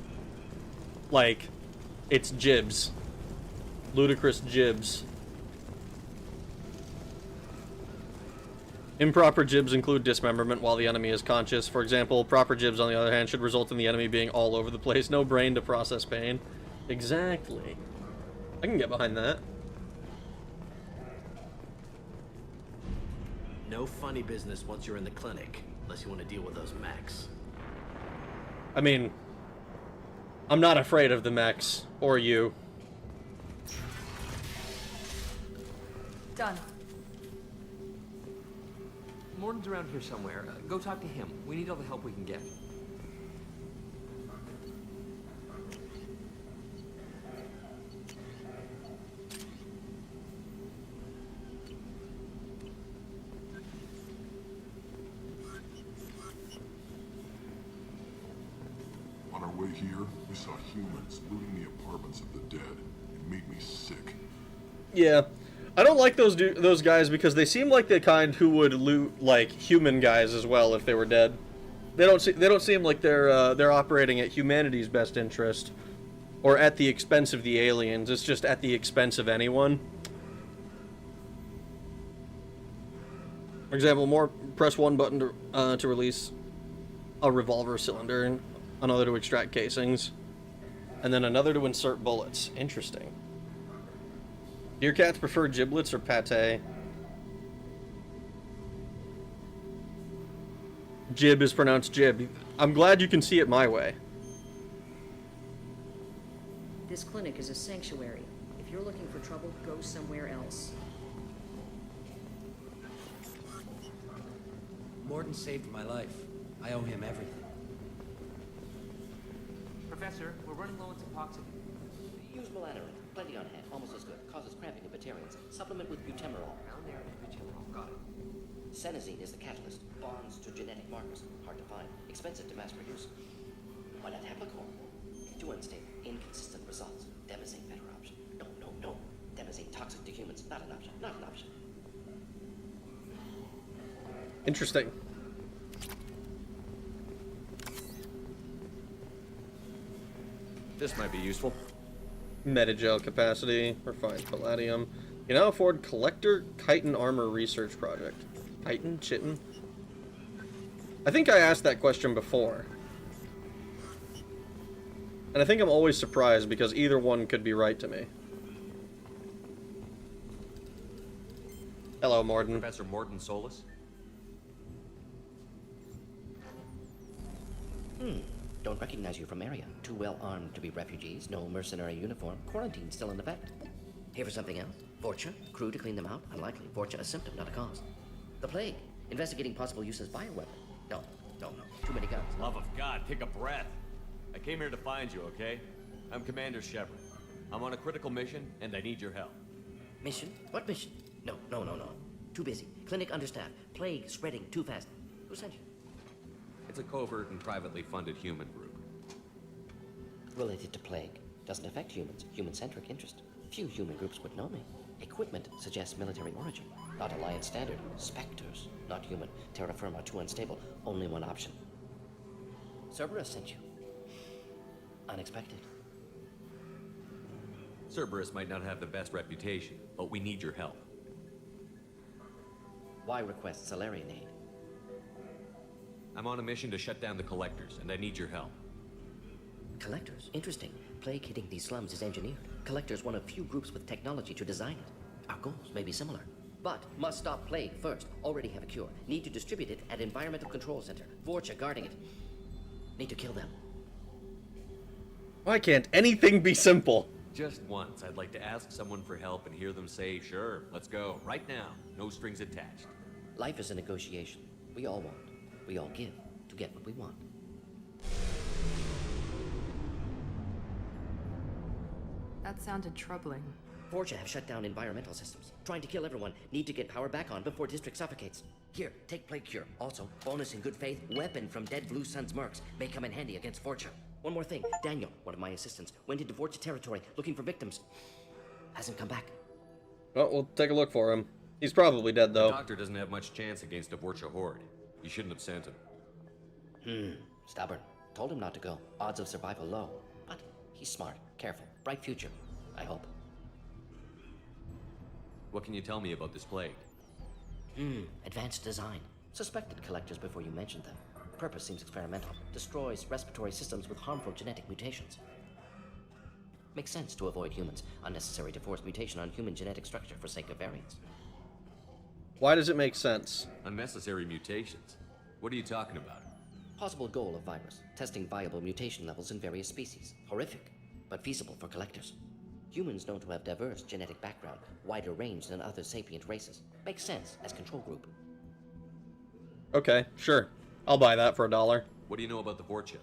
[SPEAKER 1] like, it's jibs. Ludicrous jibs. Improper jibs include dismemberment while the enemy is conscious. For example, proper jibs, on the other hand, should result in the enemy being all over the place. No brain to process pain. Exactly. I can get behind that.
[SPEAKER 15] No funny business once you're in the clinic, unless you want to deal with those mechs.
[SPEAKER 1] I mean, I'm not afraid of the mechs, or you.
[SPEAKER 2] Done.
[SPEAKER 10] Morton's around here somewhere. Go talk to him. We need all the help we can get.
[SPEAKER 9] On our way here, we saw humans looting the apartments of the dead. It made me sick.
[SPEAKER 1] Yeah. I don't like those guys because they seem like the kind who would loot like human guys as well if they were dead. They don't seem like they're operating at humanity's best interest or at the expense of the aliens. It's just at the expense of anyone. For example, press one button to release a revolver cylinder, another to extract casings, and then another to insert bullets. Interesting. Do your cats prefer giblets or pate? Jib is pronounced jib. I'm glad you can see it my way.
[SPEAKER 18] This clinic is a sanctuary. If you're looking for trouble, go somewhere else.
[SPEAKER 12] Morton saved my life. I owe him everything.
[SPEAKER 19] Professor, we're running low on Suboxone.
[SPEAKER 24] Use melanorin. Plenty on hand. Almost as good. Causes cramping in Batarians. Supplement with butemerol. Got it. Senesine is the catalyst. Bonds to genetic markers. Hard to find. Expensive to mass produce. Why not Heplicor? Too unstable. Inconsistent results. Demazine better option. No. Demazine toxic to humans. Not an option. Not an option.
[SPEAKER 1] Interesting.
[SPEAKER 10] This might be useful.
[SPEAKER 1] Metagel capacity, refined palladium. You now afford Collector Chitin Armor Research Project. Chitin? Chitin? I think I asked that question before. And I think I'm always surprised because either one could be right to me. Hello, Morton.
[SPEAKER 10] Professor Morton Solus?
[SPEAKER 24] Don't recognize you from area. Too well armed to be refugees. No mercenary uniform. Quarantine still in effect. Here for something else? Vorcha? Crew to clean them out? Unlikely. Vorcha a symptom, not a cause. The plague. Investigating possible use as bioweapon. No. Too many guns.
[SPEAKER 10] Love of God, take a breath. I came here to find you, okay? I'm Commander Shepard. I'm on a critical mission, and I need your help.
[SPEAKER 24] Mission? What mission? No. Too busy. Clinic understaffed. Plague spreading too fast. Who sent you?
[SPEAKER 10] It's a covert and privately funded human group.
[SPEAKER 24] Related to plague. Doesn't affect humans. Human-centric interest. Few human groups would know me. Equipment suggests military origin. Not Alliance standard. Spectres. Not human. Terra firma too unstable. Only one option. Cerberus sent you. Unexpected.
[SPEAKER 10] Cerberus might not have the best reputation, but we need your help.
[SPEAKER 24] Why request Salarian aid?
[SPEAKER 10] I'm on a mission to shut down the Collectors, and I need your help.
[SPEAKER 24] Collectors? Interesting. Plague hitting these slums is engineered. Collectors one of few groups with technology to design it. Our goals may be similar. But must stop plague first. Already have a cure. Need to distribute it at Environmental Control Center. Vorcha guarding it. Need to kill them.
[SPEAKER 1] Why can't anything be simple?
[SPEAKER 10] Just once, I'd like to ask someone for help and hear them say, sure, let's go, right now, no strings attached.
[SPEAKER 24] Life is a negotiation. We all want. We all give to get what we want.
[SPEAKER 2] That sounded troubling.
[SPEAKER 24] Vorcha have shut down environmental systems. Trying to kill everyone. Need to get power back on before District suffocates. Here, take Plague Cure. Also, bonus in good faith, weapon from dead Blue Sun's mercs. May come in handy against Vorcha. One more thing. Daniel, one of my assistants, went into Vorcha territory looking for victims. Hasn't come back.
[SPEAKER 1] Well, we'll take a look for him. He's probably dead, though.
[SPEAKER 10] The Doctor doesn't have much chance against a Vorcha horde. You shouldn't have sent him.
[SPEAKER 24] Stubborn. Told him not to go. Odds of survival low. But he's smart, careful, bright future. I hope.
[SPEAKER 10] What can you tell me about this plague?
[SPEAKER 24] Advanced design. Suspected collectors before you mentioned them. Purpose seems experimental. Destroys respiratory systems with harmful genetic mutations. Makes sense to avoid humans. Unnecessary to force mutation on human genetic structure for sake of variance.
[SPEAKER 1] Why does it make sense?
[SPEAKER 10] Unnecessary mutations? What are you talking about?
[SPEAKER 24] Possible goal of virus. Testing viable mutation levels in various species. Horrific, but feasible for collectors. Humans known to have diverse genetic background, wider range than other sapient races. Makes sense as control group.
[SPEAKER 1] Okay, sure. I'll buy that for $1.
[SPEAKER 10] What do you know about the Vorcha?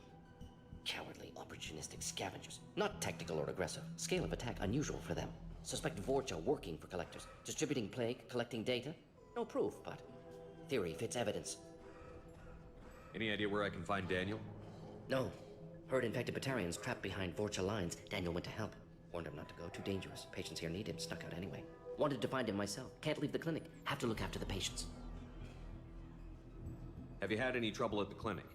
[SPEAKER 24] Cowardly, opportunistic scavengers. Not tactical or aggressive. Scale of attack unusual for them. Suspect Vorcha working for collectors. Distributing plague, collecting data. No proof, but theory fits evidence.
[SPEAKER 10] Any idea where I can find Daniel?
[SPEAKER 24] No. Heard infected Batarians trapped behind Vorcha lines. Daniel went to help. Warned him not to go. Too dangerous. Patients here need him. Snuck out anyway. Wanted to find him myself. Can't leave the clinic. Have to look after the patients.
[SPEAKER 10] Have you had any trouble at the clinic?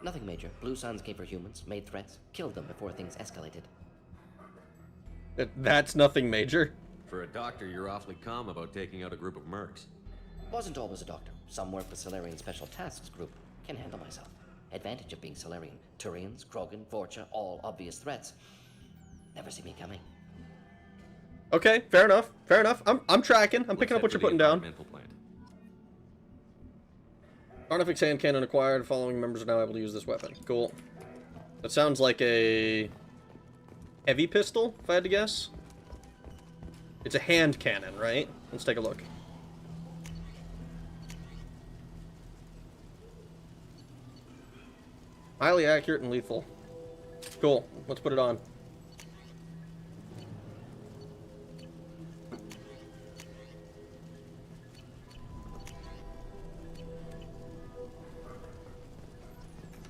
[SPEAKER 24] Nothing major. Blue Suns came for humans, made threats, killed them before things escalated.
[SPEAKER 1] That's nothing major.
[SPEAKER 10] For a doctor, you're awfully calm about taking out a group of mercs.
[SPEAKER 24] Wasn't always a doctor. Some work with Salarian Special Tasks Group. Can handle myself. Advantage of being Salarian. Turians, Krogan, Vorcha, all obvious threats. Never see me coming.
[SPEAKER 1] Okay, fair enough. Fair enough. I'm tracking. I'm picking up what you're putting down. Artifact hand cannon acquired. Following members are now able to use this weapon. Cool. That sounds like a heavy pistol, if I had to guess. It's a hand cannon, right? Let's take a look. Highly accurate and lethal. Cool. Let's put it on.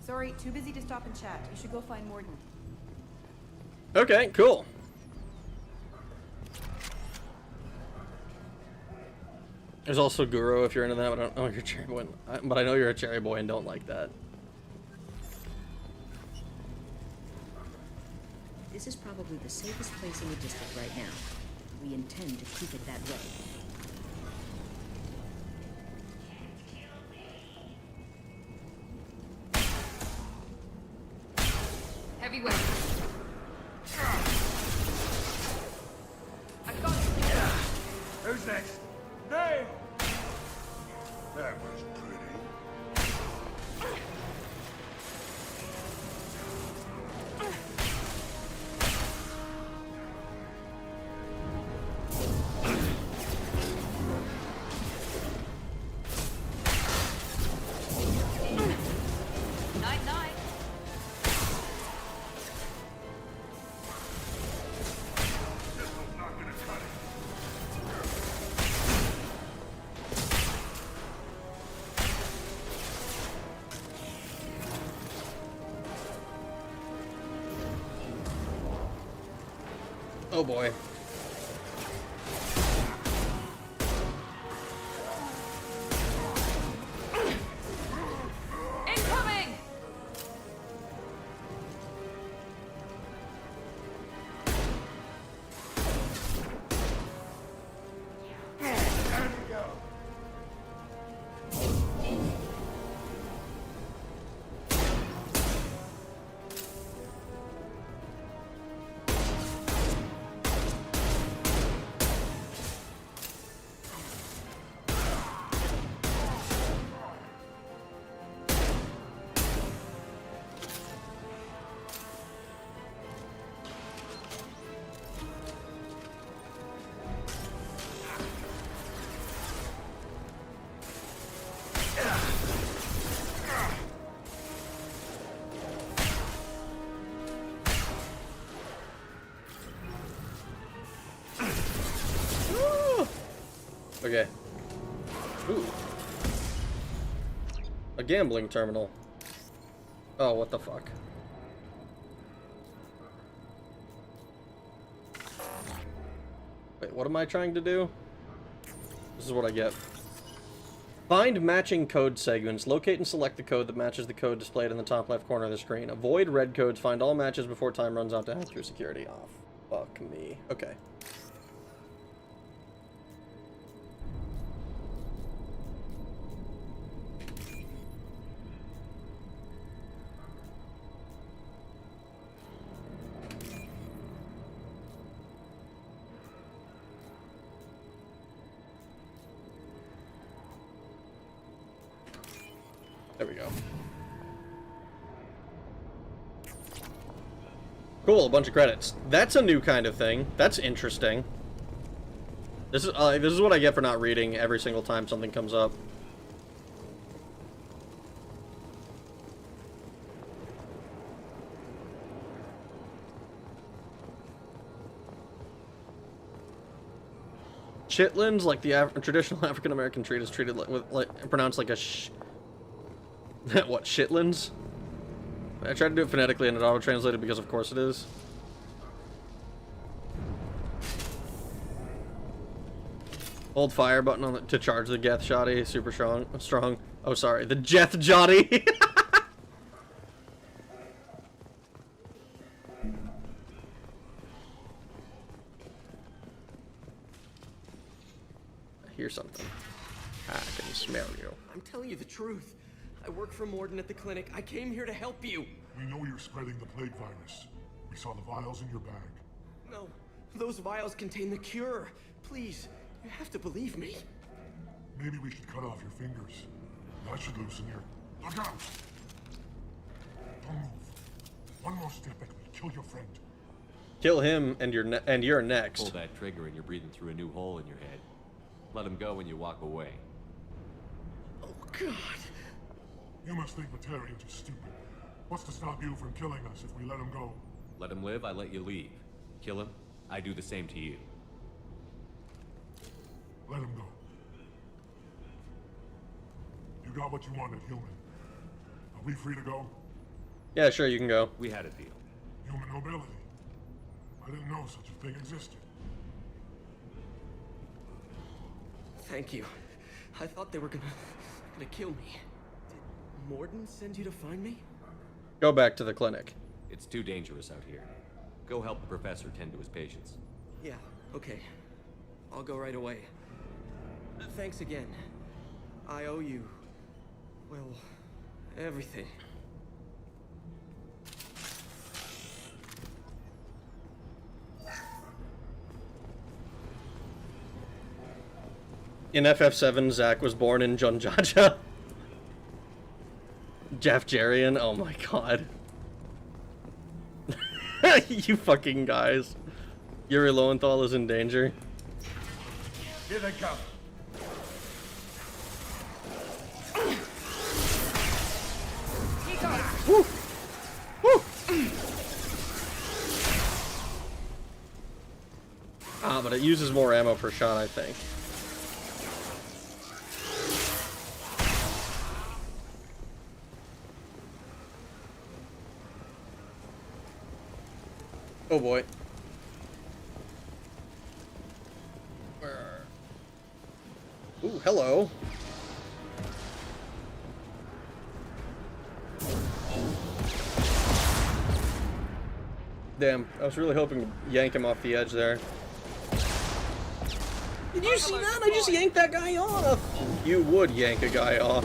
[SPEAKER 13] Sorry, too busy to stop and chat. You should go find Morden.
[SPEAKER 1] Okay, cool. There's also Guru if you're into that, but I don't know you're a cherry boy. But I know you're a cherry boy and don't like that.
[SPEAKER 18] This is probably the safest place in the district right now. We intend to keep it that way.
[SPEAKER 2] Heavyweight.
[SPEAKER 23] I've got it. Who's next? Dave! That was pretty.
[SPEAKER 2] Night-night.
[SPEAKER 1] Oh boy.
[SPEAKER 2] Incoming!
[SPEAKER 1] Okay. Ooh. A gambling terminal. Oh, what the fuck? Wait, what am I trying to do? This is what I get. Find matching code segments. Locate and select the code that matches the code displayed in the top left corner of the screen. Avoid red codes. Find all matches before time runs out to hack through security off. Fuck me. Okay. There we go. Cool, a bunch of credits. That's a new kind of thing. That's interesting. This is what I get for not reading every single time something comes up. Chitlins, like the traditional African American treat, is treated pronounced like a what, shitlins? I tried to do it phonetically and it auto-translated because of course it is. Hold fire button on to charge the Geth Shoddy. Super strong. Oh, sorry. The Jeth Jotty. I hear something. I can smell you.
[SPEAKER 5] I'm telling you the truth. I work for Morden at the clinic. I came here to help you.
[SPEAKER 9] We know you're spreading the plague virus. We saw the vials in your bag.
[SPEAKER 5] No, those vials contain the cure. Please, you have to believe me.
[SPEAKER 9] Maybe we should cut off your fingers. That should loosen your... Look out! Don't move. One more step and we'll kill your friend.
[SPEAKER 1] Kill him and you're next.
[SPEAKER 10] Pull that trigger and you're breathing through a new hole in your head. Let him go when you walk away.
[SPEAKER 5] Oh, God.
[SPEAKER 9] You must think Batarians are stupid. What's to stop you from killing us if we let him go?
[SPEAKER 10] Let him live, I let you leave. Kill him, I do the same to you.
[SPEAKER 9] Let him go. You got what you wanted, human. Are we free to go?
[SPEAKER 1] Yeah, sure, you can go.
[SPEAKER 10] We had a deal.
[SPEAKER 9] Human nobility. I didn't know such a thing existed.
[SPEAKER 5] Thank you. I thought they were gonna kill me. Did Morden send you to find me?
[SPEAKER 1] Go back to the clinic.
[SPEAKER 10] It's too dangerous out here. Go help the professor tend to his patients.
[SPEAKER 5] Yeah, okay. I'll go right away. Thanks again. I owe you, well, everything.
[SPEAKER 1] In FF7, Zack was born in Jonjaja. Jafjarian, oh my god. You fucking guys. Yuri Lowenthal is in danger.
[SPEAKER 9] Here they come.
[SPEAKER 1] Woo! Woo! Ah, but it uses more ammo per shot, I think. Oh boy. Ooh, hello. Damn, I was really hoping to yank him off the edge there. Did you see that? I just yanked that guy off. You would yank a guy off.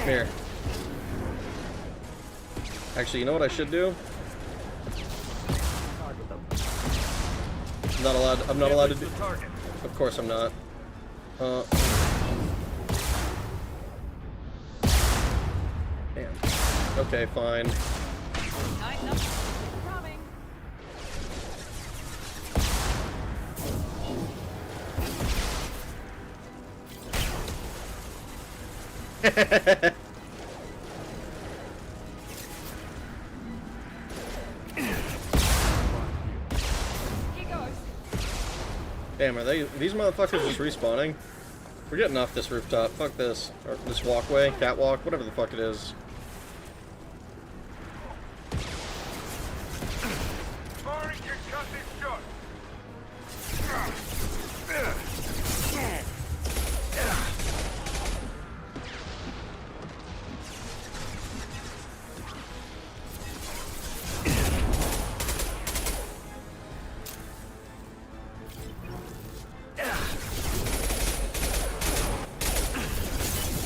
[SPEAKER 1] Here. Actually, you know what I should do? I'm not allowed to do. Of course I'm not. Damn. Okay, fine. Damn, are these motherfuckers just respawning? We're getting off this rooftop. Fuck this. Or this walkway, catwalk, whatever the fuck it is.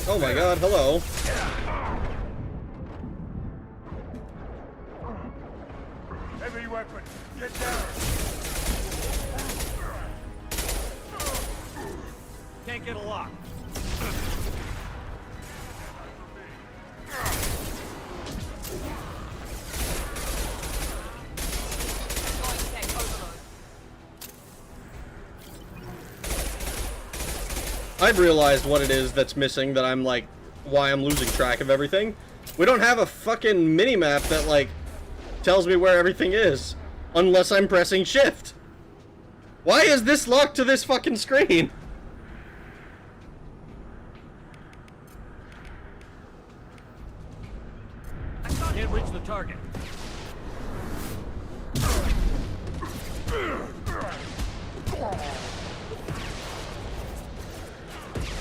[SPEAKER 1] Oh my god, hello.
[SPEAKER 23] Heavy weapon, get down.
[SPEAKER 14] Can't get a lock.
[SPEAKER 1] I've realized what it is that's missing, that I'm like, why I'm losing track of everything. We don't have a fucking mini-map that like tells me where everything is, unless I'm pressing shift. Why is this locked to this fucking screen?
[SPEAKER 14] Can't reach the target.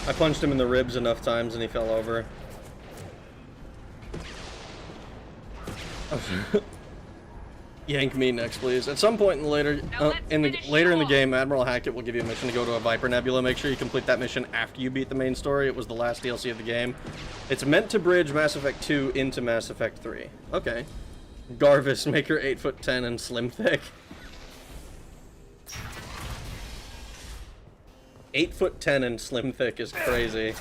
[SPEAKER 1] I punched him in the ribs enough times and he fell over. Yank me next, please. At some point later in the game, Admiral Hackett will give you a mission to go to a Viper Nebula. Make sure you complete that mission after you beat the main story. It was the last DLC of the game. It's meant to bridge Mass Effect 2 into Mass Effect 3. Okay. Garvis, make her 8'10" and slim thick. 8'10" and slim thick is crazy.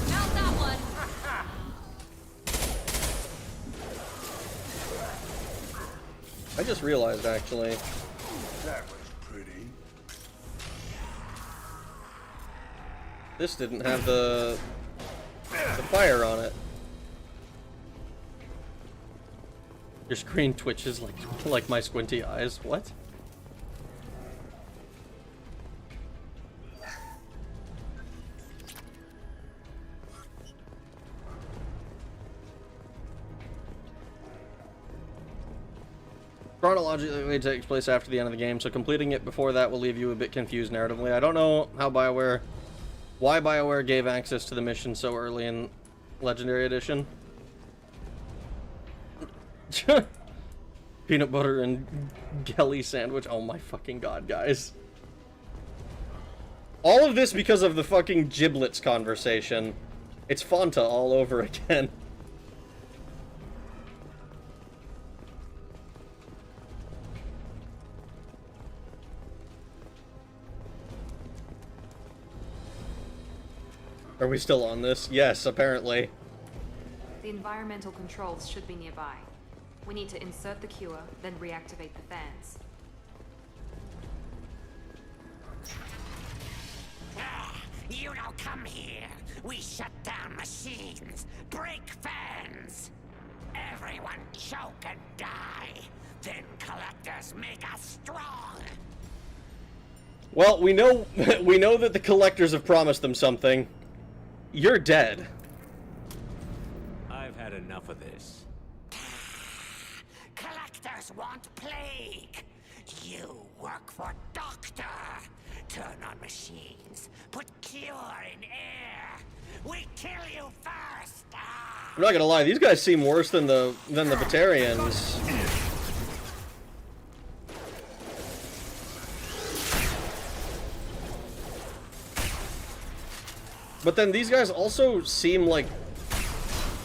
[SPEAKER 2] Not that one.
[SPEAKER 1] I just realized, actually.
[SPEAKER 23] That was pretty.
[SPEAKER 1] This didn't have the fire on it. Your screen twitches like my squinty eyes. What? Chronologically, it takes place after the end of the game, so completing it before that will leave you a bit confused narratively. I don't know why BioWare gave access to the mission so early in Legendary Edition. Peanut butter and jelly sandwich. Oh my fucking god, guys. All of this because of the fucking giblets conversation. It's Fanta all over again. Are we still on this? Yes, apparently.
[SPEAKER 2] The environmental controls should be nearby. We need to insert the cure, then reactivate the fans.
[SPEAKER 3] You don't come here. We shut down machines, break fans. Everyone choke and die. Then collectors make us strong.
[SPEAKER 1] Well, we know that the collectors have promised them something. You're dead.
[SPEAKER 10] I've had enough of this.
[SPEAKER 3] Collectors want plague. You work for Doctor. Turn on machines. Put cure in air. We kill you first.
[SPEAKER 1] I'm not gonna lie, these guys seem worse than the Batarians. But then these guys also seem like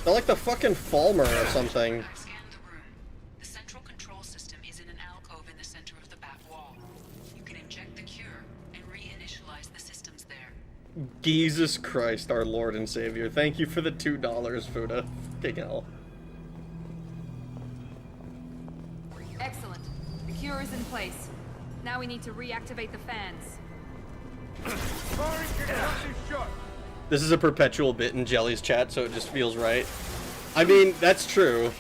[SPEAKER 1] they're like the fucking Falmer or something.
[SPEAKER 16] The central control system is in an alcove in the center of the back wall. You can inject the cure and reinitialize the systems there.
[SPEAKER 1] Jesus Christ, our Lord and Savior. Thank you for the $2, Fuda. Fucking hell.
[SPEAKER 2] Excellent. The cure is in place. Now we need to reactivate the fans.
[SPEAKER 1] This is a perpetual bit in Jelly's chat, so it just feels right. I mean, that's true.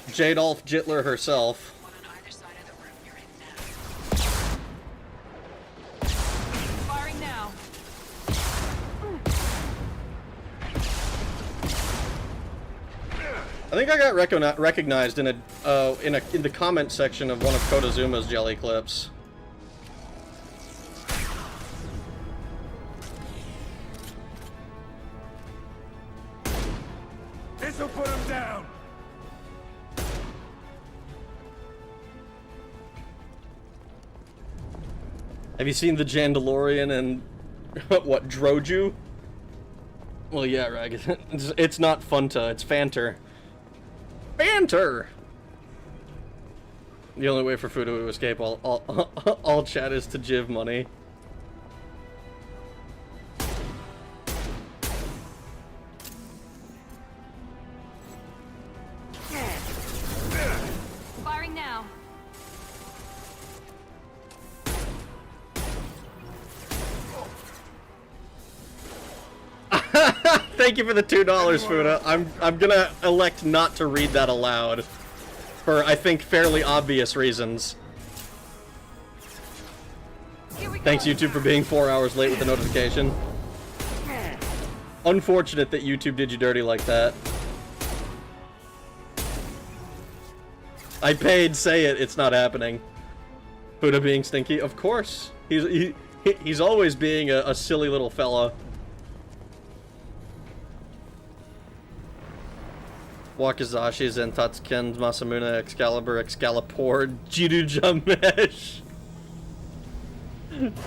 [SPEAKER 1] Jadolf Jitler herself. I think I got recognized in the comment section of one of Kotazuma's jelly clips.
[SPEAKER 8] This'll put him down.
[SPEAKER 1] Have you seen the Jandalorian and what, Droju? Well, yeah, Rag. It's not Funta, it's Fanter. Fanter! The only way for Fudo to escape all chat is to jiv money.
[SPEAKER 2] Firing now.
[SPEAKER 1] Thank you for the $2, Fuda. I'm gonna elect not to read that aloud. For, I think, fairly obvious reasons. Thanks, YouTube, for being 4 hours late with the notification. Unfortunate that YouTube did you dirty like that. I paid, say it, it's not happening. Fuda being stinky, of course. He's always being a silly little fella. Wakizashi, Zentatsuken, Masamune, Excalibur, Excalibur, Jiru Jamesh.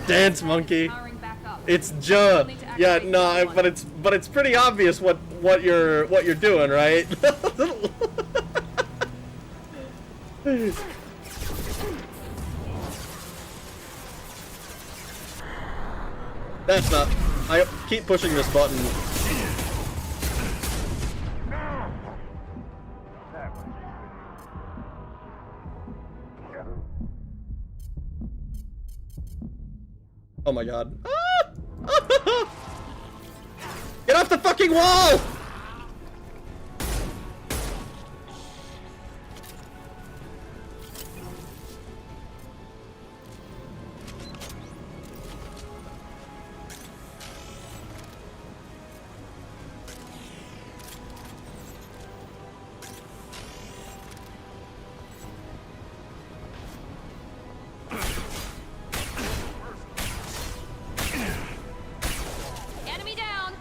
[SPEAKER 1] Dance Monkey. It's yeah, no, but it's pretty obvious what you're doing, right? That's not. I keep pushing this button. Oh my god. Ah! Get off the fucking wall!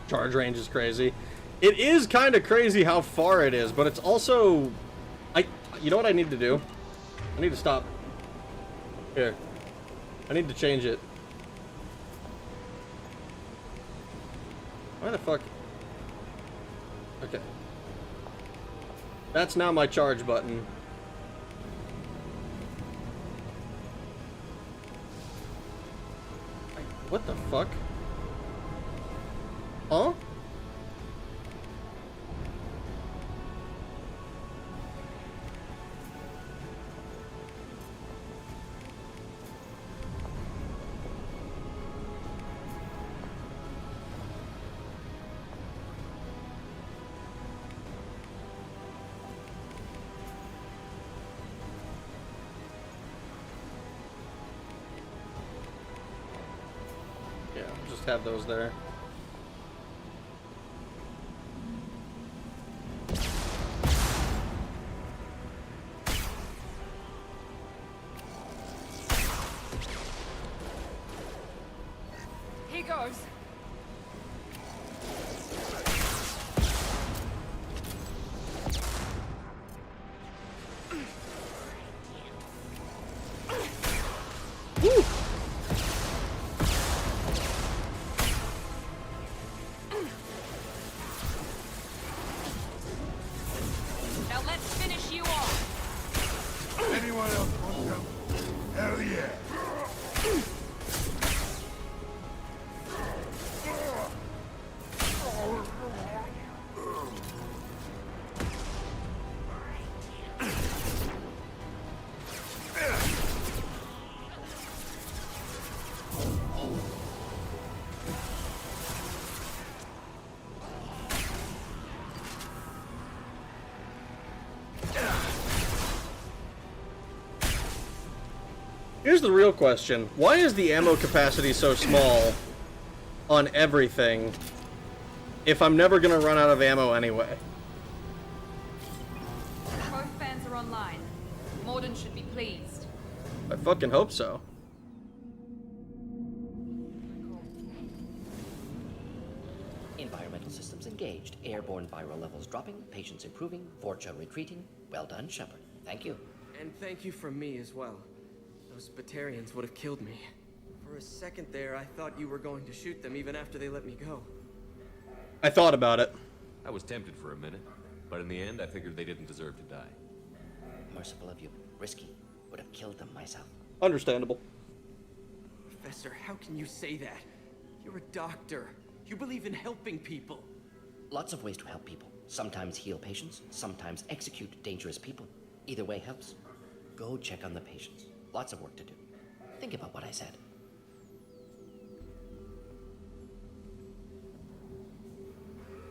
[SPEAKER 1] Charge range is crazy. It is kind of crazy how far it is, but it's also... You know what I need to do? I need to stop. Here. I need to change it. Why the fuck? Okay. That's now my charge button. What the fuck? Huh? Yeah, just have those there.
[SPEAKER 2] Here goes.
[SPEAKER 1] Woo!
[SPEAKER 2] Now let's finish you off.
[SPEAKER 8] Anyone else want some? Hell yeah.
[SPEAKER 1] Here's the real question. Why is the ammo capacity so small on everything if I'm never gonna run out of ammo anyway?
[SPEAKER 4] online. Morden should be pleased.
[SPEAKER 1] I fucking hope so.
[SPEAKER 24] Environmental systems engaged. Airborne viral levels dropping. Patients improving. Vorcha retreating. Well done, Shepard. Thank you.
[SPEAKER 5] And thank you from me as well. Those Batarians would have killed me. For a second there, I thought you were going to shoot them even after they let me go.
[SPEAKER 1] I thought about it.
[SPEAKER 10] I was tempted for a minute, but in the end, I figured they didn't deserve to die.
[SPEAKER 24] Merciful of you. Risky. Would have killed them myself.
[SPEAKER 1] Understandable.
[SPEAKER 5] Professor, how can you say that? You're a doctor. You believe in helping people.
[SPEAKER 24] Lots of ways to help people. Sometimes heal patients, sometimes execute dangerous people. Either way helps. Go check on the patients. Lots of work to do. Think about what I said.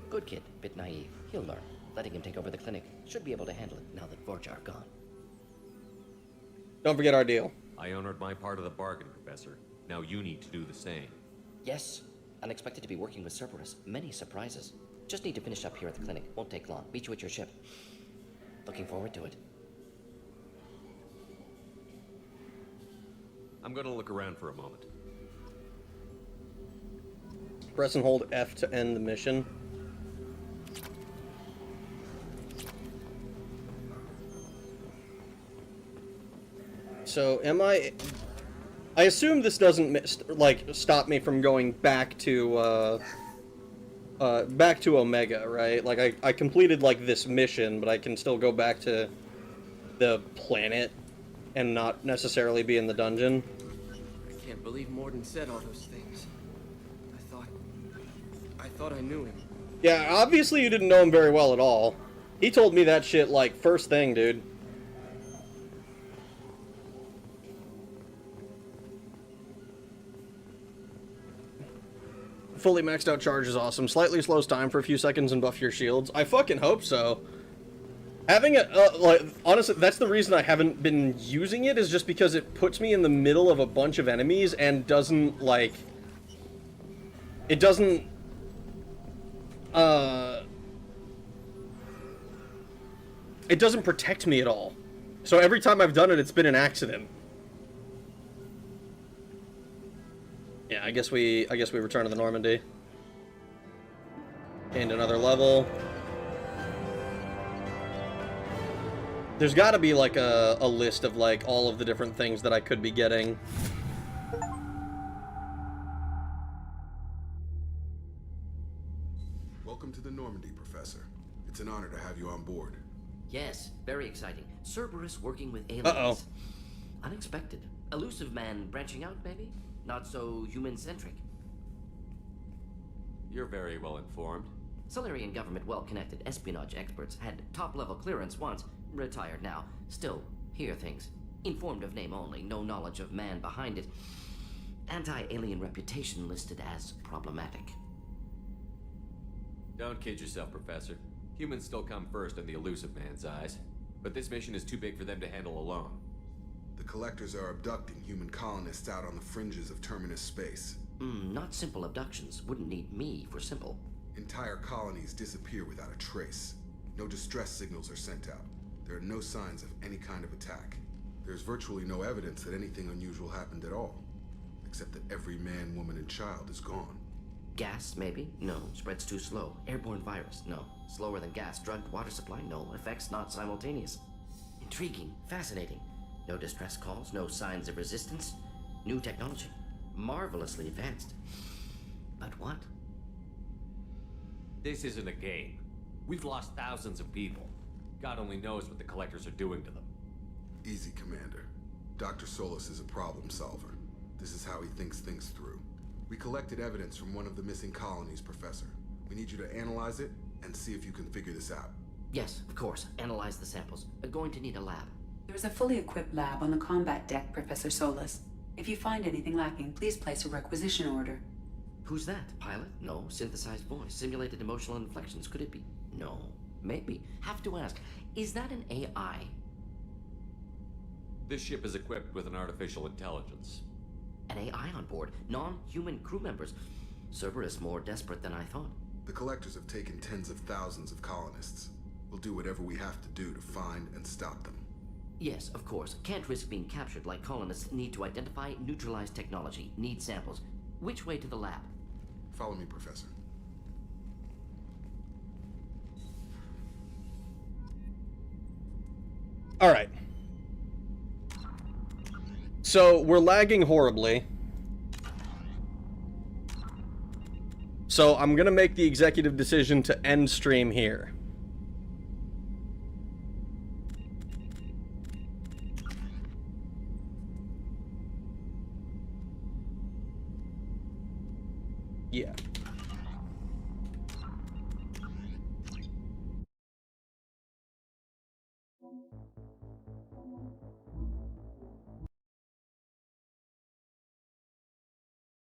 [SPEAKER 24] Good kid, bit naive. He'll learn. Letting him take over the clinic. Should be able to handle it now that Vorcha are gone.
[SPEAKER 1] Don't forget our deal.
[SPEAKER 10] I honored my part of the bargain, Professor. Now you need to do the same.
[SPEAKER 24] Yes. Unexpected to be working with Cerberus. Many surprises. Just need to finish up here at the clinic. Won't take long. Meet you at your ship. Looking forward to it.
[SPEAKER 10] I'm gonna look around for a moment.
[SPEAKER 1] Press and hold F to end the mission. So, am I assume this doesn't stop me from going back to Omega, right? Like I completed like this mission, but I can still go back to the planet and not necessarily be in the dungeon.
[SPEAKER 5] I can't believe Morden said all those things. I thought I knew him.
[SPEAKER 1] Yeah, obviously you didn't know him very well at all. He told me that shit like first thing, dude. Fully maxed out charge is awesome. Slightly slows time for a few seconds and buff your shields. I fucking hope so. Having it, honestly, that's the reason I haven't been using it, is just because it puts me in the middle of a bunch of enemies and doesn't, like... It doesn't... It doesn't protect me at all. So every time I've done it, it's been an accident. Yeah, I guess we return to the Normandy. Gained another level. There's got to be like a list of like all of the different things that I could be getting.
[SPEAKER 17] Welcome to the Normandy, Professor. It's an honor to have you on board.
[SPEAKER 24] Yes, very exciting. Cerberus working with aliens.
[SPEAKER 1] Uh-oh.
[SPEAKER 24] Unexpected. Elusive man branching out, maybe? Not so human-centric.
[SPEAKER 10] You're very well informed.
[SPEAKER 24] Solarian government well-connected espionage experts had top-level clearance once. Retired now. Still, hear things. Informed of name only, no knowledge of man behind it. Anti-alien reputation listed as problematic.
[SPEAKER 10] Don't kid yourself, Professor. Humans still come first in the elusive man's eyes. But this mission is too big for them to handle alone.
[SPEAKER 17] The Collectors are abducting human colonists out on the fringes of Terminus space.
[SPEAKER 24] Not simple abductions. Wouldn't need me for simple.
[SPEAKER 17] Entire colonies disappear without a trace. No distress signals are sent out. There are no signs of any kind of attack. There's virtually no evidence that anything unusual happened at all. Except that every man, woman, and child is gone.
[SPEAKER 24] Gas, maybe? No. Spreads too slow. Airborne virus? No. Slower than gas. Drugged water supply? No. Effects not simultaneous. Intriguing. Fascinating. No distress calls, no signs of resistance. New technology. Marvelously advanced. But what?
[SPEAKER 10] This isn't a game. We've lost thousands of people. God only knows what the Collectors are doing to them.
[SPEAKER 17] Easy, Commander. Dr. Solis is a problem solver. This is how he thinks things through. We collected evidence from one of the missing colonies, Professor. We need you to analyze it and see if you can figure this out.
[SPEAKER 24] Yes, of course. Analyze the samples. Going to need a lab.
[SPEAKER 16] There's a fully equipped lab on the combat deck, Professor Solis. If you find anything lacking, please place a requisition order.
[SPEAKER 24] Who's that? Pilot? No. Synthesized voice. Simulated emotional inflections. Could it be? No. Maybe. Have to ask. Is that an AI?
[SPEAKER 10] This ship is equipped with an artificial intelligence.
[SPEAKER 24] An AI on board? Non-human crew members? Cerberus more desperate than I thought.
[SPEAKER 17] The Collectors have taken tens of thousands of colonists. We'll do whatever we have to do to find and stop them.
[SPEAKER 24] Yes, of course. Can't risk being captured like colonists need to identify, neutralize technology, need samples. Which way to the lab?
[SPEAKER 17] Follow me, Professor.
[SPEAKER 1] Alright. So, we're lagging horribly. So, I'm gonna make the executive decision to end stream here. Yeah.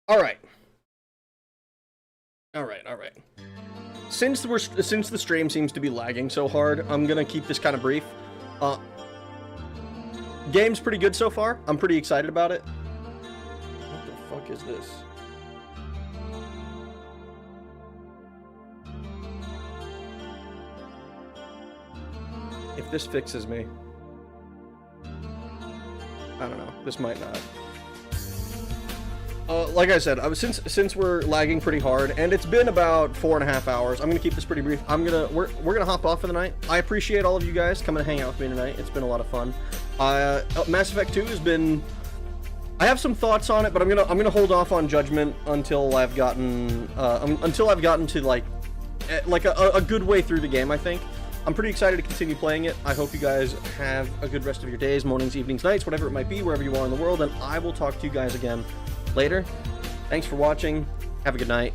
[SPEAKER 1] All right. Since the stream seems to be lagging so hard, I'm gonna keep this kind of brief. Game's pretty good so far. I'm pretty excited about it. What the fuck is this? If this fixes me, I don't know. This might not. Like I said, since we're lagging pretty hard, and it's been about 4.5 hours, I'm gonna keep this pretty brief. We're gonna hop off for the night. I appreciate all of you guys coming to hang out with me tonight. It's been a lot of fun. Mass Effect 2 has been. I have some thoughts on it, but I'm gonna hold off on judgment until I've gotten to like a good way through the game. I think. I'm pretty excited to continue playing it. I hope you guys have a good rest of your days, mornings, evenings, nights, whatever it might be, wherever you are in the world, and I will talk to you guys again later. Thanks for watching. Have a good night.